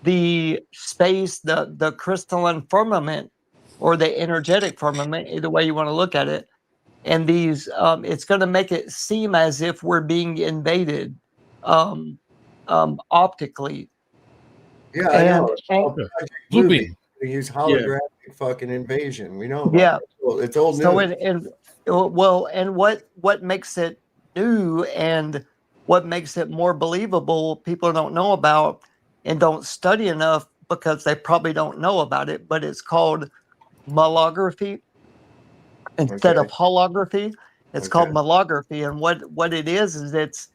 Speaker 11: the space, the crystalline firmament or the energetic firmament, either way you want to look at it. And these, it's going to make it seem as if we're being invaded optically.
Speaker 12: Yeah, I know.
Speaker 11: And,
Speaker 12: It's called
Speaker 11: and
Speaker 12: Project Bluebeam. We use holographic fucking invasion. We know about
Speaker 11: yeah.
Speaker 12: it. It's old news.
Speaker 11: So and what makes it new and what makes it more believable, people don't know about and don't study enough because they probably don't know about it, but it's called malography instead of holography. It's called malography. And what it is it's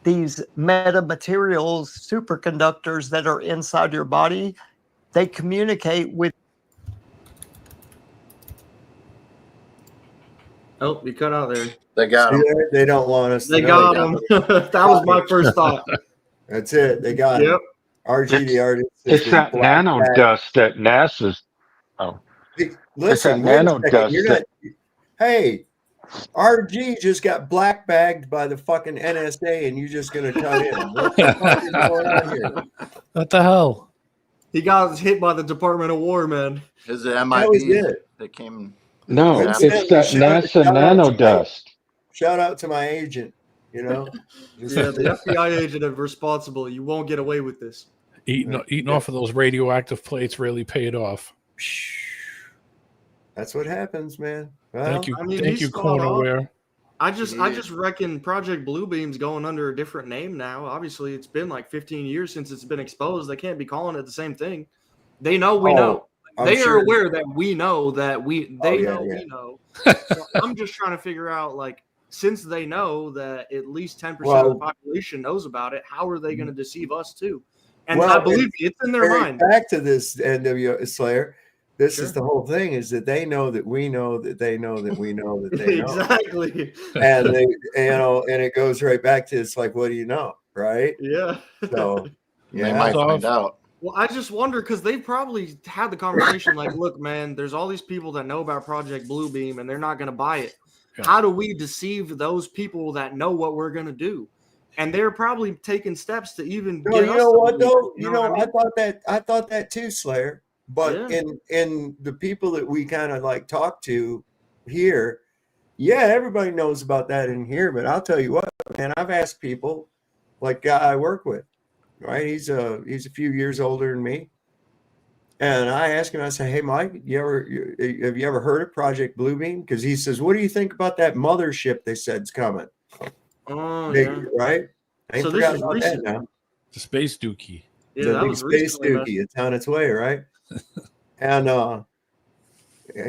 Speaker 11: these metamaterials, superconductors that are inside your body. They communicate with.
Speaker 17: Oh, you cut out there.
Speaker 18: They got him.
Speaker 12: They don't want us.
Speaker 17: They got him. That was my first thought.
Speaker 12: That's it. They got him. RG the artist.
Speaker 21: It's that nano dust that NASA's. Oh,
Speaker 12: Listen,
Speaker 21: nano dust.
Speaker 12: Hey, RG just got black bagged by the fucking NSA, and you're just gonna cut in. What the fuck is going on here?
Speaker 13: What the hell?
Speaker 17: He got hit by the Department of War, man.
Speaker 18: Is it
Speaker 12: That was
Speaker 18: MIT
Speaker 12: it.
Speaker 18: that came?
Speaker 21: No, it's that NASA nano dust.
Speaker 12: Shout out to my agent. You know,
Speaker 17: Yeah, the FBI agent is responsible. You won't get away with this.
Speaker 13: Eating off of those radioactive plates really paid off.
Speaker 12: That's what happens, man. Well,
Speaker 13: Thank you,
Speaker 17: I mean,
Speaker 13: thank
Speaker 17: he's
Speaker 13: you,
Speaker 17: spot on.
Speaker 13: Cornerware.
Speaker 17: I just reckon Project Bluebeam's going under a different name now. Obviously, it's been like 15 years since it's been exposed. They can't be calling it the same thing. They know we know. They are aware that we know that we know. So I'm just trying to figure out, like, since they know that at least 10% of the population knows about it, how are they going to deceive us too? And I believe me, it's in their mind.
Speaker 12: Back to this NW Slayer. This is the whole thing: is that they know that we know that they know that we know that they know.
Speaker 17: Exactly.
Speaker 12: And they, and it goes right back to it's like, what do you know, right?
Speaker 17: Yeah.
Speaker 12: So
Speaker 18: They might find out.
Speaker 17: Well, I just wonder because they probably had the conversation like, look, man, there's all these people that know about Project Bluebeam and they're not going to buy it. Yeah. How do we deceive those people that know what we're going to do? And they're probably taking steps to even get
Speaker 12: you
Speaker 17: us
Speaker 12: know what
Speaker 17: to
Speaker 12: though?
Speaker 17: believe, what I mean?
Speaker 12: I thought that too, Slayer. But in the people that we kind of like talk to here, yeah, everybody knows about that in here. But I'll tell you what, man, I've asked people, like guy I work with, right? He's a few years older than me, and I asked him. I said, "Hey, Mike, have you ever heard of Project Bluebeam?" Because he says, "What do you think about that mothership they said's coming?"
Speaker 17: Oh,
Speaker 12: right. I ain't forgot about that now.
Speaker 13: The space dookie.
Speaker 17: Yeah,
Speaker 12: the big space dookie. It's on its way, right? And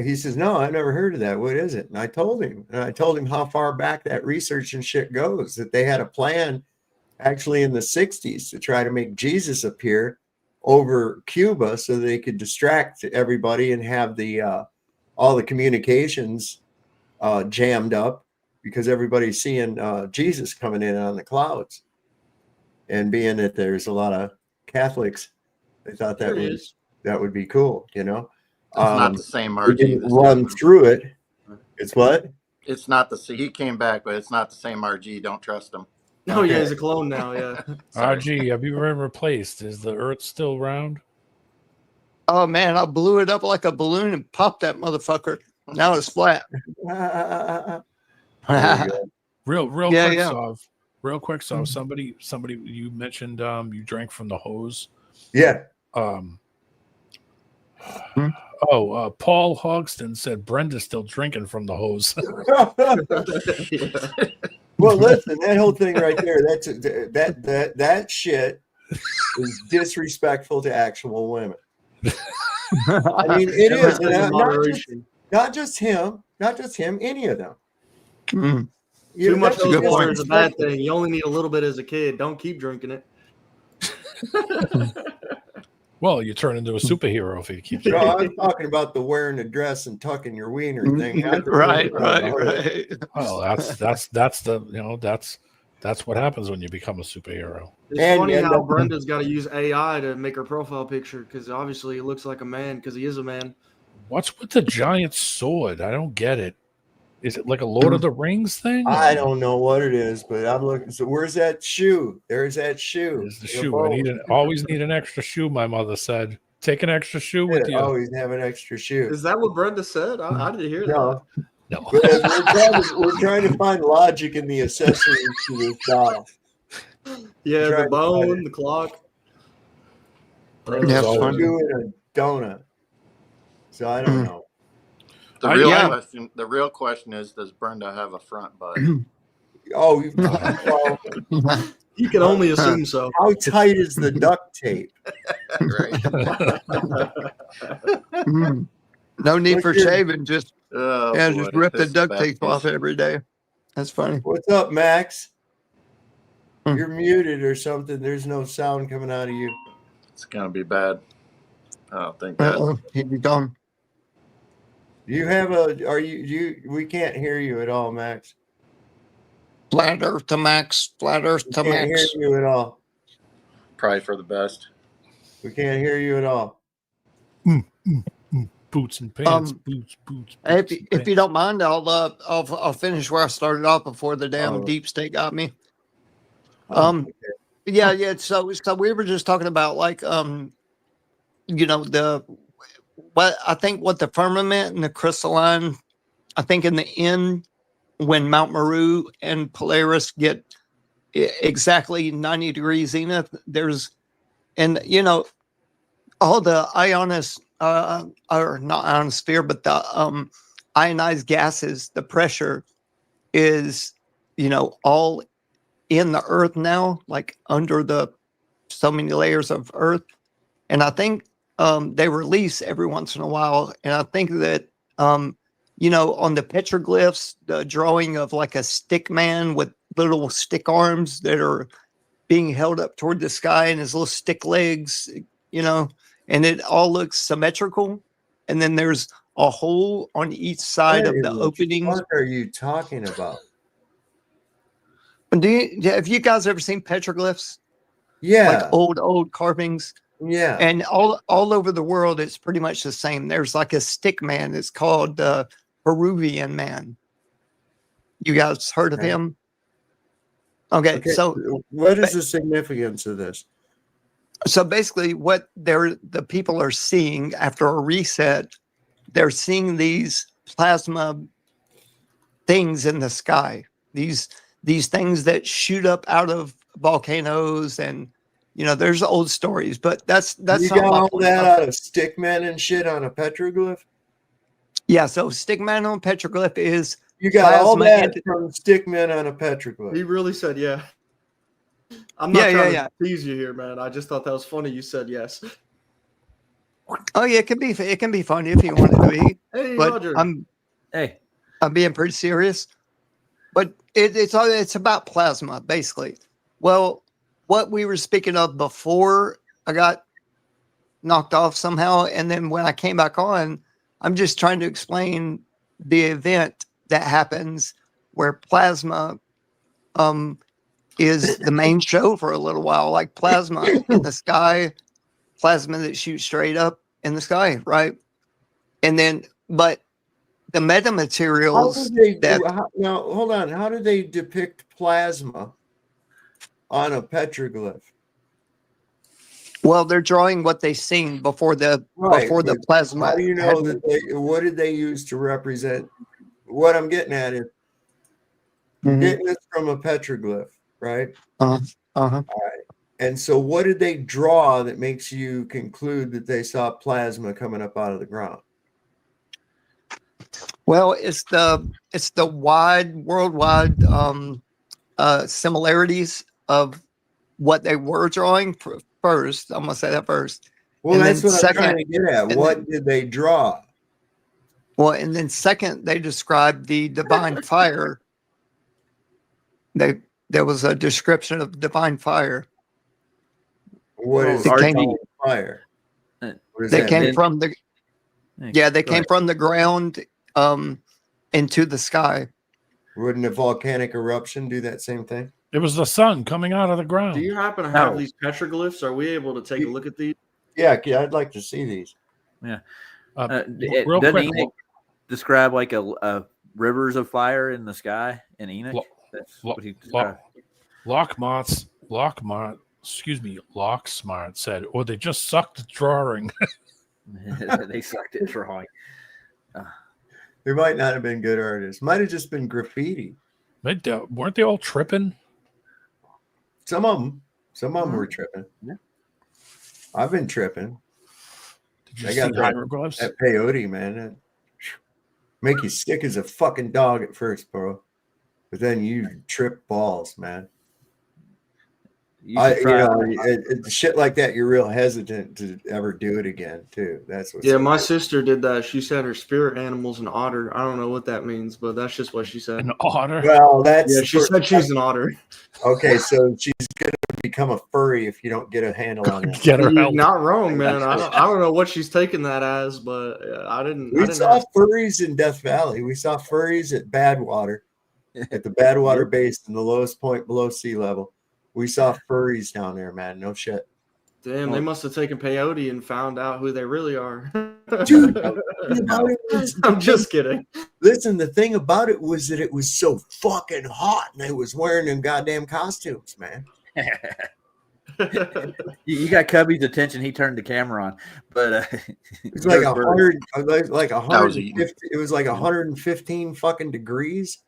Speaker 12: he says, "No, I've never heard of that. What is it?" And I told him how far back that research and shit goes. That they had a plan, actually in the '60s, to try to make Jesus appear over Cuba so they could distract everybody and have the all the communications jammed up because everybody's seeing Jesus coming in on the clouds. And being that there's a lot of Catholics, they thought that would be cool, you know.
Speaker 18: It's not the same RG.
Speaker 12: Run through it. It's what?
Speaker 18: It's not the he came back, but it's not the same RG. Don't trust him.
Speaker 17: Oh yeah, he's a clone now. Yeah.
Speaker 13: RG, have you been replaced? Is the Earth still round?
Speaker 11: Oh man, I blew it up like a balloon and popped that motherfucker. Now it's flat.
Speaker 13: Real quick, Sov. Somebody, you mentioned you drank from the hose.
Speaker 12: Yeah.
Speaker 13: Paul Hogston said Brenda's still drinking from the hose.
Speaker 12: Well, listen, that whole thing right there, that shit is disrespectful to actual women. I mean, it is. Not just him, any of them.
Speaker 17: Too much alcohol is a bad thing. You only need a little bit as a kid. Don't keep drinking it.
Speaker 13: Well, you turn into a superhero if you keep.
Speaker 12: No, I'm talking about the wearing a dress and tucking your wiener thing.
Speaker 11: Right.
Speaker 13: Well, that's what happens when you become a superhero.
Speaker 17: It's funny how Brenda's got to use AI to make her profile picture because obviously he looks like a man because he is a man.
Speaker 13: What's with the giant sword? I don't get it. Is it like a Lord of the Rings thing?
Speaker 12: I don't know what it is, but I'm looking. So where's that shoe? There's that shoe.
Speaker 13: There's the shoe. Always need an extra shoe, my mother said. Take an extra shoe with you.
Speaker 12: Always have an extra shoe.
Speaker 17: Is that what Brenda said? I didn't hear that.
Speaker 13: No.
Speaker 12: We're trying to find logic in the accessories to this doll.
Speaker 17: Yeah, the bone, the clock.
Speaker 12: That's fun. Doing a donut. So I don't know.
Speaker 18: The real question is, does Brenda have a front butt?
Speaker 12: Oh,
Speaker 17: you can only assume so.
Speaker 12: How tight is the duct tape?
Speaker 11: No need for shaving. Just
Speaker 18: just
Speaker 11: rip the duct tape off every day. That's funny.
Speaker 12: What's up, Max? You're muted or something. There's no sound coming out of you.
Speaker 18: It's gonna be bad. I don't think that.
Speaker 11: He'd be gone.
Speaker 12: You have we can't hear you at all, Max.
Speaker 11: Flat Earth to Max. Flat Earth to Max.
Speaker 12: Can't hear you at all.
Speaker 18: Probably for the best.
Speaker 12: We can't hear you at all.
Speaker 13: Boots and pants. Boots.
Speaker 11: If you don't mind, I'll finish where I started off before the damn deep state got me. Yeah. So we were just talking about like I think what the firmament and the crystalline. I think in the end, when Mount Meru and Polaris get exactly 90 degrees zenith, all the or not ionosphere, but the ionized gases, the pressure is, all in the earth now, like under the so many layers of earth. And I think they release every once in a while. And I think that, on the petroglyphs, the drawing of like a stick man with little stick arms that are being held up toward the sky and his little stick legs, and it all looks symmetrical. And then there's a hole on each side of the openings.
Speaker 12: What are you talking about?
Speaker 11: Have you guys ever seen petroglyphs?
Speaker 12: Yeah.
Speaker 11: Like old carvings?
Speaker 12: Yeah.
Speaker 11: And all over the world, it's pretty much the same. There's like a stick man. It's called the Peruvian man. You guys heard of him? Okay. So
Speaker 12: what is the significance of this?
Speaker 11: So basically what the people are seeing after a reset, they're seeing these plasma things in the sky. These things that shoot up out of volcanoes, and there's old stories, but that's
Speaker 12: you
Speaker 11: not
Speaker 12: got all that out of stickmen and shit on a petroglyph.
Speaker 11: Yeah, so stickman on petroglyph is
Speaker 12: you got all that from stickmen on a petroglyph.
Speaker 17: He really said yeah. I'm not trying to tease you here, man. I just thought that was funny. You said yes.
Speaker 11: Oh yeah, it can be funny if you want it to be.
Speaker 17: Hey,
Speaker 11: but
Speaker 17: Roger.
Speaker 11: I'm being pretty serious. But it's about plasma, basically. Well, what we were speaking of before I got knocked off somehow, and then when I came back on, I'm just trying to explain the event that happens where plasma is the main show for a little while, like plasma in the sky, plasma that shoots straight up in the sky, right? And then, but the metamaterials
Speaker 12: now hold on, how do they depict plasma on a petroglyph?
Speaker 11: Well, they're drawing what they've seen before the plasma.
Speaker 12: How do you know what did they use to represent? What I'm getting at is getting this from a petroglyph, right? All right. And so what did they draw that makes you conclude that they saw plasma coming up out of the ground?
Speaker 11: Well, it's the worldwide similarities of what they were drawing first. I'm gonna say that first.
Speaker 12: Well, that's what I'm trying to get at. What did they draw?
Speaker 11: Well, and then second, they described the divine fire. There was a description of divine fire.
Speaker 12: What is divine fire?
Speaker 11: They came from the they came from the ground into the sky.
Speaker 12: Wouldn't a volcanic eruption do that same thing?
Speaker 13: It was the sun coming out of the ground.
Speaker 17: Do you happen to have these petroglyphs? Are we able to take a look at these?
Speaker 12: Yeah, I'd like to see these.
Speaker 1: Yeah.
Speaker 13: Real quick,
Speaker 1: describe like a rivers of fire in the sky in Enoch. That's what he described.
Speaker 13: Locksmart said, or they just sucked at drawing.
Speaker 1: They sucked at drawing.
Speaker 12: They might not have been good artists. Might have just been graffiti.
Speaker 13: Weren't they all tripping?
Speaker 12: Some of them were tripping.
Speaker 1: Yeah.
Speaker 12: I've been tripping.
Speaker 13: Did you
Speaker 12: I
Speaker 13: see
Speaker 12: got
Speaker 13: hieroglyphs?
Speaker 12: that peyote, man. That make you sick as a fucking dog at first, bro. But then you trip balls, man. Shit like that, you're real hesitant to ever do it again, too. That's what.
Speaker 17: Yeah, my sister did that. She said her spirit animal's an otter. I don't know what that means, but that's just what she said.
Speaker 13: An otter?
Speaker 12: Well, that's
Speaker 17: she said she's an otter.
Speaker 12: Okay, so she's gonna become a furry if you don't get a handle on it.
Speaker 17: You're not wrong, man. I don't know what she's taking that as, but I didn't.
Speaker 12: We saw furries in Death Valley. We saw furries at Badwater, at the Badwater Basin, the lowest point below sea level. We saw furries down there, man. No shit.
Speaker 17: Damn, they must have taken peyote and found out who they really are.
Speaker 12: Dude,
Speaker 17: I'm just kidding.
Speaker 12: Listen, the thing about it was that it was so fucking hot and they was wearing them goddamn costumes, man.
Speaker 1: You got Cubby's attention. He turned the camera on, but
Speaker 12: it was like 100, like 150. It was like 115 fucking degrees.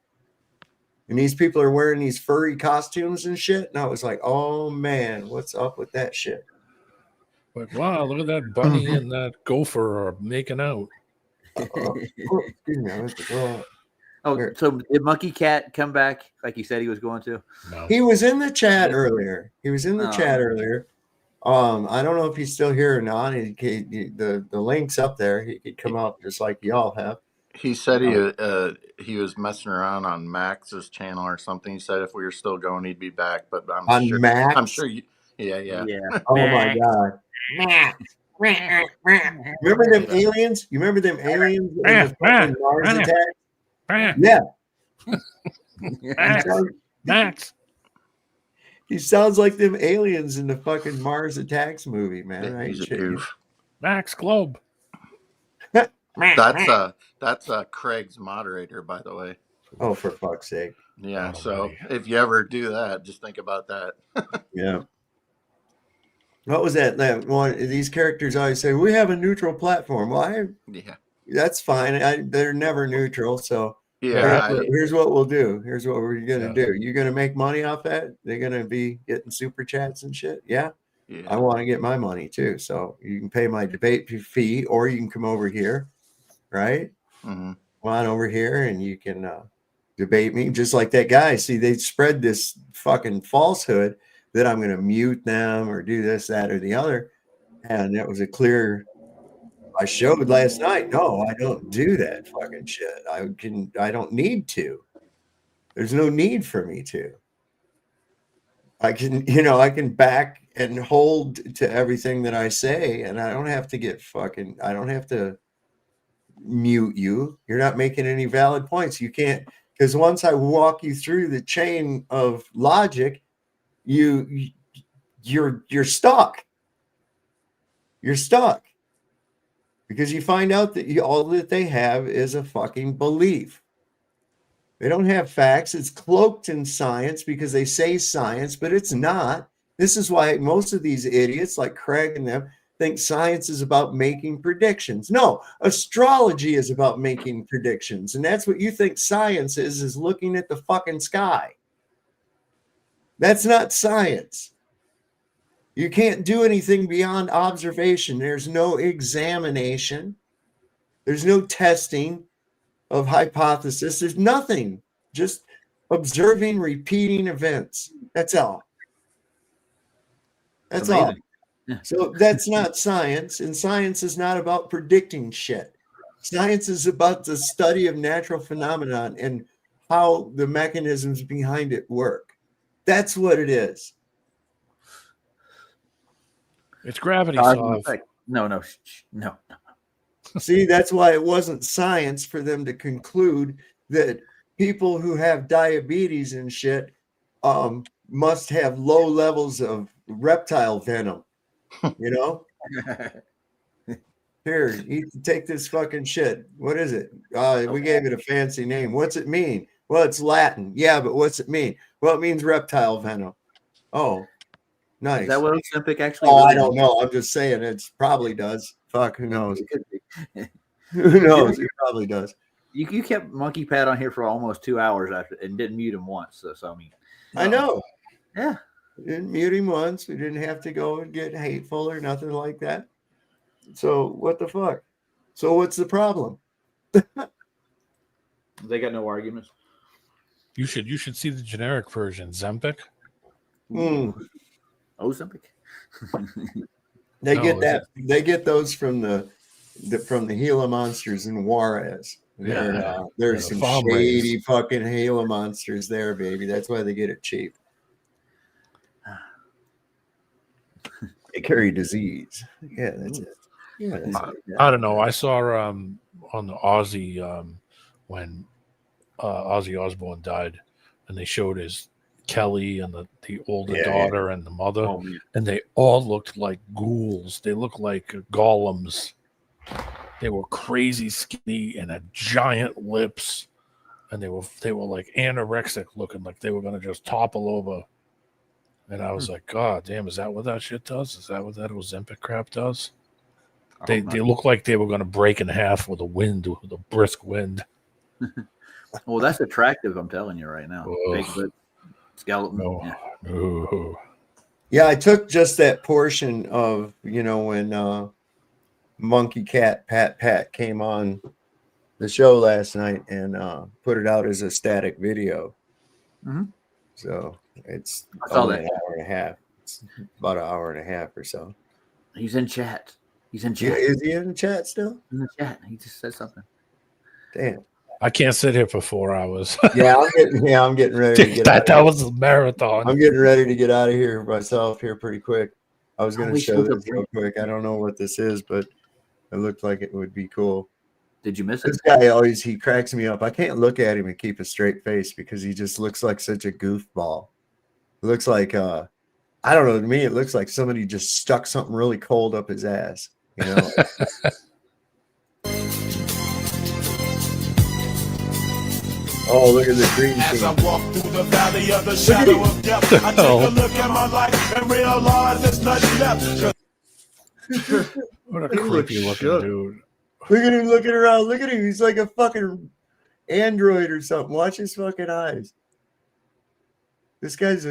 Speaker 12: And these people are wearing these furry costumes and shit. And I was like, oh, man, what's up with that shit?
Speaker 13: Like, wow, look at that bunny and that gopher are making out.
Speaker 1: So did Monkey Cat come back like he said he was going to?
Speaker 12: No. He was in the chat earlier. I don't know if he's still here or not. The link's up there. He could come up just like y'all have.
Speaker 18: He said he was messing around on Max's channel or something. He said if we were still going, he'd be back. But I'm sure.
Speaker 12: Max?
Speaker 18: I'm sure you. Yeah.
Speaker 12: Oh my god. Remember them aliens? You remember them aliens in the Mars attack? Yeah.
Speaker 13: Max.
Speaker 12: He sounds like them aliens in the fucking Mars Attacks movie, man.
Speaker 18: He's a goof.
Speaker 13: Max Globe.
Speaker 18: That's Craig's moderator, by the way.
Speaker 12: Oh, for fuck's sake.
Speaker 18: Yeah, so if you ever do that, just think about that.
Speaker 12: Yeah. What was that one? These characters always say, we have a neutral platform. Well, that's fine. They're never neutral. So here's what we'll do. Here's what we're going to do. You're going to make money off that? They're going to be getting super chats and shit? Yeah. I want to get my money too. So you can pay my debate fee or you can come over here. Right?
Speaker 18: Mm-hmm.
Speaker 12: Come on over here and you can debate me just like that guy. See, they spread this fucking falsehood that I'm going to mute them or do this, that, or the other. And that was a clear, I showed last night. No, I don't do that fucking shit. I don't need to. There's no need for me to. I can back and hold to everything that I say and I don't have to mute you. You're not making any valid points. You can't, because once I walk you through the chain of logic, you're stuck. You're stuck because you find out that all that they have is a fucking belief. They don't have facts. It's cloaked in science because they say science, but it's not. This is why most of these idiots like Craig and them think science is about making predictions. No, astrology is about making predictions. And that's what you think science is looking at the fucking sky. That's not science. You can't do anything beyond observation. There's no examination. There's no testing of hypothesis. There's nothing. Just observing, repeating events. That's all. That's all. So that's not science, and science is not about predicting shit. Science is about the study of natural phenomenon and how the mechanisms behind it work. That's what it is.
Speaker 13: It's gravity.
Speaker 1: No.
Speaker 12: See, that's why it wasn't science for them to conclude that people who have diabetes and shit must have low levels of reptile venom. You know, Here, take this fucking shit. What is it? We gave it a fancy name. What's it mean? Well, it's Latin. Yeah, but what's it mean? Well, it means reptile venom. Oh, nice.
Speaker 1: Is that what Ozempic actually?
Speaker 12: Oh,
Speaker 1: really
Speaker 12: I don't
Speaker 1: means?
Speaker 12: know. I'm just saying it probably does. Fuck, who knows?
Speaker 1: It could be.
Speaker 12: Who knows? It probably does.
Speaker 1: You kept Monkey Pat on here for almost 2 hours after and didn't mute him once. So I mean,
Speaker 12: I know.
Speaker 1: Yeah.
Speaker 12: We didn't mute him once. We didn't have to go and get hateful or nothing like that. So what the fuck? So what's the problem?
Speaker 1: They got no arguments.
Speaker 13: You should see the generic version, Zempic.
Speaker 1: Ozempic.
Speaker 12: They
Speaker 13: No,
Speaker 12: get
Speaker 13: is
Speaker 12: that. They get those from the Gila monsters in Juarez.
Speaker 13: Yeah.
Speaker 12: There's
Speaker 13: The
Speaker 12: some
Speaker 13: farm
Speaker 12: shady fucking Gila monsters there, baby. That's why they get it cheap. They carry disease. Yeah, that's it. Yeah, that's it.
Speaker 13: I don't know. I saw on the Ozzy when Ozzy Osbourne died, and they showed his Kelly and the older daughter and the mother, and they all looked like ghouls. They looked like golems. They were crazy skinny and had giant lips, and they were like anorexic looking, like they were gonna just topple over. And I was like, God damn, is that what that shit does? Is that what that Ozempic crap does? They look like they were gonna break in half with a brisk wind.
Speaker 1: Well, that's attractive. I'm telling you right now. Bigfoot, skeleton.
Speaker 12: Yeah, I took just that portion of when Monkey Cat Pat came on the show last night and put it out as a static video.
Speaker 1: Mm-hmm.
Speaker 12: So it's
Speaker 1: only
Speaker 12: an hour and a half. It's about an hour and a half or so.
Speaker 1: He's in chat. He's in
Speaker 12: Yeah,
Speaker 1: chat.
Speaker 12: is he in the chat still?
Speaker 1: In the chat. He just said something.
Speaker 12: Damn.
Speaker 13: I can't sit here for 4 hours.
Speaker 12: Yeah, I'm getting ready to get out.
Speaker 13: That was a marathon.
Speaker 12: I'm getting ready to get out of here myself here pretty quick. I was going to show
Speaker 1: this
Speaker 12: this real quick. I don't know what this is, but it looked like it would be cool.
Speaker 1: Did you miss it?
Speaker 12: This guy he cracks me up. I can't look at him and keep a straight face because he just looks like such a goofball. It looks like I don't know, to me it looks like somebody just stuck something really cold up his ass, Oh, look at the green
Speaker 3: As I walk through the valley of the shadow of death, I take a look at my life and realize there's nothing left.
Speaker 13: What a creepy looking dude.
Speaker 12: Look at him looking around. Look at him. He's like a fucking android or something. Watch his fucking eyes. This guy's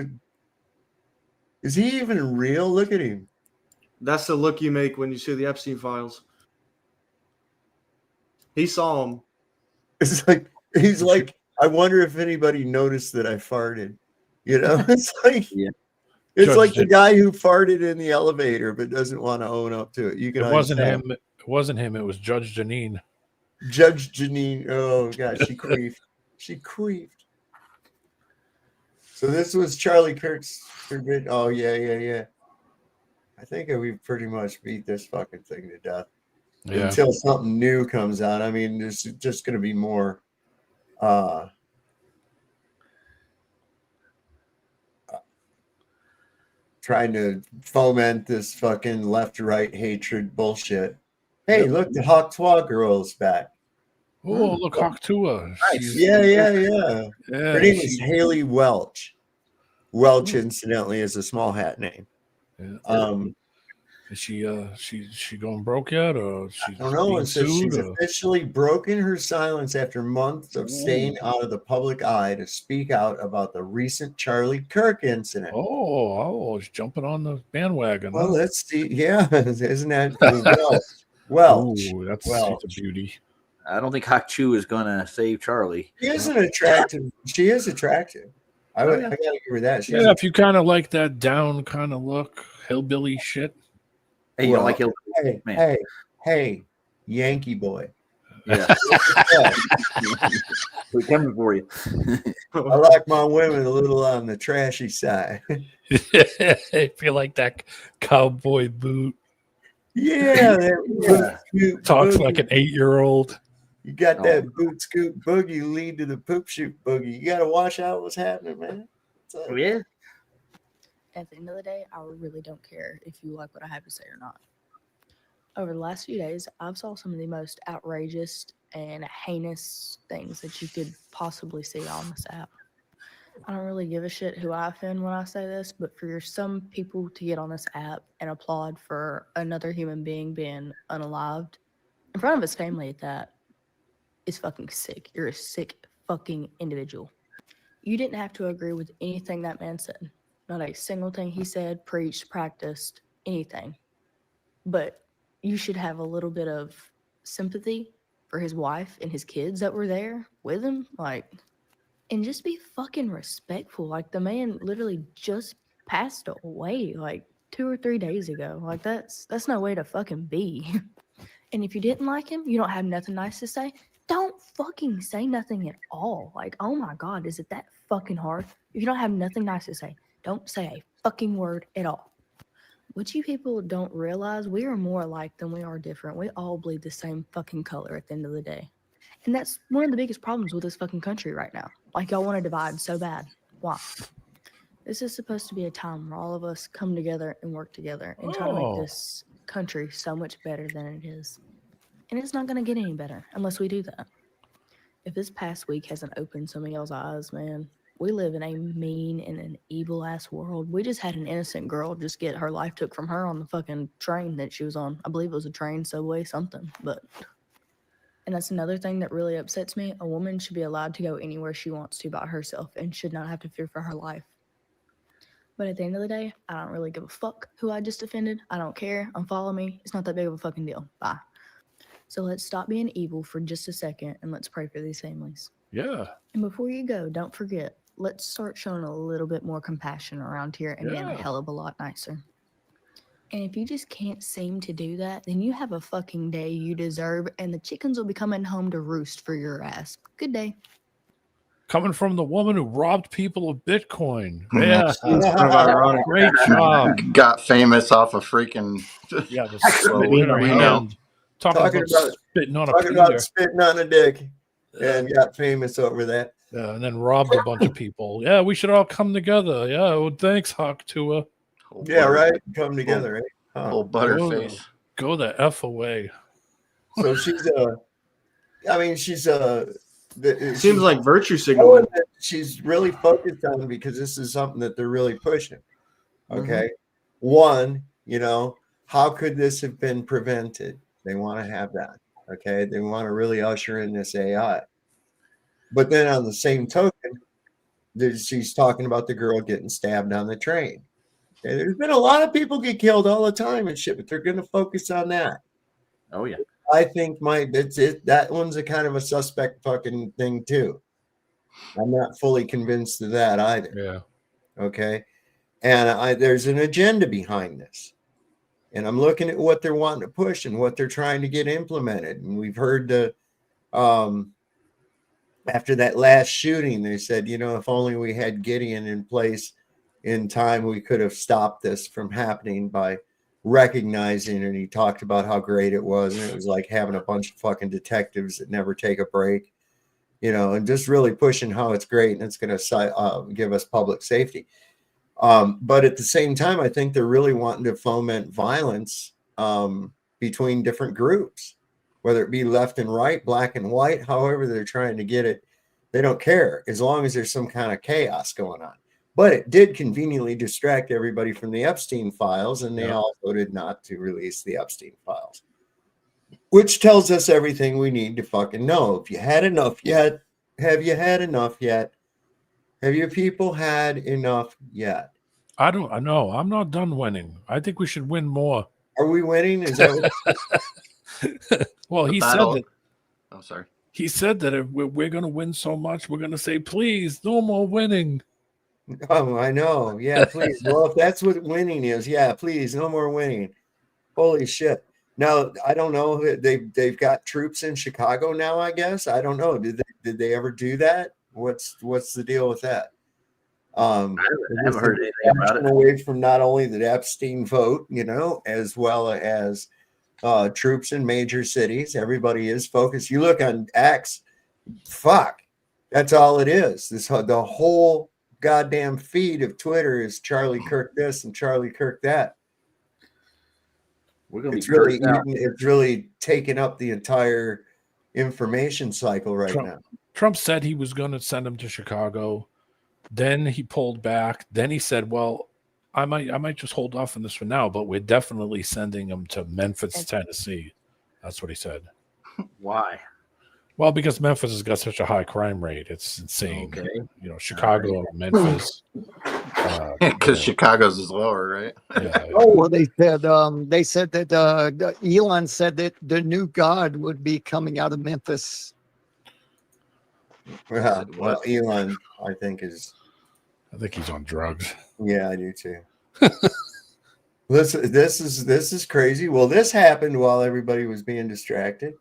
Speaker 12: is he even real? Look at him.
Speaker 17: That's the look you make when you see the Epstein files. He saw him.
Speaker 12: It's like he's like, I wonder if anybody noticed that I farted. It's like it's like the guy who farted in the elevator but doesn't want to own up to it.
Speaker 13: It wasn't him. It wasn't him. It was Judge Janine.
Speaker 12: Judge Janine. Oh God, she queefed. She queefed. So this was Charlie Kirk's forbid. Oh yeah. I think we've pretty much beat this fucking thing to death.
Speaker 13: Yeah.
Speaker 12: Until something new comes out. I mean, there's just going to be more trying to foment this fucking left-right hatred bullshit. Hey, look, the Hawk Twa girl's back.
Speaker 13: Oh, look, Hawk Tua.
Speaker 12: Nice. Yeah. Her name is Haley Welch. Welch, incidentally, is a small hat name.
Speaker 13: Yeah. Is she going broke yet, or
Speaker 12: I don't know. It says she's officially broken her silence after months of staying out of the public eye to speak out about the recent Charlie Kirk incident.
Speaker 13: Oh, it's jumping on the bandwagon.
Speaker 12: Well, let's see. Yeah, isn't that well?
Speaker 13: Ooh, that's a beauty.
Speaker 1: I don't think Hawk Chu is going to save Charlie.
Speaker 12: She is attractive. She is attractive. I got to give her that.
Speaker 13: If you kind of like that down kind of look, hillbilly shit.
Speaker 1: Hey, you don't like hillbilly?
Speaker 12: Hey, Yankee boy.
Speaker 1: Yeah. We're coming for you.
Speaker 12: I like my women a little on the trashy side.
Speaker 13: If you like that cowboy boot.
Speaker 12: Yeah.
Speaker 13: Talks like an 8-year-old.
Speaker 12: You got that boot scoop boogie lead to the poop shoot boogie. You got to watch out what's happening, man.
Speaker 1: Yeah.
Speaker 6: At the end of the day, I really don't care if you like what I have to say or not. Over the last few days, I've saw some of the most outrageous and heinous things that you could possibly see on this app. I don't really give a shit who I offend when I say this, but for some people to get on this app and applaud for another human being being unalived in front of his family at that is fucking sick. You're a sick fucking individual. You didn't have to agree with anything that man said. Not a single thing he said, preached, practiced, anything. But you should have a little bit of sympathy for his wife and his kids that were there with him. Like, and just be fucking respectful. Like, the man literally just passed away like 2 or 3 days ago. Like, that's no way to fucking be. And if you didn't like him, you don't have nothing nice to say, don't fucking say nothing at all. Like, oh my God, is it that fucking hard? If you don't have nothing nice to say, don't say a fucking word at all. What you people don't realize, we are more alike than we are different. We all bleed the same fucking color at the end of the day. And that's one of the biggest problems with this fucking country right now. Like, y'all want to divide so bad. Why? This is supposed to be a time where all of us come together and work together and try to make this country so much better than it is. And it's not going to get any better unless we do that. If this past week hasn't opened some of y'all's eyes, man, we live in a mean and an evil-ass world. We just had an innocent girl just get her life took from her on the fucking train that she was on. I believe it was a train, subway, something. And that's another thing that really upsets me. A woman should be allowed to go anywhere she wants to by herself and should not have to fear for her life. But at the end of the day, I don't really give a fuck who I just offended. I don't care. Unfollow me. It's not that big of a fucking deal. Bye. So let's stop being evil for just a second and let's pray for these families.
Speaker 13: Yeah.
Speaker 6: And before you go, don't forget, let's start showing a little bit more compassion around here and being a hell of a lot nicer. And if you just can't seem to do that, then you have a fucking day you deserve, and the chickens will be coming home to roost for your ass. Good day.
Speaker 13: Coming from the woman who robbed people of Bitcoin.
Speaker 18: Yeah,
Speaker 13: Yeah.
Speaker 18: kind of ironic.
Speaker 13: Great job.
Speaker 18: Got famous off of freaking.
Speaker 13: Yeah, the
Speaker 18: well,
Speaker 13: spit in her
Speaker 18: we
Speaker 13: hand.
Speaker 18: know.
Speaker 13: Talking about spitting on a
Speaker 10: talking
Speaker 13: peter.
Speaker 10: about spitting on a dick, and got famous over that.
Speaker 13: Yeah, and then robbed a bunch of people. Yeah, we should all come together. Yeah, well, thanks, Hawk Tua.
Speaker 10: Yeah, right. Come together, right?
Speaker 18: Old butterface.
Speaker 13: Go the F away.
Speaker 10: So she's
Speaker 17: seems like virtue signaling.
Speaker 10: She's really focused on, because this is something that they're really pushing. Okay. One, how could this have been prevented? They want to have that. Okay. They want to really usher in this AI. But then on the same token, she's talking about the girl getting stabbed on the train. Okay, there's been a lot of people get killed all the time and shit, but they're going to focus on that.
Speaker 1: Oh yeah.
Speaker 10: I think that's it. That one's a kind of a suspect fucking thing too. I'm not fully convinced of that either.
Speaker 13: Yeah.
Speaker 10: Okay. And there's an agenda behind this. And I'm looking at what they're wanting to push and what they're trying to get implemented. And we've heard after that last shooting, they said, if only we had Gideon in place in time, we could have stopped this from happening by recognizing. And he talked about how great it was. And it was like having a bunch of fucking detectives that never take a break, and just really pushing how it's great. And it's going to give us public safety. But at the same time, I think they're really wanting to foment violence between different groups, whether it be left and right, black and white, however they're trying to get it. They don't care as long as there's some kind of chaos going on. But it did conveniently distract everybody from the Epstein files, and they all voted not to release the Epstein files, which tells us everything we need to fucking know. If you had enough yet, have you had enough yet? Have you people had enough yet?
Speaker 13: I know. I'm not done winning. I think we should win more.
Speaker 10: Are we winning? Is that
Speaker 13: well, he said that.
Speaker 18: Oh, sorry.
Speaker 13: He said that if we're going to win so much, we're going to say, please, no more winning.
Speaker 10: Oh, I know. Yeah, please. Well, if that's what winning is, yeah, please, no more winning. Holy shit. Now, I don't know. They've got troops in Chicago now, I guess. I don't know. Did they ever do that? What's the deal with that?
Speaker 1: I haven't heard anything about it.
Speaker 10: Away from not only the Epstein vote, as well as troops in major cities. Everybody is focused. You look on X, fuck, that's all it is. The whole goddamn feed of Twitter is Charlie Kirk this and Charlie Kirk that.
Speaker 1: We're gonna
Speaker 12: it's
Speaker 1: be
Speaker 12: really
Speaker 1: cursed out.
Speaker 12: it's really taking up the entire information cycle right now.
Speaker 13: Trump said he was going to send him to Chicago. Then he pulled back. Then he said, well, I might just hold off on this for now, but we're definitely sending him to Memphis, Tennessee. That's what he said.
Speaker 1: Why?
Speaker 13: Well, because Memphis has got such a high crime rate. It's insane.
Speaker 1: Okay.
Speaker 13: You know, Chicago, Memphis.
Speaker 18: Because Chicago's is lower, right?
Speaker 13: Yeah.
Speaker 11: Oh, well, they said that Elon said that the new God would be coming out of Memphis.
Speaker 12: Well, Elon, I think he's
Speaker 13: on drugs.
Speaker 12: Yeah, I do too. Listen, this is crazy. Well, this happened while everybody was being distracted.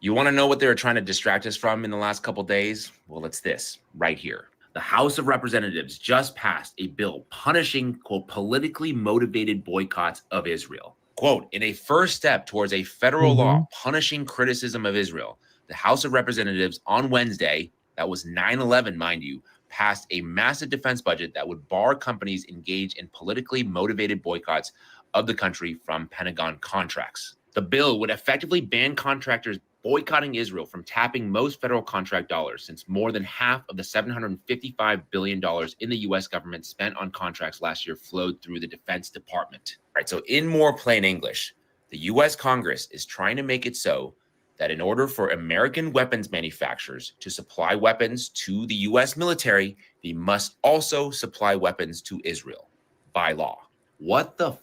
Speaker 8: You want to know what they were trying to distract us from in the last couple days? Well, it's this right here. The House of Representatives just passed a bill punishing, quote, politically motivated boycotts of Israel. Quote, in a first step towards a federal law punishing criticism of Israel, the House of Representatives on Wednesday, that was 9/11, mind you, passed a massive defense budget that would bar companies engaged in politically motivated boycotts of the country from Pentagon contracts. The bill would effectively ban contractors boycotting Israel from tapping most federal contract dollars, since more than half of the $755 billion in the U.S. government spent on contracts last year flowed through the Defense Department. All right, so in more plain English, the U.S. Congress is trying to make it so that in order for American weapons manufacturers to supply weapons to the U.S. military, they must also supply weapons to Israel by law. What the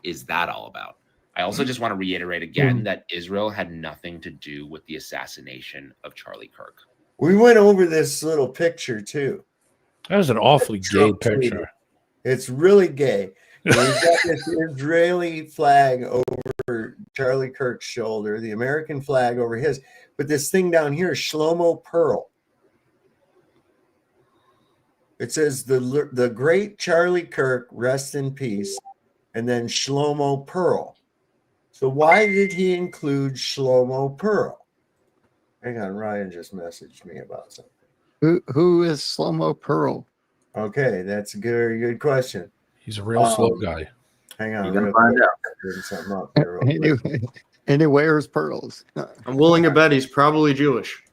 Speaker 8: is that all about? I also just want to reiterate again that Israel had nothing to do with the assassination of Charlie Kirk.
Speaker 12: We went over this little picture too.
Speaker 13: That was an awfully gay picture.
Speaker 12: It's really gay. We've got this Israeli flag over Charlie Kirk's shoulder, the American flag over his, but this thing down here is Shlomo Pearl. It says the great Charlie Kirk, rest in peace, and then Shlomo Pearl. So why did he include Shlomo Pearl? Hang on, Ryan just messaged me about something.
Speaker 11: Who is Shlomo Pearl?
Speaker 12: Okay, that's a very good question.
Speaker 13: He's a real slow guy.
Speaker 12: Hang on,
Speaker 1: You're gonna find out.
Speaker 12: Bring something up here real quick.
Speaker 11: And he wears pearls.
Speaker 17: I'm willing to bet he's probably Jewish.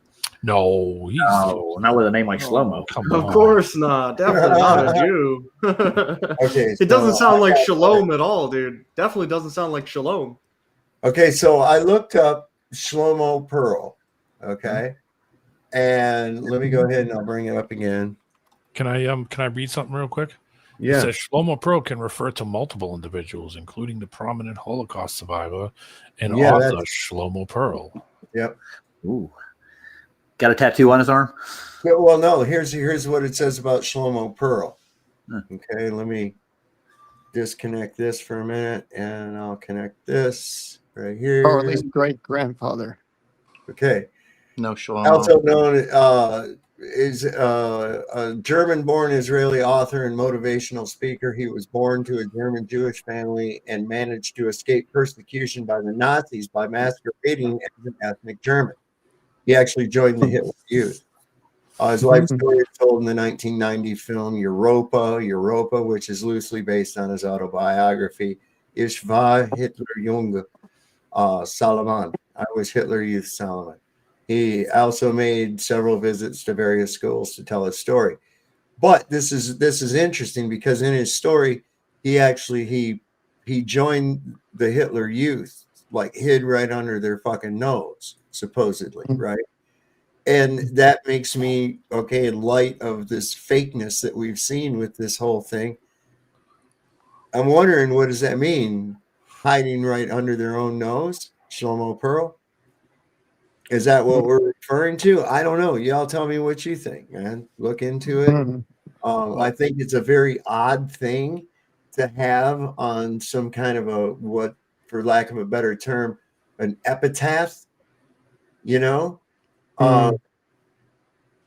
Speaker 13: No, he's
Speaker 1: not with a name like Shlomo.
Speaker 17: Of course not. Definitely not a Jew.
Speaker 12: Okay,
Speaker 17: It doesn't sound like Shalom at all, dude. Definitely doesn't sound like Shalom.
Speaker 12: Okay, so I looked up Shlomo Pearl. Okay, and let me go ahead and I'll bring it up again.
Speaker 13: Can I read something real quick?
Speaker 12: Yeah.
Speaker 13: It says Shlomo Pearl can refer to multiple individuals, including the prominent Holocaust survivor and author Shlomo Pearl.
Speaker 12: Yep.
Speaker 1: Ooh. Got a tattoo on his arm?
Speaker 12: Yeah, well, no. Here's what it says about Shlomo Pearl. Okay, let me disconnect this for a minute, and I'll connect this right here.
Speaker 11: Charlie's great grandfather.
Speaker 12: Okay.
Speaker 18: No Shlomo.
Speaker 12: Also known is a German-born Israeli author and motivational speaker. He was born to a German Jewish family and managed to escape persecution by the Nazis by masquerading as an ethnic German. He actually joined the Hitler Youth. His life story is told in the 1990 film Europa, which is loosely based on his autobiography, Ich war Hitler Junge Salomon. I was Hitler Youth Solomon. He also made several visits to various schools to tell his story. But this is interesting because in his story, he joined the Hitler Youth, like hid right under their fucking nose, supposedly, right? And that makes me, okay, in light of this fakeness that we've seen with this whole thing, I'm wondering, what does that mean? Hiding right under their own nose, Shlomo Pearl? Is that what we're referring to? I don't know. Y'all tell me what you think, man. Look into it. I think it's a very odd thing to have on some kind of what, for lack of a better term, an epitaph, you know? Let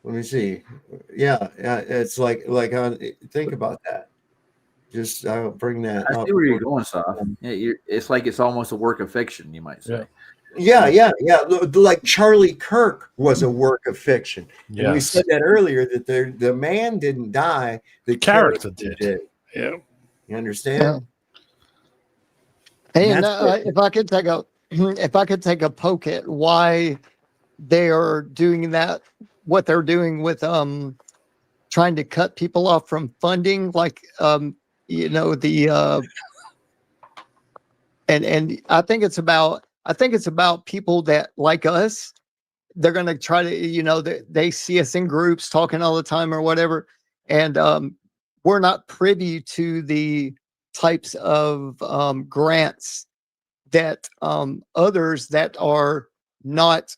Speaker 12: me see. Yeah, it's like think about that. Just I'll bring that up.
Speaker 1: I see where you're going, Saf. Yeah, it's like it's almost a work of fiction, you might say.
Speaker 12: Yeah. Like Charlie Kirk was a work of fiction.
Speaker 13: Yes.
Speaker 12: And we said that earlier, that the man didn't die, the
Speaker 13: character did.
Speaker 12: Yeah. You understand?
Speaker 11: And if I could take a poke at why they are doing that, what they're doing with trying to cut people off from funding, like the and I think it's about people that like us. They're going to try to, they see us in groups talking all the time or whatever, and we're not privy to the types of grants that others that are not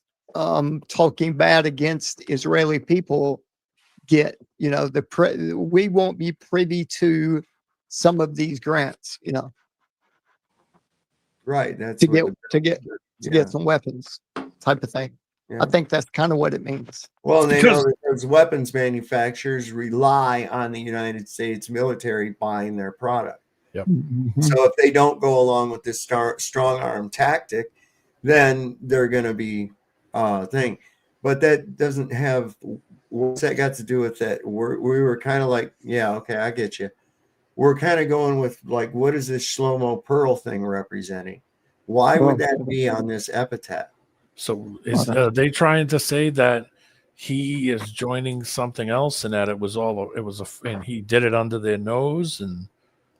Speaker 11: talking bad against Israeli people get. We won't be privy to some of these grants.
Speaker 12: Right. That's
Speaker 11: to get some weapons, type of thing.
Speaker 12: Yeah.
Speaker 11: I think that's kind of what it means.
Speaker 12: Well, and they know that those weapons manufacturers rely on the United States military buying their product.
Speaker 13: Yep.
Speaker 12: So if they don't go along with this strong arm tactic, then they're going to be thing. But that doesn't have, what's that got to do with that? We were kind of like, yeah, okay, I get you. We're kind of going with like, what is this Shlomo Pearl thing representing? Why would that be on this epitaph?
Speaker 13: So is they trying to say that he is joining something else, and that and he did it under their nose, and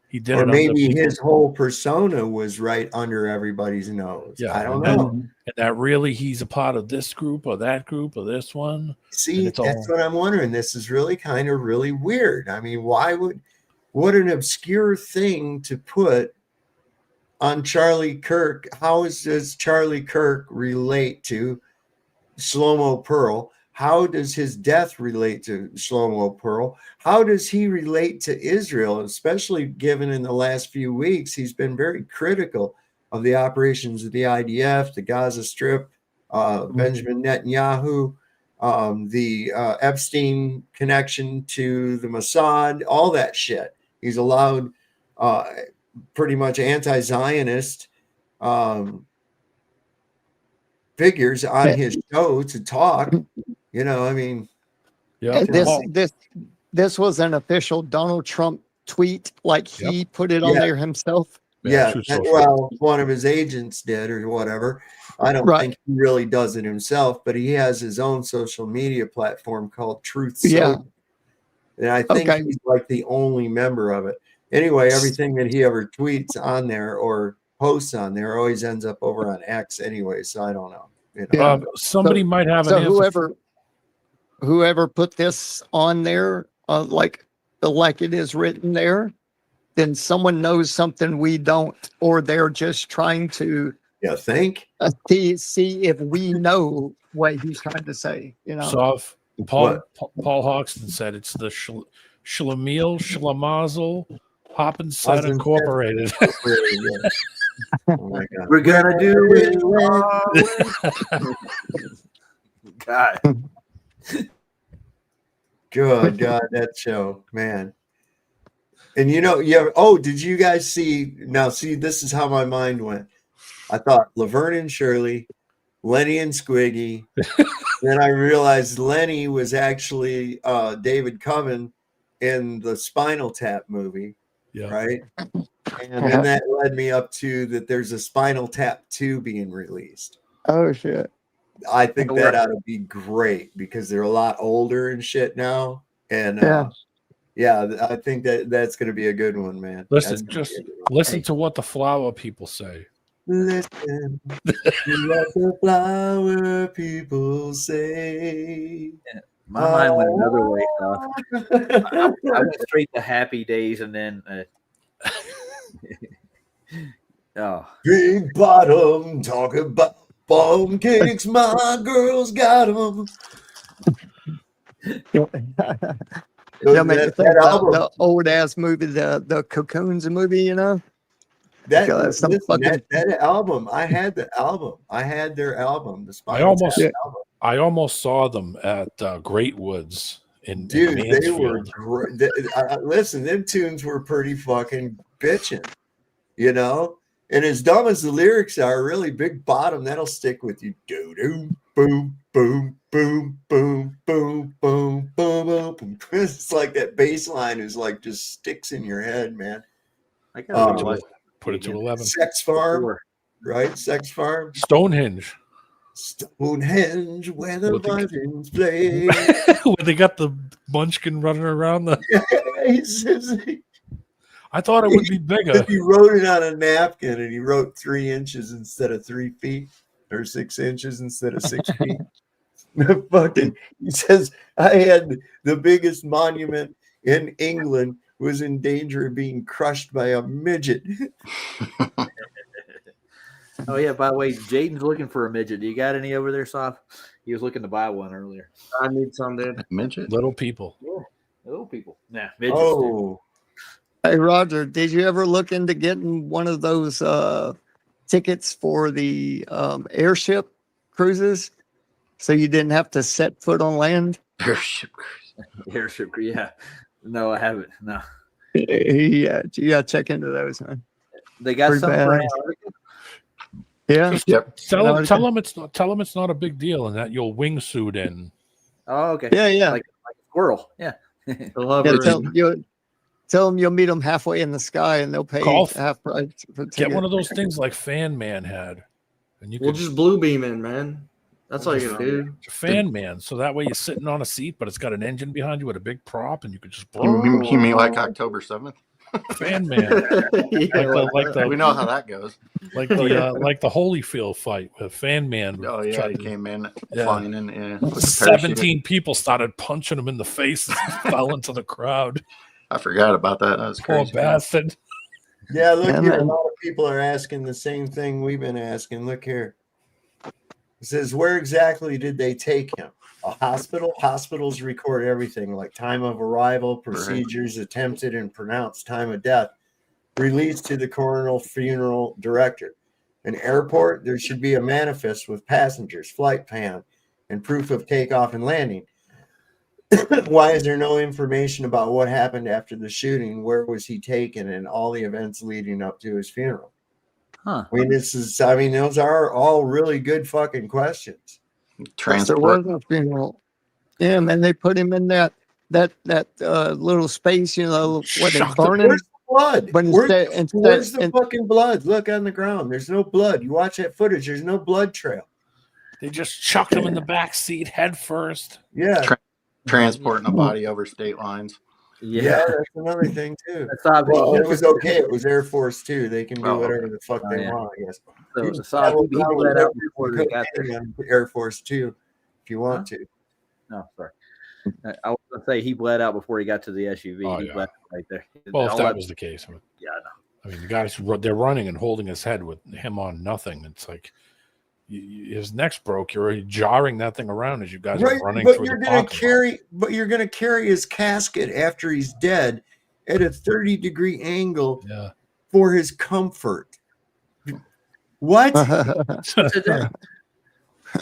Speaker 13: he did
Speaker 12: or
Speaker 13: it
Speaker 12: maybe
Speaker 13: under
Speaker 12: his whole persona was right under everybody's nose.
Speaker 13: Yeah,
Speaker 12: I don't know.
Speaker 13: And that really he's a part of this group or that group or this one.
Speaker 12: See, that's what I'm wondering. This is really kind of really weird. I mean, what an obscure thing to put on Charlie Kirk. How does Charlie Kirk relate to Shlomo Pearl? How does his death relate to Shlomo Pearl? How does he relate to Israel, especially given in the last few weeks he's been very critical of the operations of the IDF, the Gaza Strip, Benjamin Netanyahu, the Epstein connection to the Mossad, all that shit. He's allowed pretty much anti-Zionist figures on his show to talk. I mean,
Speaker 13: yeah.
Speaker 11: This was an official Donald Trump tweet, like he put it on there himself.
Speaker 12: Yeah, well, one of his agents did or whatever. I don't think he really does it himself, but he has his own social media platform called Truth Social. And I think he's like the only member of it. Anyway, everything that he ever tweets on there or posts on there always ends up over on X anyway. So I don't know.
Speaker 13: Somebody might have an answer.
Speaker 11: Whoever put this on there, like it is written there, then someone knows something we don't, or they're just trying to see if we know what he's trying to say.
Speaker 13: So if Paul Hoxton said it's the Shlemiel Shlemazel Hoppenset Incorporated.
Speaker 12: Oh my God.
Speaker 1: We're gonna do it.
Speaker 12: God. Good God, that show, man. And did you guys see? Now, see, this is how my mind went. I thought Laverne and Shirley, Lenny and Squiggy. Then I realized Lenny was actually David Coven in the Spinal Tap movie, right? And then that led me up to that there's a Spinal Tap 2 being released.
Speaker 11: Oh, shit.
Speaker 12: I think that ought to be great because they're a lot older and shit now. And I think that's going to be a good one, man.
Speaker 13: Listen to what the flower people say.
Speaker 12: Listen to what the flower people say.
Speaker 1: Yeah, my mind went another way. I went straight to Happy Days and then
Speaker 12: Big Bottom, talk about bomb cakes, my girls got them.
Speaker 11: The old ass movie, the Cocoons movie,
Speaker 12: That album, I had the album. I had their album.
Speaker 13: I almost saw them at Great Woods in
Speaker 12: Dude,
Speaker 13: Mansfield.
Speaker 12: They were great. Listen, them tunes were pretty fucking bitching, And as dumb as the lyrics are, really, Big Bottom, that'll stick with you. Do do boom boom boom boom boom boom boom boom. It's like that bass line is like just sticks in your head, man.
Speaker 1: I gotta watch
Speaker 13: Put it to 11.
Speaker 12: Sex farm, right? Sex farm.
Speaker 13: Stonehenge.
Speaker 12: Stonehenge, where the
Speaker 13: With the-
Speaker 12: Vikings play.
Speaker 13: Where they got the munchkin running around the.
Speaker 12: He says
Speaker 13: I thought it would be bigger.
Speaker 12: he wrote it on a napkin, and he wrote 3 inches instead of 3 feet, or 6 inches instead of 6 feet. Fucking, he says, I had the biggest monument in England was in danger of being crushed by a midget.
Speaker 1: Oh yeah, by the way, Jaden's looking for a midget. Do you got any over there, Soft? He was looking to buy one earlier.
Speaker 17: I need some, dude.
Speaker 18: Midget?
Speaker 13: Little people.
Speaker 1: Yeah, little people. Nah, midgets.
Speaker 12: Oh,
Speaker 11: Hey, Roger, did you ever look into getting one of those tickets for the airship cruises so you didn't have to set foot on land?
Speaker 18: Airship
Speaker 1: Airship. Yeah. No, I haven't. No.
Speaker 11: Yeah, you got to check into those, man.
Speaker 1: They got
Speaker 11: Pretty
Speaker 1: something for
Speaker 11: bad.
Speaker 1: Antarctica?
Speaker 11: Yeah.
Speaker 18: Yep.
Speaker 13: Tell them it's not a big deal, and that you'll wingsuit in.
Speaker 1: Oh, okay.
Speaker 11: Yeah.
Speaker 1: Like a squirrel. Yeah.
Speaker 11: Yeah, tell them you'll meet them halfway in the sky, and they'll pay
Speaker 13: Golf.
Speaker 11: half price for
Speaker 13: Get
Speaker 11: ticket.
Speaker 13: one of those things like Fan Man had, and you
Speaker 17: We'll
Speaker 13: could
Speaker 17: just blue beam in, man. That's all you gotta do.
Speaker 13: Fan Man. So that way you're sitting on a seat, but it's got an engine behind you with a big prop, and you could just blow.
Speaker 18: You mean like October 7th?
Speaker 13: Fan Man.
Speaker 18: We know how that goes.
Speaker 13: Like the Holyfield fight with Fan Man.
Speaker 18: Oh yeah,
Speaker 13: tried
Speaker 18: he
Speaker 13: to-
Speaker 18: came in
Speaker 13: Yeah.
Speaker 18: flying in. Yeah, with the parachute.
Speaker 13: 17 people started punching him in the face and fell into the crowd.
Speaker 18: I forgot about that. That was
Speaker 13: Poor
Speaker 18: crazy.
Speaker 13: bastard.
Speaker 12: yeah, look
Speaker 11: Yeah,
Speaker 12: here. A
Speaker 11: man.
Speaker 12: lot of people are asking the same thing we've been asking. Look here. It says, where exactly did they take him? A hospital? Hospitals record everything like time of arrival, procedures, attempted and pronounced time of death, released to the coroner funeral director. An airport, there should be a manifest with passengers, flight plan, and proof of takeoff and landing. Why is there no information about what happened after the shooting? Where was he taken? And all the events leading up to his funeral.
Speaker 1: Huh.
Speaker 12: I mean, those are all really good fucking questions.
Speaker 11: There
Speaker 18: Transport.
Speaker 11: was a funeral. Yeah, man, they put him in that little space, you know, what they burn him.
Speaker 12: Where's the blood?
Speaker 11: But
Speaker 12: Where's the fucking blood? Look on the ground. There's no blood. You watch that footage. There's no blood trail.
Speaker 13: They just chucked him in the back seat head first.
Speaker 12: Yeah.
Speaker 18: Transporting a body over state lines.
Speaker 12: Yeah, that's another thing too.
Speaker 1: That's obvious.
Speaker 12: Well, it was okay. It was Air Force too. They can do
Speaker 18: Oh,
Speaker 12: whatever the fuck they
Speaker 1: yeah.
Speaker 12: want, I guess.
Speaker 1: So
Speaker 12: You
Speaker 1: the
Speaker 12: can
Speaker 1: Saab,
Speaker 12: travel
Speaker 1: he
Speaker 12: around
Speaker 1: bled
Speaker 12: with
Speaker 1: out before they got there.
Speaker 12: on Air Force too, if you want to.
Speaker 1: No, sorry. I was going to say he bled out before he got to the SUV.
Speaker 13: Oh,
Speaker 1: he
Speaker 13: yeah.
Speaker 1: bled right there.
Speaker 13: Well, if
Speaker 1: All
Speaker 13: that was the case.
Speaker 1: Yeah, I know.
Speaker 13: I mean, the guys, they're running and holding his head with him on nothing. It's like his neck's broke. You're already jarring that thing around as you guys
Speaker 12: Right,
Speaker 13: are running
Speaker 12: but
Speaker 13: through
Speaker 12: you're
Speaker 13: the
Speaker 12: gonna
Speaker 13: parking lot.
Speaker 12: you're gonna carry his casket after he's dead at a 30-degree angle
Speaker 13: Yeah.
Speaker 12: for his comfort. What?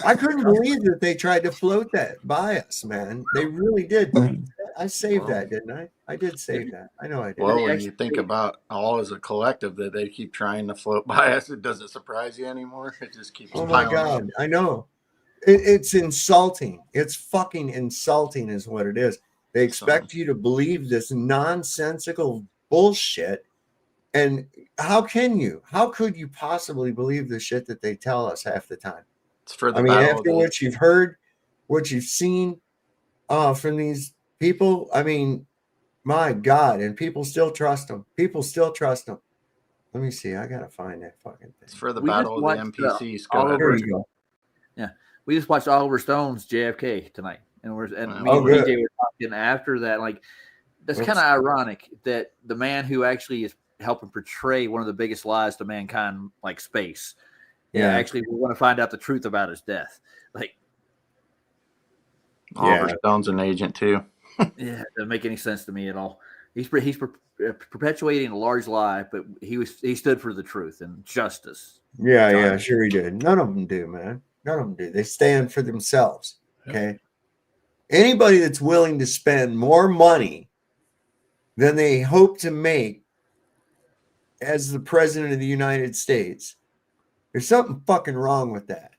Speaker 12: I couldn't believe that they tried to float that by us, man. They really did. I saved that, didn't I? I did save that. I know I did.
Speaker 18: Well, when you think about all as a collective that they keep trying to float by us, it doesn't surprise you anymore. It just keeps.
Speaker 12: Oh my
Speaker 18: piling up.
Speaker 12: God, I know. It's insulting. It's fucking insulting, is what it is. They expect you to believe this nonsensical bullshit. And how can you? How could you possibly believe the shit that they tell us half the time?
Speaker 18: It's for the
Speaker 12: I mean,
Speaker 18: battle
Speaker 12: after
Speaker 18: of
Speaker 12: what you've heard, what you've seen from these people, I mean, my God, and people still trust them. People still trust them. Let me see. I gotta find that fucking thing.
Speaker 18: It's for the
Speaker 1: We just
Speaker 18: battle of the
Speaker 1: watched,
Speaker 18: NPCs. Go
Speaker 1: Oliver-
Speaker 18: ahead.
Speaker 12: There you go.
Speaker 1: Yeah, we just watched Oliver Stone's JFK tonight, and me
Speaker 12: Oh,
Speaker 1: and
Speaker 12: good.
Speaker 1: DJ were talking after that. Like, that's
Speaker 12: That's-
Speaker 1: kind of ironic that the man who actually is helping portray one of the biggest lies to mankind, like space,
Speaker 12: Yeah.
Speaker 1: actually we want to find out the truth about his death. Like,
Speaker 18: Oliver Stone's an agent too.
Speaker 1: yeah, it doesn't make any sense to me at all. He's perpetuating a large lie, but he stood for the truth and justice.
Speaker 12: Yeah, sure he did. None of them do, man. None of them do. They stand for themselves. Okay. Anybody that's willing to spend more money than they hope to make as the president of the United States, there's something fucking wrong with that.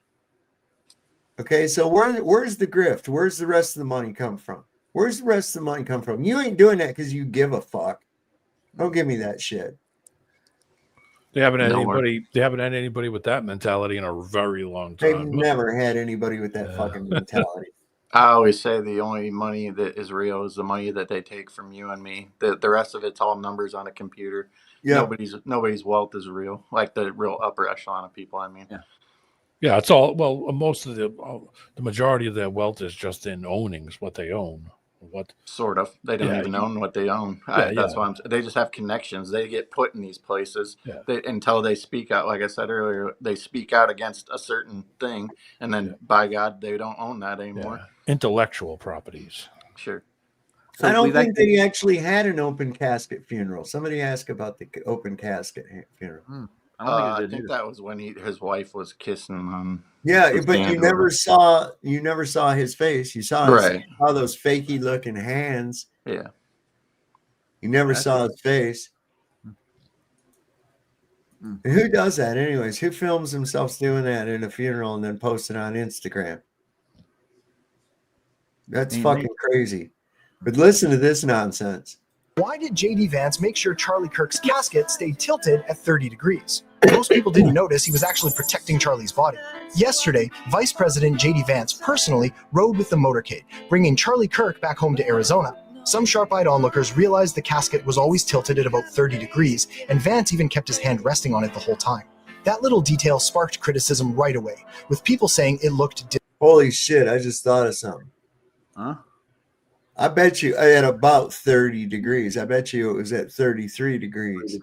Speaker 12: Okay, so where's the grift? Where's the rest of the money come from? Where's the rest of the money come from? You ain't doing that because you give a fuck. Don't give me that shit.
Speaker 13: They haven't had
Speaker 12: Nowhere.
Speaker 13: anybody. They haven't had anybody with that mentality in a very long
Speaker 12: They've
Speaker 13: time.
Speaker 12: never had anybody with that fucking mentality.
Speaker 18: I always say the only money that is real is the money that they take from you and me. The rest of it's all numbers on a computer.
Speaker 12: Yeah.
Speaker 18: Nobody's wealth is real, like the real upper echelon of people. I mean,
Speaker 13: Yeah, it's all. Well, most of the majority of their wealth is just in ownings, what they own. What
Speaker 18: sort of. They don't even own what they own. That's why they just have connections. They get put in these places until they speak out. Like I said earlier, they speak out against a certain thing, and then by God, they don't own that anymore.
Speaker 13: Intellectual properties.
Speaker 18: Sure.
Speaker 12: I don't think they actually had an open casket funeral. Somebody asked about the open casket funeral.
Speaker 18: I think that was when his wife was kissing him.
Speaker 12: Yeah, but you never saw his face. You saw all those fakey looking hands.
Speaker 18: Yeah.
Speaker 12: You never saw his face. And who does that anyways? Who films themselves doing that in a funeral and then posts it on Instagram? That's fucking crazy. But listen to this nonsense.
Speaker 7: Why did J.D. Vance make sure Charlie Kirk's casket stayed tilted at 30 degrees? Most people didn't notice he was actually protecting Charlie's body. Yesterday, Vice President J.D. Vance personally rode with the motorcade, bringing Charlie Kirk back home to Arizona. Some sharp-eyed onlookers realized the casket was always tilted at about 30 degrees, and Vance even kept his hand resting on it the whole time. That little detail sparked criticism right away, with people saying it looked
Speaker 12: Holy shit, I just thought of something.
Speaker 1: Huh?
Speaker 12: I bet you at about 30 degrees. I bet you it was at 33 degrees.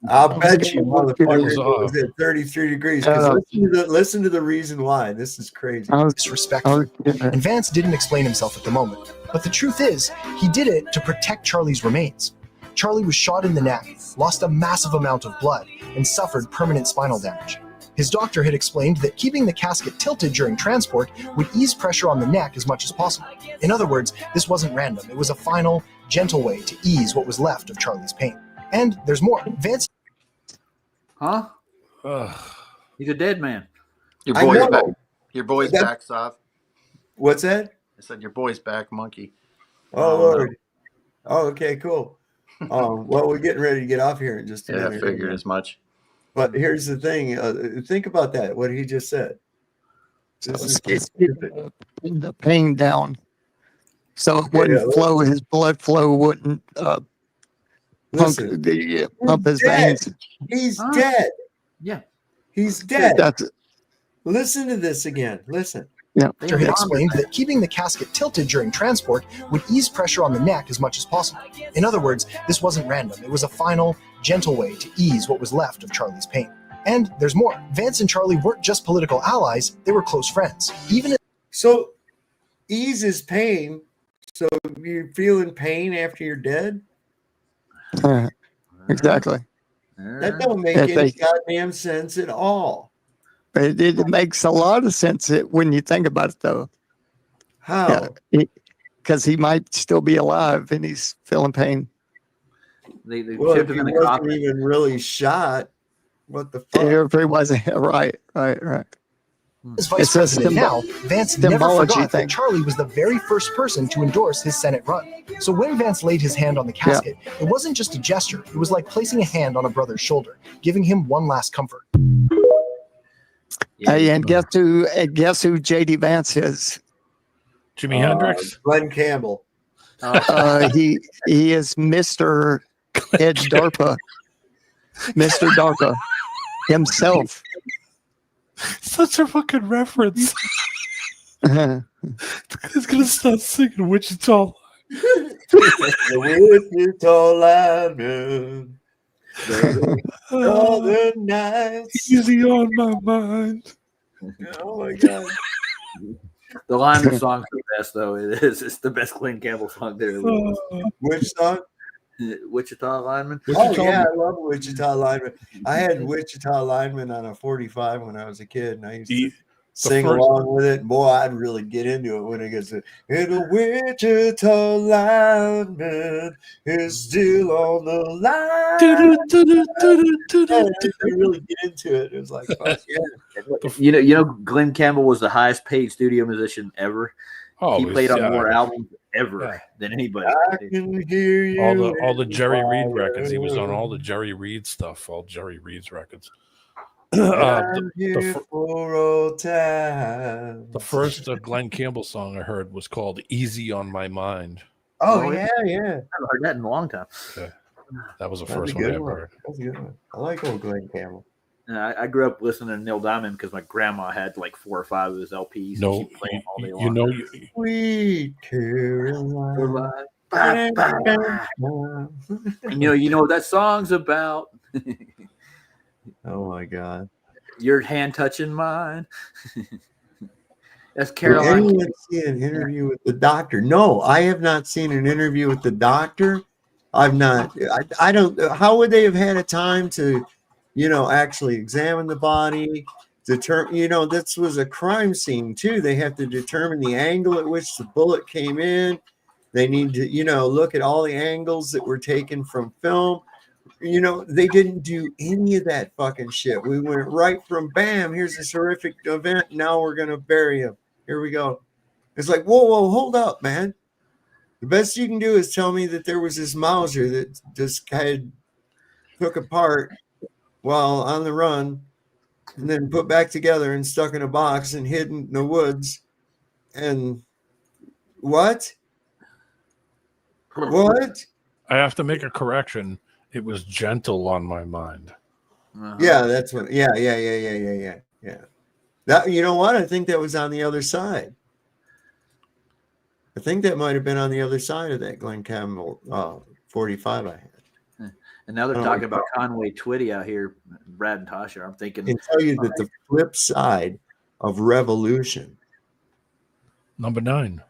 Speaker 12: I'll bet you, motherfucker, it was at 33 degrees. Listen to the reason why. This is crazy.
Speaker 7: disrespectful. And Vance didn't explain himself at the moment. But the truth is, he did it to protect Charlie's remains. Charlie was shot in the neck, lost a massive amount of blood, and suffered permanent spinal damage. His doctor had explained that keeping the casket tilted during transport would ease pressure on the neck as much as possible. In other words, this wasn't random. It was a final, gentle way to ease what was left of Charlie's pain. And there's more. Vance...
Speaker 1: Huh? He's a dead man.
Speaker 18: Your boy's back. Your boy's back's off.
Speaker 12: What's that?
Speaker 18: I said your boy's back, monkey.
Speaker 12: Oh, Lord. Oh, okay, cool. Well, we're getting ready to get off here in just a minute.
Speaker 18: I figured as much.
Speaker 12: But here's the thing. Think about that, what he just said.
Speaker 11: The pain down. So it wouldn't flow, his blood flow wouldn't pump his veins.
Speaker 12: He's dead.
Speaker 1: Yeah.
Speaker 12: He's dead.
Speaker 11: That's it.
Speaker 12: Listen to this again. Listen.
Speaker 11: Yeah.
Speaker 7: Doctor had explained that keeping the casket tilted during transport would ease pressure on the neck as much as possible. In other words, this wasn't random. It was a final, gentle way to ease what was left of Charlie's pain. And there's more. Vance and Charlie weren't just political allies, they were close friends.
Speaker 12: So eases pain. So you're feeling pain after you're dead?
Speaker 11: Exactly.
Speaker 12: That don't make any goddamn sense at all.
Speaker 11: It makes a lot of sense when you think about it, though.
Speaker 12: How?
Speaker 11: Because he might still be alive and he's feeling pain.
Speaker 12: Well, if he wasn't even really shot, what the fuck?
Speaker 11: If he wasn't, right.
Speaker 7: As vice president now, Vance never forgot that Charlie was the very first person to endorse his Senate run. So when Vance laid his hand on the casket, it wasn't just a gesture. It was like placing a hand on a brother's shoulder, giving him one last comfort.
Speaker 11: Hey, and guess who J.D. Vance is?
Speaker 13: Jimi Hendrix?
Speaker 12: Glenn Campbell.
Speaker 11: He is Mr. Ed DARPA. Mr. DARPA himself.
Speaker 13: Such a fucking reference. He's gonna start singing Wichita.
Speaker 12: The Wichita lineman. All the nights.
Speaker 13: Easy on my mind.
Speaker 12: Oh my god.
Speaker 1: The lineman song's the best, though. It is. It's the best Glenn Campbell song there.
Speaker 12: Which song?
Speaker 1: Wichita lineman.
Speaker 12: Yeah, I love Wichita lineman. I had Wichita lineman on a 45 when I was a kid, and I used to sing along with it. Boy, I'd really get into it when it gets to the Wichita lineman is still on the line. I really get into it. It was like, fuck yeah.
Speaker 1: You know, Glenn Campbell was the highest paid studio musician ever.
Speaker 13: Oh,
Speaker 1: he played on
Speaker 13: yeah.
Speaker 1: more albums ever
Speaker 13: Yeah.
Speaker 1: than anybody.
Speaker 12: I can hear you.
Speaker 13: All the Jerry Reed
Speaker 12: in
Speaker 13: records. He was on all the Jerry Reed stuff. All Jerry Reed's records. The
Speaker 12: for old times.
Speaker 13: The first Glenn Campbell song I heard was called "Easy on My Mind."
Speaker 12: Oh yeah.
Speaker 1: I haven't heard that in a long time.
Speaker 13: Yeah. That was the
Speaker 12: That's a
Speaker 13: first one I
Speaker 12: good
Speaker 13: ever
Speaker 12: one.
Speaker 13: heard.
Speaker 12: That's a good one. I like old Glenn Campbell.
Speaker 1: And I grew up listening to Neil Diamond because my grandma had like 4 or 5 of his LPs.
Speaker 13: No,
Speaker 1: and she'd play them all day long.
Speaker 13: you know,
Speaker 12: Sweet Caroline.
Speaker 1: And you know what that song's about.
Speaker 12: Oh my God.
Speaker 1: Your hand touching mine. That's Caroline.
Speaker 12: Did anyone see an interview with the doctor? No, I have not seen an interview with the doctor. I've not. I don't. How would they have had a time to, actually examine the body? Determine. This was a crime scene too. They have to determine the angle at which the bullet came in. They need to, look at all the angles that were taken from film. They didn't do any of that fucking shit. We went right from bam, here's this horrific event. Now we're going to bury him. Here we go. It's like, whoa, hold up, man. The best you can do is tell me that there was this Mauser that just kind of took apart while on the run and then put back together and stuck in a box and hid in the woods. And what? What?
Speaker 13: I have to make a correction. It was Gentle on My Mind.
Speaker 12: Yeah, that's what. Yeah. That, you know what? I think that was on the other side. I think that might have been on the other side of that Glenn Campbell 45 I had.
Speaker 1: And now they're talking about Conway Twitty out here, Brad and Tasha. I'm thinking.
Speaker 12: I can tell you that the flip side of revolution.
Speaker 13: Number 9.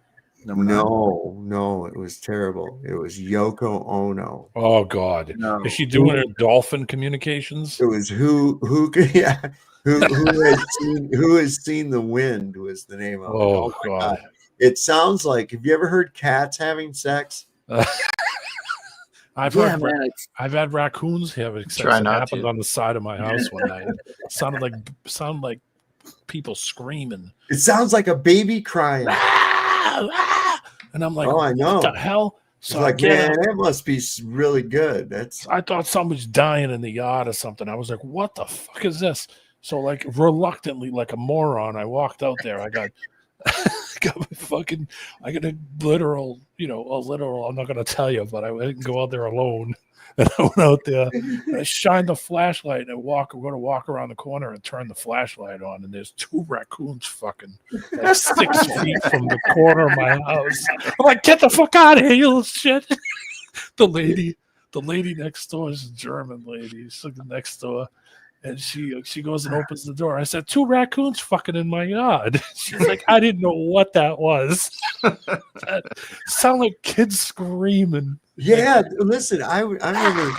Speaker 12: No, it was terrible. It was Yoko Ono.
Speaker 13: Oh God, is she doing her dolphin communications?
Speaker 12: It was who has seen the wind was the name of it.
Speaker 13: Oh God.
Speaker 12: It sounds like. Have you ever heard cats having sex?
Speaker 13: I've had raccoons having sex. It happened on the side of my house one night. It sounded like people screaming.
Speaker 12: It sounds like a baby crying.
Speaker 13: And I'm like,
Speaker 12: oh, I know.
Speaker 13: What the hell?
Speaker 12: So like, man, that must be really good.
Speaker 13: I thought somebody's dying in the yard or something. I was like, what the fuck is this? So like reluctantly, like a moron, I walked out there. I got a literal, I'm not going to tell you, but I didn't go out there alone. And I went out there and I shined the flashlight and I'm going to walk around the corner and turn the flashlight on. And there's 2 raccoons fucking like 6 feet from the corner of my house. I'm like, get the fuck out of here, you little shit. The lady next door is a German lady. She's like next door. And she goes and opens the door. I said, 2 raccoons fucking in my yard. She's like, I didn't know what that was. That sounded like kids screaming.
Speaker 12: Yeah, listen, I remember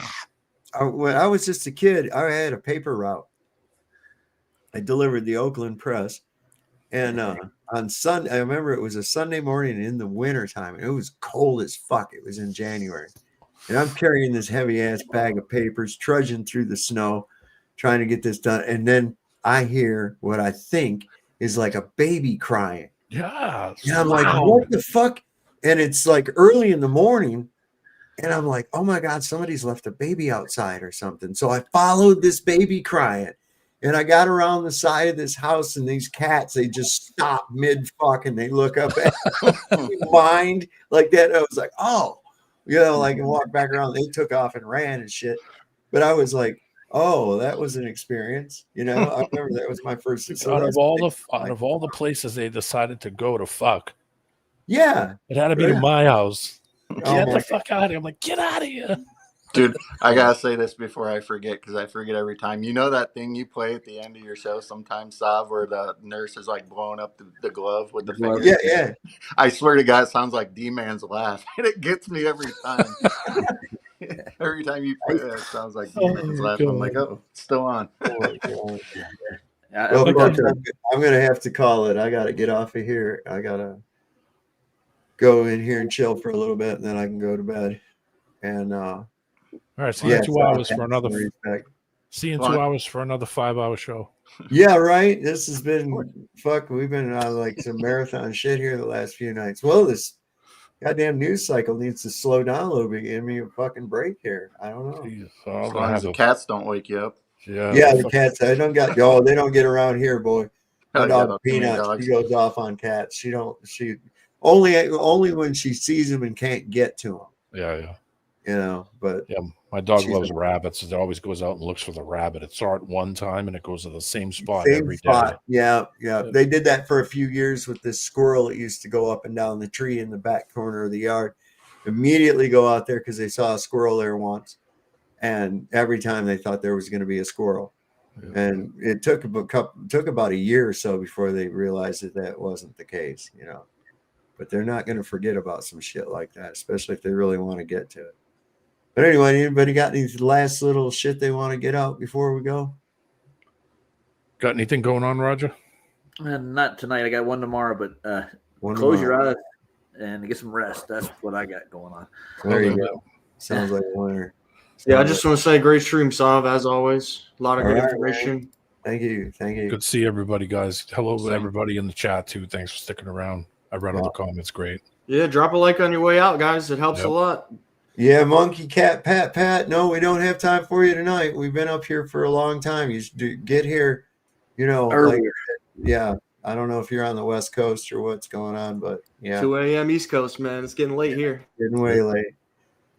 Speaker 12: when I was just a kid, I had a paper route. I delivered the Oakland Press. And on Sunday, I remember it was a Sunday morning in the wintertime. It was cold as fuck. It was in January. And I'm carrying this heavy-ass bag of papers, trudging through the snow, trying to get this done. And then I hear what I think is like a baby crying.
Speaker 13: Yeah.
Speaker 12: And I'm like, what the fuck? And it's like early in the morning. And I'm like, oh my God, somebody's left a baby outside or something. So I followed this baby crying. And I got around the side of this house and these cats, they just stop mid-fuck and they look up at mind like that. And I was like, oh, like and walk back around. They took off and ran and shit. But I was like, oh, that was an experience. I remember that was my first.
Speaker 13: Out of all the places they decided to go to fuck.
Speaker 12: Yeah.
Speaker 13: It had to be to my house. Get the fuck out of here. I'm like, get out of here.
Speaker 18: Dude, I gotta say this before I forget, because I forget every time. You know that thing you play at the end of your show sometimes, Sav, where the nurse is like blowing up the glove with the finger?
Speaker 12: Yeah.
Speaker 18: I swear to God, it sounds like D-Man's laugh. And it gets me every time. Every time you play it, it sounds like D-Man's laugh. I'm like, oh, it's still on.
Speaker 12: Well, I'm going to have to call it. I got to get off of here. I got to go in here and chill for a little bit, and then I can go to bed. And
Speaker 13: all right, see you in 2 hours for another. See you in 2 hours for another 5-hour show.
Speaker 12: Yeah, right. This has been fuck. We've been on like some marathon shit here the last few nights. Well, this goddamn news cycle needs to slow down a little bit. Give me a fucking break here. I don't know.
Speaker 18: As long as the cats don't wake you up.
Speaker 12: Yeah, the cats. I don't got y'all. They don't get around here, boy. My
Speaker 18: Oh, yeah,
Speaker 12: dog
Speaker 18: those too many
Speaker 12: Peanut,
Speaker 18: dogs.
Speaker 12: she goes off on cats. She only when she sees them and can't get to them.
Speaker 13: Yeah.
Speaker 12: You know, but
Speaker 13: yeah, my dog
Speaker 12: she's
Speaker 13: loves
Speaker 12: a-
Speaker 13: rabbits. It always goes out and looks for the rabbit. It saw it one time and it goes to the same spot
Speaker 12: Same
Speaker 13: every day.
Speaker 12: spot. Yeah. They did that for a few years with this squirrel that used to go up and down the tree in the back corner of the yard. Immediately go out there because they saw a squirrel there once, and every time they thought there was going to be a squirrel. And it took about a year or so before they realized that wasn't the case, you know. But they're not going to forget about some shit like that, especially if they really want to get to it. But anyway, anybody got any last little shit they want to get out before we go?
Speaker 13: Got anything going on, Roger?
Speaker 1: Not tonight. I got one tomorrow, but
Speaker 12: One
Speaker 1: close
Speaker 12: tomorrow.
Speaker 1: your eyes and get some rest. That's what I got going on.
Speaker 12: There you go. Sounds like a winner.
Speaker 17: Yeah, I just want to say great stream, Sav, as always. A lot of
Speaker 12: All
Speaker 17: good
Speaker 12: right,
Speaker 17: information.
Speaker 12: man. Thank you.
Speaker 13: Good to see everybody, guys. Hello to everybody in the chat too. Thanks for sticking around. I read all the comments. Great.
Speaker 17: Yeah, drop a like on your way out, guys. It helps
Speaker 13: Yep.
Speaker 17: a lot.
Speaker 12: Yeah, monkey, cat, pat. No, we don't have time for you tonight. We've been up here for a long time. You should get here, you know, like,
Speaker 1: Earlier.
Speaker 12: yeah. I don't know if you're on the West Coast or what's going on, but yeah,
Speaker 17: 2 a.m. East Coast, man. It's getting late here.
Speaker 12: getting way late.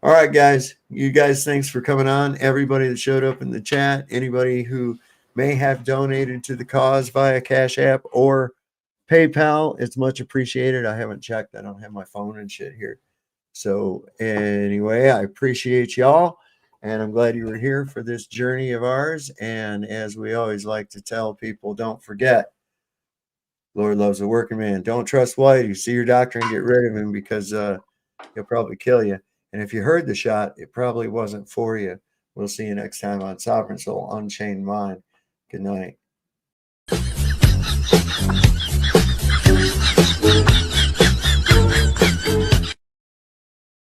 Speaker 12: All right, guys. You guys, thanks for coming on. Everybody that showed up in the chat, anybody who may have donated to the cause via Cash App or PayPal, it's much appreciated. I haven't checked. I don't have my phone and shit here. So anyway, I appreciate y'all, and I'm glad you were here for this journey of ours. And as we always like to tell people, don't forget, Lord loves a working man. Don't trust White. You see your doctor and get rid of him because he'll probably kill you. And if you heard the shot, it probably wasn't for you. We'll see you next time on Sovereign Soul Unchained Mind. Good night.